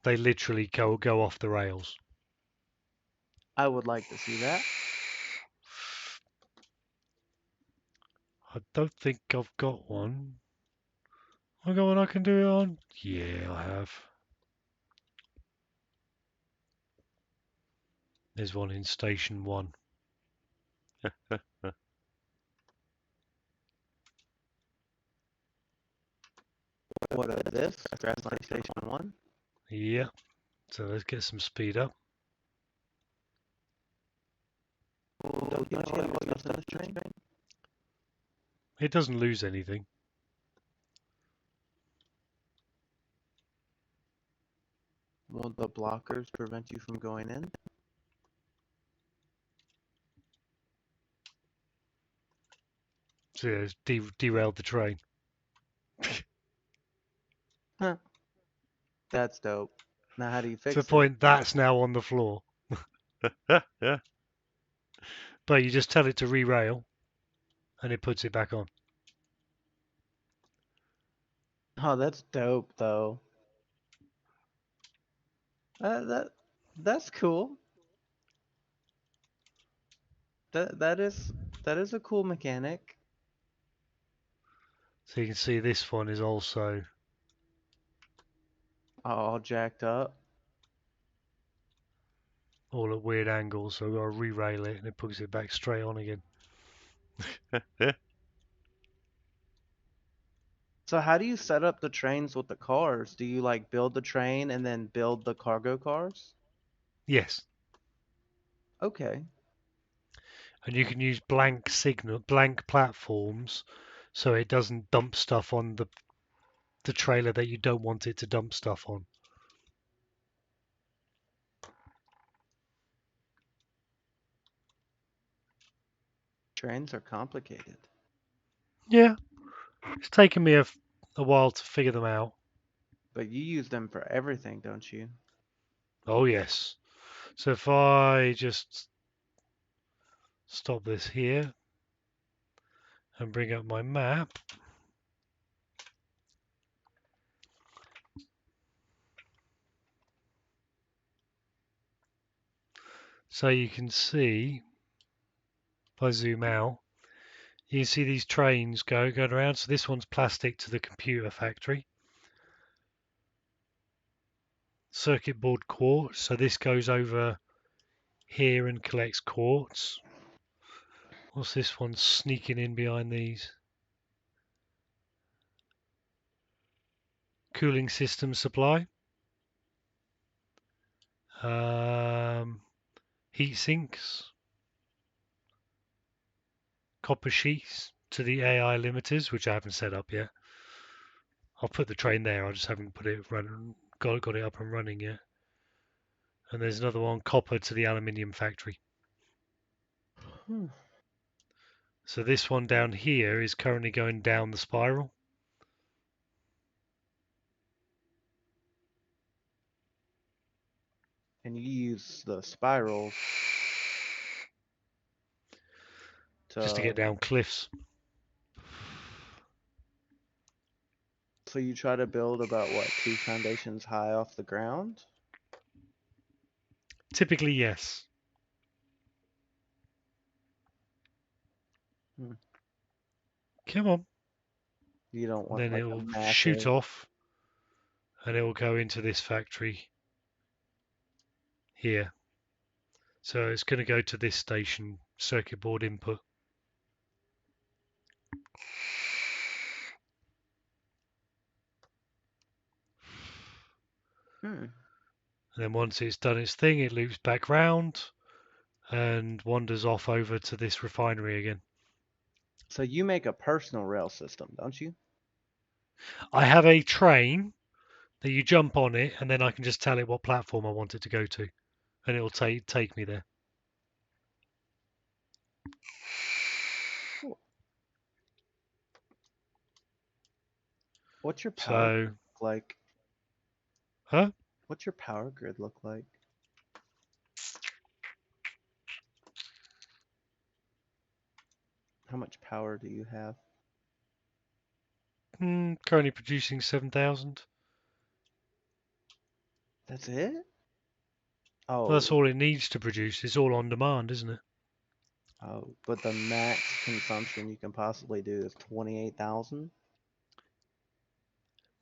S2: They literally go off the rails.
S5: I would like to see that.
S2: I don't think I've got one. I got one I can do it on. Yeah, I have. There's one in Station 1.
S5: What is this? Grassline Station 1?
S2: Yeah. So let's get some speed up.
S5: Don't you have all your stuff in this train?
S2: It doesn't lose anything.
S5: Will the blockers prevent you from going in?
S2: So yeah, it's derailed the train.
S5: Huh. That's dope. Now how do you
S2: To the
S5: fix it?
S2: point that's now on the floor. But you just tell it to re-rail and it puts it back on.
S5: Oh, that's dope though. That's cool. That is a cool mechanic.
S2: So you can see this one is also
S5: All jacked up.
S2: all at weird angles, so I've got to re-rail it and it puts it back straight on again.
S5: So how do you set up the trains with the cars? Do you like build the train and then build the cargo cars?
S2: Yes.
S5: Okay.
S2: And you can use blank platforms so it doesn't dump stuff on the trailer that you don't want it to dump stuff on.
S5: Trains are complicated.
S2: Yeah, it's taken me a while to figure them out.
S5: But you use them for everything, don't you?
S2: Oh yes. So if I just stop this here and bring up my map, so you can see, if I zoom out, you can see these trains going around. So this one's plastic to the computer factory. Circuit board quartz. So this goes over here and collects quartz. What's this one sneaking in behind these? Cooling system supply. Heat sinks. Copper sheets to the AI limiters, which I haven't set up yet. I'll put the train there. I just haven't put it got it up and running yet. And there's another one, copper to the aluminium factory.
S5: Hmm.
S2: So this one down here is currently going down the spiral.
S5: And you use the spirals
S2: Just to get
S5: to.
S2: down cliffs.
S5: So you try to build about what, 2 foundations high off the ground?
S2: Typically, yes.
S5: Hmm.
S2: Come on.
S5: You don't
S2: And
S5: want
S2: then
S5: like
S2: it
S5: a
S2: will shoot
S5: massive.
S2: off and it will go into this factory here. So it's going to go to this station, circuit board input.
S5: Hmm.
S2: And then once it's done its thing, it loops back round and wanders off over to this refinery again.
S5: So you make a personal rail system, don't you?
S2: I have a train that you jump on it, and then I can just tell it what platform I want it to go to, and it will take me there.
S5: Cool. What's your power
S2: So
S5: look like?
S2: Huh?
S5: What's your power grid look like? How much power do you have?
S2: Currently producing 7,000.
S5: That's it?
S2: That's
S5: Oh,
S2: all it needs to produce. It's all on demand, isn't it?
S5: oh, but the max consumption you can possibly do is 28,000?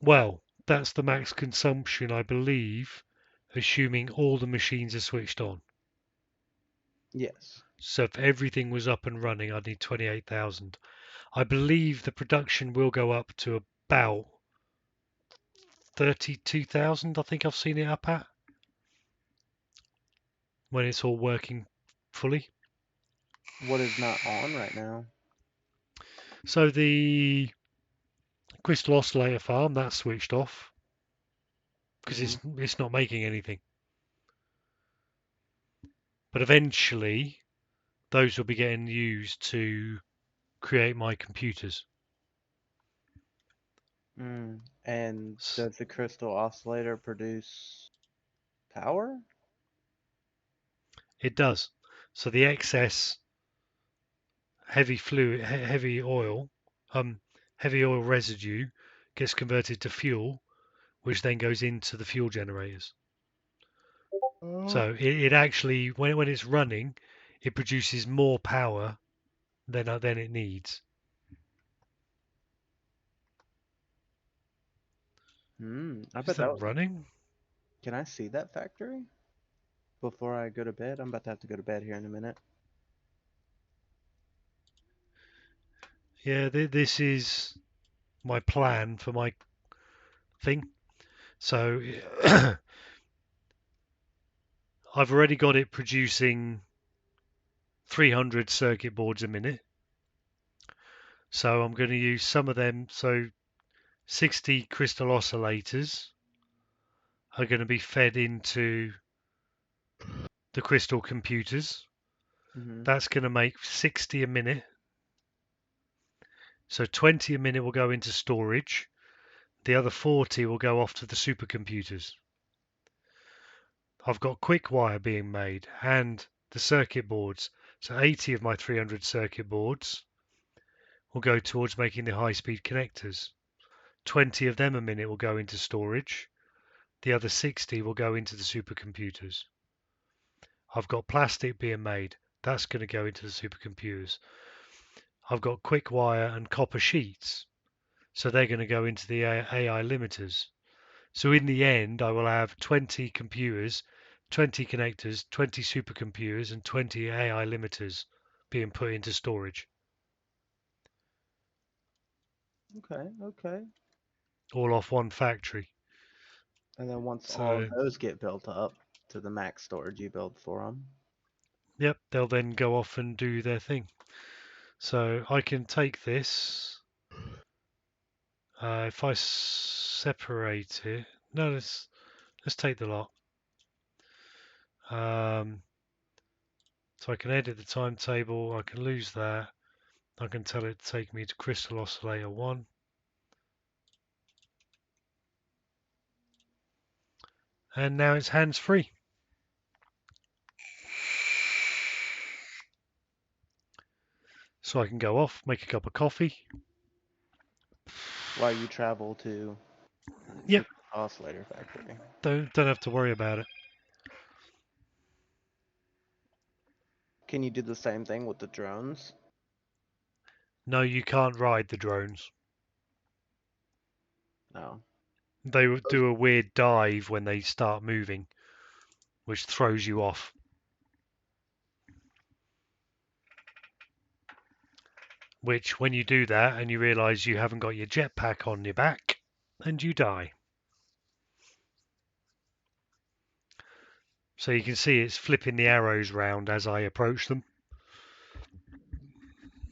S2: Well, that's the max consumption, I believe, assuming all the machines are switched on.
S5: Yes.
S2: So if everything was up and running, I'd need 28,000. I believe the production will go up to about 32,000, I think I've seen it up at, when it's all working fully.
S5: What is not on right now?
S2: So the crystal oscillator farm, that's switched off because
S5: Mhm.
S2: it's not making anything. But eventually, those will be getting used to create my computers.
S5: And
S2: S-
S5: does the crystal oscillator produce power?
S2: It does. So the excess heavy fluid, um, heavy oil residue gets converted to fuel, which then goes into the fuel generators.
S5: Oh.
S2: So it actually, when it's running, it produces more power than it needs.
S5: I
S2: Is
S5: bet
S2: that
S5: that.
S2: running?
S5: Can I see that factory before I go to bed? I'm about to have to go to bed here in a minute.
S2: Yeah, this is my plan for my thing. So I've already got it producing 300 circuit boards a minute. So I'm going to use some of them. So 60 crystal oscillators are going to be fed into the crystal computers.
S5: Hmm.
S2: That's going to make 60 a minute. So 20 a minute will go into storage. The other 40 will go off to the supercomputers. I've got quick wire being made and the circuit boards. So 80 of my 300 circuit boards will go towards making the high-speed connectors. 20 of them a minute will go into storage. The other 60 will go into the supercomputers. I've got plastic being made. That's going to go into the supercomputers. I've got quick wire and copper sheets. So they're going to go into the AI limiters. So in the end, I will have 20 computers, 20 connectors, 20 supercomputers, and 20 AI limiters being put into storage,
S5: Okay, okay.
S2: all off one factory.
S5: And then once all of
S2: So,
S5: those get built up to the max storage you build for them.
S2: yep, they'll then go off and do their thing. So I can take this. If I separate it, no, let's take the lot. So I can edit the timetable. I can lose that. I can tell it to take me to crystal oscillator 1. And now it's hands free. So I can go off, make a cup of coffee.
S5: While you travel to
S2: Yep,
S5: the oscillator factory.
S2: don't have to worry about it.
S5: Can you do the same thing with the drones?
S2: No, you can't ride the drones.
S5: No.
S2: They
S5: Those-
S2: do a weird dive when they start moving, which throws you off. Which, when you do that and you realise you haven't got your jetpack on your back, and you die. So you can see it's flipping the arrows round as I approach them.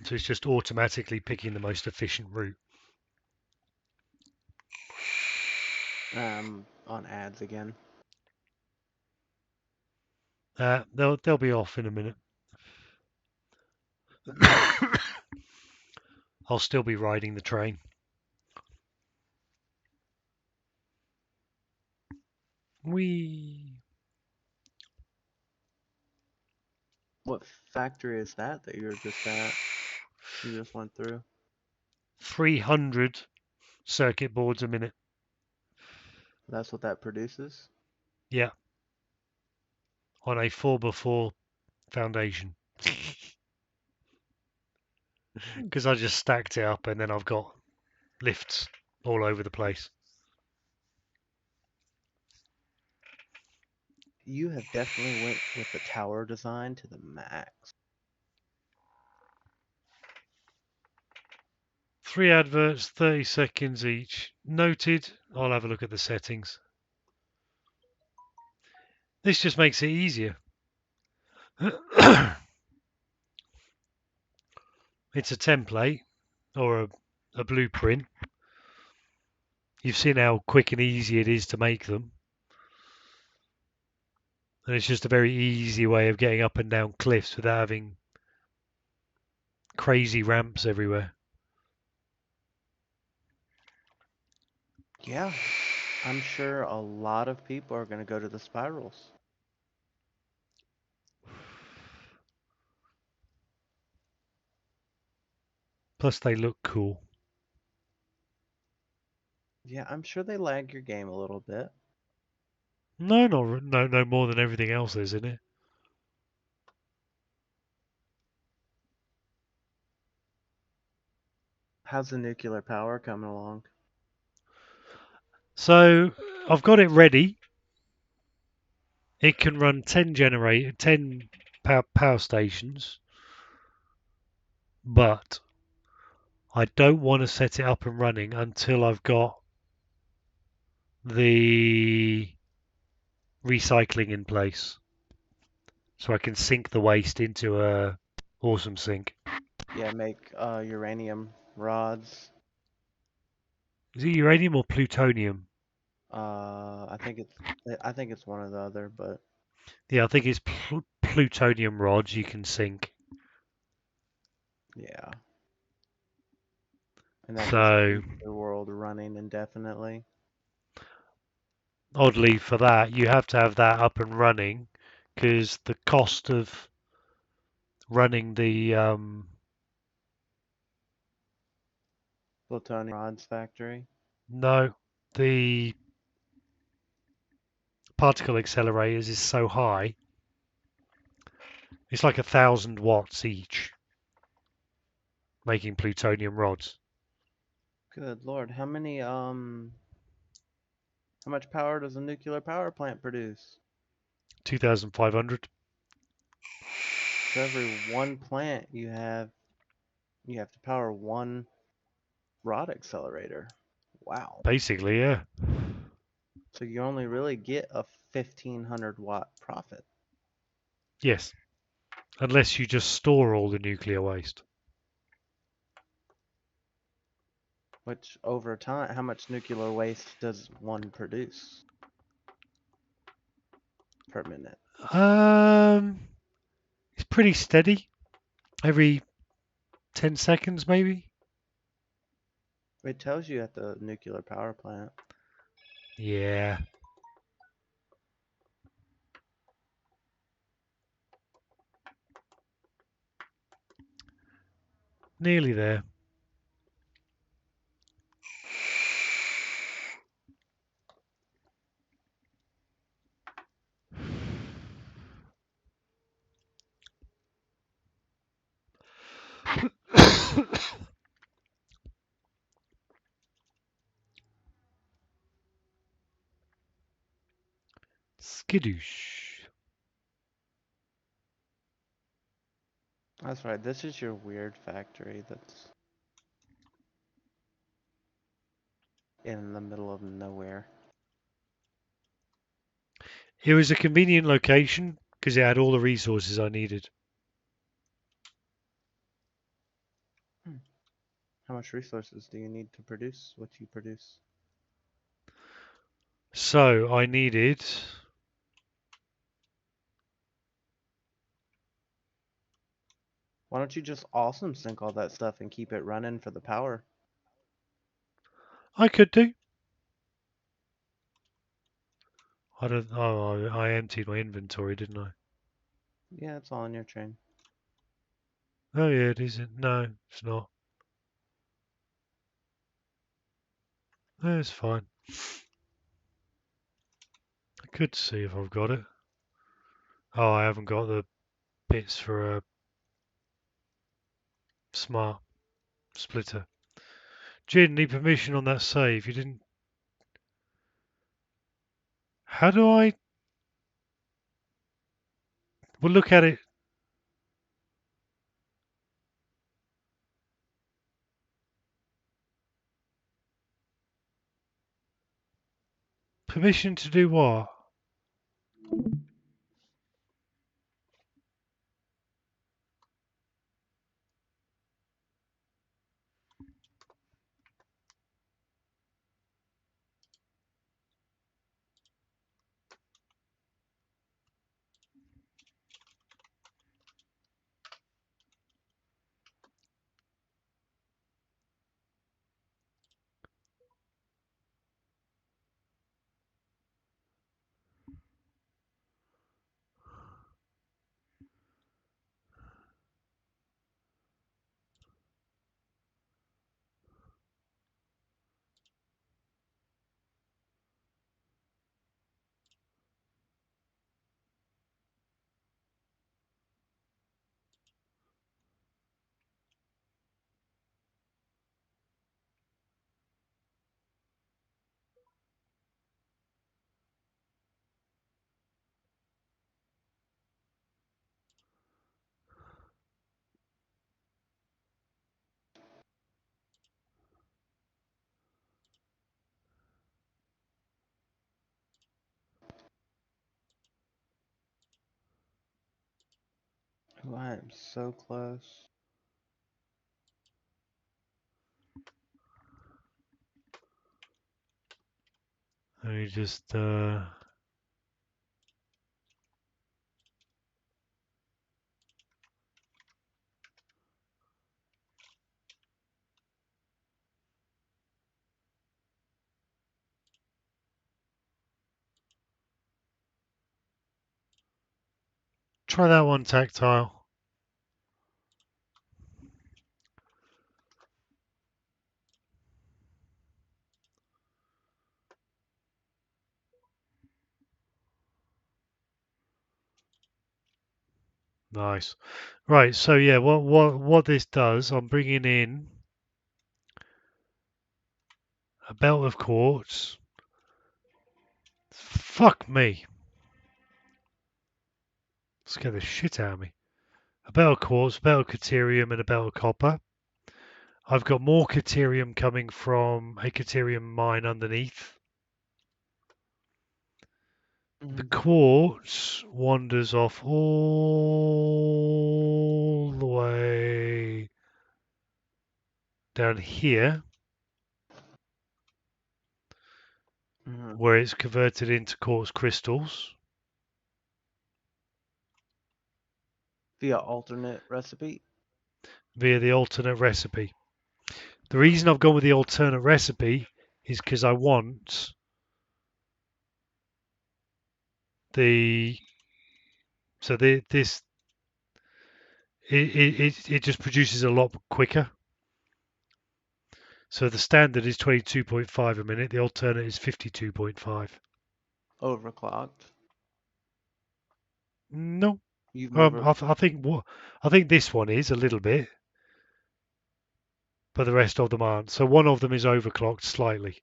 S2: So it's just automatically picking the most efficient route.
S5: on ads again.
S2: They'll be off in a minute. I'll still be riding the train. We
S5: What factory is that you're just at? You just went through?
S2: 300 circuit boards a minute.
S5: That's what that produces?
S2: Yeah, on a 4x4 foundation. Because I just stacked it up and then I've got lifts all over the place.
S5: You have definitely went with the tower design to the max.
S2: 3 adverts, 30 seconds each. Noted. I'll have a look at the settings. This just makes it easier. It's a template or a blueprint. You've seen how quick and easy it is to make them. And it's just a very easy way of getting up and down cliffs without having crazy ramps everywhere.
S5: Yeah, I'm sure a lot of people are going to go to the spirals.
S2: Plus they look cool.
S5: Yeah, I'm sure they lag your game a little bit.
S2: No more than everything else is in it.
S5: How's the nuclear power coming along?
S2: So I've got it ready. It can run 10 power stations, but I don't want to set it up and running until I've got the recycling in place, so I can sink the waste into a awesome sink.
S5: Yeah, make uranium rods.
S2: Is it uranium or plutonium?
S5: I think it's one or the other, but
S2: Yeah, I think it's plutonium rods you can sink.
S5: yeah. And that just
S2: So
S5: keeps the world running indefinitely.
S2: oddly, for that you have to have that up and running because the cost of running the
S5: Plutonium rods factory.
S2: no, the particle accelerators is so high. It's like 1,000 watts each, making plutonium rods.
S5: Good Lord, how much power does a nuclear power plant produce?
S2: 2,500.
S5: For every one plant you have to power one rod accelerator. Wow.
S2: Basically, yeah.
S5: So you only really get a 1,500 watt profit,
S2: Yes. Unless you just store all the nuclear waste.
S5: which over time, how much nuclear waste does one produce per minute?
S2: Um, it's pretty steady. Every 10 seconds, maybe.
S5: It tells you at the nuclear power plant.
S2: Yeah. Nearly there. Skidoosh.
S5: That's right. This is your weird factory that's in the middle of nowhere.
S2: It was a convenient location because it had all the resources I needed.
S5: How much resources do you need to produce what you produce?
S2: So I needed
S5: Why don't you just awesome sync all that stuff and keep it running for the power?
S2: I could do. I don't. Oh, I emptied my inventory, didn't I?
S5: Yeah, it's all in your train.
S2: Oh yeah, it isn't. No, it's not. No, it's fine. I could see if I've got it. Oh, I haven't got the bits for a smart splitter. Jin, need permission on that save. You didn't. How do I? We'll look at it. Permission to do what?
S5: Oh, I am so close.
S2: Let me just. Try that one, tactile. Nice. Right. So yeah, what this does, I'm bringing in a belt of quartz. Fuck me. Scare the shit out of me. A belt of quartz, a belt of caterium, and a belt of copper. I've got more caterium coming from a caterium mine underneath. The quartz wanders off all the way down here,
S5: Mhm.
S2: where it's converted into quartz crystals.
S5: Via alternate recipe.
S2: Via the alternate recipe. The reason I've gone with the alternate recipe is because I want the this it just produces a lot quicker. So the standard is 22.5 a minute. The alternate is 52.5.
S5: Overclocked.
S2: No,
S5: You've never.
S2: I think this one is a little bit, but the rest of them aren't. So one of them is overclocked slightly,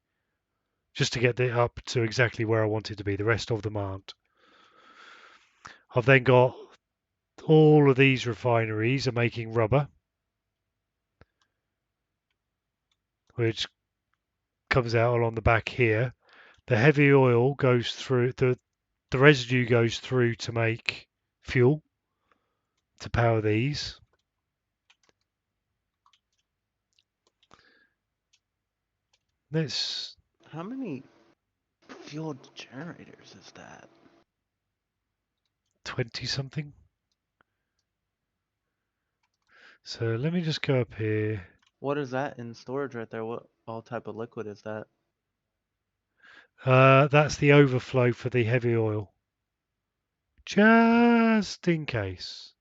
S2: just to get it up to exactly where I want it to be. The rest of them aren't. I've then got all of these refineries are making rubber, which comes out along the back here. The heavy oil goes through the residue goes through to make fuel to power these. That's
S5: How many fuel generators is that?
S2: 20 something. So let me just go up here.
S5: What is that in storage right there? What all type of liquid is that?
S2: That's the overflow for the heavy oil. Just in case.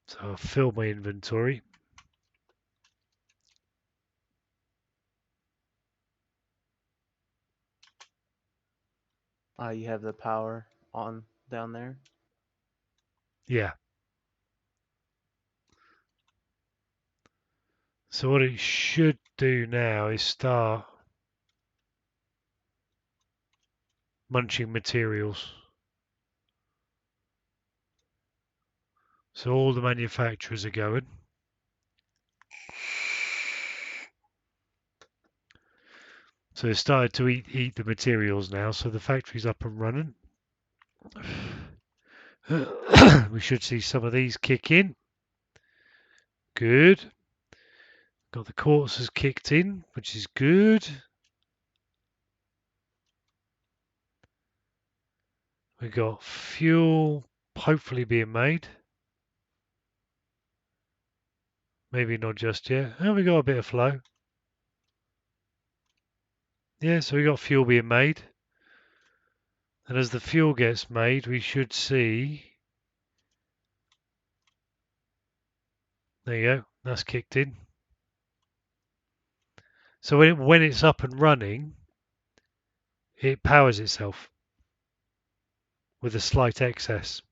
S2: So I'll fill my inventory.
S5: You have the power on down there.
S2: Yeah. So what it should do now is start munching materials. So all the manufacturers are going. So it started to eat the materials now. So the factory's up and running. We should see some of these kick in. Good. Got the quartzes kicked in, which is good. We got fuel hopefully being made. Maybe not just yet. Oh, we got a bit of flow. Yeah, so we got fuel being made. And as the fuel gets made, we should see. There you go. That's kicked in. So when it's up and running, it powers itself with a slight excess.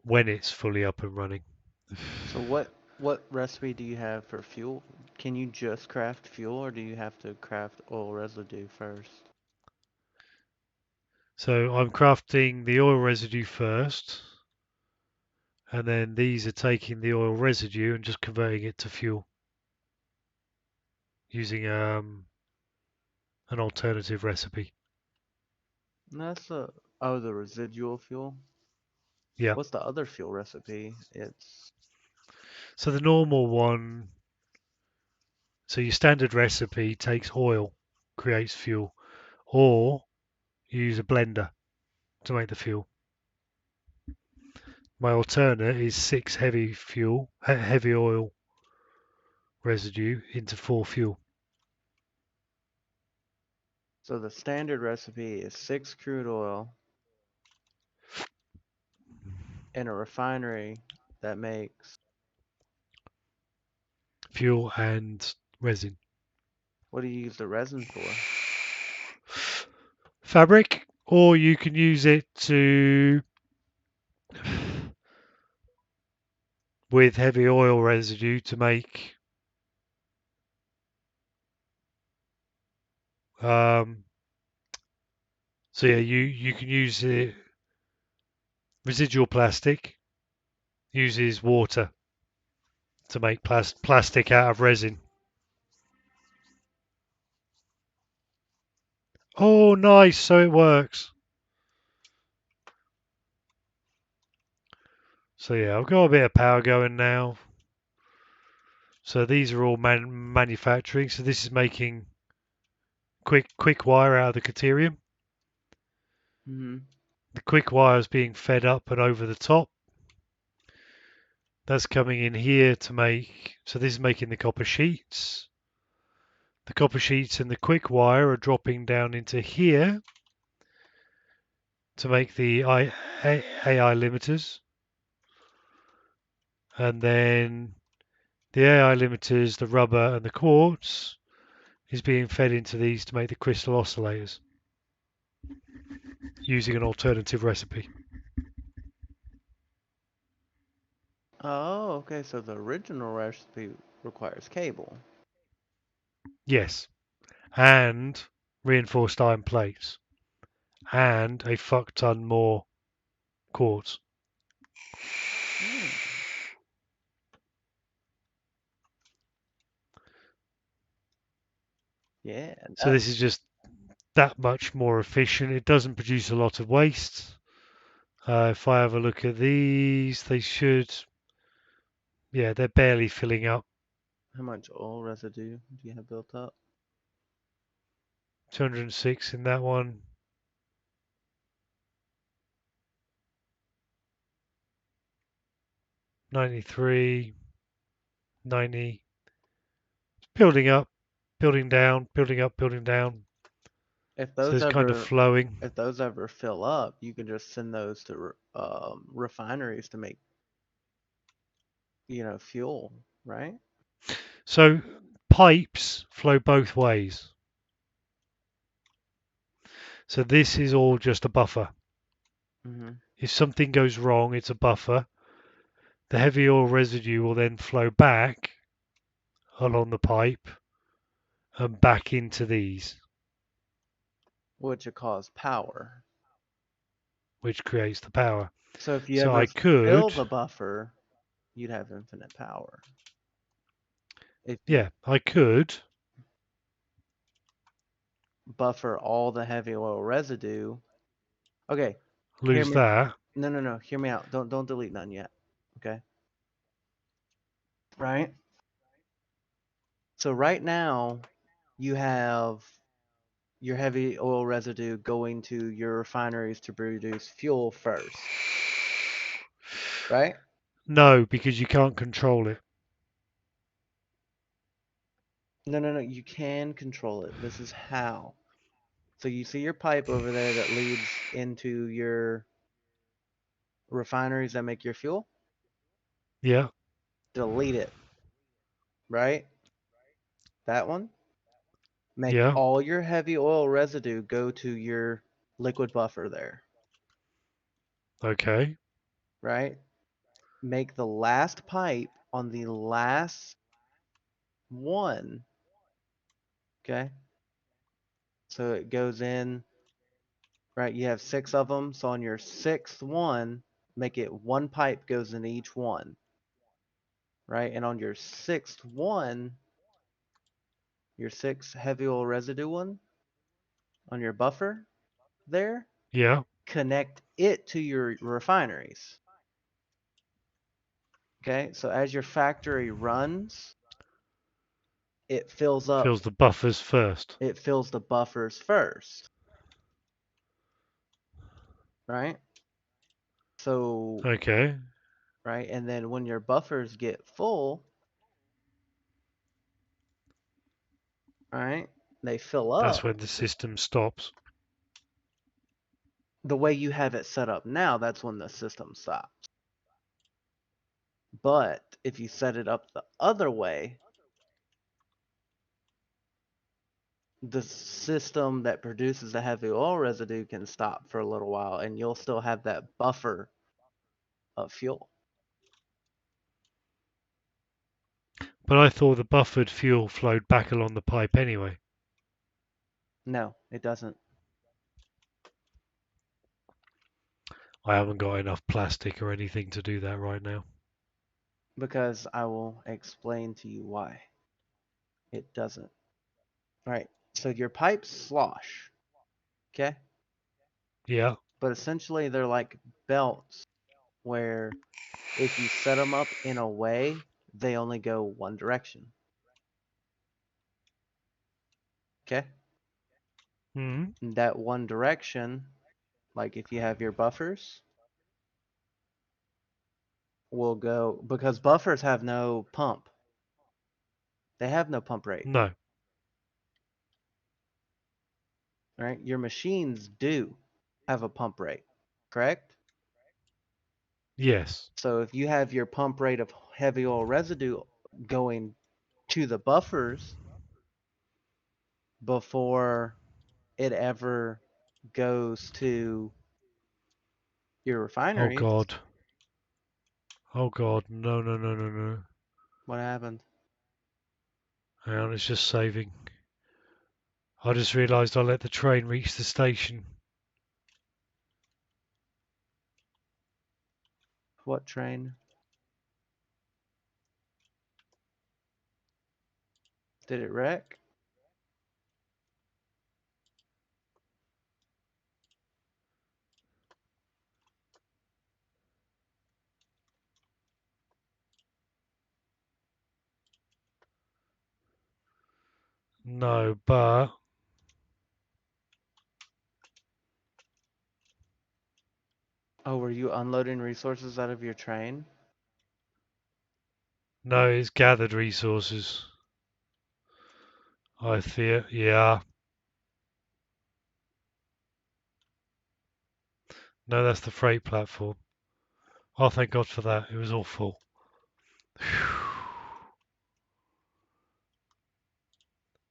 S2: When it's fully up and running.
S5: So what recipe do you have for fuel? Can you just craft fuel, or do you have to craft oil residue first?
S2: So I'm crafting the oil residue first, and then these are taking the oil residue and just converting it to fuel using an alternative recipe.
S5: No, that's the residual fuel.
S2: Yeah.
S5: What's the other fuel recipe? It's
S2: So the normal one, so your standard recipe takes oil, creates fuel, or you use a blender to make the fuel. My alternate is 6 heavy oil residue into 4 fuel.
S5: so the standard recipe is 6 crude oil in a refinery that makes.
S2: Fuel and resin.
S5: What do you use the resin for?
S2: Fabric, or you can use it to with heavy oil residue to make so yeah, you can use it. Residual plastic uses water to make plastic out of resin. Oh, nice! So it works. So yeah, I've got a bit of power going now. So these are all manufacturing. So this is making quick wire out of the caterium.
S5: Mm-hmm.
S2: The quick wire is being fed up and over the top. That's coming in here to make. So this is making the copper sheets. The copper sheets and the quick wire are dropping down into here to make the AI limiters. And then the AI limiters, the rubber and the quartz is being fed into these to make the crystal oscillators using an alternative recipe.
S5: Oh, okay. So the original recipe requires cable.
S2: Yes. And reinforced iron plates. And a fuck ton more quartz.
S5: Hmm. Yeah,
S2: So this is just that much more efficient. It doesn't produce a lot of waste. If I have a look at these, they should, yeah, they're barely filling up.
S5: how much oil residue do you have built up?
S2: 206 in that one. $93, $90. Building up, building down, building up, building down.
S5: If
S2: So
S5: those
S2: it's kind of
S5: ever
S2: flowing.
S5: if those ever fill up, you can just send those to refineries to make, fuel, right?
S2: So pipes flow both ways. So this is all just a buffer.
S5: Mm-hmm.
S2: If something goes wrong, it's a buffer. The heavy oil residue will then flow back along the pipe and back into these,
S5: Which would cause power.
S2: which creates the power.
S5: So if you
S2: So
S5: ever
S2: I
S5: fill
S2: could,
S5: the buffer, you'd have infinite power. If you
S2: yeah, I could
S5: buffer all the heavy oil residue, okay, hear
S2: lose
S5: me.
S2: that.
S5: No. Hear me out. Don't delete none yet. Okay. Right. So right now, you have your heavy oil residue going to your refineries to produce fuel first, right?
S2: No, because you can't control it.
S5: No. You can control it. This is how. So you see your pipe over there that leads into your refineries that make your fuel?
S2: Yeah,
S5: Delete it, right? That one. Make
S2: yeah,
S5: all your heavy oil residue go to your liquid buffer there,
S2: okay,
S5: right? Make the last pipe on the last one, okay? So it goes in, right? You have 6 of them. So on your 6th one, make it one pipe goes in each one, right? And on your 6th one, your 6 heavy oil residue one on your buffer there,
S2: yeah,
S5: connect it to your refineries. Okay, so as your factory runs, it fills up,
S2: fills the buffers first.
S5: it fills the buffers first, right? So,
S2: Okay,
S5: right, and then when your buffers get full, right, they fill
S2: that's
S5: up.
S2: when the system stops.
S5: The way you have it set up now, that's when the system stops. But if you set it up the other way, the system that produces the heavy oil residue can stop for a little while and you'll still have that buffer of fuel.
S2: But I thought the buffered fuel flowed back along the pipe anyway.
S5: No, it doesn't.
S2: I haven't got enough plastic or anything to do that right now.
S5: Because I will explain to you why it doesn't. All right, so your pipes slosh, okay?
S2: Yeah,
S5: But essentially they're like belts where if you set them up in a way, they only go one direction, okay?
S2: mm,
S5: And that one direction, like if you have your buffers, will go, because buffers have no pump. They have no pump rate,
S2: no,
S5: right? Your machines do have a pump rate, correct?
S2: yes,
S5: So if you have your pump rate of heavy oil residue going to the buffers before it ever goes to your
S2: oh
S5: refineries,
S2: God, oh God, no, no, no, no, no.
S5: what happened?
S2: Hang on, it's just saving. I just realised I let the train reach the station.
S5: What train? Did it wreck?
S2: No, but
S5: Oh, were you unloading resources out of your train?
S2: No, it's gathered resources. I fear. Yeah. No, that's the freight platform. Oh, thank God for that. It was all full.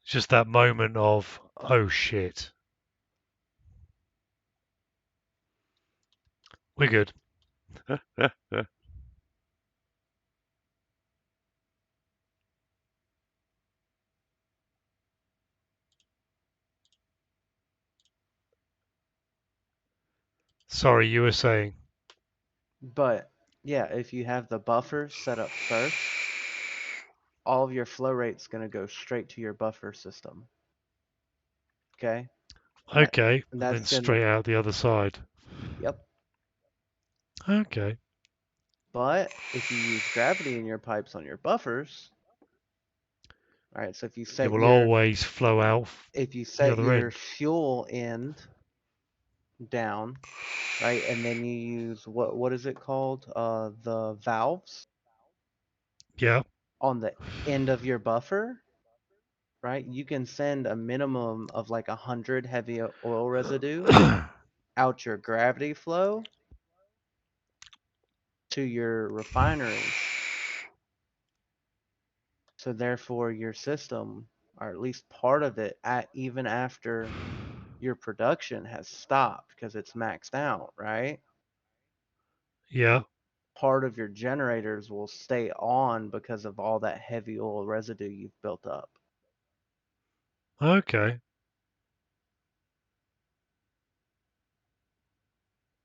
S2: Just that moment of, oh shit. We're good. Sorry, you were saying.
S5: But yeah, if you have the buffer set up first, all of your flow rate's going to go straight to your buffer system. Okay? That
S2: Okay, and then
S5: that's going to
S2: straight out the other side.
S5: Yep.
S2: Okay.
S5: But if you use gravity in your pipes on your buffers, all right, so
S2: It will always flow out
S5: if you
S2: the
S5: set
S2: other
S5: your
S2: end.
S5: fuel end down, right, and then you use what is it called? The valves
S2: Yeah.
S5: on the end of your buffer, right? You can send a minimum of like 100 heavy oil residue out your gravity flow to your refineries. So therefore your system, or at least part of it, even after your production has stopped because it's maxed out, right?
S2: Yeah.
S5: Part of your generators will stay on because of all that heavy oil residue you've built up.
S2: Okay.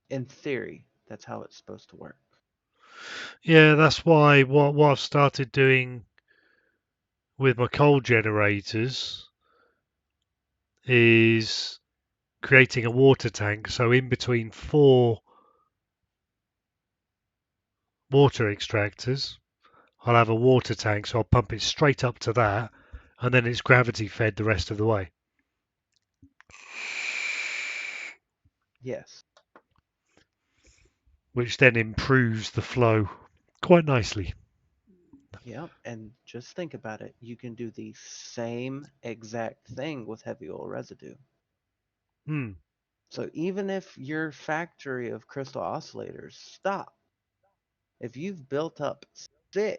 S5: In theory, that's how it's supposed to work.
S2: Yeah, that's why what I've started doing with my coal generators is creating a water tank. So in between 4 water extractors, I'll have a water tank. So I'll pump it straight up to that, and then it's gravity fed the rest of the way,
S5: Yes.
S2: which then improves the flow quite nicely.
S5: Yep. And just think about it. You can do the same exact thing with heavy oil residue.
S2: Hmm.
S5: So even if your factory of crystal oscillators stop, if you've built up 6,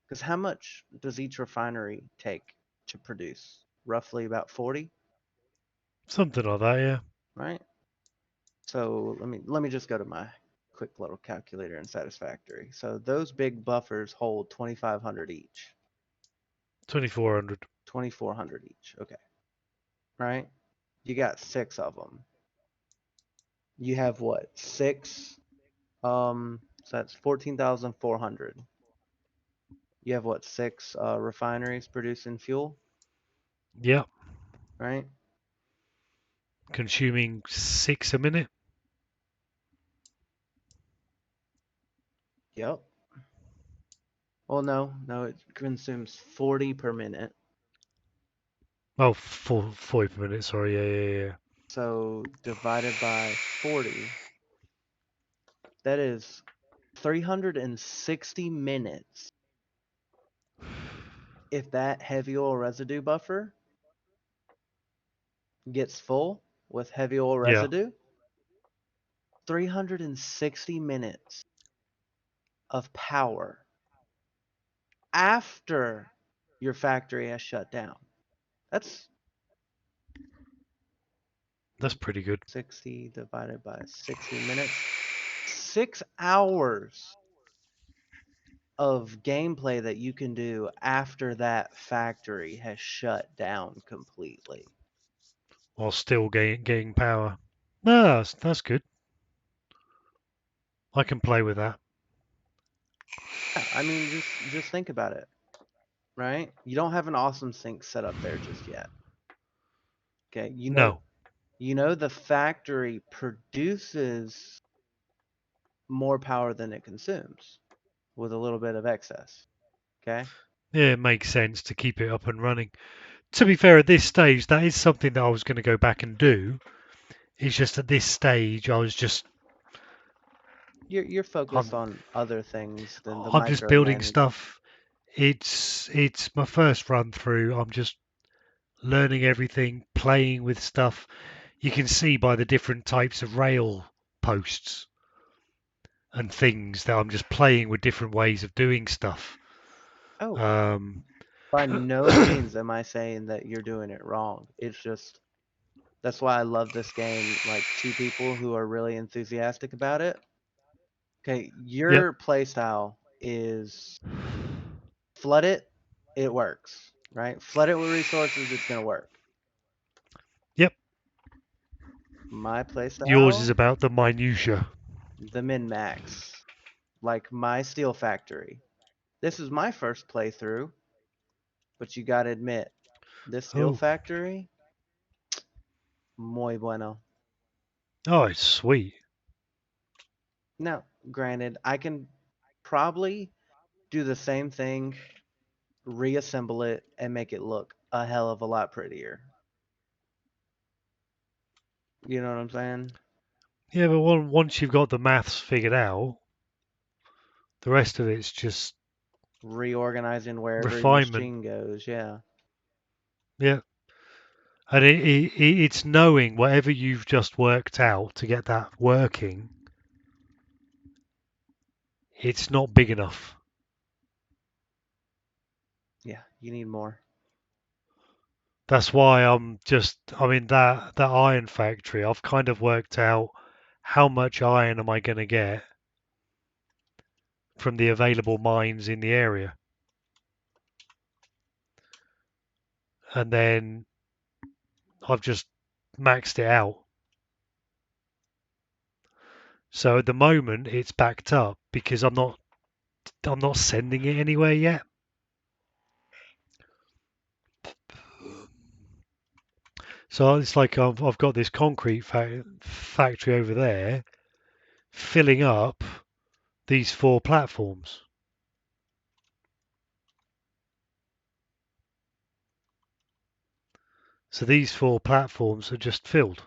S5: because how much does each refinery take to produce? Roughly about 40,
S2: Something like that, yeah.
S5: right? So let me just go to my quick little calculator in Satisfactory. So those big buffers hold 2,500 each,
S2: 2400.
S5: 2,400 each. Okay, right? You got 6 of them. You have what? 6. So that's 14,400. You have what? 6 refineries producing fuel,
S2: Yep.
S5: right?
S2: Consuming 6 a minute.
S5: Yep. Well, no, it consumes 40 per minute.
S2: Oh, 40 per minute. Sorry. Yeah.
S5: So divided by 40, that is 360 minutes. If that heavy oil residue buffer gets full with heavy oil
S2: Yeah.
S5: residue, 360 minutes of power after your factory has shut down. That's
S2: That's pretty good.
S5: 60 divided by 60 minutes. 6 hours of gameplay that you can do after that factory has shut down completely.
S2: While still getting power. No, that's good. I can play with that.
S5: Yeah, I mean, just think about it, right? You don't have an awesome sink set up there just yet. Okay,
S2: No.
S5: the factory produces more power than it consumes with a little bit of excess. Okay?
S2: Yeah, it makes sense to keep it up and running. To be fair, at this stage, that is something that I was going to go back and do. It's just at this stage, I was just
S5: You're focused
S2: I'm
S5: on other things than the
S2: I'm just building
S5: micromanaging.
S2: stuff. It's my first run through. I'm just learning everything, playing with stuff. You can see by the different types of rail posts and things that I'm just playing with different ways of doing stuff.
S5: Oh,
S2: Um,
S5: by no means am I saying that you're doing it wrong. It's just that's why I love this game. Like two people who are really enthusiastic about it. Okay,
S2: yep,
S5: your playstyle is flood it works, right? Flood it with resources, it's gonna work.
S2: yep.
S5: My
S2: Yours is
S5: playstyle,
S2: about the minutia.
S5: the min max, like my steel factory. This is my first playthrough, but you gotta admit, this steel
S2: Oh,
S5: factory, muy bueno.
S2: oh, it's sweet.
S5: Now, granted, I can probably do the same thing, reassemble it, and make it look a hell of a lot prettier. You know what I'm saying?
S2: Yeah, but once you've got the maths figured out, the rest of it's just
S5: Reorganizing where every
S2: refinement.
S5: machine goes, yeah.
S2: Yeah, and it's knowing whatever you've just worked out to get that working. It's not big enough.
S5: Yeah, you need more.
S2: That's why I'm in that iron factory. I've kind of worked out how much iron am I going to get from the available mines in the area, and then I've just maxed it out. So at the moment it's backed up because I'm not sending it anywhere yet. So it's like I've got this concrete factory over there filling up these 4 platforms. So these 4 platforms are just filled.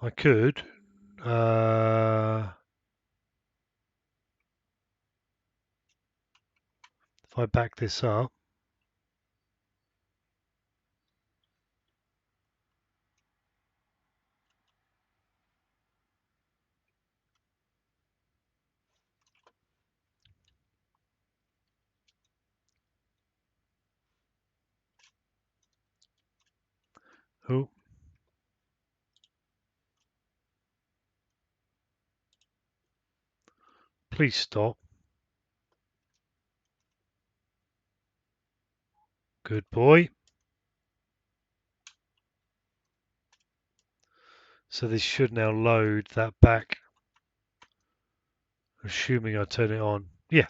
S2: I could if I back this up. Oh, please stop. Good boy. So this should now load that back, assuming I turn it on. Yeah.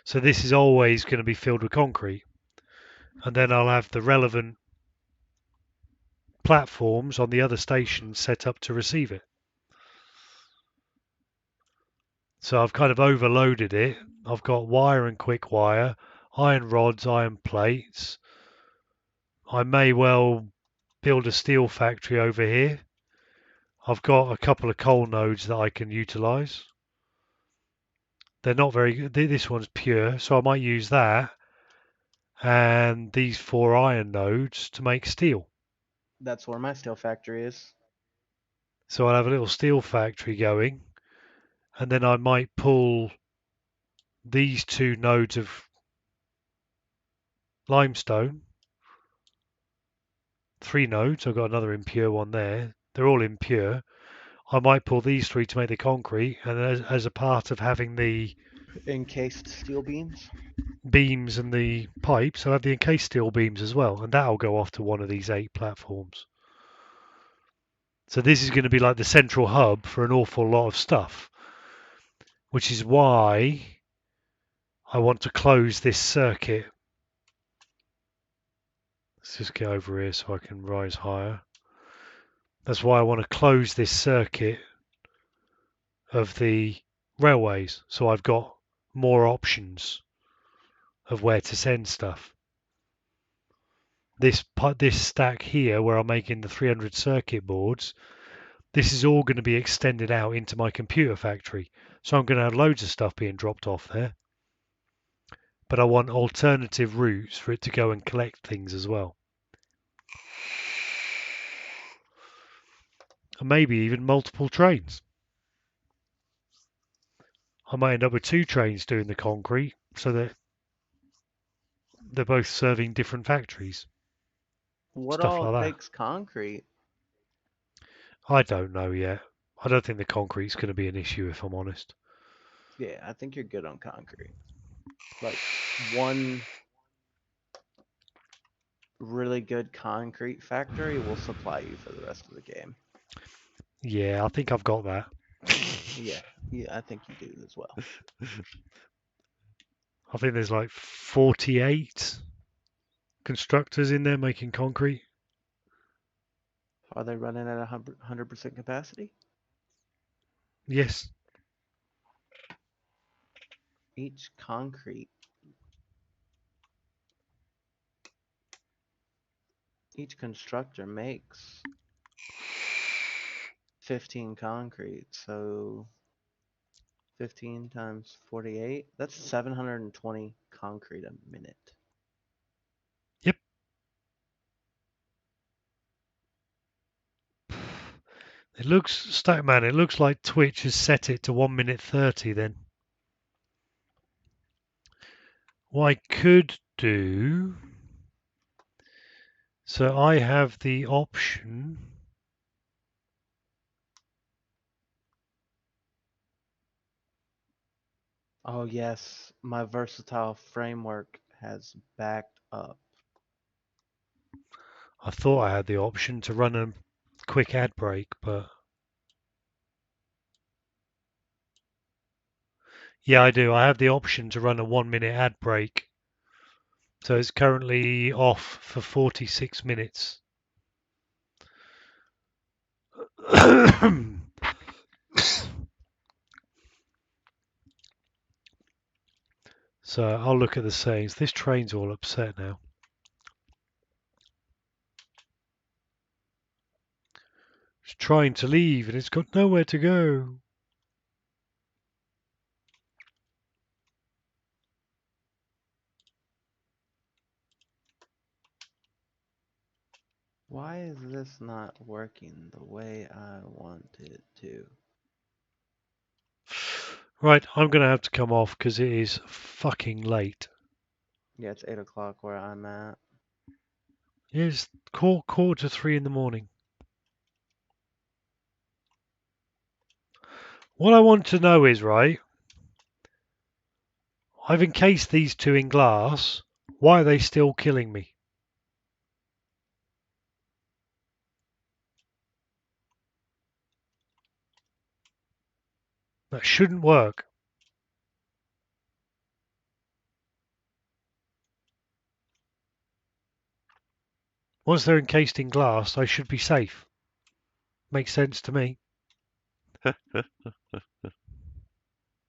S2: So this is always going to be filled with concrete. And then I'll have the relevant platforms on the other stations set up to receive it. So I've kind of overloaded it. I've got wire and quick wire, iron rods, iron plates. I may well build a steel factory over here. I've got a couple of coal nodes that I can utilize. They're not very good. This one's pure, so I might use that and these 4 iron nodes to make steel.
S5: That's where my steel factory is.
S2: So I'll have a little steel factory going, and then I might pull these 2 nodes of limestone, 3 nodes. I've got another impure one there. They're all impure. I might pull these 3 to make the concrete, and as a part of having the
S5: Encased steel beams.
S2: beams and the pipes, I'll have the encased steel beams as well, and that'll go off to one of these 8 platforms. So this is going to be like the central hub for an awful lot of stuff, which is why I want to close this circuit. Let's just get over here so I can rise higher. That's why I want to close this circuit of the railways, so I've got more options of where to send stuff. This stack here, where I'm making the 300 circuit boards, this is all going to be extended out into my computer factory. So I'm going to have loads of stuff being dropped off there. But I want alternative routes for it to go and collect things as well. And maybe even multiple trains. I might end up with 2 trains doing the concrete so that they're both serving different factories.
S5: What
S2: Stuff
S5: all
S2: like that.
S5: takes concrete?
S2: I don't know yet. I don't think the concrete's going to be an issue if I'm honest.
S5: Yeah, I think you're good on concrete. Like one really good concrete factory will supply you for the rest of the game.
S2: Yeah, I think I've got that.
S5: Yeah, I think you do as well.
S2: I think there's like 48 constructors in there making concrete.
S5: Are they running at 100% capacity?
S2: Yes.
S5: Each constructor makes 15 concrete, so 15 times 48, that's 720 concrete a minute.
S2: Yep. It looks, Stackman, it looks like Twitch has set it to 1 minute 30 then. What I could do... So I have the option...
S5: Oh yes, my versatile framework has backed up.
S2: I thought I had the option to run a quick ad break, but... Yeah, I do. I have the option to run a 1 minute ad break. So it's currently off for 46 minutes. So I'll look at the settings. This train's all upset now. It's trying to leave and it's got nowhere to go.
S5: Why is this not working the way I want it to?
S2: Right, I'm going to have to come off because it is fucking late.
S5: Yeah, it's 8 o'clock where I'm at.
S2: It's quarter to 3 in the morning. What I want to know is, right, I've encased these 2 in glass. Why are they still killing me? That shouldn't work. Once they're encased in glass, I should be safe. Makes sense to me.